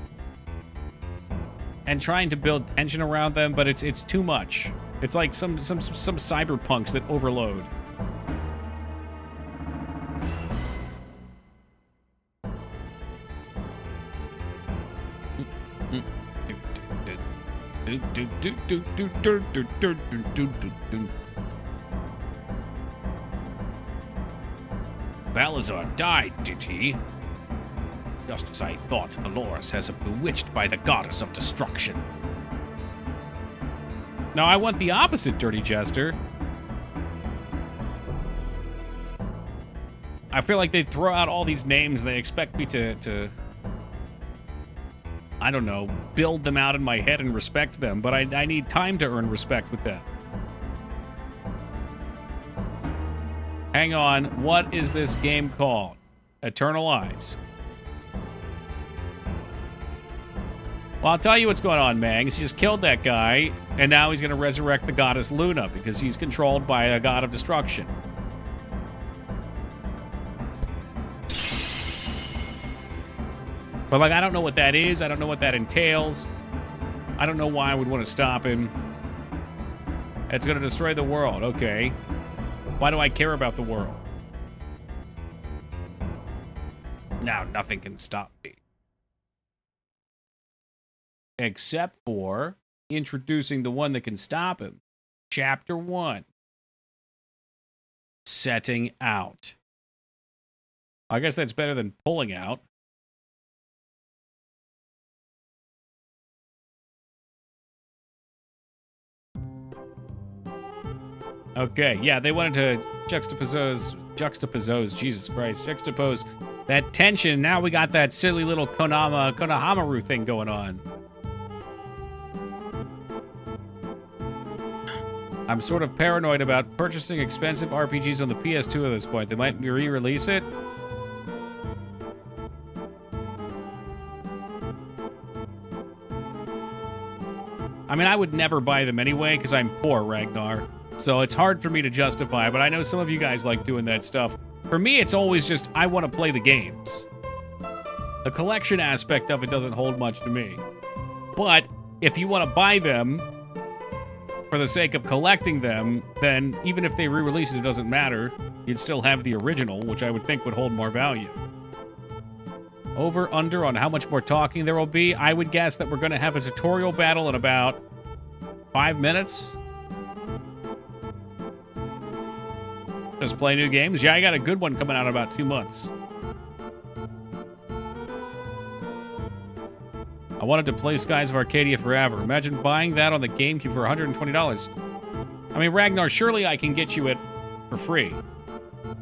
and trying to build tension around them, but it's too much. It's like some cyberpunks that overload. Balazar died, did he? Just as I thought, Valorous has been bewitched by the goddess of destruction. Now I want the opposite, Dirty Jester. I feel like they throw out all these names and they expect me to I don't know, build them out in my head and respect them, but I need time to earn respect with them. Hang on, what is this game called? Eternal Eyes. Well, I'll tell you what's going on, Mangs. He just killed that guy, and now he's going to resurrect the goddess Luna because he's controlled by a god of destruction. But, like, I don't know what that is. I don't know what that entails. I don't know why I would want to stop him. It's going to destroy the world. Okay. Why do I care about the world? Now nothing can stop me. Except for introducing the one that can stop him. Chapter 1. Setting out. I guess that's better than pulling out. Okay, yeah, they wanted to juxtapose, Jesus Christ, juxtapose that tension. Now we got that silly little Konohamaru thing going on. I'm sort of paranoid about purchasing expensive RPGs on the PS2 at this point. They might re-release it. I mean, I would never buy them anyway because I'm poor, Ragnar. So it's hard for me to justify, but I know some of you guys like doing that stuff. For me, it's always just, I want to play the games. The collection aspect of it doesn't hold much to me. But if you want to buy them, for the sake of collecting them, then even if they re-release it, it doesn't matter. You'd still have the original, which I would think would hold more value. Over, under on how much more talking there will be. I would guess that we're going to have a tutorial battle in about 5 minutes. Just play new games. Yeah, I got a good one coming out in about 2 months. I wanted to play Skies of Arcadia forever. Imagine buying that on the GameCube for $120. I mean, Ragnar, surely I can get you it for free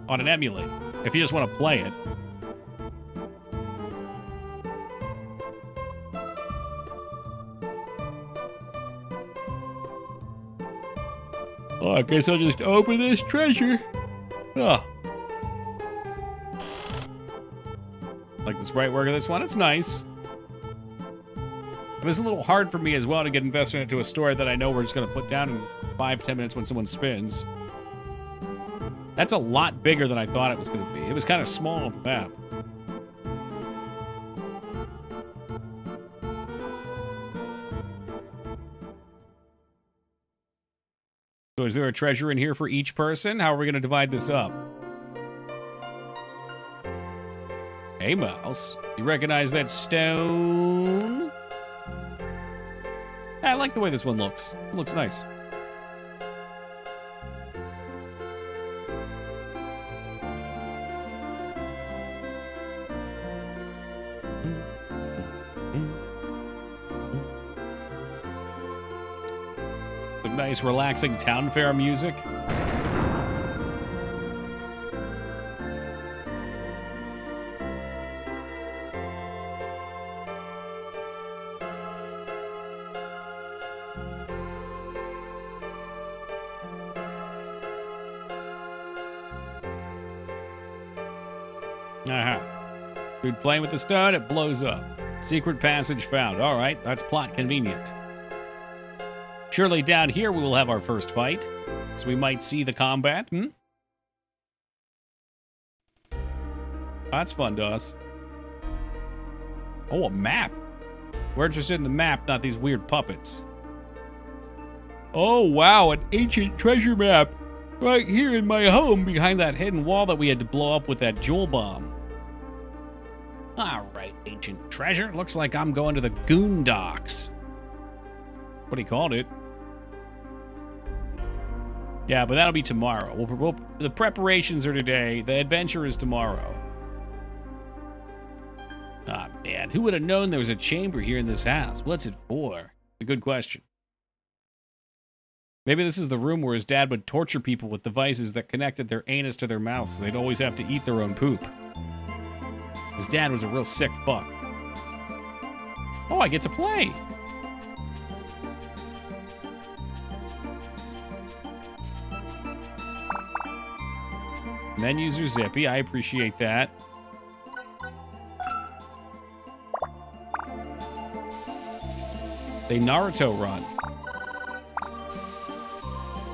on an emulator if you just want to play it. Oh, I guess I'll just open this treasure. Oh. Like the sprite work of this one, it's nice. But it's a little hard for me as well to get invested into a story that I know we're just going to put down in 5-10 minutes when someone spins. That's a lot bigger than I thought it was going to be. It was kind of small on the map. So is there a treasure in here for each person? How are we going to divide this up? Hey, Mouse. You recognize that stone? I like the way this one looks. It looks nice. Some nice, relaxing town fair music. Dude playing with the stone, it blows up. Secret passage found. All right, that's plot convenient. Surely down here we will have our first fight, so we might see the combat. That's fun to us. Oh, a map. We're interested in the map, not these weird puppets. Oh, wow, an ancient treasure map. Right here in my home, behind that hidden wall that we had to blow up with that jewel bomb. All right, ancient treasure. Looks like I'm going to the Goon Docks. What he called it. Yeah, but that'll be tomorrow. The preparations are today. The adventure is tomorrow. Ah, man. Who would have known there was a chamber here in this house? What's it for? A good question. Maybe this is the room where his dad would torture people with devices that connected their anus to their mouth, so they'd always have to eat their own poop. His dad was a real sick fuck. Oh, I get to play. Menus are zippy. I appreciate that. They Naruto run.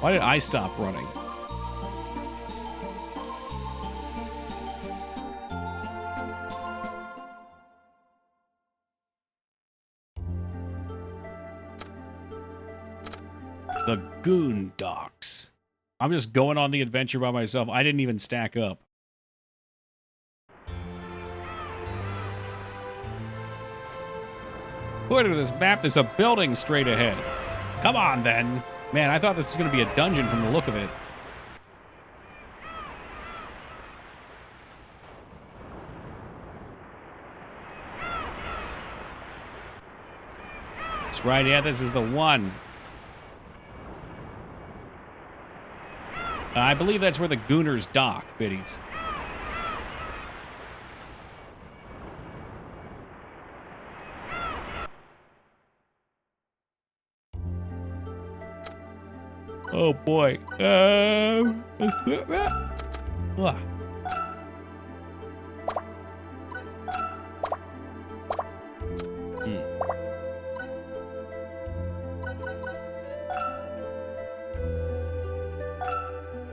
Why did I stop running? The Goon Docks. I'm just going on the adventure by myself. I didn't even stack up. According to this map, there's a building straight ahead. Come on, then. Man, I thought this was going to be a dungeon from the look of it. That's right, yeah, this is the one. I believe that's where the Gooners dock, biddies. Oh boy.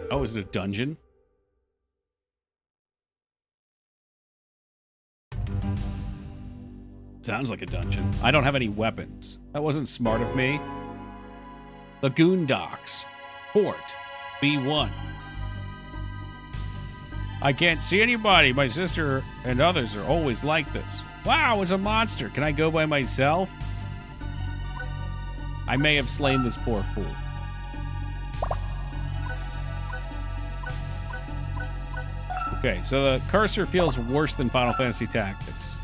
Oh, is it a dungeon? Sounds like a dungeon. I don't have any weapons. That wasn't smart of me. Lagoon Docks. Port. B1. I can't see anybody. My sister and others are always like this. Wow, it's a monster. Can I go by myself? I may have slain this poor fool. Okay, so the cursor feels worse than Final Fantasy Tactics.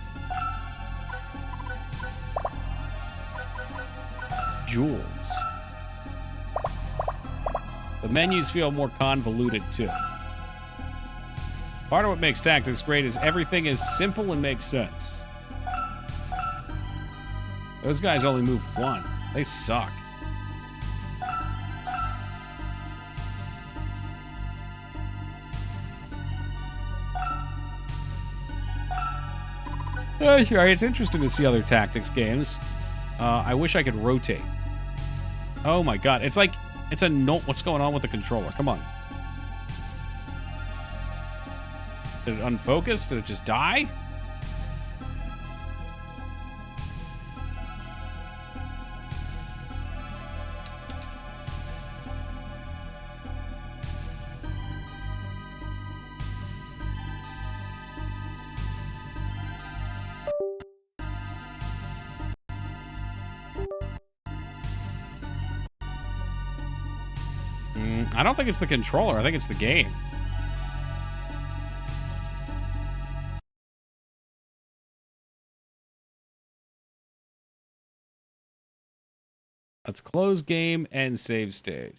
Jewels. The menus feel more convoluted, too. Part of what makes Tactics great is everything is simple and makes sense. Those guys only move one. They suck. Sure, it's interesting to see other Tactics games. I wish I could rotate. Oh my god, it's like, it's a no. What's going on with the controller? Come on. Did it unfocus? Did it just die? I don't think it's the controller. I think it's the game. Let's close game and save state.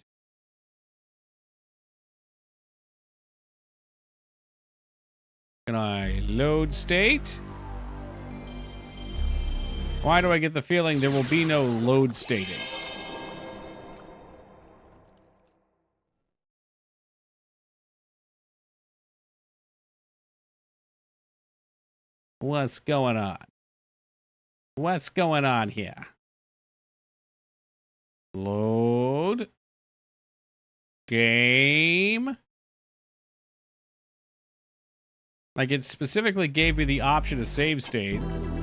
Can I load state? Why do I get the feeling there will be no load stating? What's going on? What's going on here? Load. Game. Like, it specifically gave me the option to save state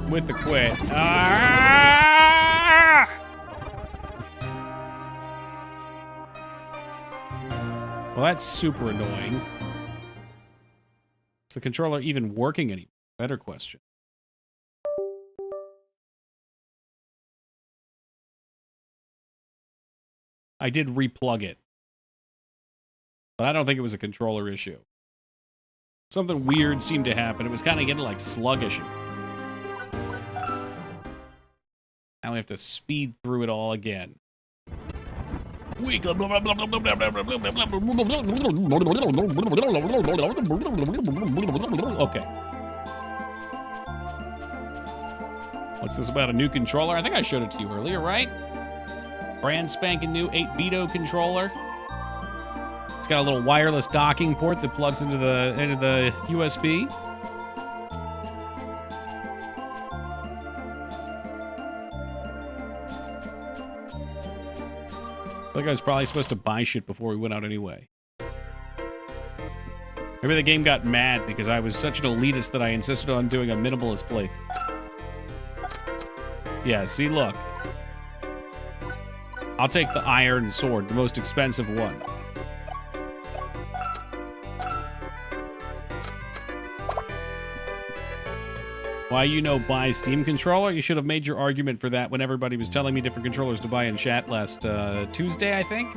with the quit. Ah! Well, that's super annoying. Is the controller even working anymore? Better question. I did replug it, but I don't think it was a controller issue. Something weird seemed to happen. It was kind of getting like sluggish. Now we have to speed through it all again. Okay. What's this about, a new controller? I think I showed it to you earlier, right? Brand spanking new 8-bito controller. It's got a little wireless docking port that plugs into the USB. I think I was probably supposed to buy shit before we went out anyway. Maybe the game got mad because I was such an elitist that I insisted on doing a minimalist play. Yeah, see, look. I'll take the iron sword, the most expensive one. Why buy Steam controller? You should have made your argument for that when everybody was telling me different controllers to buy in chat last Tuesday, I think.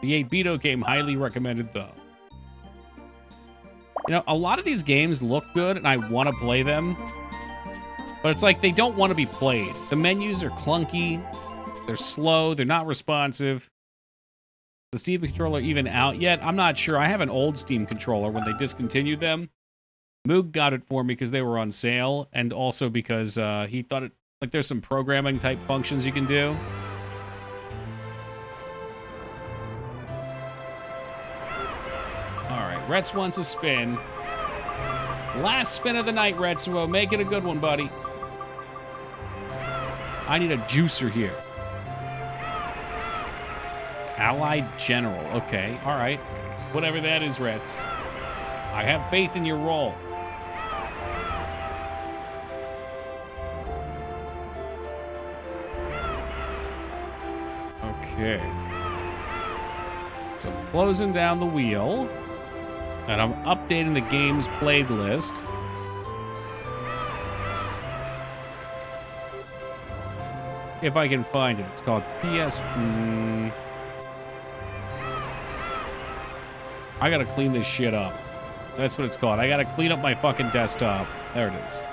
The 8-bito game, highly recommended, though. You know, a lot of these games look good, and I want to play them. But it's like they don't want to be played. The menus are clunky. They're slow. They're not responsive. The Steam controller even out yet? I'm not sure. I have an old Steam controller when they discontinued them. Moog got it for me because they were on sale, and also because he thought it, like, there's some programming type functions you can do. Alright, Retz wants a spin. Last spin of the night, Retsuo. Make it a good one, buddy. I need a juicer here. Allied General. Okay, alright. Whatever that is, Retz. I have faith in your role. Okay. So I'm closing down the wheel. And I'm updating the games played list. If I can find it. It's called PS... I gotta clean this shit up. That's what it's called. I gotta clean up my fucking desktop. There it is.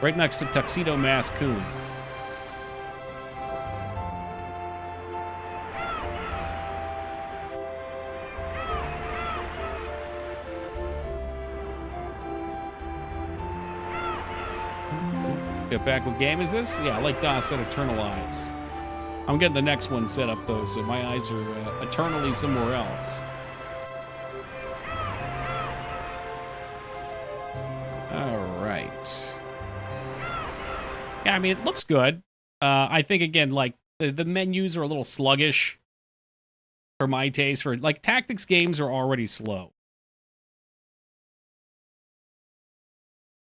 Right next to Tuxedo Mask Coon. Get back. What game is this? Yeah, like Doss said, Eternal Eyes. I'm getting the next one set up, though, so my eyes are eternally somewhere else. All right. Yeah, I mean, it looks good. I think, again, like, the menus are a little sluggish for my taste. For like, tactics games are already slow.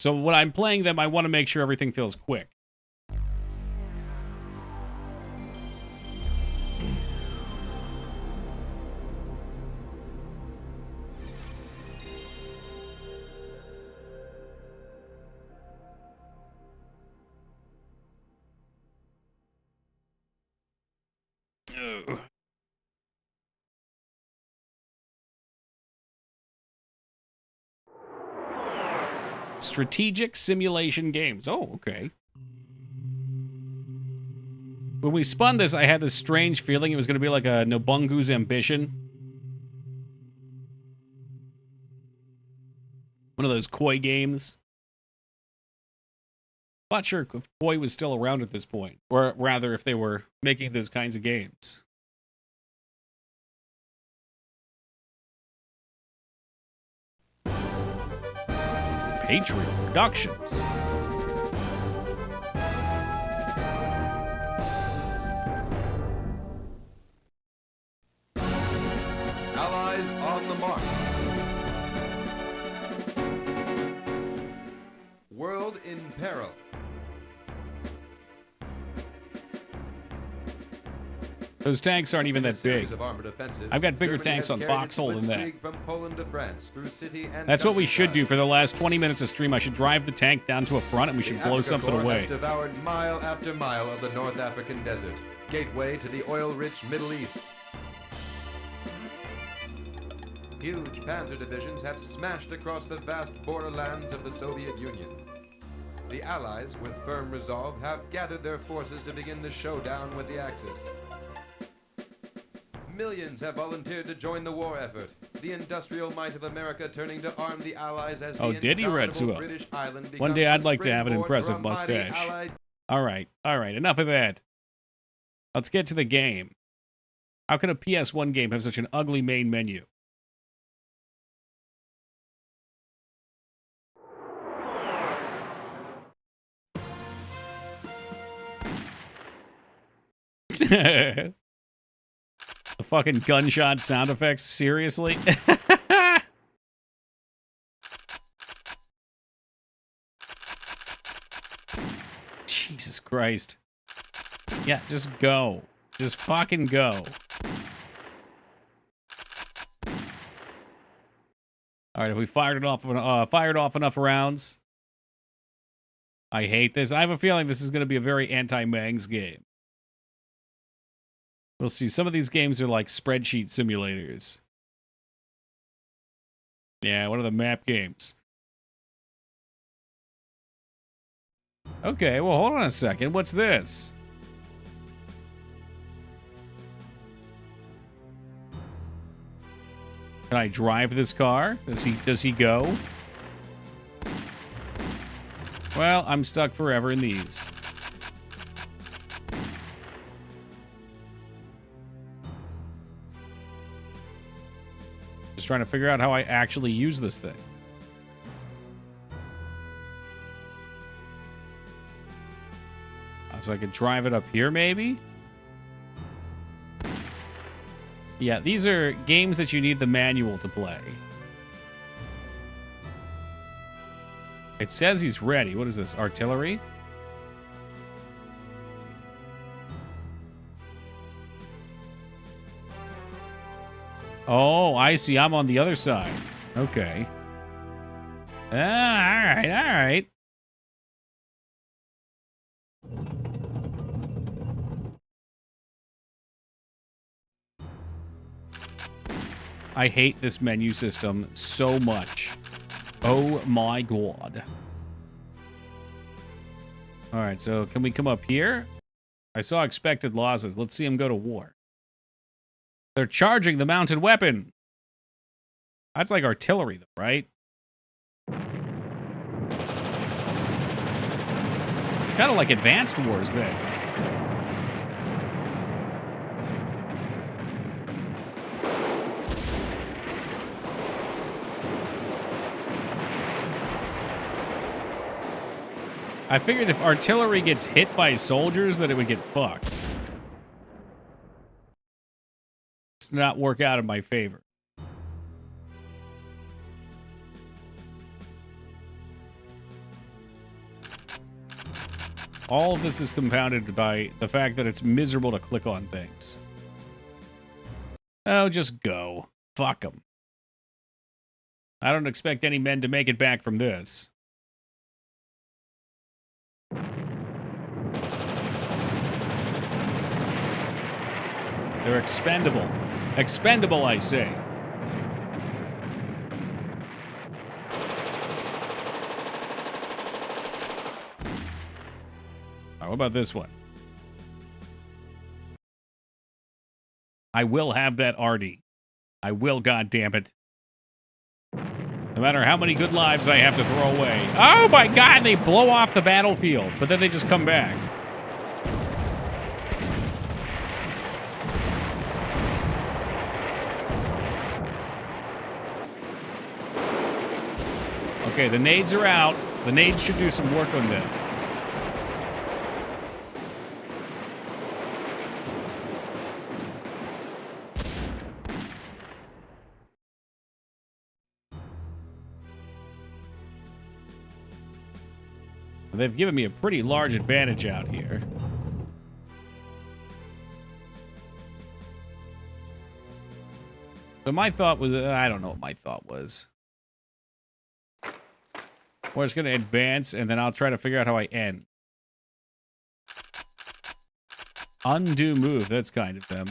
So when I'm playing them, I want to make sure everything feels quick. Ugh. Strategic simulation games. Oh, okay. When we spun this, I had this strange feeling it was going to be like a Nobungu's Ambition. One of those Koi games. Not sure if Koi was still around at this point. Or rather, if they were making those kinds of games. Patriot Productions. Allies on the mark. World in peril. Those tanks aren't even that big. I've got bigger tanks on Foxhole than that. That's what we should do for the last 20 minutes of stream. I should drive the tank down to a front and we should blow something away. Has devoured mile after mile of the North African desert, gateway to the oil-rich Middle East. Huge panzer divisions have smashed across the vast borderlands of the Soviet Union. The Allies, with firm resolve, have gathered their forces to begin the showdown with the Axis. Millions have volunteered to join the war effort. The industrial might of America turning to arm the Allies as oh, did he, Retsuo? British island one day I'd like to have an impressive mustache. All right, enough of that. Let's get to the game. How can a PS1 game have such an ugly main menu? The fucking gunshot sound effects, seriously? Jesus Christ. Yeah, just go. Just fucking go. All right, have we fired off enough rounds? I hate this. I have a feeling this is going to be a very anti-Mangs game. We'll see. Some of these games are like spreadsheet simulators. Yeah, one of the map games. Okay, well, hold on a second. What's this? Can I drive this car? Does he go? Well, I'm stuck forever in these. Just trying to figure out how I actually use this thing. So I could drive it up here, maybe? Yeah, these are games that you need the manual to play. It says he's ready. What is this? Artillery? Oh, I see. I'm on the other side. Okay. All right, all right. I hate this menu system so much. Oh my god. All right, so can we come up here? I saw expected losses. Let's see them go to war. They're charging the mounted weapon. That's like artillery, though, right? It's kind of like Advanced Wars then. I figured if artillery gets hit by soldiers, that it would get fucked. It's not work out in my favor. All of this is compounded by the fact that it's miserable to click on things. Oh, just go. Fuck them. I don't expect any men to make it back from this. They're expendable. Expendable, I say. What about this one? I will have that Artie. I will, goddammit. No matter how many good lives I have to throw away. Oh my god, they blow off the battlefield, but then they just come back. Okay, the nades are out. The nades should do some work on them. They've given me a pretty large advantage out here. So my thought was, I don't know what my thought was. We're just going to advance, and then I'll try to figure out how I end. Undo move, that's kind of them.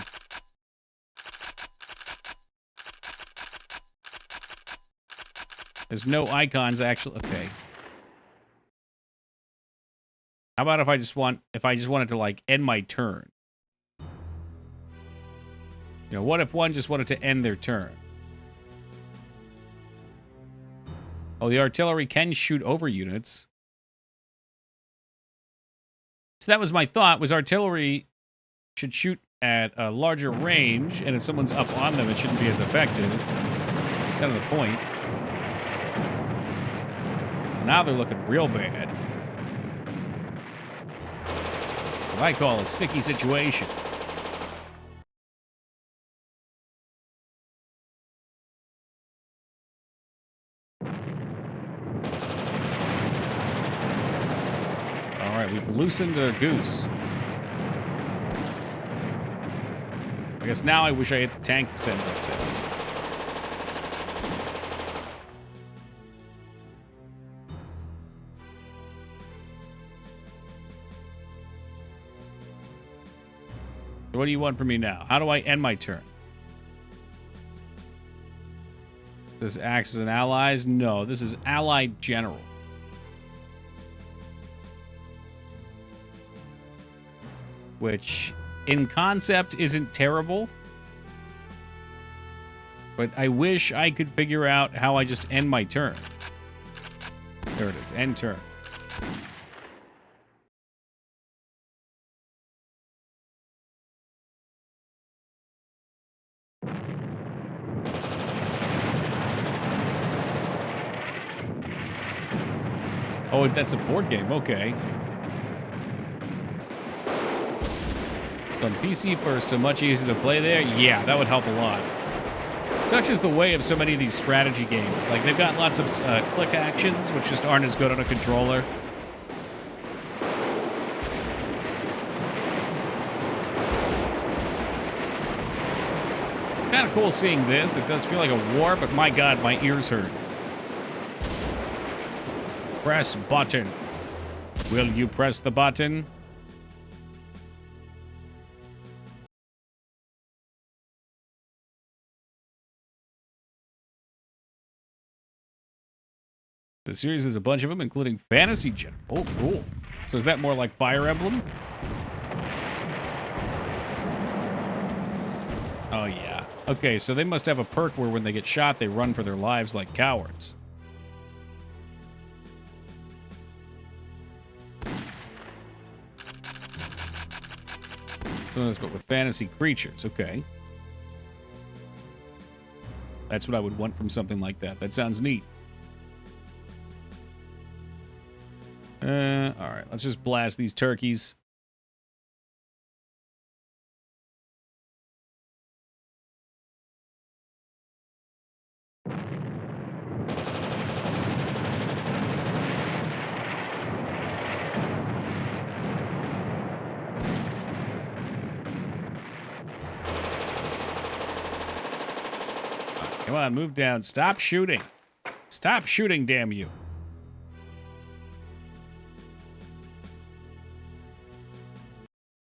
There's no icons, actually. Okay. How about if I just wanted to, like, end my turn? You know, what if one just wanted to end their turn? Oh, the artillery can shoot over units. So that was my thought, was artillery should shoot at a larger range, and if someone's up on them, it shouldn't be as effective. Kind of the point. Now they're looking real bad. What I call a sticky situation. Alright, we've loosened their goose. I guess now I wish I hit the tank to send up there. What do you want from me now? How do I end my turn? This acts as an allies? No, this is allied general. Which, in concept, isn't terrible. But I wish I could figure out how I just end my turn. There it is, end turn. Oh, that's a board game. Okay. On PC first, so much easier to play there? Yeah, that would help a lot. Such is the way of so many of these strategy games. Like, they've got lots of click actions, which just aren't as good on a controller. It's kind kind of cool seeing this. It does feel like a war, but my god, my ears hurt. Press button. Will you press the button? The series has a bunch of them, including Fantasy Gen. Oh, cool. So is that more like Fire Emblem? Oh, yeah. Okay, so they must have a perk where when they get shot, they run for their lives like cowards. So but with fantasy creatures. Okay. That's what I would want from something like that. That sounds neat. Alright, let's just blast these turkeys. Come on, move down. Stop shooting. Stop shooting, damn you.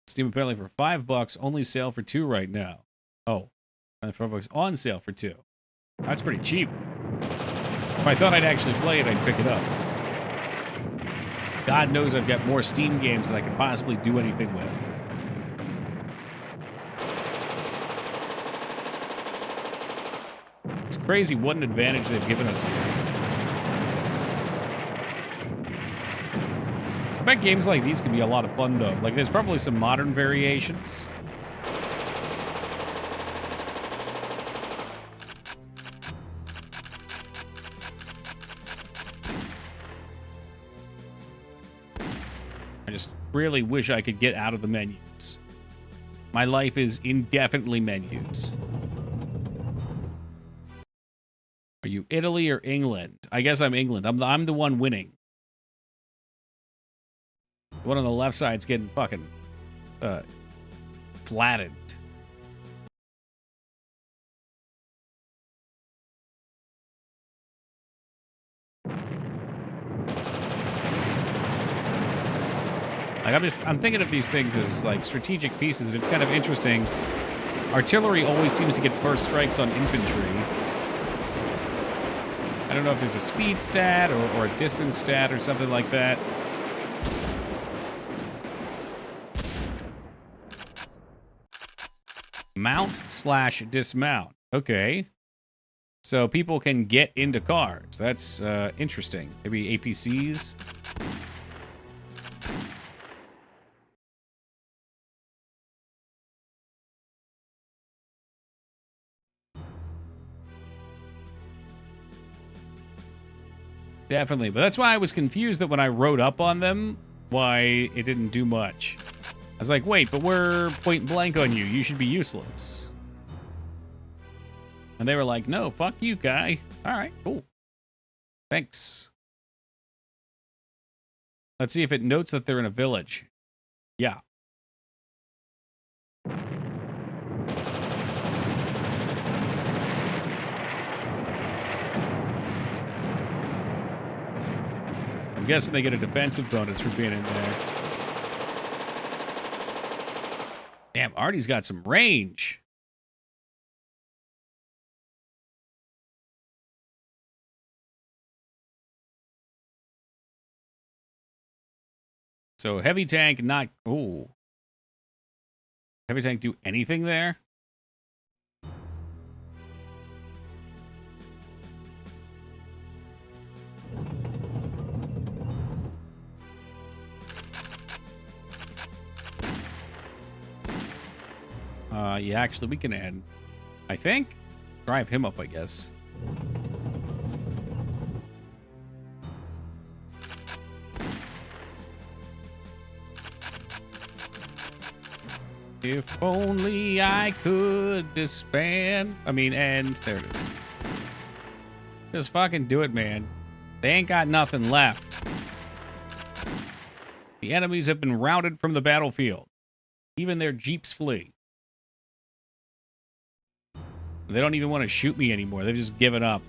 Steam apparently for $5, only sale for 2 right now. Oh, $5 on sale for 2. That's pretty cheap. If I thought I'd actually play it, I'd pick it up. God knows I've got more Steam games than I could possibly do anything with. It's crazy what an advantage they've given us here. I bet games like these can be a lot of fun, though. Like, there's probably some modern variations. I just really wish I could get out of the menus. My life is indefinitely menus. Are you Italy or England? I guess I'm England. I'm the one winning. The one on the left side's getting fucking flattened. Like I'm thinking of these things as like strategic pieces, and it's kind of interesting. Artillery always seems to get first strikes on infantry. I don't know if there's a speed stat or a distance stat or something like that. Mount/dismount. Okay. So people can get into cars. That's interesting. Maybe APCs. Definitely. But that's why I was confused that when I wrote up on them, why it didn't do much. I was like, wait, but we're point blank on you. You should be useless. And they were like, no, fuck you, guy. All right, cool. Thanks. Let's see if it notes that they're in a village. Yeah. I'm guessing they get a defensive bonus for being in there. Damn, Artie's got some range. So heavy tank, not... Ooh. Heavy tank do anything there? Yeah, actually, we can add, I think, drive him up, I guess. If only I could disband. I mean, and there it is. Just fucking do it, man. They ain't got nothing left. The enemies have been routed from the battlefield. Even their jeeps flee. They don't even want to shoot me anymore. They've just given up.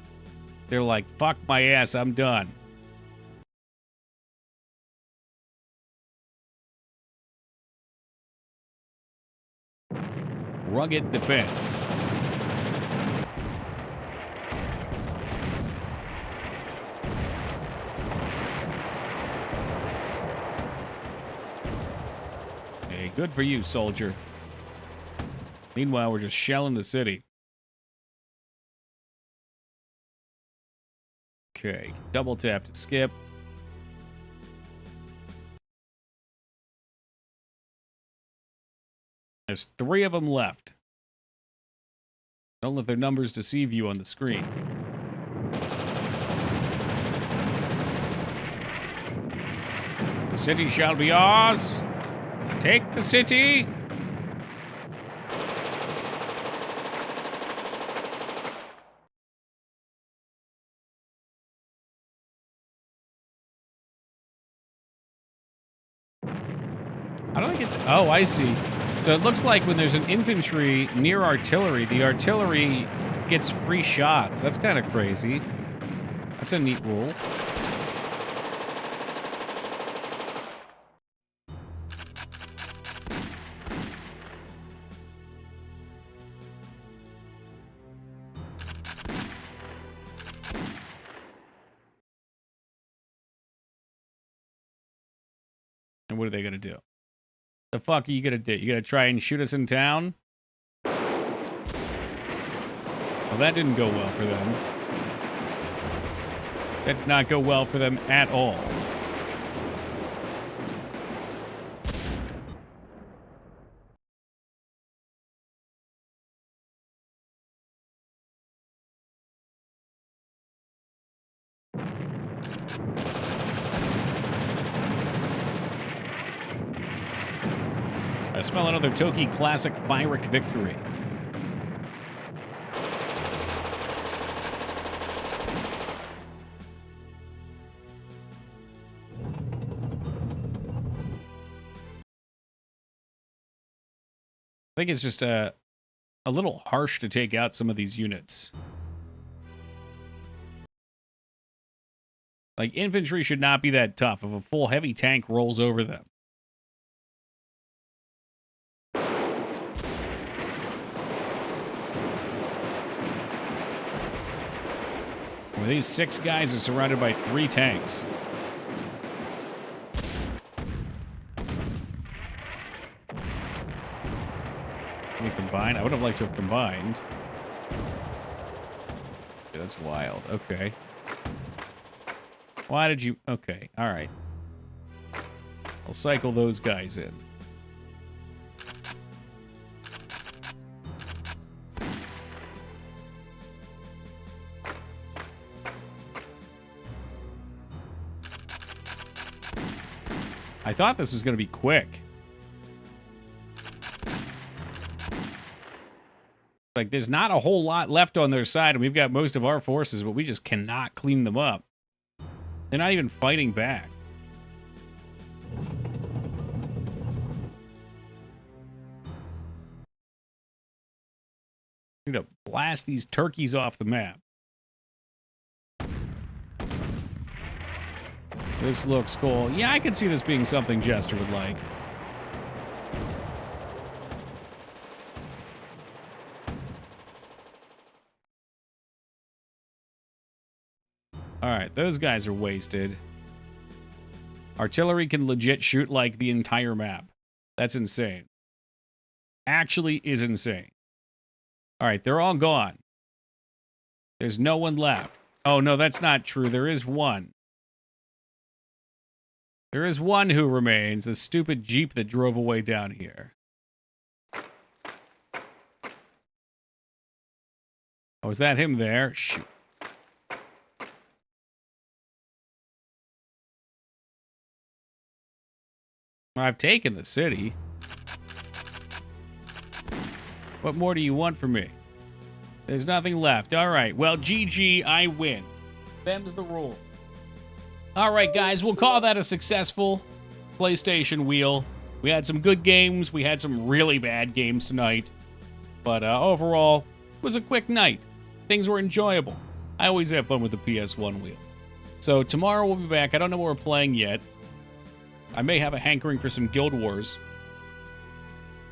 They're like, fuck my ass, I'm done. Rugged defense. Hey, good for you, soldier. Meanwhile, we're just shelling the city. Okay, double tap to skip. There's 3 of them left. Don't let their numbers deceive you on the screen. The city shall be ours. Take the city. How do I get the... Oh, I see. So it looks like when there's an infantry near artillery, the artillery gets free shots. That's kind of crazy. That's a neat rule. And what are they going to do? The fuck are you gonna do? You gonna try and shoot us in town? Well, that didn't go well for them. That did not go well for them at all. I smell another Toki Classic Pyrrhic victory. I think it's just a little harsh to take out some of these units. Like, infantry should not be that tough if a full heavy tank rolls over them. Well, these 6 guys are surrounded by 3 tanks. Can we combine? I would have liked to have combined. Yeah, that's wild. Okay. Why did you... Okay, alright. I'll cycle those guys in. I thought this was going to be quick. Like, there's not a whole lot left on their side, and we've got most of our forces, but we just cannot clean them up. They're not even fighting back. I need to blast these turkeys off the map. This looks cool. Yeah, I could see this being something Jester would like. Alright, those guys are wasted. Artillery can legit shoot like the entire map. That's insane. Actually is insane. Alright, they're all gone. There's no one left. Oh, no, that's not true. There is one. There is one who remains, the stupid Jeep that drove away down here. Oh, is that him there? Shoot. I've taken the city. What more do you want from me? There's nothing left. All right, well, GG, I win. Them's the rule. All right, guys, we'll call that a successful PlayStation Wheel. We had some good games. We had some really bad games tonight. But overall, was a quick night. Things were enjoyable. I always have fun with the PS1 Wheel. So tomorrow we'll be back. I don't know what we're playing yet. I may have a hankering for some Guild Wars.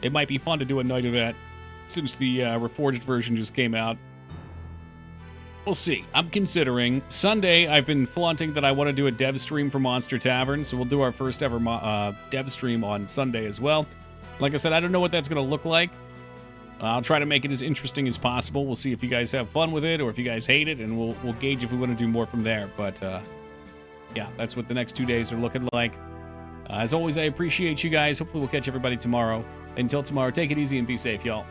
It might be fun to do a night of that since the Reforged version just came out. We'll see. I'm considering. Sunday, I've been flaunting that I want to do a dev stream for Monster Tavern, so we'll do our first ever dev stream on Sunday as well. Like I said, I don't know what that's going to look like. I'll try to make it as interesting as possible. We'll see if you guys have fun with it or if you guys hate it, and we'll gauge if we want to do more from there. But, yeah, that's what the next 2 days are looking like. As always, I appreciate you guys. Hopefully we'll catch everybody tomorrow. Until tomorrow, take it easy and be safe, y'all.